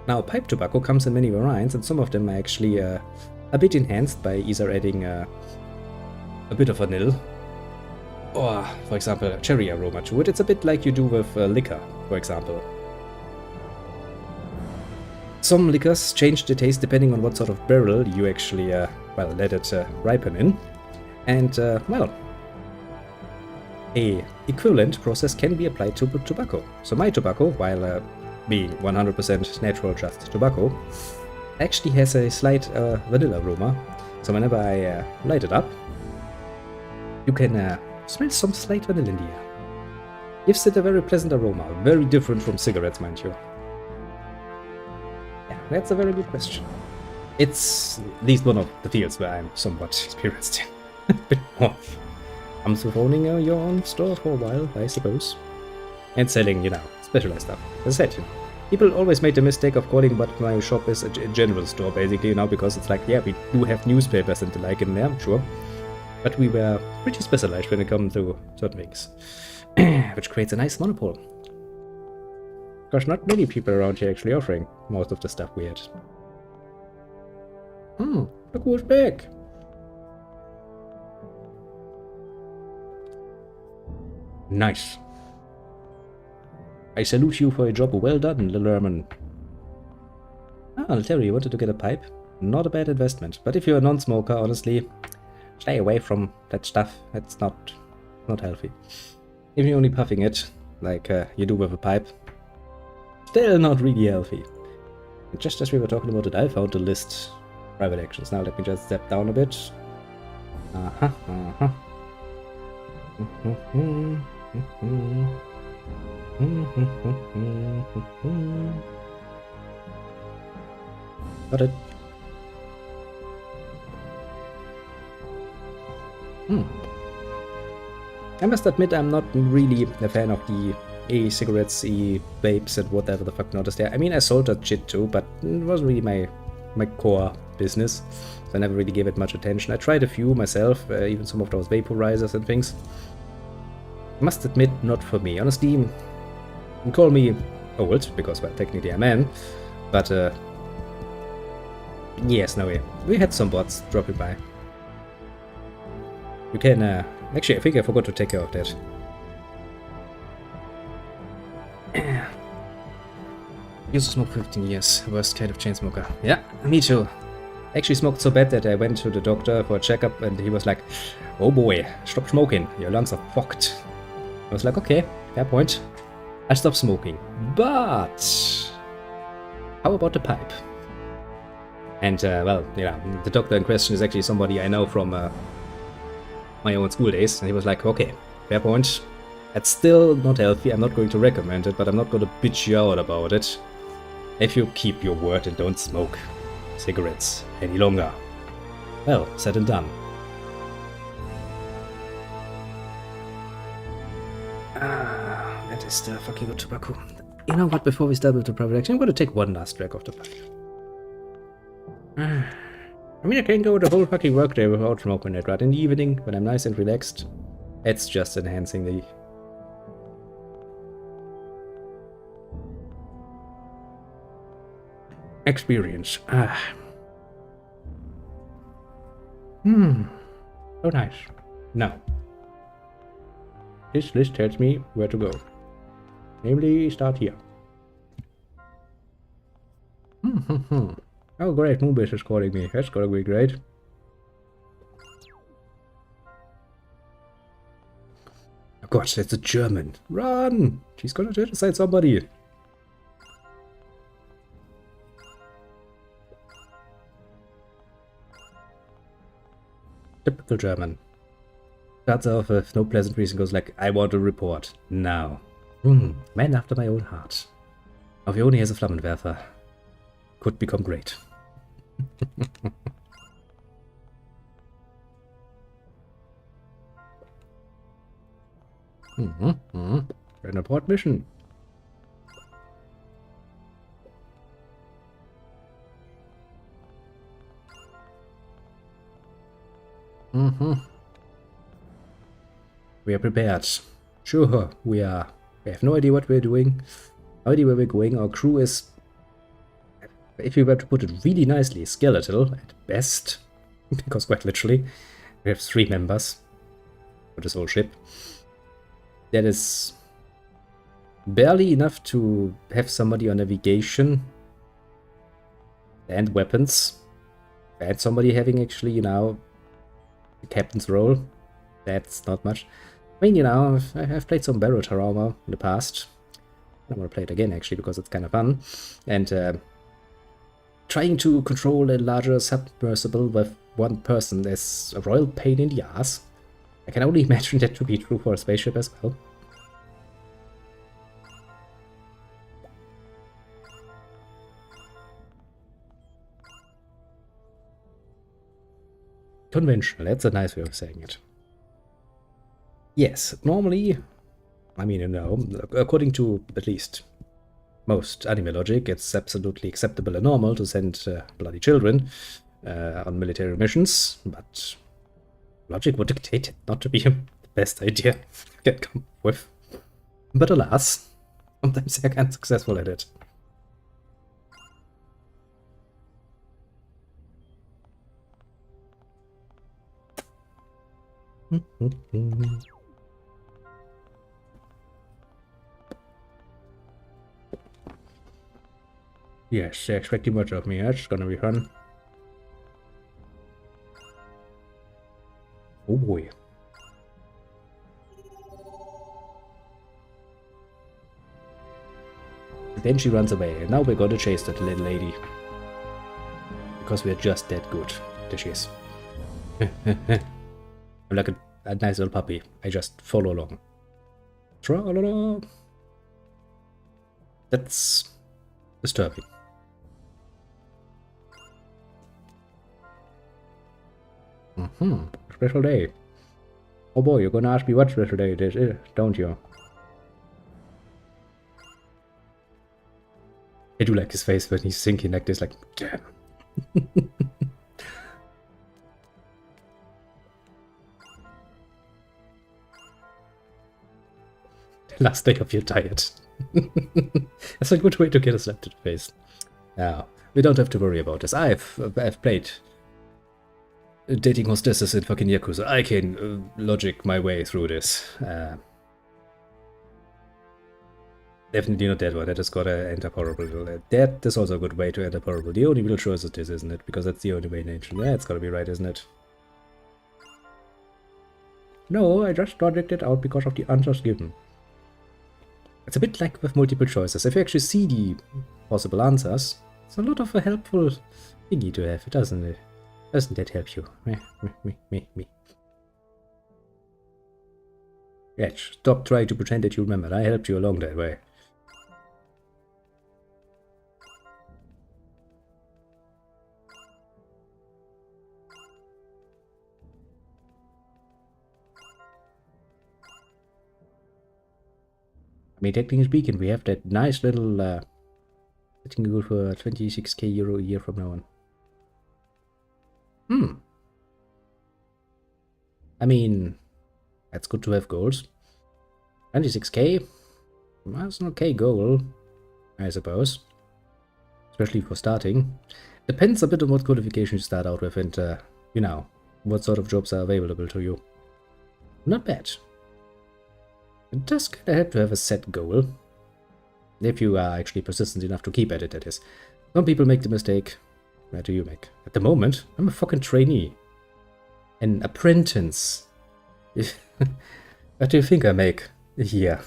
Now, pipe tobacco comes in many variants, and some of them are actually a bit enhanced by either adding a bit of vanilla, or, for example, cherry aroma to it. It's a bit like you do with liquor, for example. Some liquors change the taste depending on what sort of barrel you actually, well, let it ripen in. And, well, a equivalent process can be applied to tobacco. So my tobacco, while being 100% natural just tobacco, actually has a slight vanilla aroma. So whenever I light it up, you can smell some slight vanilla in the air. Gives it a very pleasant aroma, very different from cigarettes, mind you. Yeah, that's a very good question. It's at least one of the fields where I'm somewhat experienced in. A bit more. I'm still owning your own store for a while, I suppose. And selling, you know, specialized stuff. As I said, you know, people always made the mistake of calling what my shop is a general store, basically, you know, because it's like, yeah, we do have newspapers and the like in there, sure. But we were pretty specialized when it comes to certain things. Which creates a nice monopole. Because not many people around here actually offering most of the stuff we had. Look who's back! Nice. I salute you for a job well done, little Herman. I'll tell you, you wanted to get a pipe? Not a bad investment. But if you're a non-smoker, honestly, stay away from that stuff. It's not healthy. If you're only puffing it, like you do with a pipe, still not really healthy. And just as we were talking about it, I found the list. Private actions. Now let me just step down a bit. Got it. I must admit I'm not really a fan of the e-cigarettes, e-vapes and whatever the fuck not is there. I mean, I sold that shit too, but it wasn't really my core business, so I never really gave it much attention. I tried a few myself, even some of those vaporizers and things. I must admit, not for me. Honestly, you can call me old, because, well, technically I'm a man, but, yes, no way. We had some bots dropping by. You can, actually, I think I forgot to take care of that. Used to smoke 15 years, worst kind of chain smoker. Yeah, me too. Actually smoked so bad that I went to the doctor for a checkup and he was like, oh boy, stop smoking, your lungs are fucked. I was like, okay, fair point. I stopped smoking. But how about the pipe? And, well, yeah, the doctor in question is actually somebody I know from my own school days. And he was like, okay, fair point. It's still not healthy, I'm not going to recommend it, but I'm not going to bitch you out about it. If you keep your word and don't smoke cigarettes any longer. Well, said and done. That is still fucking good tobacco. You know what, before we start with the private action, I'm going to take one last drag of the pipe. I mean, I can go the whole fucking workday without smoking it, right? In the evening, when I'm nice and relaxed, it's just enhancing the... experience. So nice. Now, this list tells me where to go. Namely, start here. Oh great, Moonbase is calling me. That's gonna be great. Oh gosh, that's a German. Run! She's gonna genocide somebody. Typical German. Starts off with no pleasant reason, goes like, I want to report. Now. Man after my own heart. If he only has a Flammenwerfer. Could become great. An important mission. We are prepared. Sure, we are. We have no idea what we're doing. No idea where we're going. Our crew is, if we were to put it really nicely, skeletal at best. Because quite literally, we have 3 members for this whole ship. That is barely enough to have somebody on navigation and weapons. And somebody having actually, you know, the captain's role. That's not much. I mean, you know, I've played some Barotrauma in the past. I want to play it again, actually, because it's kind of fun. And trying to control a larger submersible with one person is a royal pain in the ass. I can only imagine that to be true for a spaceship as well. Conventional, that's a nice way of saying it. Yes, normally, I mean, you know, according to at least most anime logic, it's absolutely acceptable and normal to send bloody children on military missions, but logic would dictate it not to be the best idea you can come up with. But alas, sometimes they're kind of successful at it. Yes, they're expecting much of me. That's gonna be fun. Oh boy. Then she runs away, and now we're gonna chase that little lady. Because we're just that good. There she is. I'm like a nice little puppy. I just follow along. Tra-la-la. That's disturbing. Special day. Oh boy, you're gonna ask me what special day it is, don't you? I do like his face when he's thinking like this, like, damn. The last day of your diet. That's a good way to get a slap to the face. Now, we don't have to worry about this. I've played dating hostesses in fucking Yakuza. I can logic my way through this. Definitely not that one. That has got to end up horrible. That is also a good way to end up horrible. The only real choice is this, isn't it? Because that's the only way in nature. Yeah, it's gotta be right, isn't it? No, I just logicked it out because of the answers given. It's a bit like with multiple choices. If you actually see the possible answers, it's a lot of a helpful thingy to have, doesn't it? Doesn't that help you? Me. Yeah, stop trying to pretend that you remember. I helped you along that way. I mean, technically speaking, we have that nice little, I think we go for 26k euro a year from now on. I mean, that's good to have goals. 26k? That's an okay goal, I suppose. Especially for starting. Depends a bit on what qualification you start out with and, you know, what sort of jobs are available to you. Not bad. It does kind of help to have a set goal. If you are actually persistent enough to keep at it, that is. Some people make the mistake, Where do you make? At the moment, I'm a fucking trainee. An apprentice. What do you think I make a year?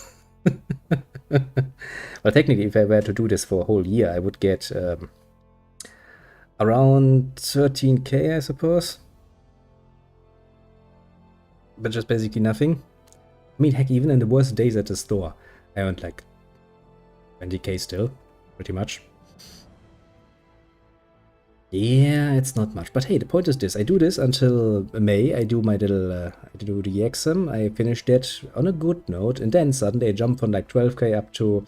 Well, technically, if I were to do this for a whole year, I would get around 13k, I suppose. But just basically nothing. I mean, heck, even in the worst days at the store, I earned like 20k still, pretty much. Yeah, it's not much. But hey, the point is this. I do this until May. I do my little, I do the exam. I finish that on a good note. And then suddenly I jump from like 12k up to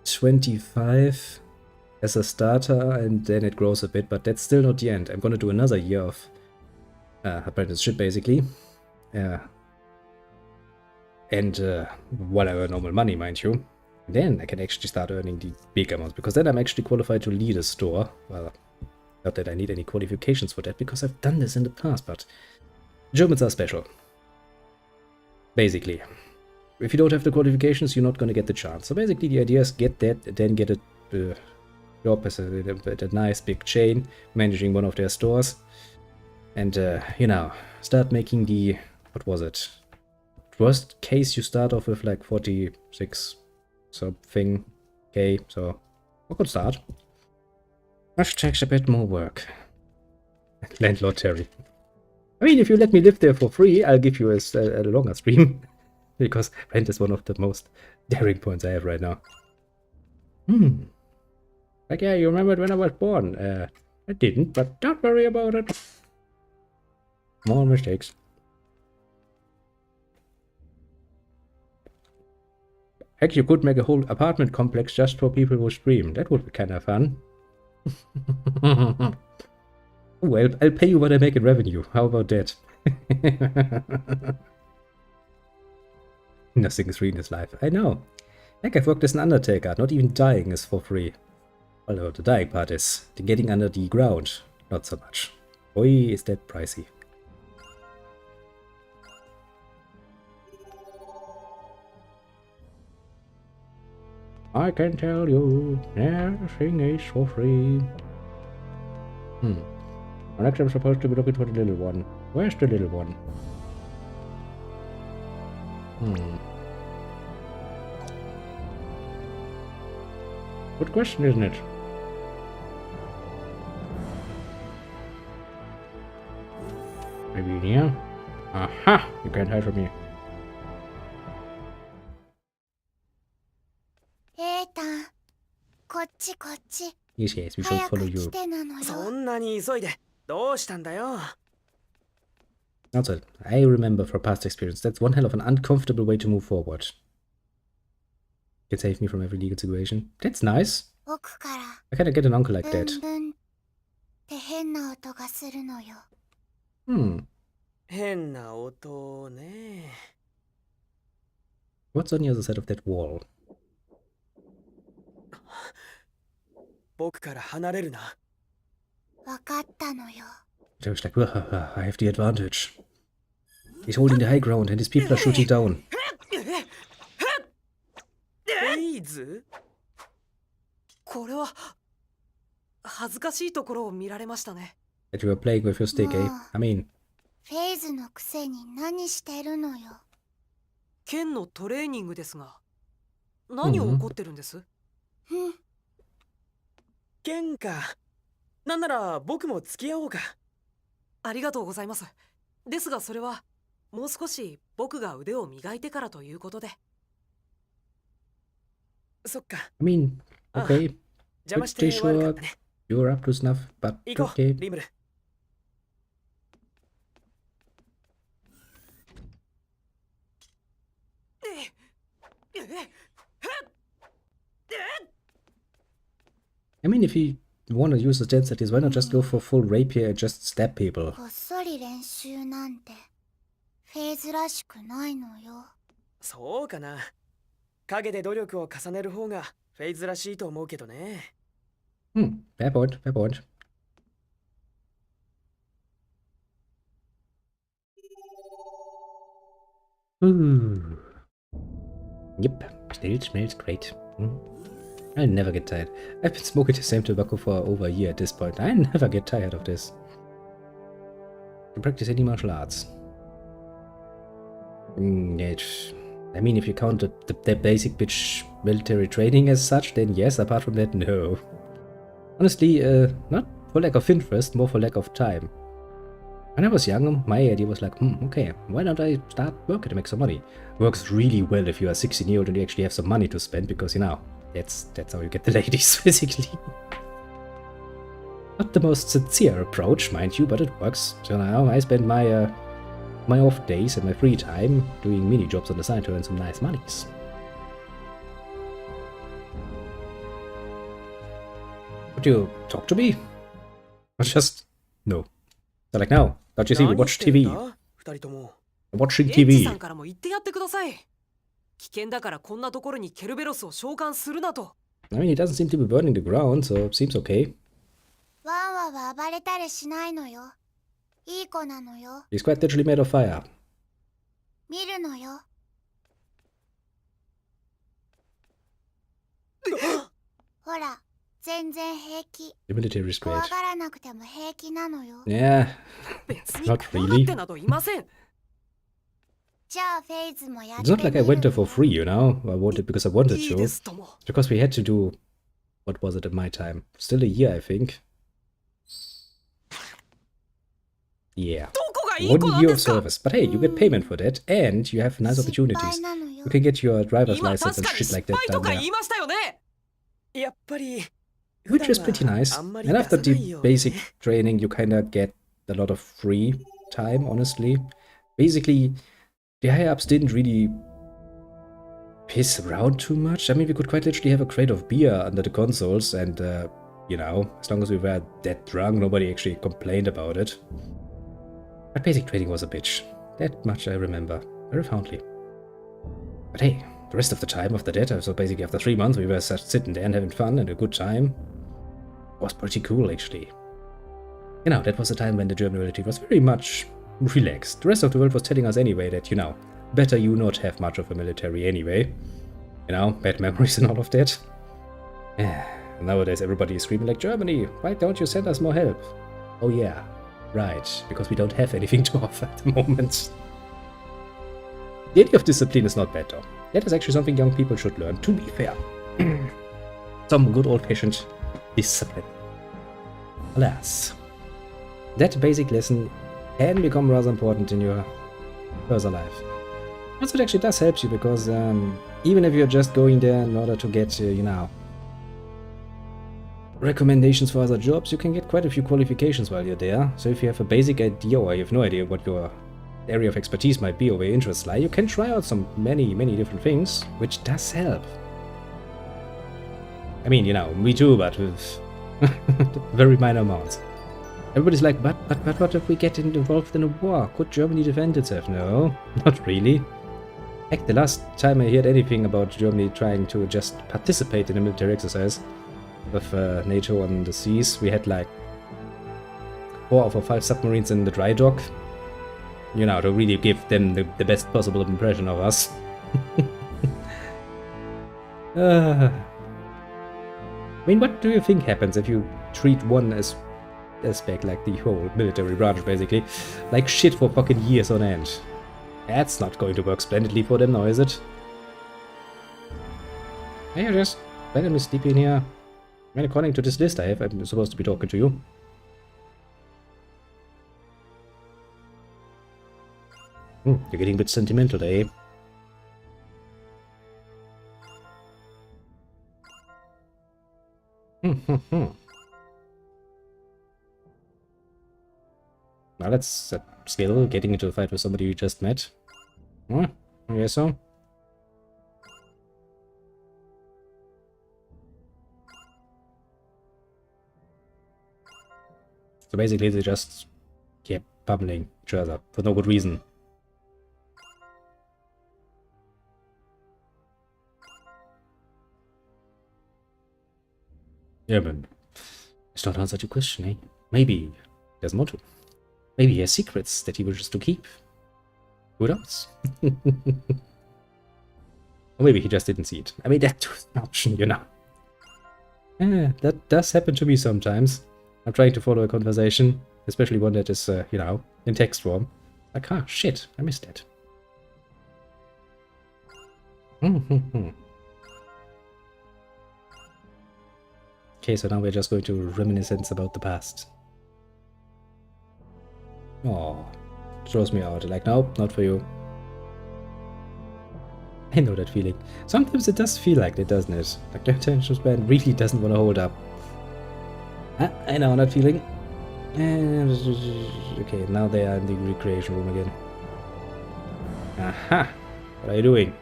25 as a starter. And then it grows a bit. But that's still not the end. I'm going to do another year of apprenticeship, basically. And while I earn normal money, mind you. Then I can actually start earning the big amounts, because then I'm actually qualified to lead a store. Well, not that I need any qualifications for that, because I've done this in the past, but Germans are special. Basically. If you don't have the qualifications, you're not going to get the chance. So basically the idea is get that, then get a job as a nice big chain, managing one of their stores. And, you know, start making the, what was it? Worst case, you start off with like 46 something. Okay, so a good start. Just takes a bit more work. Landlord Terry. I mean, if you let me live there for free, I'll give you a longer stream. Because rent is one of the most daring points I have right now. Like, yeah, you remembered when I was born. I didn't, but don't worry about it. More mistakes. Heck, you could make a whole apartment complex just for people who stream. That would be kind of fun. Well, I'll pay you what I make in revenue. How about that? Nothing is free in this life. I know. Heck, I've worked as an undertaker. Not even dying is for free. Although the dying part is the getting under the ground. Not so much. Boy, is that pricey. I can tell you, everything is for free. Next I'm supposed to be looking for the little one. Where's the little one? Good question, isn't it? Maybe in here? Aha! You can't hide from me. Yes, yes, we shall follow you. そんなに急いでどうしたんだよ。 Also, I remember from past experience, that's one hell of an uncomfortable way to move forward. Can save me from every legal situation. That's nice. I kinda get an uncle like that. 変な音ね。 What's on the other side of that wall? 僕から離れるな。 I was like, I have the advantage. He's holding the high ground and his people are shooting down. フェイズ？これは恥ずかしいところを見られましたね。 That you were playing with your stick, eh? I mean... フェイズのくせに何してるのよ。剣のトレーニングですが、何を起こってるんです？剣か。なんなら僕も付き合おうか。ありがとうございます。ですがそれはもう少し僕が腕を磨いてからということで。そっか。I mean, okay. 邪魔して悪かったね。You're up to snuff, but 行こう、 okay. リムル。I mean, if you want to use the stance like this, why not just go for full rapier and just stab people? こっそり練習なんてフェイズらしくないのよ。そうかな。影で努力を重ねる方がフェイズらしいと思うけどね。Fair point, fair point. Ooh. Yep, still smells great. I never get tired. I've been smoking the same tobacco for over a year at this point. I never get tired of this. I can practice any martial arts. I mean, if you count the basic bitch military training as such, then yes. Apart from that, no. Honestly, not for lack of interest, more for lack of time. When I was young, my idea was like, okay, why don't I start working to make some money? Works really well if you are 16-year-old and you actually have some money to spend, because, you know, that's how you get the ladies, basically. Not the most sincere approach, mind you, but it works. So now I spend my my off days and my free time doing mini jobs on the side to earn some nice monies. Would you talk to me? Or just no? They're like, no, don't you see, we watch TV. We're watching TV. 危険だからこんなところにケルベロスを召喚するなと。I mean, he doesn't seem to be burning the ground, so it seems okay. ワンワは暴れたりしないのよ。いい子なのよ。He's quite literally made of fire. 見るのよ。ほら、全然平気。The military is 怖 great. がらなくても平気なのよ。Yeah, 別に not 怖がっ really. てなどいません。じゃあフェイズもやって It's not like I みる went there for free, you know? I wanted because I wanted いい to. ですとも。 Because we had to do... What was it at my time? Still a year, I think. Yeah. どこがいい子 1なん year で of すか。 service. But hey, you get payment for that, and you have nice 心 opportunities. 配なのよ You。can get your driver's 今 license 確 and かに shit 失 like that 敗と down か there. 言いましたよね。やっぱり。 Which is pretty nice. And after the basic training, you kinda get a lot of free time, honestly. Basically, the higher-ups didn't really piss around too much. I mean, we could quite literally have a crate of beer under the consoles, and, you know, as long as we were that drunk, nobody actually complained about it. But basic training was a bitch. That much I remember very fondly. But hey, the rest of the time after that, so basically after 3 months, we were sitting there and having fun and a good time. Was pretty cool, actually. You know, that was the time when the German reality was very much relaxed. The rest of the world was telling us anyway that, you know, better you not have much of a military anyway. You know, bad memories and all of that. Nowadays everybody is screaming like, Germany, why don't you send us more help? Oh yeah, right, because we don't have anything to offer at the moment. The idea of discipline is not bad though. That is actually something young people should learn, to be fair. Some good old-fashioned discipline. Alas, that basic lesson can become rather important in your further life. Also, it actually does help you, because even if you're just going there in order to get, you know, recommendations for other jobs, you can get quite a few qualifications while you're there. So if you have a basic idea, or you have no idea what your area of expertise might be or where your interests lie, you can try out many different things, which does help. I mean, you know, me too, but with very minor amounts. Everybody's like, but what if we get involved in a war? Could Germany defend itself? No, not really. Heck, the last time I heard anything about Germany trying to just participate in a military exercise with NATO on the seas, we had like 4 or 5 submarines in the dry dock. You know, to really give them the best possible impression of us. I mean, what do you think happens if you treat one aspect, like the whole military branch basically, like shit for fucking years on end? That's not going to work splendidly for them now, is it? Hey, you're just letting me sleep in here. I mean, according to this list I'm supposed to be talking to you. You're getting a bit sentimental, eh? Now that's a skill, getting into a fight with somebody you just met. I guess so. So basically they just kept pummeling each other for no good reason. Yeah, but it's not answered your question, eh? Maybe there's more to. Maybe he has secrets that he wishes to keep. Who knows? Or maybe he just didn't see it. I mean, that's an option, you know. Yeah, that does happen to me sometimes. I'm trying to follow a conversation, especially one that is, you know, in text form. Like, ah, shit, I missed that. Okay, so now we're just going to reminiscence about the past. Oh, throws me out. Like, no, not for you. I know that feeling. Sometimes it does feel like it, doesn't it? Like the attention span really doesn't want to hold up. I know that feeling. And okay, now they are in the recreation room again. Aha! What are you doing?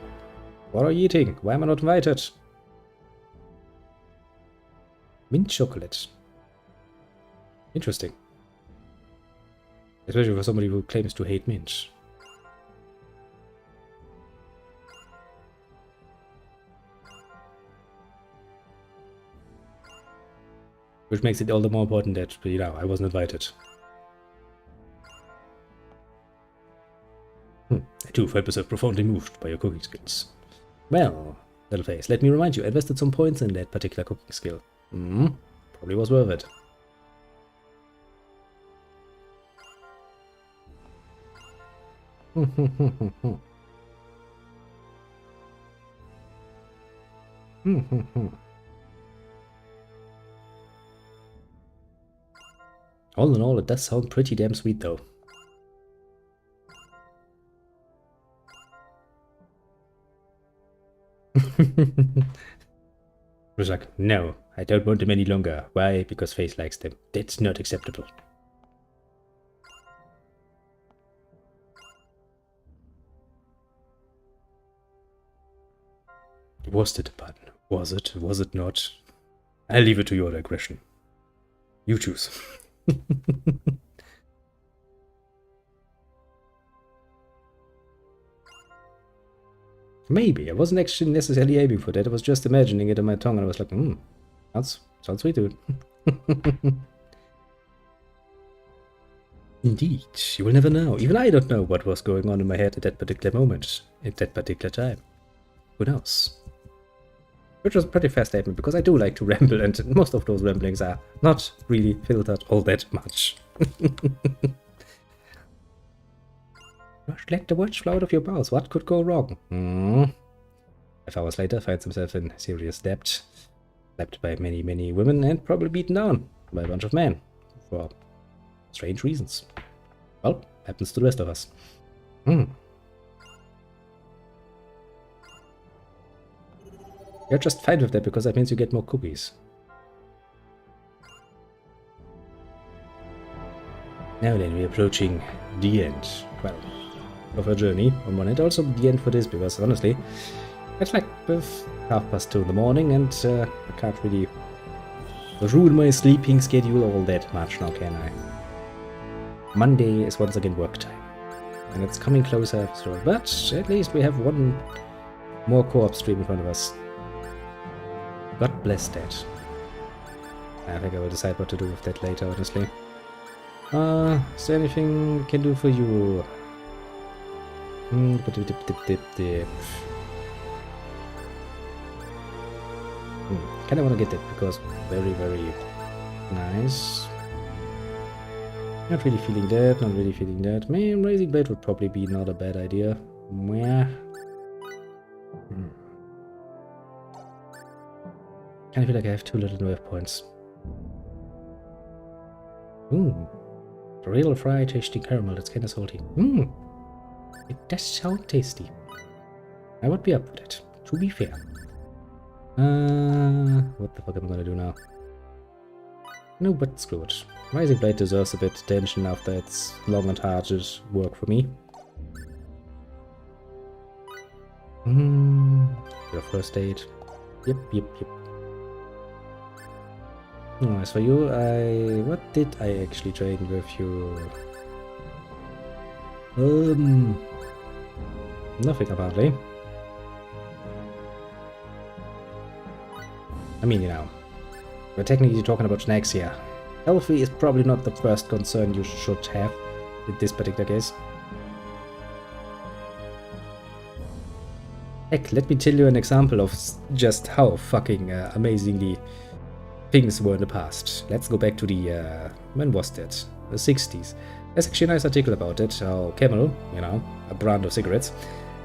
What are you eating? Why am I not invited? Mint chocolate. Interesting. Especially for somebody who claims to hate mint. Which makes it all the more important that, you know, I wasn't invited. I too find myself profoundly moved by your cooking skills. Well, little face, let me remind you, I invested some points in that particular cooking skill. Probably was worth it. All in all, it does sound pretty damn sweet, though. I was like, no, I don't want them any longer. Why? Because Face likes them. That's not acceptable. Was it a button? Was it? Was it not? I'll leave it to your digression. You choose. Maybe. I wasn't actually necessarily aiming for that. I was just imagining it in my tongue and I was like, sounds sweet, dude. Indeed. You will never know. Even I don't know what was going on in my head at that particular moment. At that particular time. Who knows? Which was a pretty fair statement, because I do like to ramble, and most of those ramblings are not really filtered all that much. Let the words flow out of your mouth. What could go wrong? 5 hours later, finds himself in serious debt. Slapped by many, many women, and probably beaten down by a bunch of men. For strange reasons. Well, happens to the rest of us. You're just fine with that, because that means you get more cookies. Now then, we're approaching the end. Well, of our journey on one hand, also the end for this, because honestly, it's like 2:30 in the morning, and I can't really ruin my sleeping schedule all that much now, can I? Monday is once again work time, and it's coming closer, so, but at least we have one more co-op stream in front of us. God bless that. I think I will decide what to do with that later, honestly. Is there anything we can do for you? Kinda wanna get that, because very, very nice. Not really feeling that, not really feeling that. Man, Raising Blade would probably be not a bad idea. Meh. I feel like I have too little nerve points. Real fried tasty caramel, that's kinda salty. It does sound tasty. I would be up for that, to be fair. What the fuck am I gonna do now? No, but screw it. Rising Blade deserves a bit of attention after its long and hard work for me. Your first aid. Yep. As for you, what did I actually train with you? Nothing apparently. I mean, you know, we're technically talking about snacks here. Healthy is probably not the first concern you should have in this particular case. Heck, let me tell you an example of just how fucking amazingly things were in the past. Let's go back to the, when was that? The 60s. There's actually a nice article about it, how Camel, you know, a brand of cigarettes,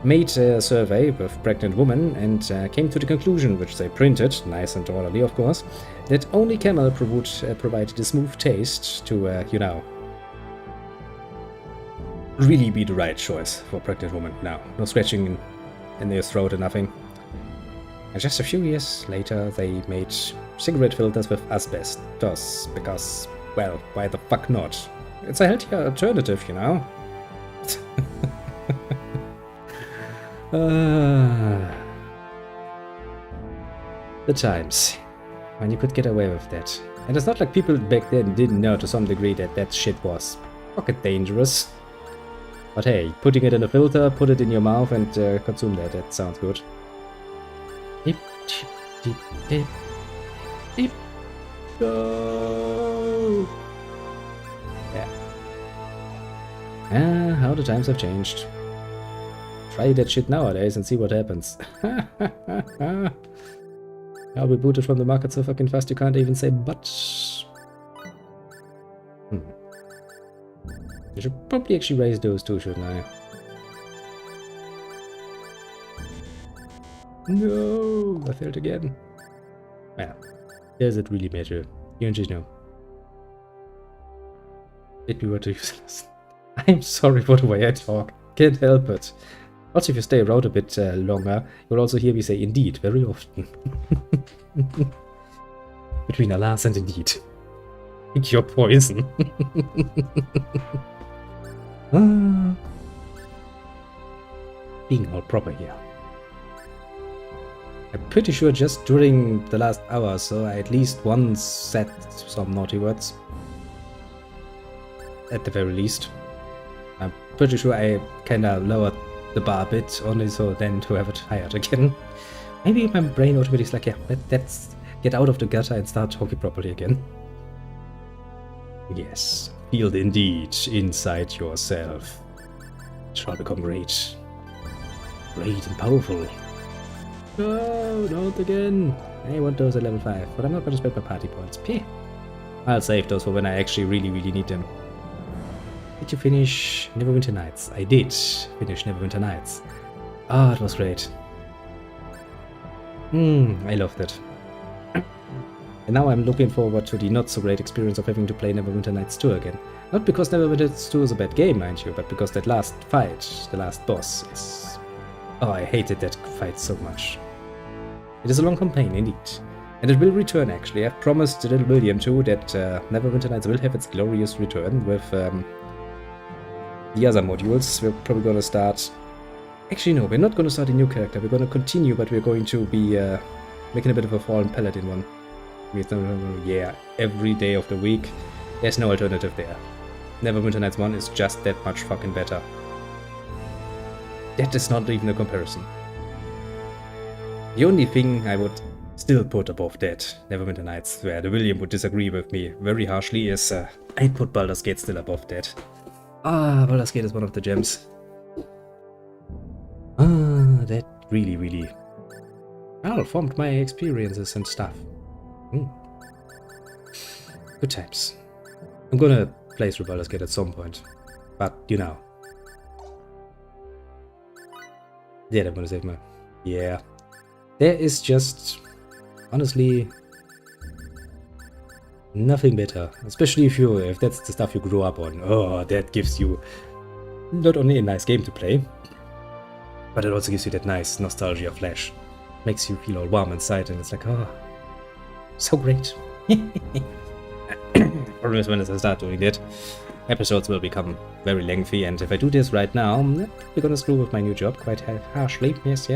made a survey with pregnant women and came to the conclusion, which they printed, nice and orderly of course, that only Camel would provide a smooth taste to, you know, really be the right choice for pregnant women. Now, no scratching in their throat or nothing. And just a few years later, they made cigarette filters with asbestos, because, well, why the fuck not? It's a healthier alternative, you know? The times when you could get away with that. And it's not like people back then didn't know to some degree that that shit was fucking dangerous. But hey, putting it in a filter, put it in your mouth and consume that, that sounds good. Dip, dip, dip, dip, dip. Go! Yeah. How the times have changed. Try that shit nowadays and see what happens. I'll be booted from the market so fucking fast you can't even say but. I should probably actually raise those two, shouldn't I? No, I failed again. Well, does it really matter? You just know. It me what to use. I'm sorry for the way I talk. Can't help it. Also, if you stay around a bit longer, you'll also hear me say indeed very often. Between alas and indeed. Pick your poison. Being all proper here. I'm pretty sure just during the last hour or so I at least once said some naughty words. At the very least. I'm pretty sure I kinda lowered the bar a bit, only so then to have it higher again. Maybe my brain automatically is like, yeah, let's get out of the gutter and start talking properly again. Yes, feel the indeed inside yourself. It shall become great. Great and powerful. No, not again. I want those at level 5, but I'm not going to spend my party points. Peh. I'll save those for when I actually really need them. Did you finish Neverwinter Nights? I did finish Neverwinter Nights. Ah, it was great. I loved it. And now I'm looking forward to the not so great experience of having to play Neverwinter Nights 2 again. Not because Neverwinter Nights 2 is a bad game, mind you, but because that last fight, the last boss, is... Oh, I hated that fight so much. It is a long campaign, indeed. And it will return, actually. I've promised little William, too, that Neverwinter Nights will have its glorious return with the other modules. We're probably going to start... Actually, no, we're not going to start a new character. We're going to continue, but we're going to be making a bit of a Fallen Paladin one. Yeah, every day of the week. There's no alternative there. Neverwinter Nights 1 is just that much fucking better. That is not even a comparison. The only thing I would still put above that, Neverwinter Nights, where the William would disagree with me very harshly, is I'd put Baldur's Gate still above that. Ah, Baldur's Gate is one of the gems. Ah, that really, well, formed my experiences and stuff. Good times. I'm gonna play through Baldur's Gate at some point. But, you know. Yeah, I'm gonna save my... Yeah. There is just... honestly... nothing better. Especially if that's the stuff you grew up on. Oh, that gives you... not only a nice game to play, but it also gives you that nice nostalgia flash. Makes you feel all warm inside and it's like, oh... so great. Problem is when I start doing that, episodes will become very lengthy, and if I do this right now, I'm probably gonna screw with my new job quite harshly. Yes,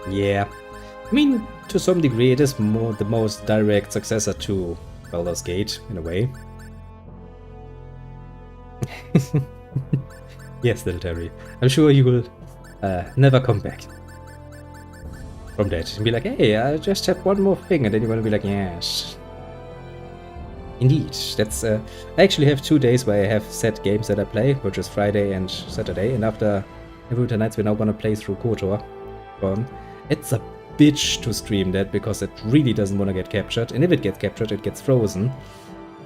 Yeah. I mean, to some degree, it is the most direct successor to Baldur's Gate, in a way. Yes, little Terry. I'm sure you will never come back from that and be like, hey, I just have one more thing, and then you're gonna be like, yes. Indeed, that's I actually have 2 days where I have set games that I play, which is Friday and Saturday, and after Neverwinter Nights we're now gonna play through KOTOR. It's a bitch to stream that because it really doesn't want to get captured. And if it gets captured, it gets frozen.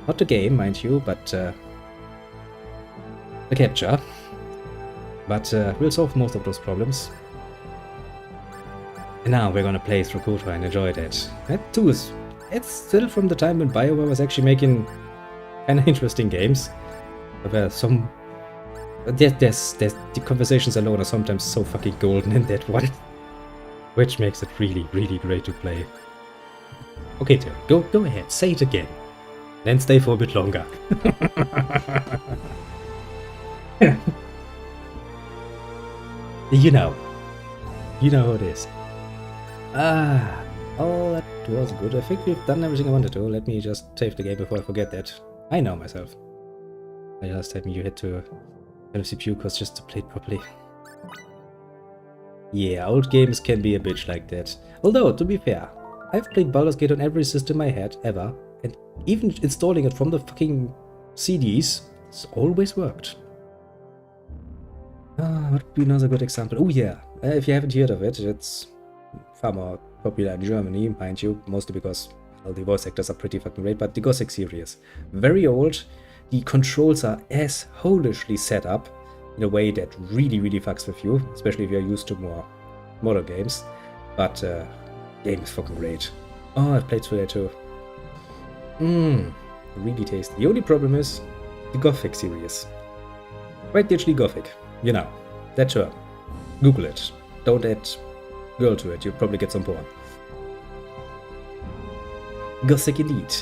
Not the game, mind you, but the capture. But we'll solve most of those problems. And now we're gonna play through Kotor and enjoy that. That too is... It's still from the time when BioWare was actually making kinda interesting games. Where some... There's the conversations alone are sometimes so fucking golden in that one. Which makes it really, really great to play. Okay, Tim, go ahead, say it again. Then stay for a bit longer. You know how it is. Oh, that was good. I think we've done everything I wanted to. Let me just save the game before I forget that. I know myself. The last time you had to kind of CPU cost just to play it properly. Yeah, old games can be a bitch like that. Although, to be fair, I've played Baldur's Gate on every system I had, ever. And even installing it from the fucking CDs, it's always worked. What would be another good example? Oh yeah, if you haven't heard of it, it's far more popular in Germany, mind you, mostly because well, the voice actors are pretty fucking great, but the Gothic series. Very old, the controls are as holishly set up in a way that really, really fucks with you, especially if you're used to more modern games. But game is fucking great. Oh, I've played through that too. Really tasty. The only problem is the Gothic series. Quite literally Gothic. You know, that term. Google it. Don't add girl to it, you'll probably get some porn. Gothic indeed.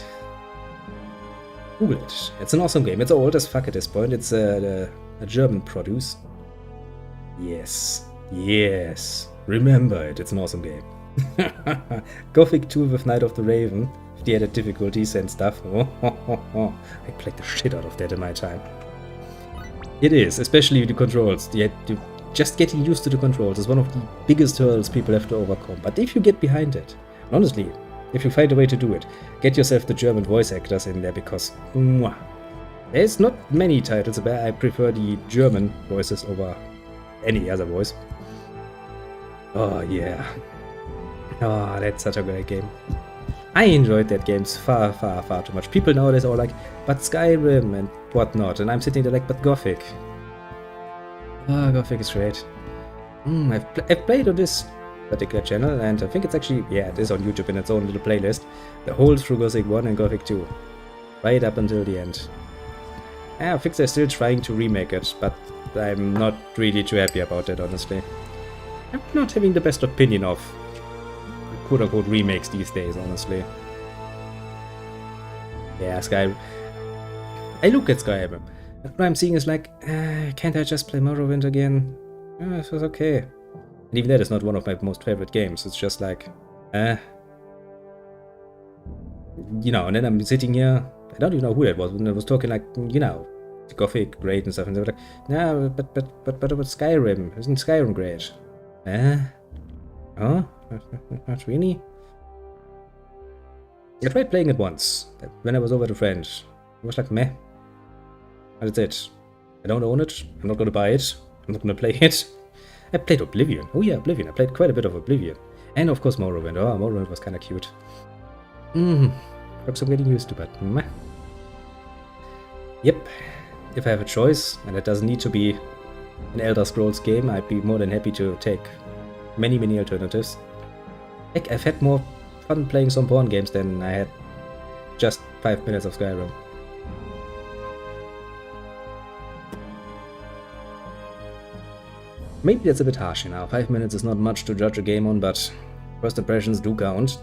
Google it. It's an awesome game. It's old as fuck at this point. It's a German produce. Yes. Remember it. It's an awesome game. Gothic 2 with Night of the Raven. The added difficulties and stuff. I played the shit out of that in my time. It is, especially the controls. Just getting used to the controls is one of the biggest hurdles people have to overcome. But if you get behind it, honestly, if you find a way to do it, get yourself the German voice actors in there because there's not many titles where I prefer the German voices over any other voice. Oh yeah. Oh, that's such a great game. I enjoyed that game far, far, far too much. People nowadays are like, but Skyrim and whatnot, and I'm sitting there like, but Gothic. Ah, Gothic is great. I've played on this particular channel, and I think it's actually, yeah, it is on YouTube in its own little playlist. The whole through Gothic 1 and Gothic 2. Right up until the end. I think they're still trying to remake it, but I'm not really too happy about it, honestly. I'm not having the best opinion of quote-unquote remakes these days, honestly. Yeah, Skyrim. I look at Skyrim. What I'm seeing is like, can't I just play Morrowind again? This was okay. And even that is not one of my most favorite games. It's just like, you know, and then I'm sitting here, I don't even know who that was, when I was talking like, you know, Gothic, great and stuff, and they were like, no, but about Skyrim, isn't Skyrim great? Oh? Not really? I tried playing it once, when I was over with a friend. It was like, meh. That's it. I don't own it, I'm not gonna buy it, I'm not gonna play it. I played Oblivion. Oh yeah, Oblivion. I played quite a bit of Oblivion. And of course Morrowind. Oh, Morrowind was kinda cute. Perhaps I'm getting used to it, but meh. Yep. If I have a choice, and it doesn't need to be an Elder Scrolls game, I'd be more than happy to take many, many alternatives. Heck, I've had more fun playing some porn games than I had just 5 minutes of Skyrim. Maybe that's a bit harsh now. 5 minutes is not much to judge a game on, but first impressions do count.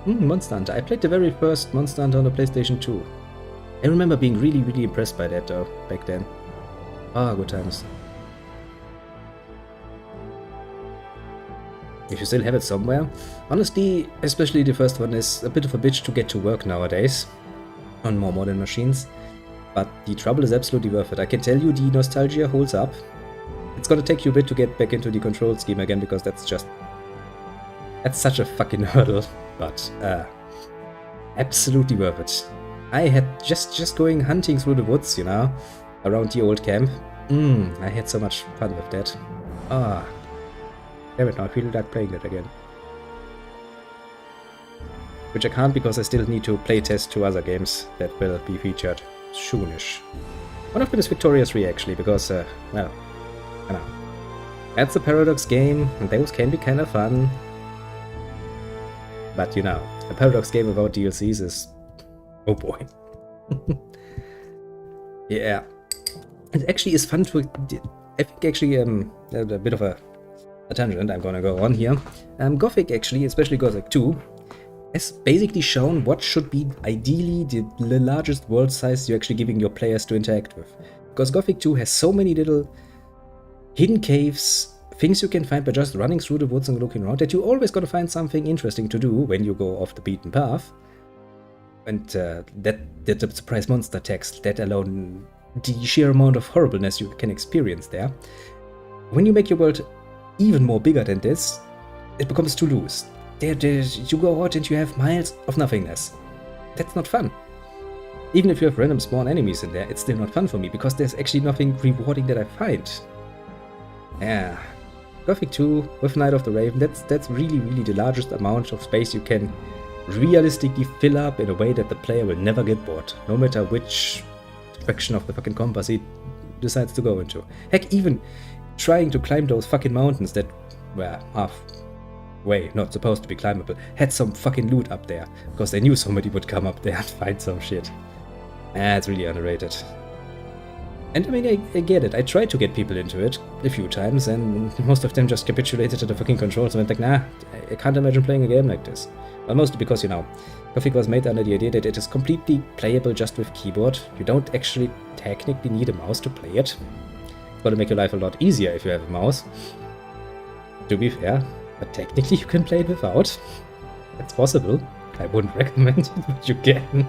Monster Hunter. I played the very first Monster Hunter on the PlayStation 2. I remember being really, really impressed by that though, back then. Ah, good times. If you still have it somewhere. Honestly, especially the first one is a bit of a bitch to get to work nowadays. On more modern machines. But the trouble is absolutely worth it. I can tell you the nostalgia holds up. It's gonna take you a bit to get back into the control scheme again, because that's such a fucking hurdle. But, absolutely worth it. I had just going hunting through the woods, you know, around the old camp. I had so much fun with that. Ah, damn it, now I feel like playing that again. Which I can't because I still need to play test 2 other games that will be featured soonish. One of them is Victoria 3 actually, because, well, I know. That's a Paradox game, and those can be kind of fun. But you know, a Paradox game without DLCs is... oh boy. Yeah. It actually is fun to... I think actually, a bit of a tangent I'm gonna go on here. Gothic actually, especially Gothic 2, has basically shown what should be ideally the largest world size you're actually giving your players to interact with. Because Gothic 2 has so many little hidden caves, things you can find by just running through the woods and looking around, that you're always gonna find something interesting to do when you go off the beaten path. And the surprise monster text, let alone the sheer amount of horribleness you can experience there. When you make your world even more bigger than this, it becomes too loose. You go out and you have miles of nothingness. That's not fun. Even if you have random spawn enemies in there, it's still not fun for me, because there's actually nothing rewarding that I find. Yeah. Gothic 2 with Night of the Raven, that's really the largest amount of space you can realistically fill up in a way that the player will never get bored, no matter which direction of the fucking compass he decides to go into. Heck, even trying to climb those fucking mountains that were halfway not supposed to be climbable, had some fucking loot up there, because they knew somebody would come up there and find some shit. It's really underrated. And I mean, I get it. I tried to get people into it a few times, and most of them just capitulated to the fucking controls and went like, nah, I can't imagine playing a game like this. Well, mostly because, you know, Gothic was made under the idea that it is completely playable just with keyboard. You don't actually technically need a mouse to play it. It's gonna make your life a lot easier if you have a mouse, to be fair, but technically you can play it without. It's possible. I wouldn't recommend it, but you can.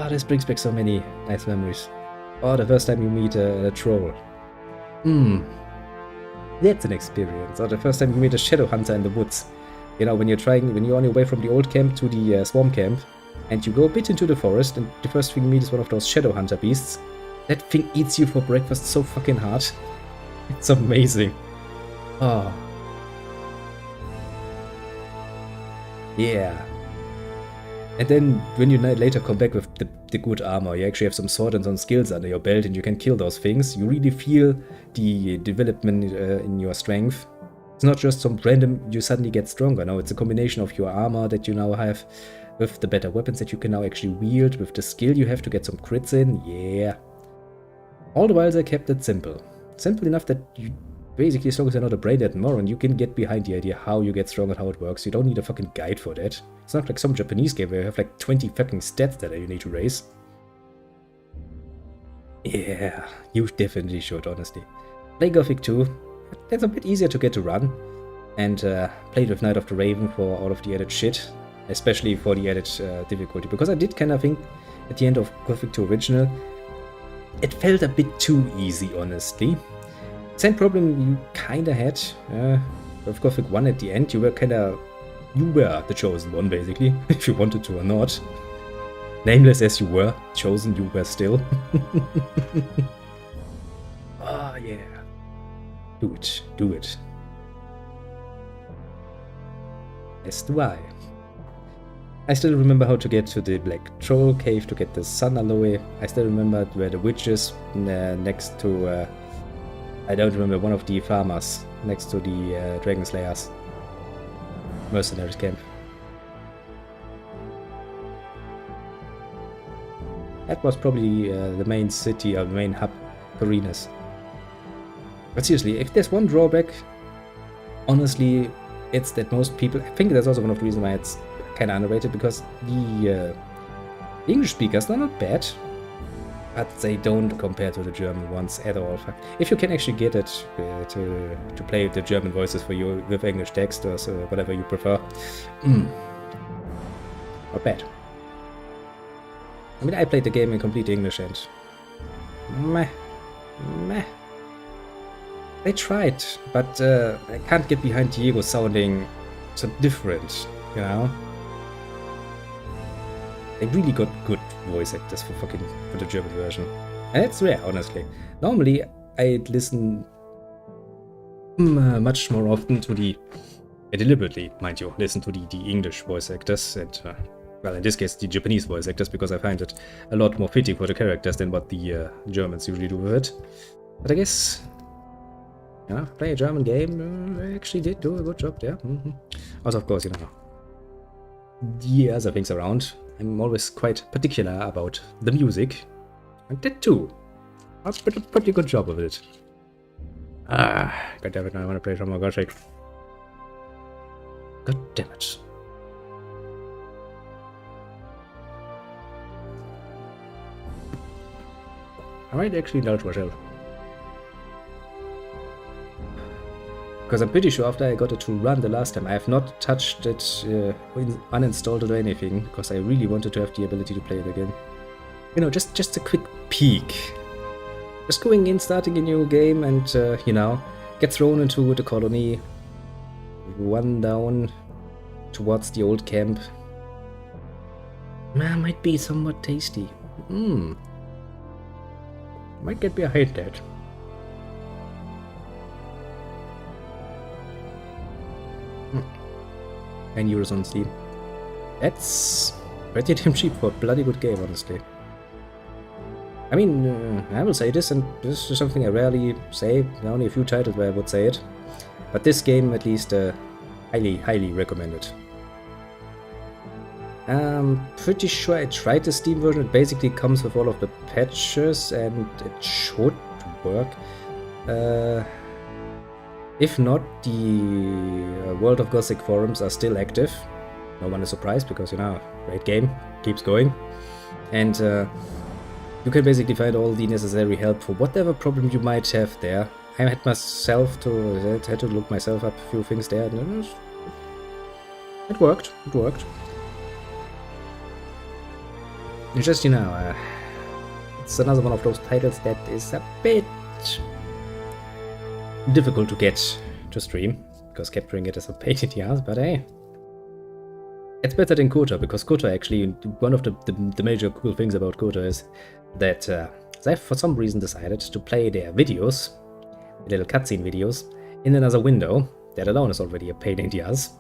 This brings back so many nice memories. Oh, the first time you meet a troll. That's an experience. Or the first time you meet a shadow hunter in the woods. You know, when you're on your way from the old camp to the swamp camp, and you go a bit into the forest, and the first thing you meet is one of those shadow hunter beasts. That thing eats you for breakfast so fucking hard. It's amazing. Oh. Yeah. And then, when you later come back with the good armor, you actually have some sword and some skills under your belt, and you can kill those things. You really feel the development in your strength. It's not just some random, you suddenly get stronger. No, it's a combination of your armor that you now have, with the better weapons that you can now actually wield, with the skill you have to get some crits in. Yeah. All the while they kept it simple. Simple enough that you basically, as long as you're not a brain dead moron, you can get behind the idea how you get strong and how it works. You don't need a fucking guide for that. It's not like some Japanese game where you have like 20 fucking stats that you need to raise. Yeah, you definitely should, honestly. Play Gothic 2. That's a bit easier to get to run. And play it with Night of the Raven for all of the added shit. Especially for the added difficulty. Because I did kind of think at the end of Gothic 2 Original, it felt a bit too easy, honestly. Same problem you kinda had with Gothic 1 at the end. You were the chosen one, basically, if you wanted to or not. Nameless as you were, chosen you were still. Oh yeah. Do it. As do I. I still remember how to get to the Black Troll Cave to get the Sun Alloy. I still remember where the witch is next to... I don't remember, one of the farmers next to the Dragon Slayers mercenaries camp. That was probably the main city or the main hub arenas. But seriously, if there's one drawback, honestly, it's that most people... I think that's also one of the reasons why it's kind of underrated, because the English speakers are not bad. But they don't compare to the German ones at all. If you can actually get it to play the German voices for you with English text or so, whatever you prefer, not bad. I mean, I played the game in complete English and meh. They tried, but I can't get behind Diego sounding so different, you know? They really got good voice actors for the German version. And it's rare, honestly. Normally, I'd listen much more often to I deliberately, mind you, listen to the English voice actors and, well, in this case, the Japanese voice actors, because I find it a lot more fitting for the characters than what the Germans usually do with it. But I guess, yeah, play a German game, I actually did do a good job there. Also, of course, you know, the other things around, I'm always quite particular about the music. And that too. I did a pretty good job of it. God damn it, now I want to play some more Gothic. God damn it. I might actually indulge myself. Because I'm pretty sure after I got it to run the last time, I have not touched it, uninstalled it or anything, because I really wanted to have the ability to play it again. You know, just a quick peek. Just going in, starting a new game and, you know, get thrown into the colony, run down towards the old camp. Might be somewhat tasty. Might get behind that. 9 euros on Steam. That's pretty damn cheap for a bloody good game, honestly. I mean, I will say this, and this is something I rarely say. There are only a few titles where I would say it. But this game, at least, highly recommended. I'm pretty sure I tried the Steam version. It basically comes with all of the patches, and it should work. If not, the World of Gothic forums are still active. No one is surprised, because, you know, great game, keeps going. And you can basically find all the necessary help for whatever problem you might have there. I had to look myself up a few things there, and it worked. It's just, you know, it's another one of those titles that is a bit difficult to get to stream, because capturing it is a pain in the ass, but hey. It's better than Kota, because Kota actually, one of the major cool things about Kota is that they've for some reason decided to play their videos, little cutscene videos, in another window. That alone is already a pain in the ass.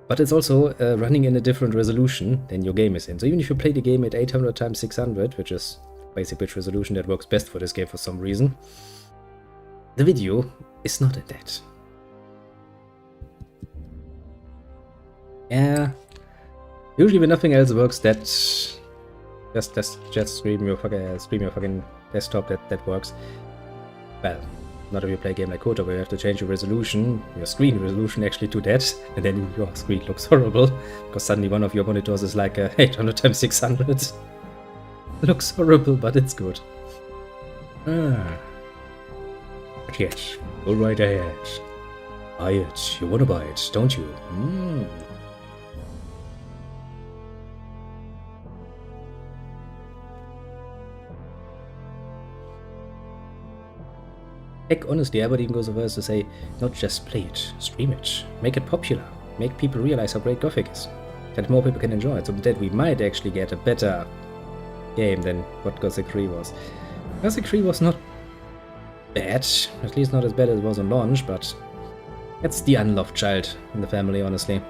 But it's also running in a different resolution than your game is in. So even if you play the game at 800x600, which is basic pitch resolution that works best for this game for some reason, the video is not in that. Yeah. Usually when nothing else works, that just stream your fucking desktop, that works. Well, not if you play a game like Kota, where you have to change your resolution, your screen resolution actually to that, and then your screen looks horrible, because suddenly one of your monitors is like 800x600. Looks horrible, but it's good. But yes, go right ahead. Buy it. You wanna buy it, don't you? Heck, honestly, I would even go so far as to say, not just play it, stream it, make it popular, make people realize how great Gothic is, that more people can enjoy it, so that we might actually get a better game than what Gothic 3 was. Gothic 3 was not bad, at least not as bad as it was on launch, but it's the unloved child in the family, honestly.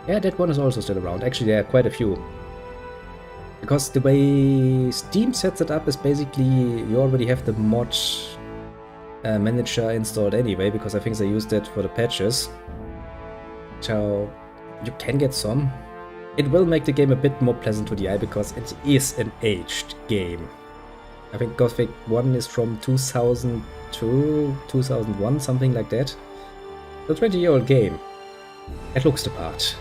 Yeah, that one is also still around. Actually, there are quite a few. Because the way Steam sets it up is basically you already have the mod manager installed anyway, because I think they used it for the patches. So you can get some. It will make the game a bit more pleasant to the eye, because it is an aged game. I think Gothic 1 is from 2002, 2001, something like that. So a 20-year-old game. It looks the part.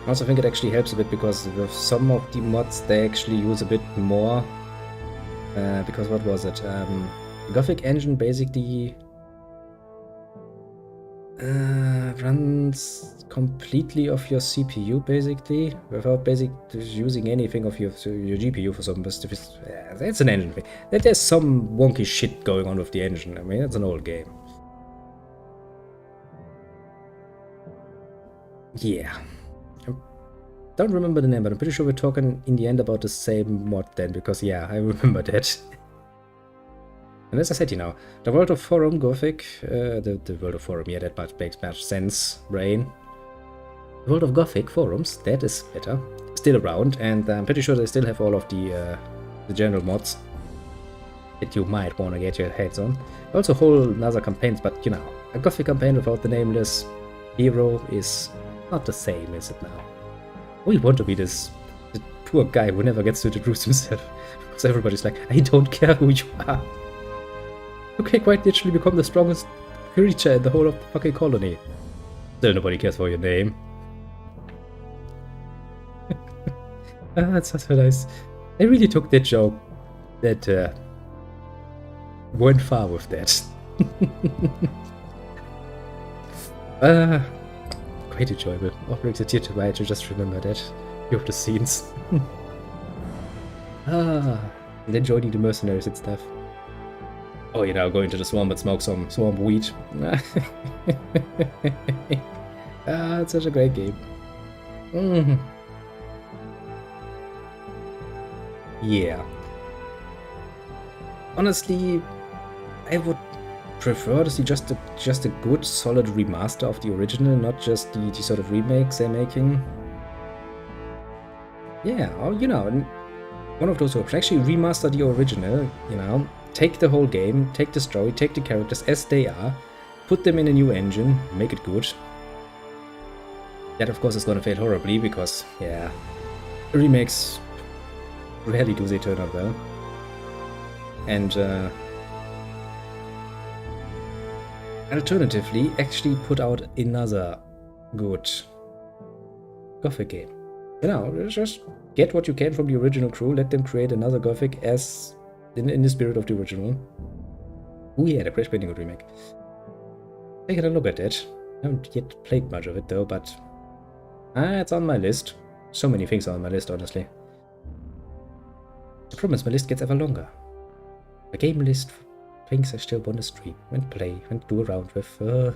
I also think it actually helps a bit, because with some of the mods they actually use a bit more, because what was it? The Gothic engine basically runs completely off your CPU, basically, without using anything of your GPU for some specific. It's an engine thing. There's some wonky shit going on with the engine. I mean, it's an old game. Yeah. I don't remember the name, but I'm pretty sure we're talking in the end about the same mod then, because yeah, I remember that. And as I said, you know, the World of Forum Gothic, the World of Forum, yeah, that makes much sense, brain. The World of Gothic forums, that is better, still around, and I'm pretty sure they still have all of the general mods that you might want to get your heads on. Also whole other campaigns, but you know, a Gothic campaign without the nameless hero is not the same, is it now? We want to be the poor guy who never gets to introduce himself, because everybody's like, I don't care who you are. You can quite literally become the strongest creature in the whole of the fucking colony. Still nobody cares for your name. That's so nice. I really took that joke that went far with that. Quite enjoyable. Oh, brings a tear to my eye to just remember that. Few of the scenes. And then joining the mercenaries and stuff. Oh, you know, going to the swamp and smoke some swamp weed. It's such a great game. Yeah. Honestly, I would prefer to see just a good, solid remaster of the original, not just the sort of remakes they're making. Yeah, or, you know, one of those options. Actually remaster the original, you know, take the whole game, take the story, take the characters as they are, put them in a new engine, make it good. That of course is gonna fail horribly because, yeah, remakes rarely do they turn out well. And alternatively, actually put out another good Gothic game. You know, just get what you can from the original crew, let them create another Gothic as in the spirit of the original. Oh yeah, the Crash Bandicoot remake. Taking a look at it. I haven't yet played much of it though, but it's on my list. So many things are on my list, honestly. The problem is my list gets ever longer. A game list for things I still want to stream and play and do around with. How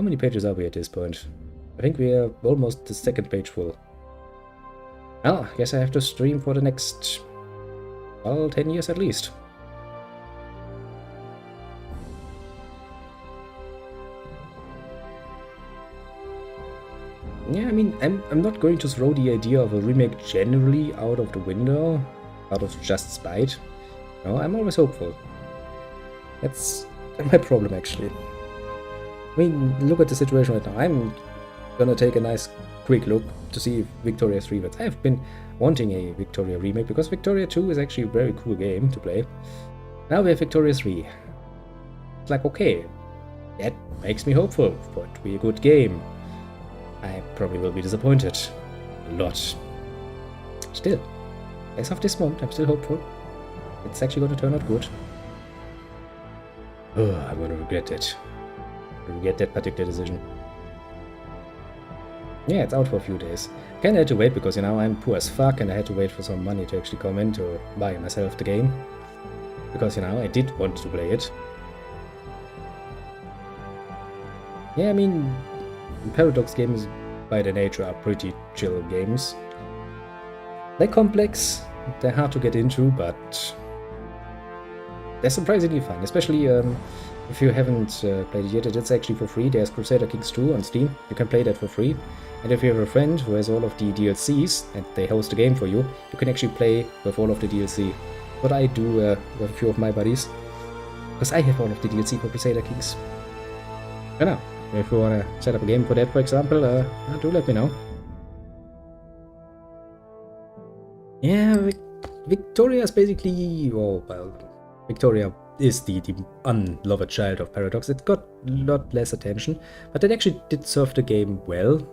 many pages are we at this point? I think we are almost the second page full. Well, I guess I have to stream for the next, well, 10 years at least. Yeah, I mean, I'm not going to throw the idea of a remake generally out of the window, out of just spite. No, I'm always hopeful. That's my problem, actually. I mean, look at the situation right now. I'm gonna take a nice quick look to see if Victoria 3 wins. I've been wanting a Victoria remake because Victoria 2 is actually a very cool game to play. Now we have Victoria 3. It's like, okay, that makes me hopeful for it to be a good game. I probably will be disappointed. A lot. Still, as of this moment, I'm still hopeful. It's actually going to turn out good. Oh, I'm going to regret it. Regret that particular decision. Yeah, it's out for a few days. Kinda had to wait because, you know, I'm poor as fuck and I had to wait for some money to actually come in to buy myself the game. Because, you know, I did want to play it. Yeah, I mean, Paradox games by their nature are pretty chill games. They're complex, they're hard to get into, but they're surprisingly fun, especially if you haven't played it yet. It's actually for free. There's Crusader Kings 2 on Steam. You can play that for free. And if you have a friend who has all of the DLCs and they host the game for you, you can actually play with all of the DLC. What I do with a few of my buddies, because I have all of the DLC for Crusader Kings. I know. If you want to set up a game for that, for example, do let me know. Yeah, Victoria is basically, oh well, Victoria is the unloved child of Paradox. It got a lot less attention, but it actually did serve the game well.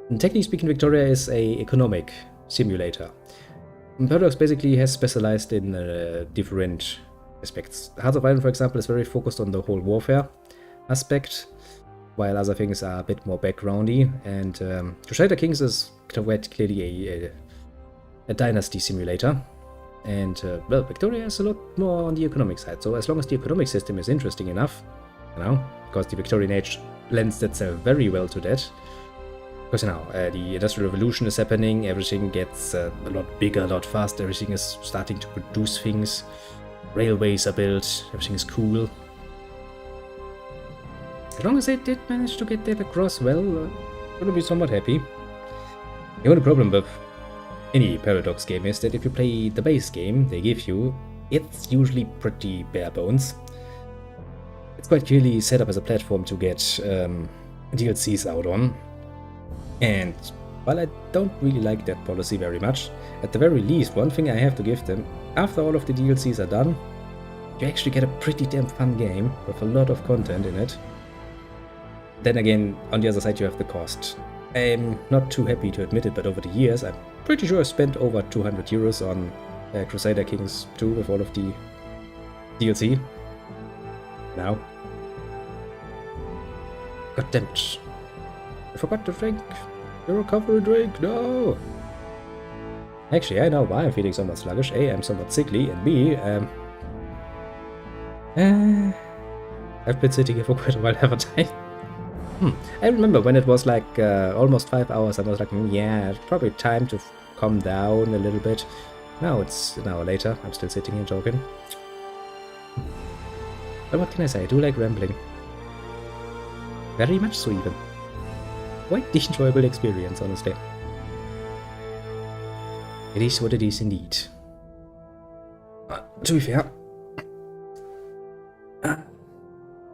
And technically speaking, Victoria is a economic simulator. And Paradox basically has specialized in different aspects. Hearts of Iron, for example, is very focused on the whole warfare aspect, while other things are a bit more backgroundy. And Crusader Kings is quite clearly a dynasty simulator. And, well, Victoria is a lot more on the economic side. So as long as the economic system is interesting enough, you know, because the Victorian Age lends itself very well to that. Because you know, the Industrial Revolution is happening, everything gets a lot bigger, a lot faster, everything is starting to produce things, railways are built, everything is cool. As long as they did manage to get that across well, I'm gonna be somewhat happy. The only problem with any Paradox game is that if you play the base game they give you, it's usually pretty bare bones. It's quite clearly set up as a platform to get DLCs out on. And while I don't really like that policy very much, at the very least, one thing I have to give them, after all of the DLCs are done, you actually get a pretty damn fun game with a lot of content in it. Then again, on the other side you have the cost. I'm not too happy to admit it, but over the years I'm pretty sure I spent over 200 euros on Crusader Kings 2 with all of the DLC. Now. God damn it. I forgot to drink the recovery drink, no! Actually, I know why I'm feeling somewhat sluggish. A, I'm somewhat sickly, and B, I've been sitting here for quite a while, haven't I? I remember when it was like almost 5 hours, I was like, yeah, it's probably time to calm down a little bit. Now it's an hour later, I'm still sitting here talking. But what can I say, I do like rambling. Very much so even. Quite the enjoyable experience, honestly. It is what it is indeed. To be fair.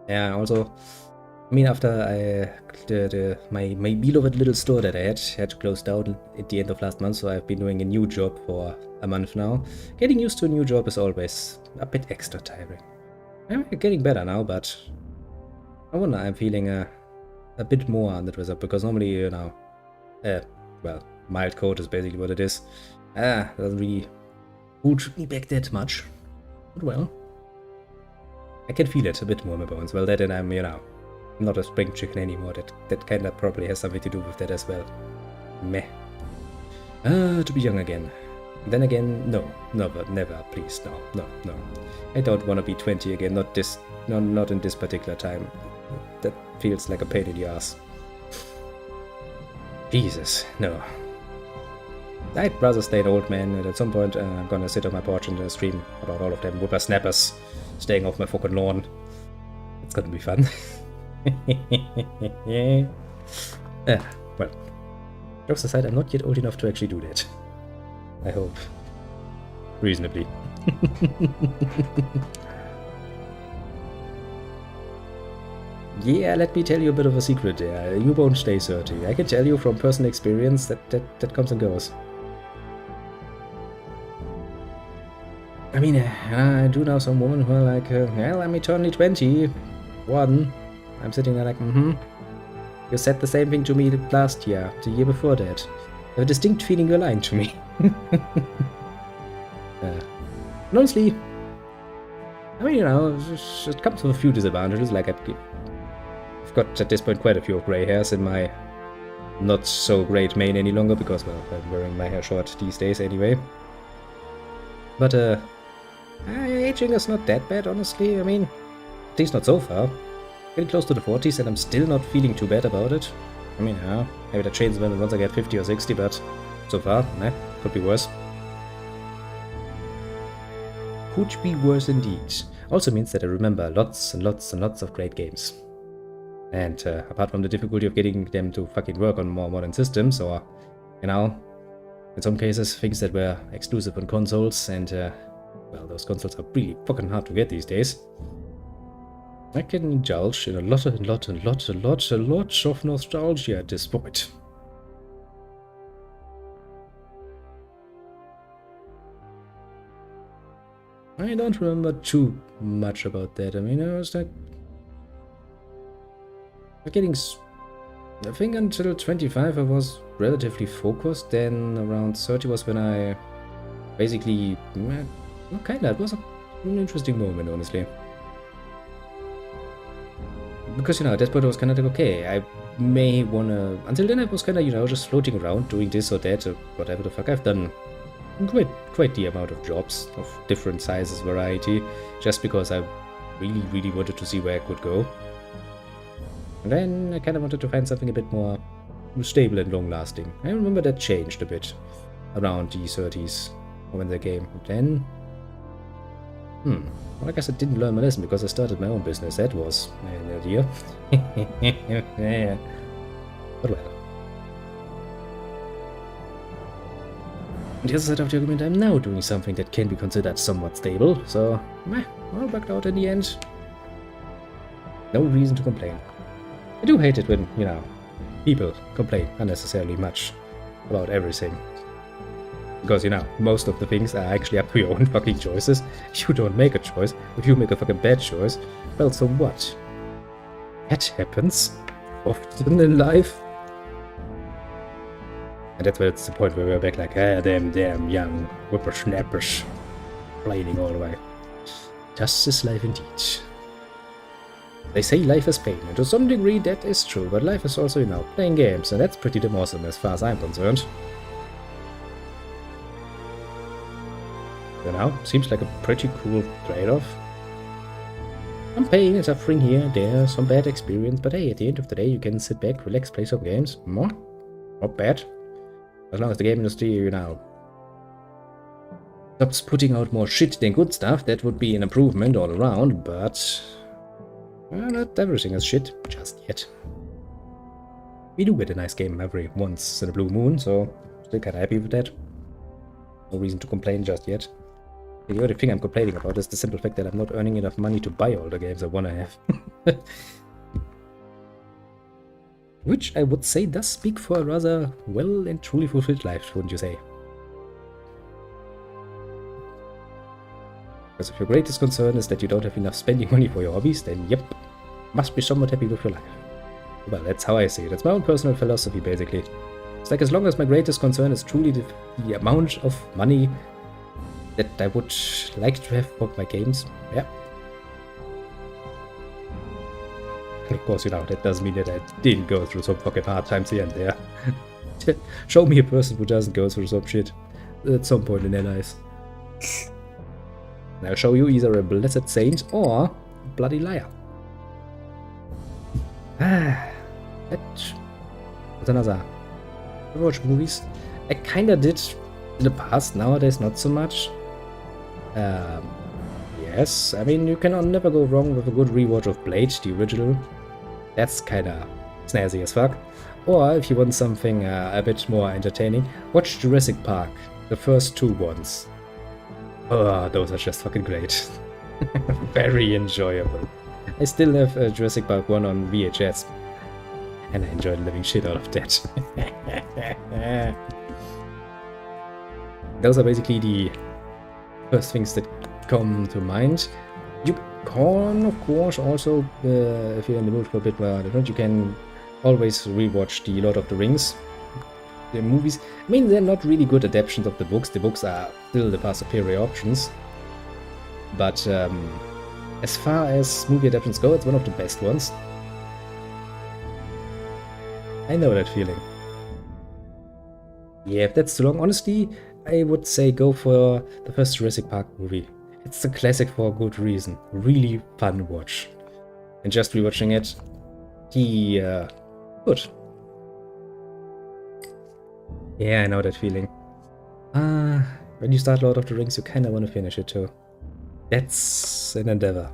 Yeah, also, I mean, after my beloved little store that I had to close down at the end of last month, so I've been doing a new job for a month now. Getting used to a new job is always a bit extra tiring. I'm getting better now, but I wonder, I'm feeling a bit more under pressure, because normally, you know, well, mild cold is basically what it is. Doesn't really hold me back that much. But well, I can feel it a bit more in my bones. Well, that and I'm, you know, not a spring chicken anymore. That kind of probably has something to do with that as well. Meh. To be young again. Then again, no, never, please, no. I don't want to be 20 again, not in this particular time. That feels like a pain in the ass. Jesus, no. I'd rather stay an old man, and at some point I'm gonna sit on my porch and scream about all of them whippersnappers staying off my fucking lawn. It's gonna be fun. Well, jokes aside, I'm not yet old enough to actually do that. I hope. Reasonably. Yeah, let me tell you a bit of a secret there. You won't stay 30. I can tell you from personal experience that comes and goes. I mean, I do know some women who are like, well, I'm eternally 21. I'm sitting there like, You said the same thing to me last year, the year before that. I have a distinct feeling you're lying to me. And honestly, I mean, you know, it comes with a few disadvantages, like I've got at this point quite a few grey hairs in my not so great mane any longer, because, well, I'm wearing my hair short these days anyway. But aging is not that bad, honestly. I mean, at least not so far. Getting close to the 40s and I'm still not feeling too bad about it. I mean, yeah, maybe that changes once I get 50 or 60, but so far, could be worse. Could be worse indeed. Also means that I remember lots and lots and lots of great games. And apart from the difficulty of getting them to fucking work on more modern systems, or, you know, in some cases things that were exclusive on consoles, and, well, those consoles are really fucking hard to get these days. I can indulge in a lot of nostalgia at this point. I don't remember too much about that. I mean, I was like getting, I think until 25 I was relatively focused, then around 30 was when I basically, kinda, it was an interesting moment, honestly. Because, you know, at that point I was kind of like, okay, I may wanna, until then I was kind of, you know, just floating around doing this or that, or whatever the fuck. I've done quite the amount of jobs of different sizes, variety, just because I really wanted to see where I could go. And then I kind of wanted to find something a bit more stable and long-lasting. I remember that changed a bit around the 30s when the game. Then, well, I guess I didn't learn my lesson because I started my own business. That was an idea. Yeah. But well. On the other side of the argument, I'm now doing something that can be considered somewhat stable, so, all worked out in the end. No reason to complain. I do hate it when, you know, people complain unnecessarily much about everything. Because, you know, most of the things are actually up to your own fucking choices. You don't make a choice. If you make a fucking bad choice, well, so what? That happens often in life. And that's where it's the point where we're back like, damn young whippersnappers complaining all the way. Just is life indeed. They say life is pain, and to some degree that is true, but life is also, you know, playing games, and that's pretty damn awesome as far as I'm concerned. You know, seems like a pretty cool trade-off. Some pain and suffering here and there, some bad experience, but hey, at the end of the day you can sit back, relax, play some games. Not bad. As long as the game industry, you know, stops putting out more shit than good stuff, that would be an improvement all around, but well, not everything is shit, just yet. We do get a nice game every once in a blue moon, so still kinda happy with that. No reason to complain just yet. The only thing I'm complaining about is the simple fact that I'm not earning enough money to buy all the games I wanna have. Which I would say does speak for a rather well and truly fulfilled life, wouldn't you say? Because if your greatest concern is that you don't have enough spending money for your hobbies, then yep, must be somewhat happy with your life. Well, that's how I see it. That's my own personal philosophy, basically. It's like as long as my greatest concern is truly the amount of money that I would like to have for my games, yeah. Of course, you know, that doesn't mean that I didn't go through some fucking hard times here and there. Show me a person who doesn't go through some shit at some point in their lives. And I'll show you either a blessed saint or a bloody liar. That was another. I watch movies. I kinda did in the past, nowadays not so much. Yes, I mean, you can never go wrong with a good rewatch of Blade, the original. That's kinda snazzy as fuck. Or if you want something a bit more entertaining, watch Jurassic Park, the first two ones. Oh, those are just fucking great. Very enjoyable. I still have Jurassic Park 1 on VHS, and I enjoy the living shit out of that. Those are basically the first things that come to mind. You can, of course, also, if you're in the mood for a bit more different, you can always rewatch the Lord of the Rings, the movies. I mean, they're not really good adaptations of the books. The books are still the far superior options. But as far as movie adaptations go, it's one of the best ones. I know that feeling. Yeah, if that's too long, honestly, I would say go for the first Jurassic Park movie. It's a classic for a good reason. Really fun watch. And just rewatching it, good. Yeah, I know that feeling. When you start Lord of the Rings, you kinda wanna finish it too. That's an endeavor.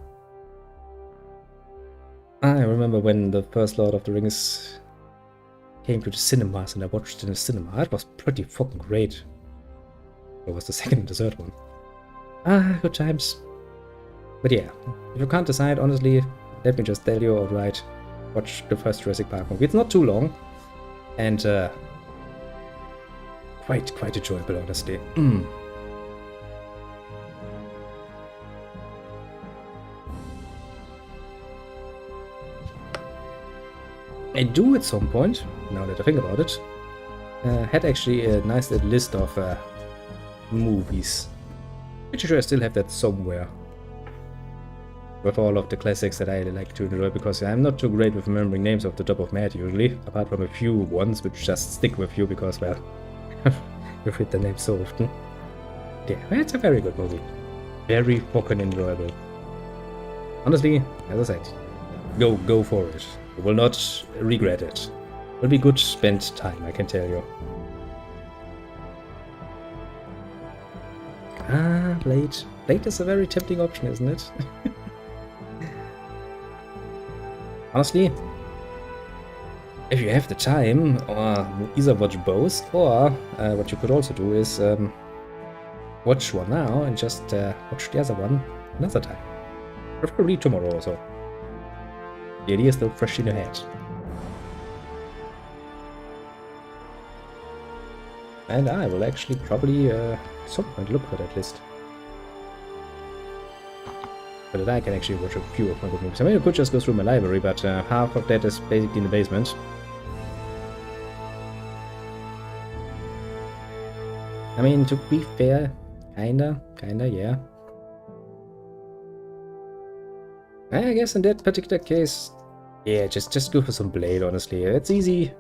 I remember when the first Lord of the Rings came to the cinemas and I watched it in the cinema. That was pretty fucking great. Or was the second and the third one? Good times. But yeah, if you can't decide, honestly, let me just tell you outright, watch the first Jurassic Park movie. It's not too long, and quite enjoyable, honestly. I do at some point, now that I think about it, had actually a nice little list of movies. Pretty sure I still have that somewhere. With all of the classics that I like to enjoy, because I'm not too great with remembering names off the top of my head usually, apart from a few ones which just stick with you because, well, you've heard the name so often. Yeah, it's a very good movie. Very fucking enjoyable. Honestly, as I said, go for it. You will not regret it. It will be good spent time, I can tell you. Ah, Blade. Blade is a very tempting option, isn't it? Honestly, if you have the time, or either watch both, or what you could also do is watch one now and just watch the other one another time. Preferably tomorrow or so. The idea is still fresh in your head. And I will actually probably some point look for that list. But that I can actually watch a few of my good movies. I mean, I could just go through my library, but half of that is basically in the basement. I mean, to be fair, kinda, yeah. I guess in that particular case, yeah, just go for some Blade, honestly. It's easy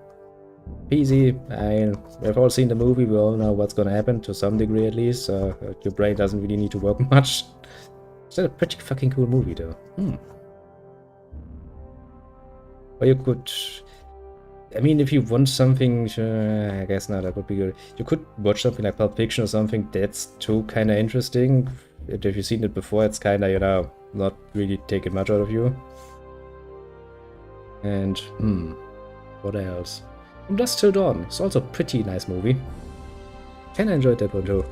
peasy. I mean, we've all seen the movie, we all know what's gonna happen, to some degree at least, so your brain doesn't really need to work much. It's a pretty fucking cool movie, though. Or you could... I mean, if you want something, I guess not, that would be good. You could watch something like Pulp Fiction or something that's too kind of interesting. If you've seen it before, it's kind of, you know, not really taking much out of you. And, what else? From Dusk Till Dawn. It's also a pretty nice movie. Kinda enjoyed that one too.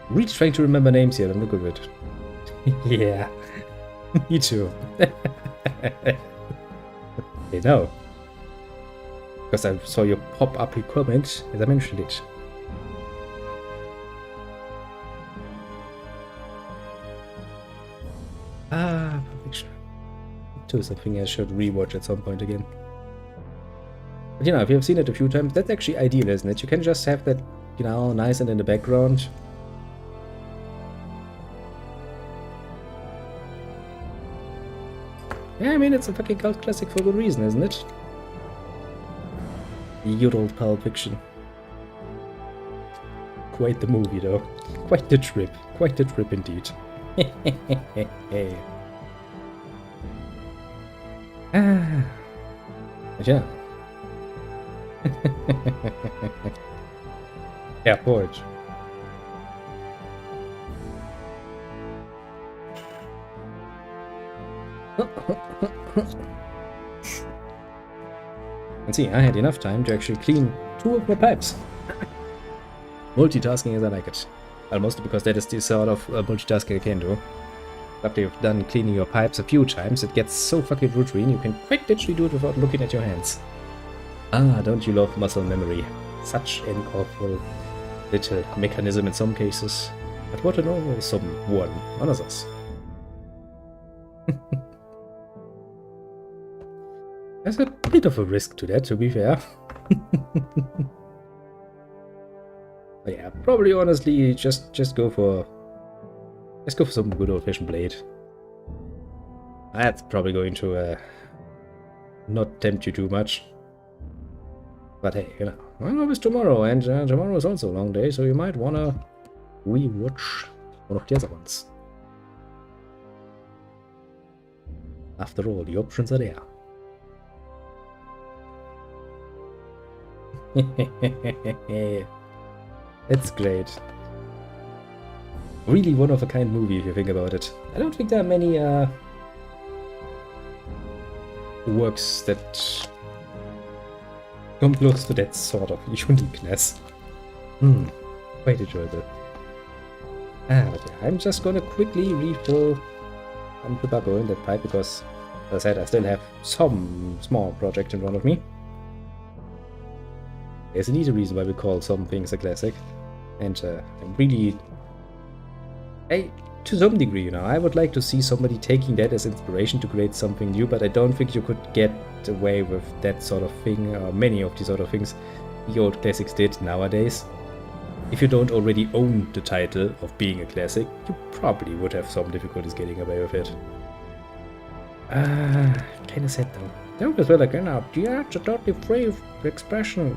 Really trying to remember names here, I'm not good with it. Yeah, me too. Hey, no. Because I saw your pop-up comment as I mentioned it. Ah, perfection. Too something I should rewatch at some point again. But you know, if you have seen it a few times, that's actually ideal, isn't it? You can just have that, you know, nice and in the background. Yeah, I mean, it's a fucking cult classic for good reason, isn't it? Good old Pulp Fiction. Quite the movie, though. Quite the trip. Quite the trip indeed. Ah. But yeah. Yeah, porridge. And see, I had enough time to actually clean 2 of my pipes. Multitasking as I like it. Well, mostly because that is the sort of multitasking I can do. After you've done cleaning your pipes a few times, it gets so fucking routine you can quite literally do it without looking at your hands. Ah, don't you love muscle memory? Such an awful little mechanism in some cases. But what an awesome one on others. There's a bit of a risk to that, to be fair. But yeah, probably honestly just go for some good old-fashioned Blade. That's probably going to not tempt you too much. But hey, you know, well, it's tomorrow, and tomorrow is also a long day, so you might wanna rewatch one of the other ones. After all, the options are there. It's great. Really one-of-a-kind movie if you think about it. I don't think there are many works that come close to that sort of uniqueness. Quite enjoyable. But yeah, I'm just gonna quickly refill some tobacco in that pipe because, as I said, I still have some small project in front of me. There's a neat reason why we call some things a classic, and I'm really, to some degree, you know, I would like to see somebody taking that as inspiration to create something new, but I don't think you could get away with that sort of thing, or many of the sort of things the old classics did nowadays. If you don't already own the title of being a classic, you probably would have some difficulties getting away with it. Kinda sad though. They always were like, you know, the arts are totally free of expression.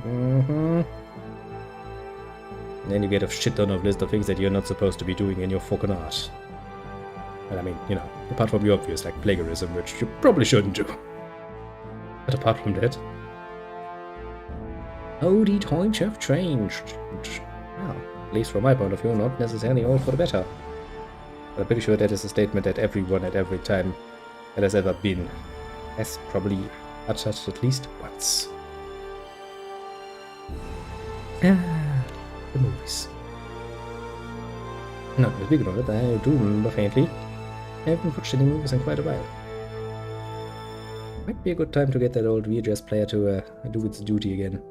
And then you get a shit ton of list of things that you're not supposed to be doing in your fucking art. But I mean, you know, apart from the obvious, like plagiarism, which you probably shouldn't do. But apart from that... Oh, the times have changed. Well, at least from my point of view, not necessarily all for the better. But I'm pretty sure that is a statement that everyone at every time that has ever been has probably uttered at least once. Ah, the movies. Not speaking of it, I do remember faintly. I haven't watched any movies in quite a while. Might be a good time to get that old VHS player to do its duty again.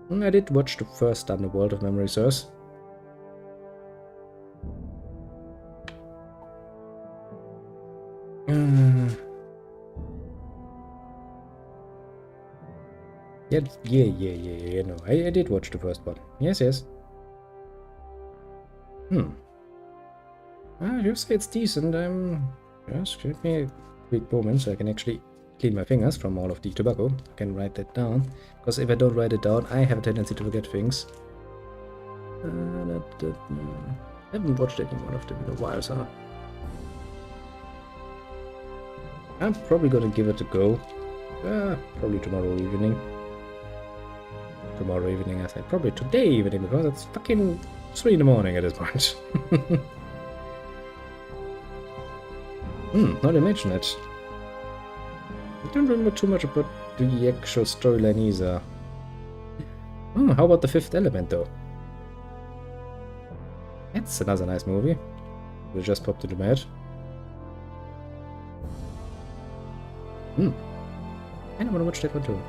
I did watch the first Underworld, if memory serves. Yeah, no, I did watch the first one. Yes. You say it's decent. Just give me a quick moment so I can actually clean my fingers from all of the tobacco. I can write that down. Because if I don't write it down, I have a tendency to forget things. I haven't watched any one of them in a while, so... I'm probably gonna give it a go. Probably tomorrow evening. Tomorrow evening, I said. Probably today evening, because it's fucking 3 in the morning at this point. Not to mention it. I don't remember too much about the actual storyline either. How about The Fifth Element, though? That's another nice movie. It just popped into my head. I don't want to watch that one too.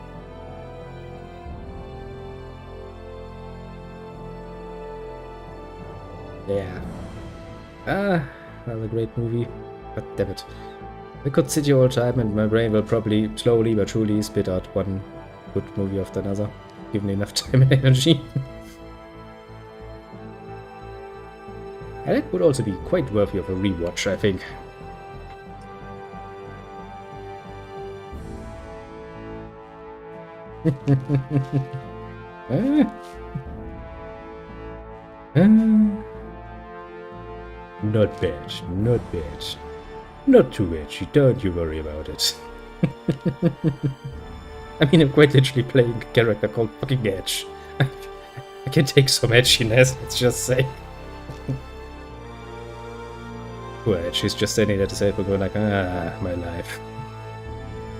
Yeah. Another great movie. God damn it. I could sit here all time and my brain will probably slowly but surely spit out one good movie after another, given enough time and energy. And it would also be quite worthy of a rewatch, I think. Not bad, not bad. Not too edgy, don't you worry about it. I mean, I'm quite literally playing a character called fucking Edge. I can take some edginess, let's just say. Poor Edge, he's just standing there to say, going like, my life.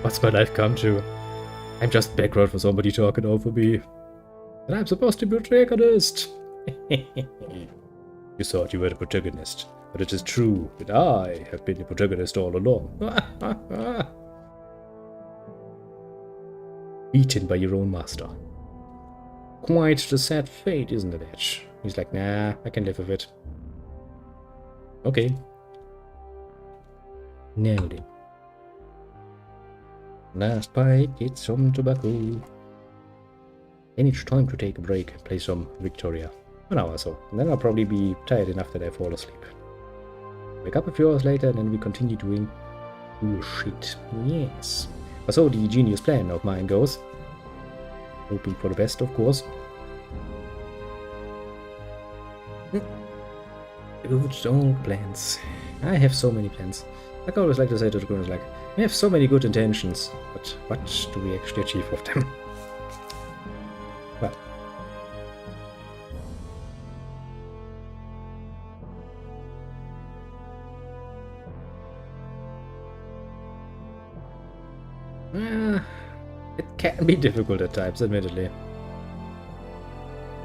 What's my life come to? I'm just background for somebody talking over me. And I'm supposed to be a protagonist. You thought you were the protagonist, but it is true that I have been the protagonist all along. Beaten by your own master. Quite the sad fate, isn't it, Edge? He's like, nah, I can live with it. Okay. Now then. Last pipe, get some tobacco. Then it's time to take a break and play some Victoria. An hour or so. And then I'll probably be tired enough that I fall asleep. Wake up a few hours later and then we continue doing shit. Yes. So the genius plan of mine goes. Hoping for the best, of course. Good old plans. I have so many plans. Like I always like to say to the girls, like, we have so many good intentions, but what do we actually achieve with them? Well. It can be difficult at times, admittedly.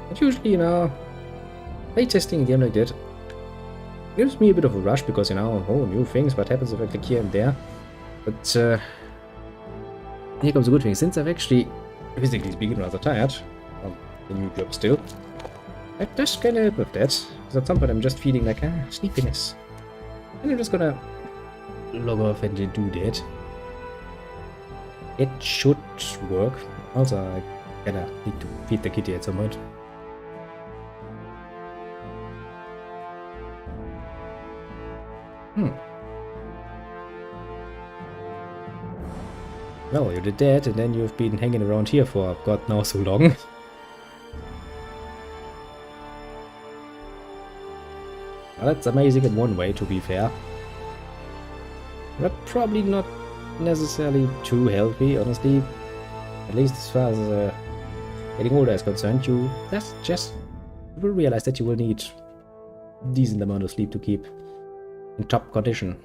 But usually, you know, playtesting a game like that gives me a bit of a rush because, you know, new things, what happens if I click here and there. But, here comes a good thing. Since I've actually, physically speaking, rather tired from the new job still, that just kind of help with that. Because at some point I'm just feeling like, sleepiness. And I'm just gonna log off and do that. It should work. Also, I kinda need to feed the kitty at some point. Well, you did that, and then you've been hanging around here for God knows so long. Well, that's amazing in one way, to be fair. But probably not necessarily too healthy, honestly. At least as far as getting older is concerned, you will realize that you will need a decent amount of sleep to keep in top condition.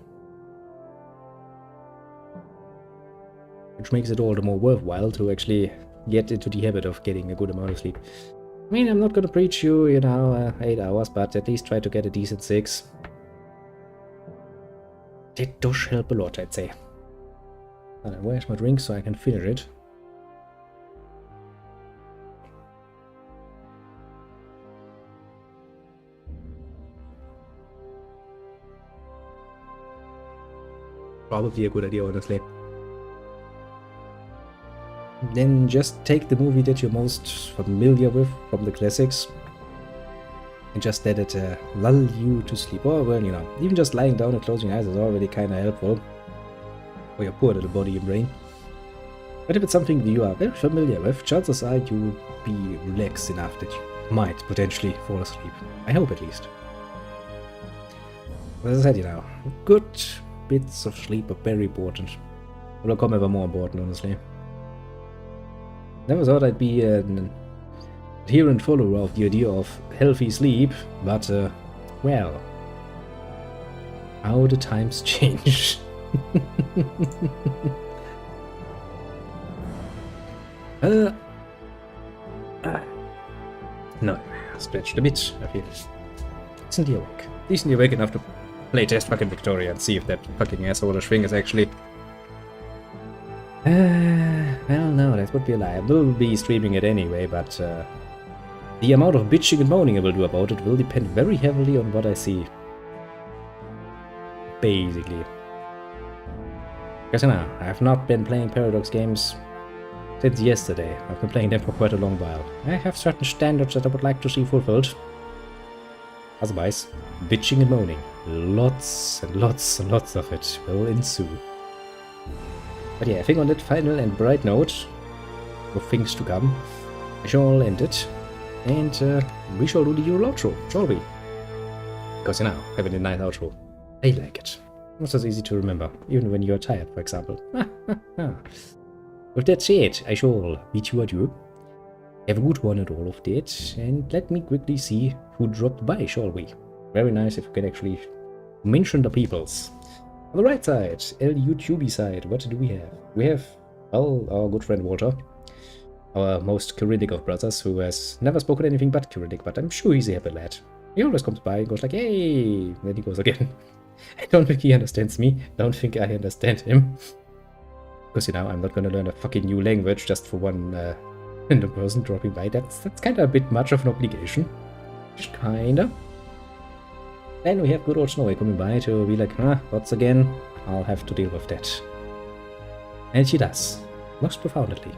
Which makes it all the more worthwhile to actually get into the habit of getting a good amount of sleep. I mean, I'm not gonna preach you, 8 hours, but at least try to get a decent 6. It does help a lot, I'd say. And where's my drink so I can finish it? Probably a good idea, honestly. Then just take the movie that you're most familiar with from the classics and just let it lull you to sleep. Or, well, even just lying down and closing your eyes is already kind of helpful for your poor little body and brain. But if it's something that you are very familiar with, chances are you'll be relaxed enough that you might potentially fall asleep. I hope, at least. As I said, good bits of sleep are very important. Will become ever more important, honestly. Never thought I'd be an adherent follower of the idea of healthy sleep, but, well, how the times change. No, stretched a bit, I feel. Decently awake. Decently awake enough to play test fucking Victoria and see if that fucking asshole thing is actually... well, no, that would be a lie. I will be streaming it anyway, but the amount of bitching and moaning I will do about it will depend very heavily on what I see. Basically. Because I have not been playing Paradox games since yesterday. I've been playing them for quite a long while. I have certain standards that I would like to see fulfilled. Otherwise, bitching and moaning. Lots and lots and lots of it will ensue. But yeah, I think on that final and bright note of things to come, I shall end it. And we shall do the usual outro, shall we? Because having a nice outro. I like it. It's so easy to remember, even when you're tired, for example. With that said, I shall bid you adieu. Have a good one and all of that, and let me quickly see who dropped by, shall we? Very nice if you can actually mention the peoples. On the right side, LUTube side, what do we have? We have, well, our good friend Walter, our most Cyrillic of brothers, who has never spoken anything but Cyrillic, but I'm sure he's a happy lad. He always comes by and goes like, hey, then he goes again. I don't think he understands me, don't think I understand him. Because, I'm not gonna learn a fucking new language just for one random person dropping by. That's kind of a bit much of an obligation. Just kinda. Then we have good old Snowy coming by to be like, what's again? I'll have to deal with that. And she does, most profoundly.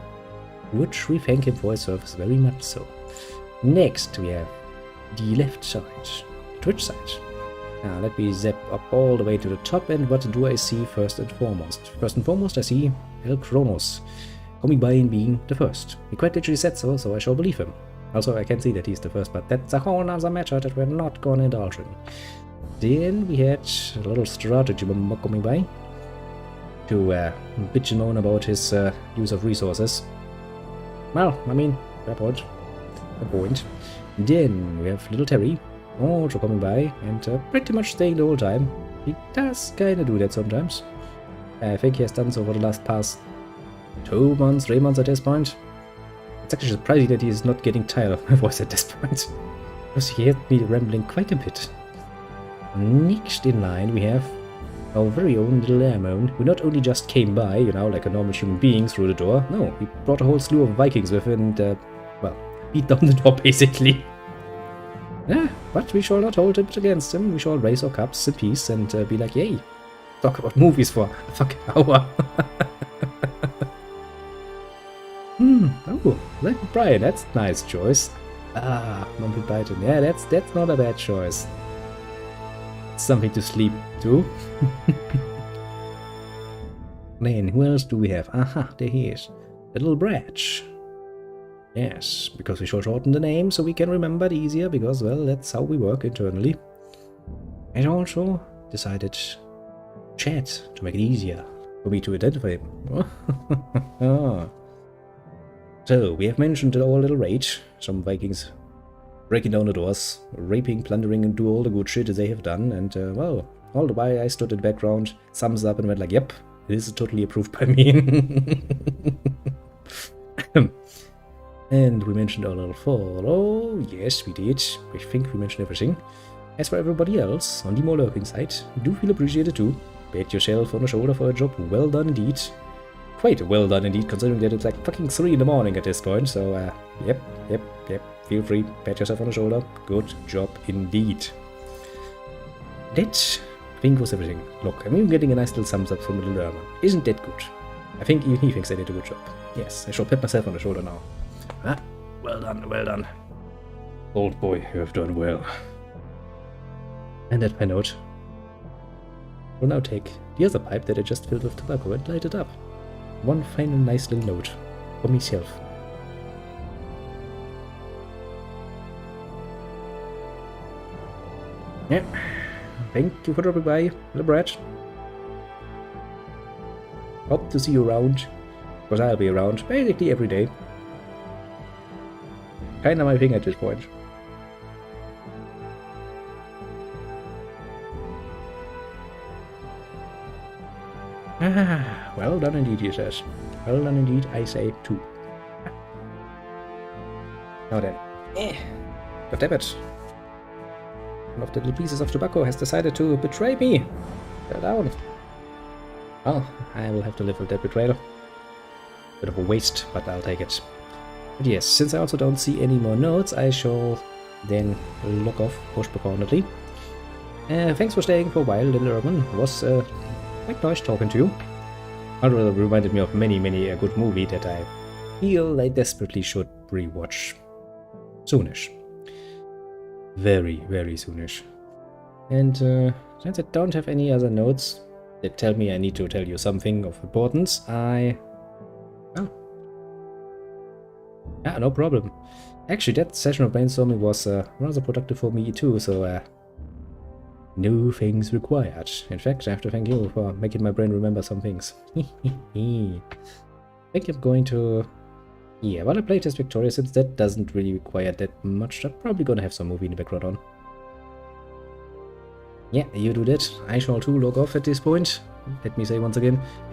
Which we thank him for his service very much so. Next we have the left side, Twitch side. Now let me zap up all the way to the top, and what do I see first and foremost? First and foremost I see El Kronos coming by and being the first. He quite literally said so, so I shall believe him. Also, I can see that he's the first, but that's a whole other matter that we're not gonna indulge in. Then we had a little strategy bomb coming by to bitch and moan about his use of resources. Well, I mean, fair point. Fair point. Then we have little Terry also coming by and pretty much staying the whole time. He does kinda do that sometimes. I think he has done so for the past 2 months, 3 months at this point. It's actually surprising that he is not getting tired of my voice at this point, because he had me rambling quite a bit. Next in line we have our very own little Airmon, who not only just came by, like a normal human being through the door, no, he brought a whole slew of Vikings with him and, well, beat down the door basically. Yeah, but we shall not hold it against him, we shall raise our cups in peace and be like, yay, talk about movies for a fucking hour. Oh, like Brian, that's a nice choice. Monkey Python, yeah, that's not a bad choice. Something to sleep to. Then, who else do we have? Aha, there he is. The little Bratch. Yes, because we shall shorten the name so we can remember it easier, because, well, that's how we work internally. And also decided chat to make it easier. for me to identify him. So, we have mentioned our little raid. Some Vikings breaking down the doors, raping, plundering, and do all the good shit that they have done. And, well, all the while I stood in the background, thumbs up, and went like, yep, this is totally approved by me. And we mentioned our little follow. Yes, we did. I think we mentioned everything. As for everybody else, on the more lurking side, do feel appreciated too. Pat yourself on the shoulder for a job well done indeed. Quite well done indeed, considering that it's like fucking 3 in the morning at this point, so yep, feel free, pat yourself on the shoulder. Good job indeed. That, I think, was everything. Look, I'm even getting a nice little thumbs up from the little Erman. Isn't that good? I think even he thinks I did a good job. Yes, I shall pat myself on the shoulder now. Ah, well done, well done. Old boy, you have done well. And at my note, we'll now take the other pipe that I just filled with tobacco and light it up. One final nice little note for myself. Yeah, thank you for dropping by, little brat. Hope to see you around, because I'll be around basically every day. Kinda my thing at this point. Ah, well done indeed, he says. Well done indeed, I say too. Now then. God damn it. One of the little pieces of tobacco has decided to betray me. Get down. Well, I will have to live with that betrayal. Bit of a waste, but I'll take it. But yes, since I also don't see any more notes, I shall then log off postproportionately. Thanks for staying for a while, little Urban. It was quite nice talking to you. It reminded me of many a good movie that I feel I desperately should rewatch soonish. Very soonish. And since I don't have any other notes that tell me I need to tell you something of importance, yeah, no problem. Actually, that session of brainstorming was rather productive for me too, so no things required. In fact, I have to thank you for making my brain remember some things. I think I'm going to... Yeah, while I play Test Victoria, since that doesn't really require that much, I'm probably gonna have some movie in the background on. Yeah, you do that. I shall too log off at this point. Let me say once again,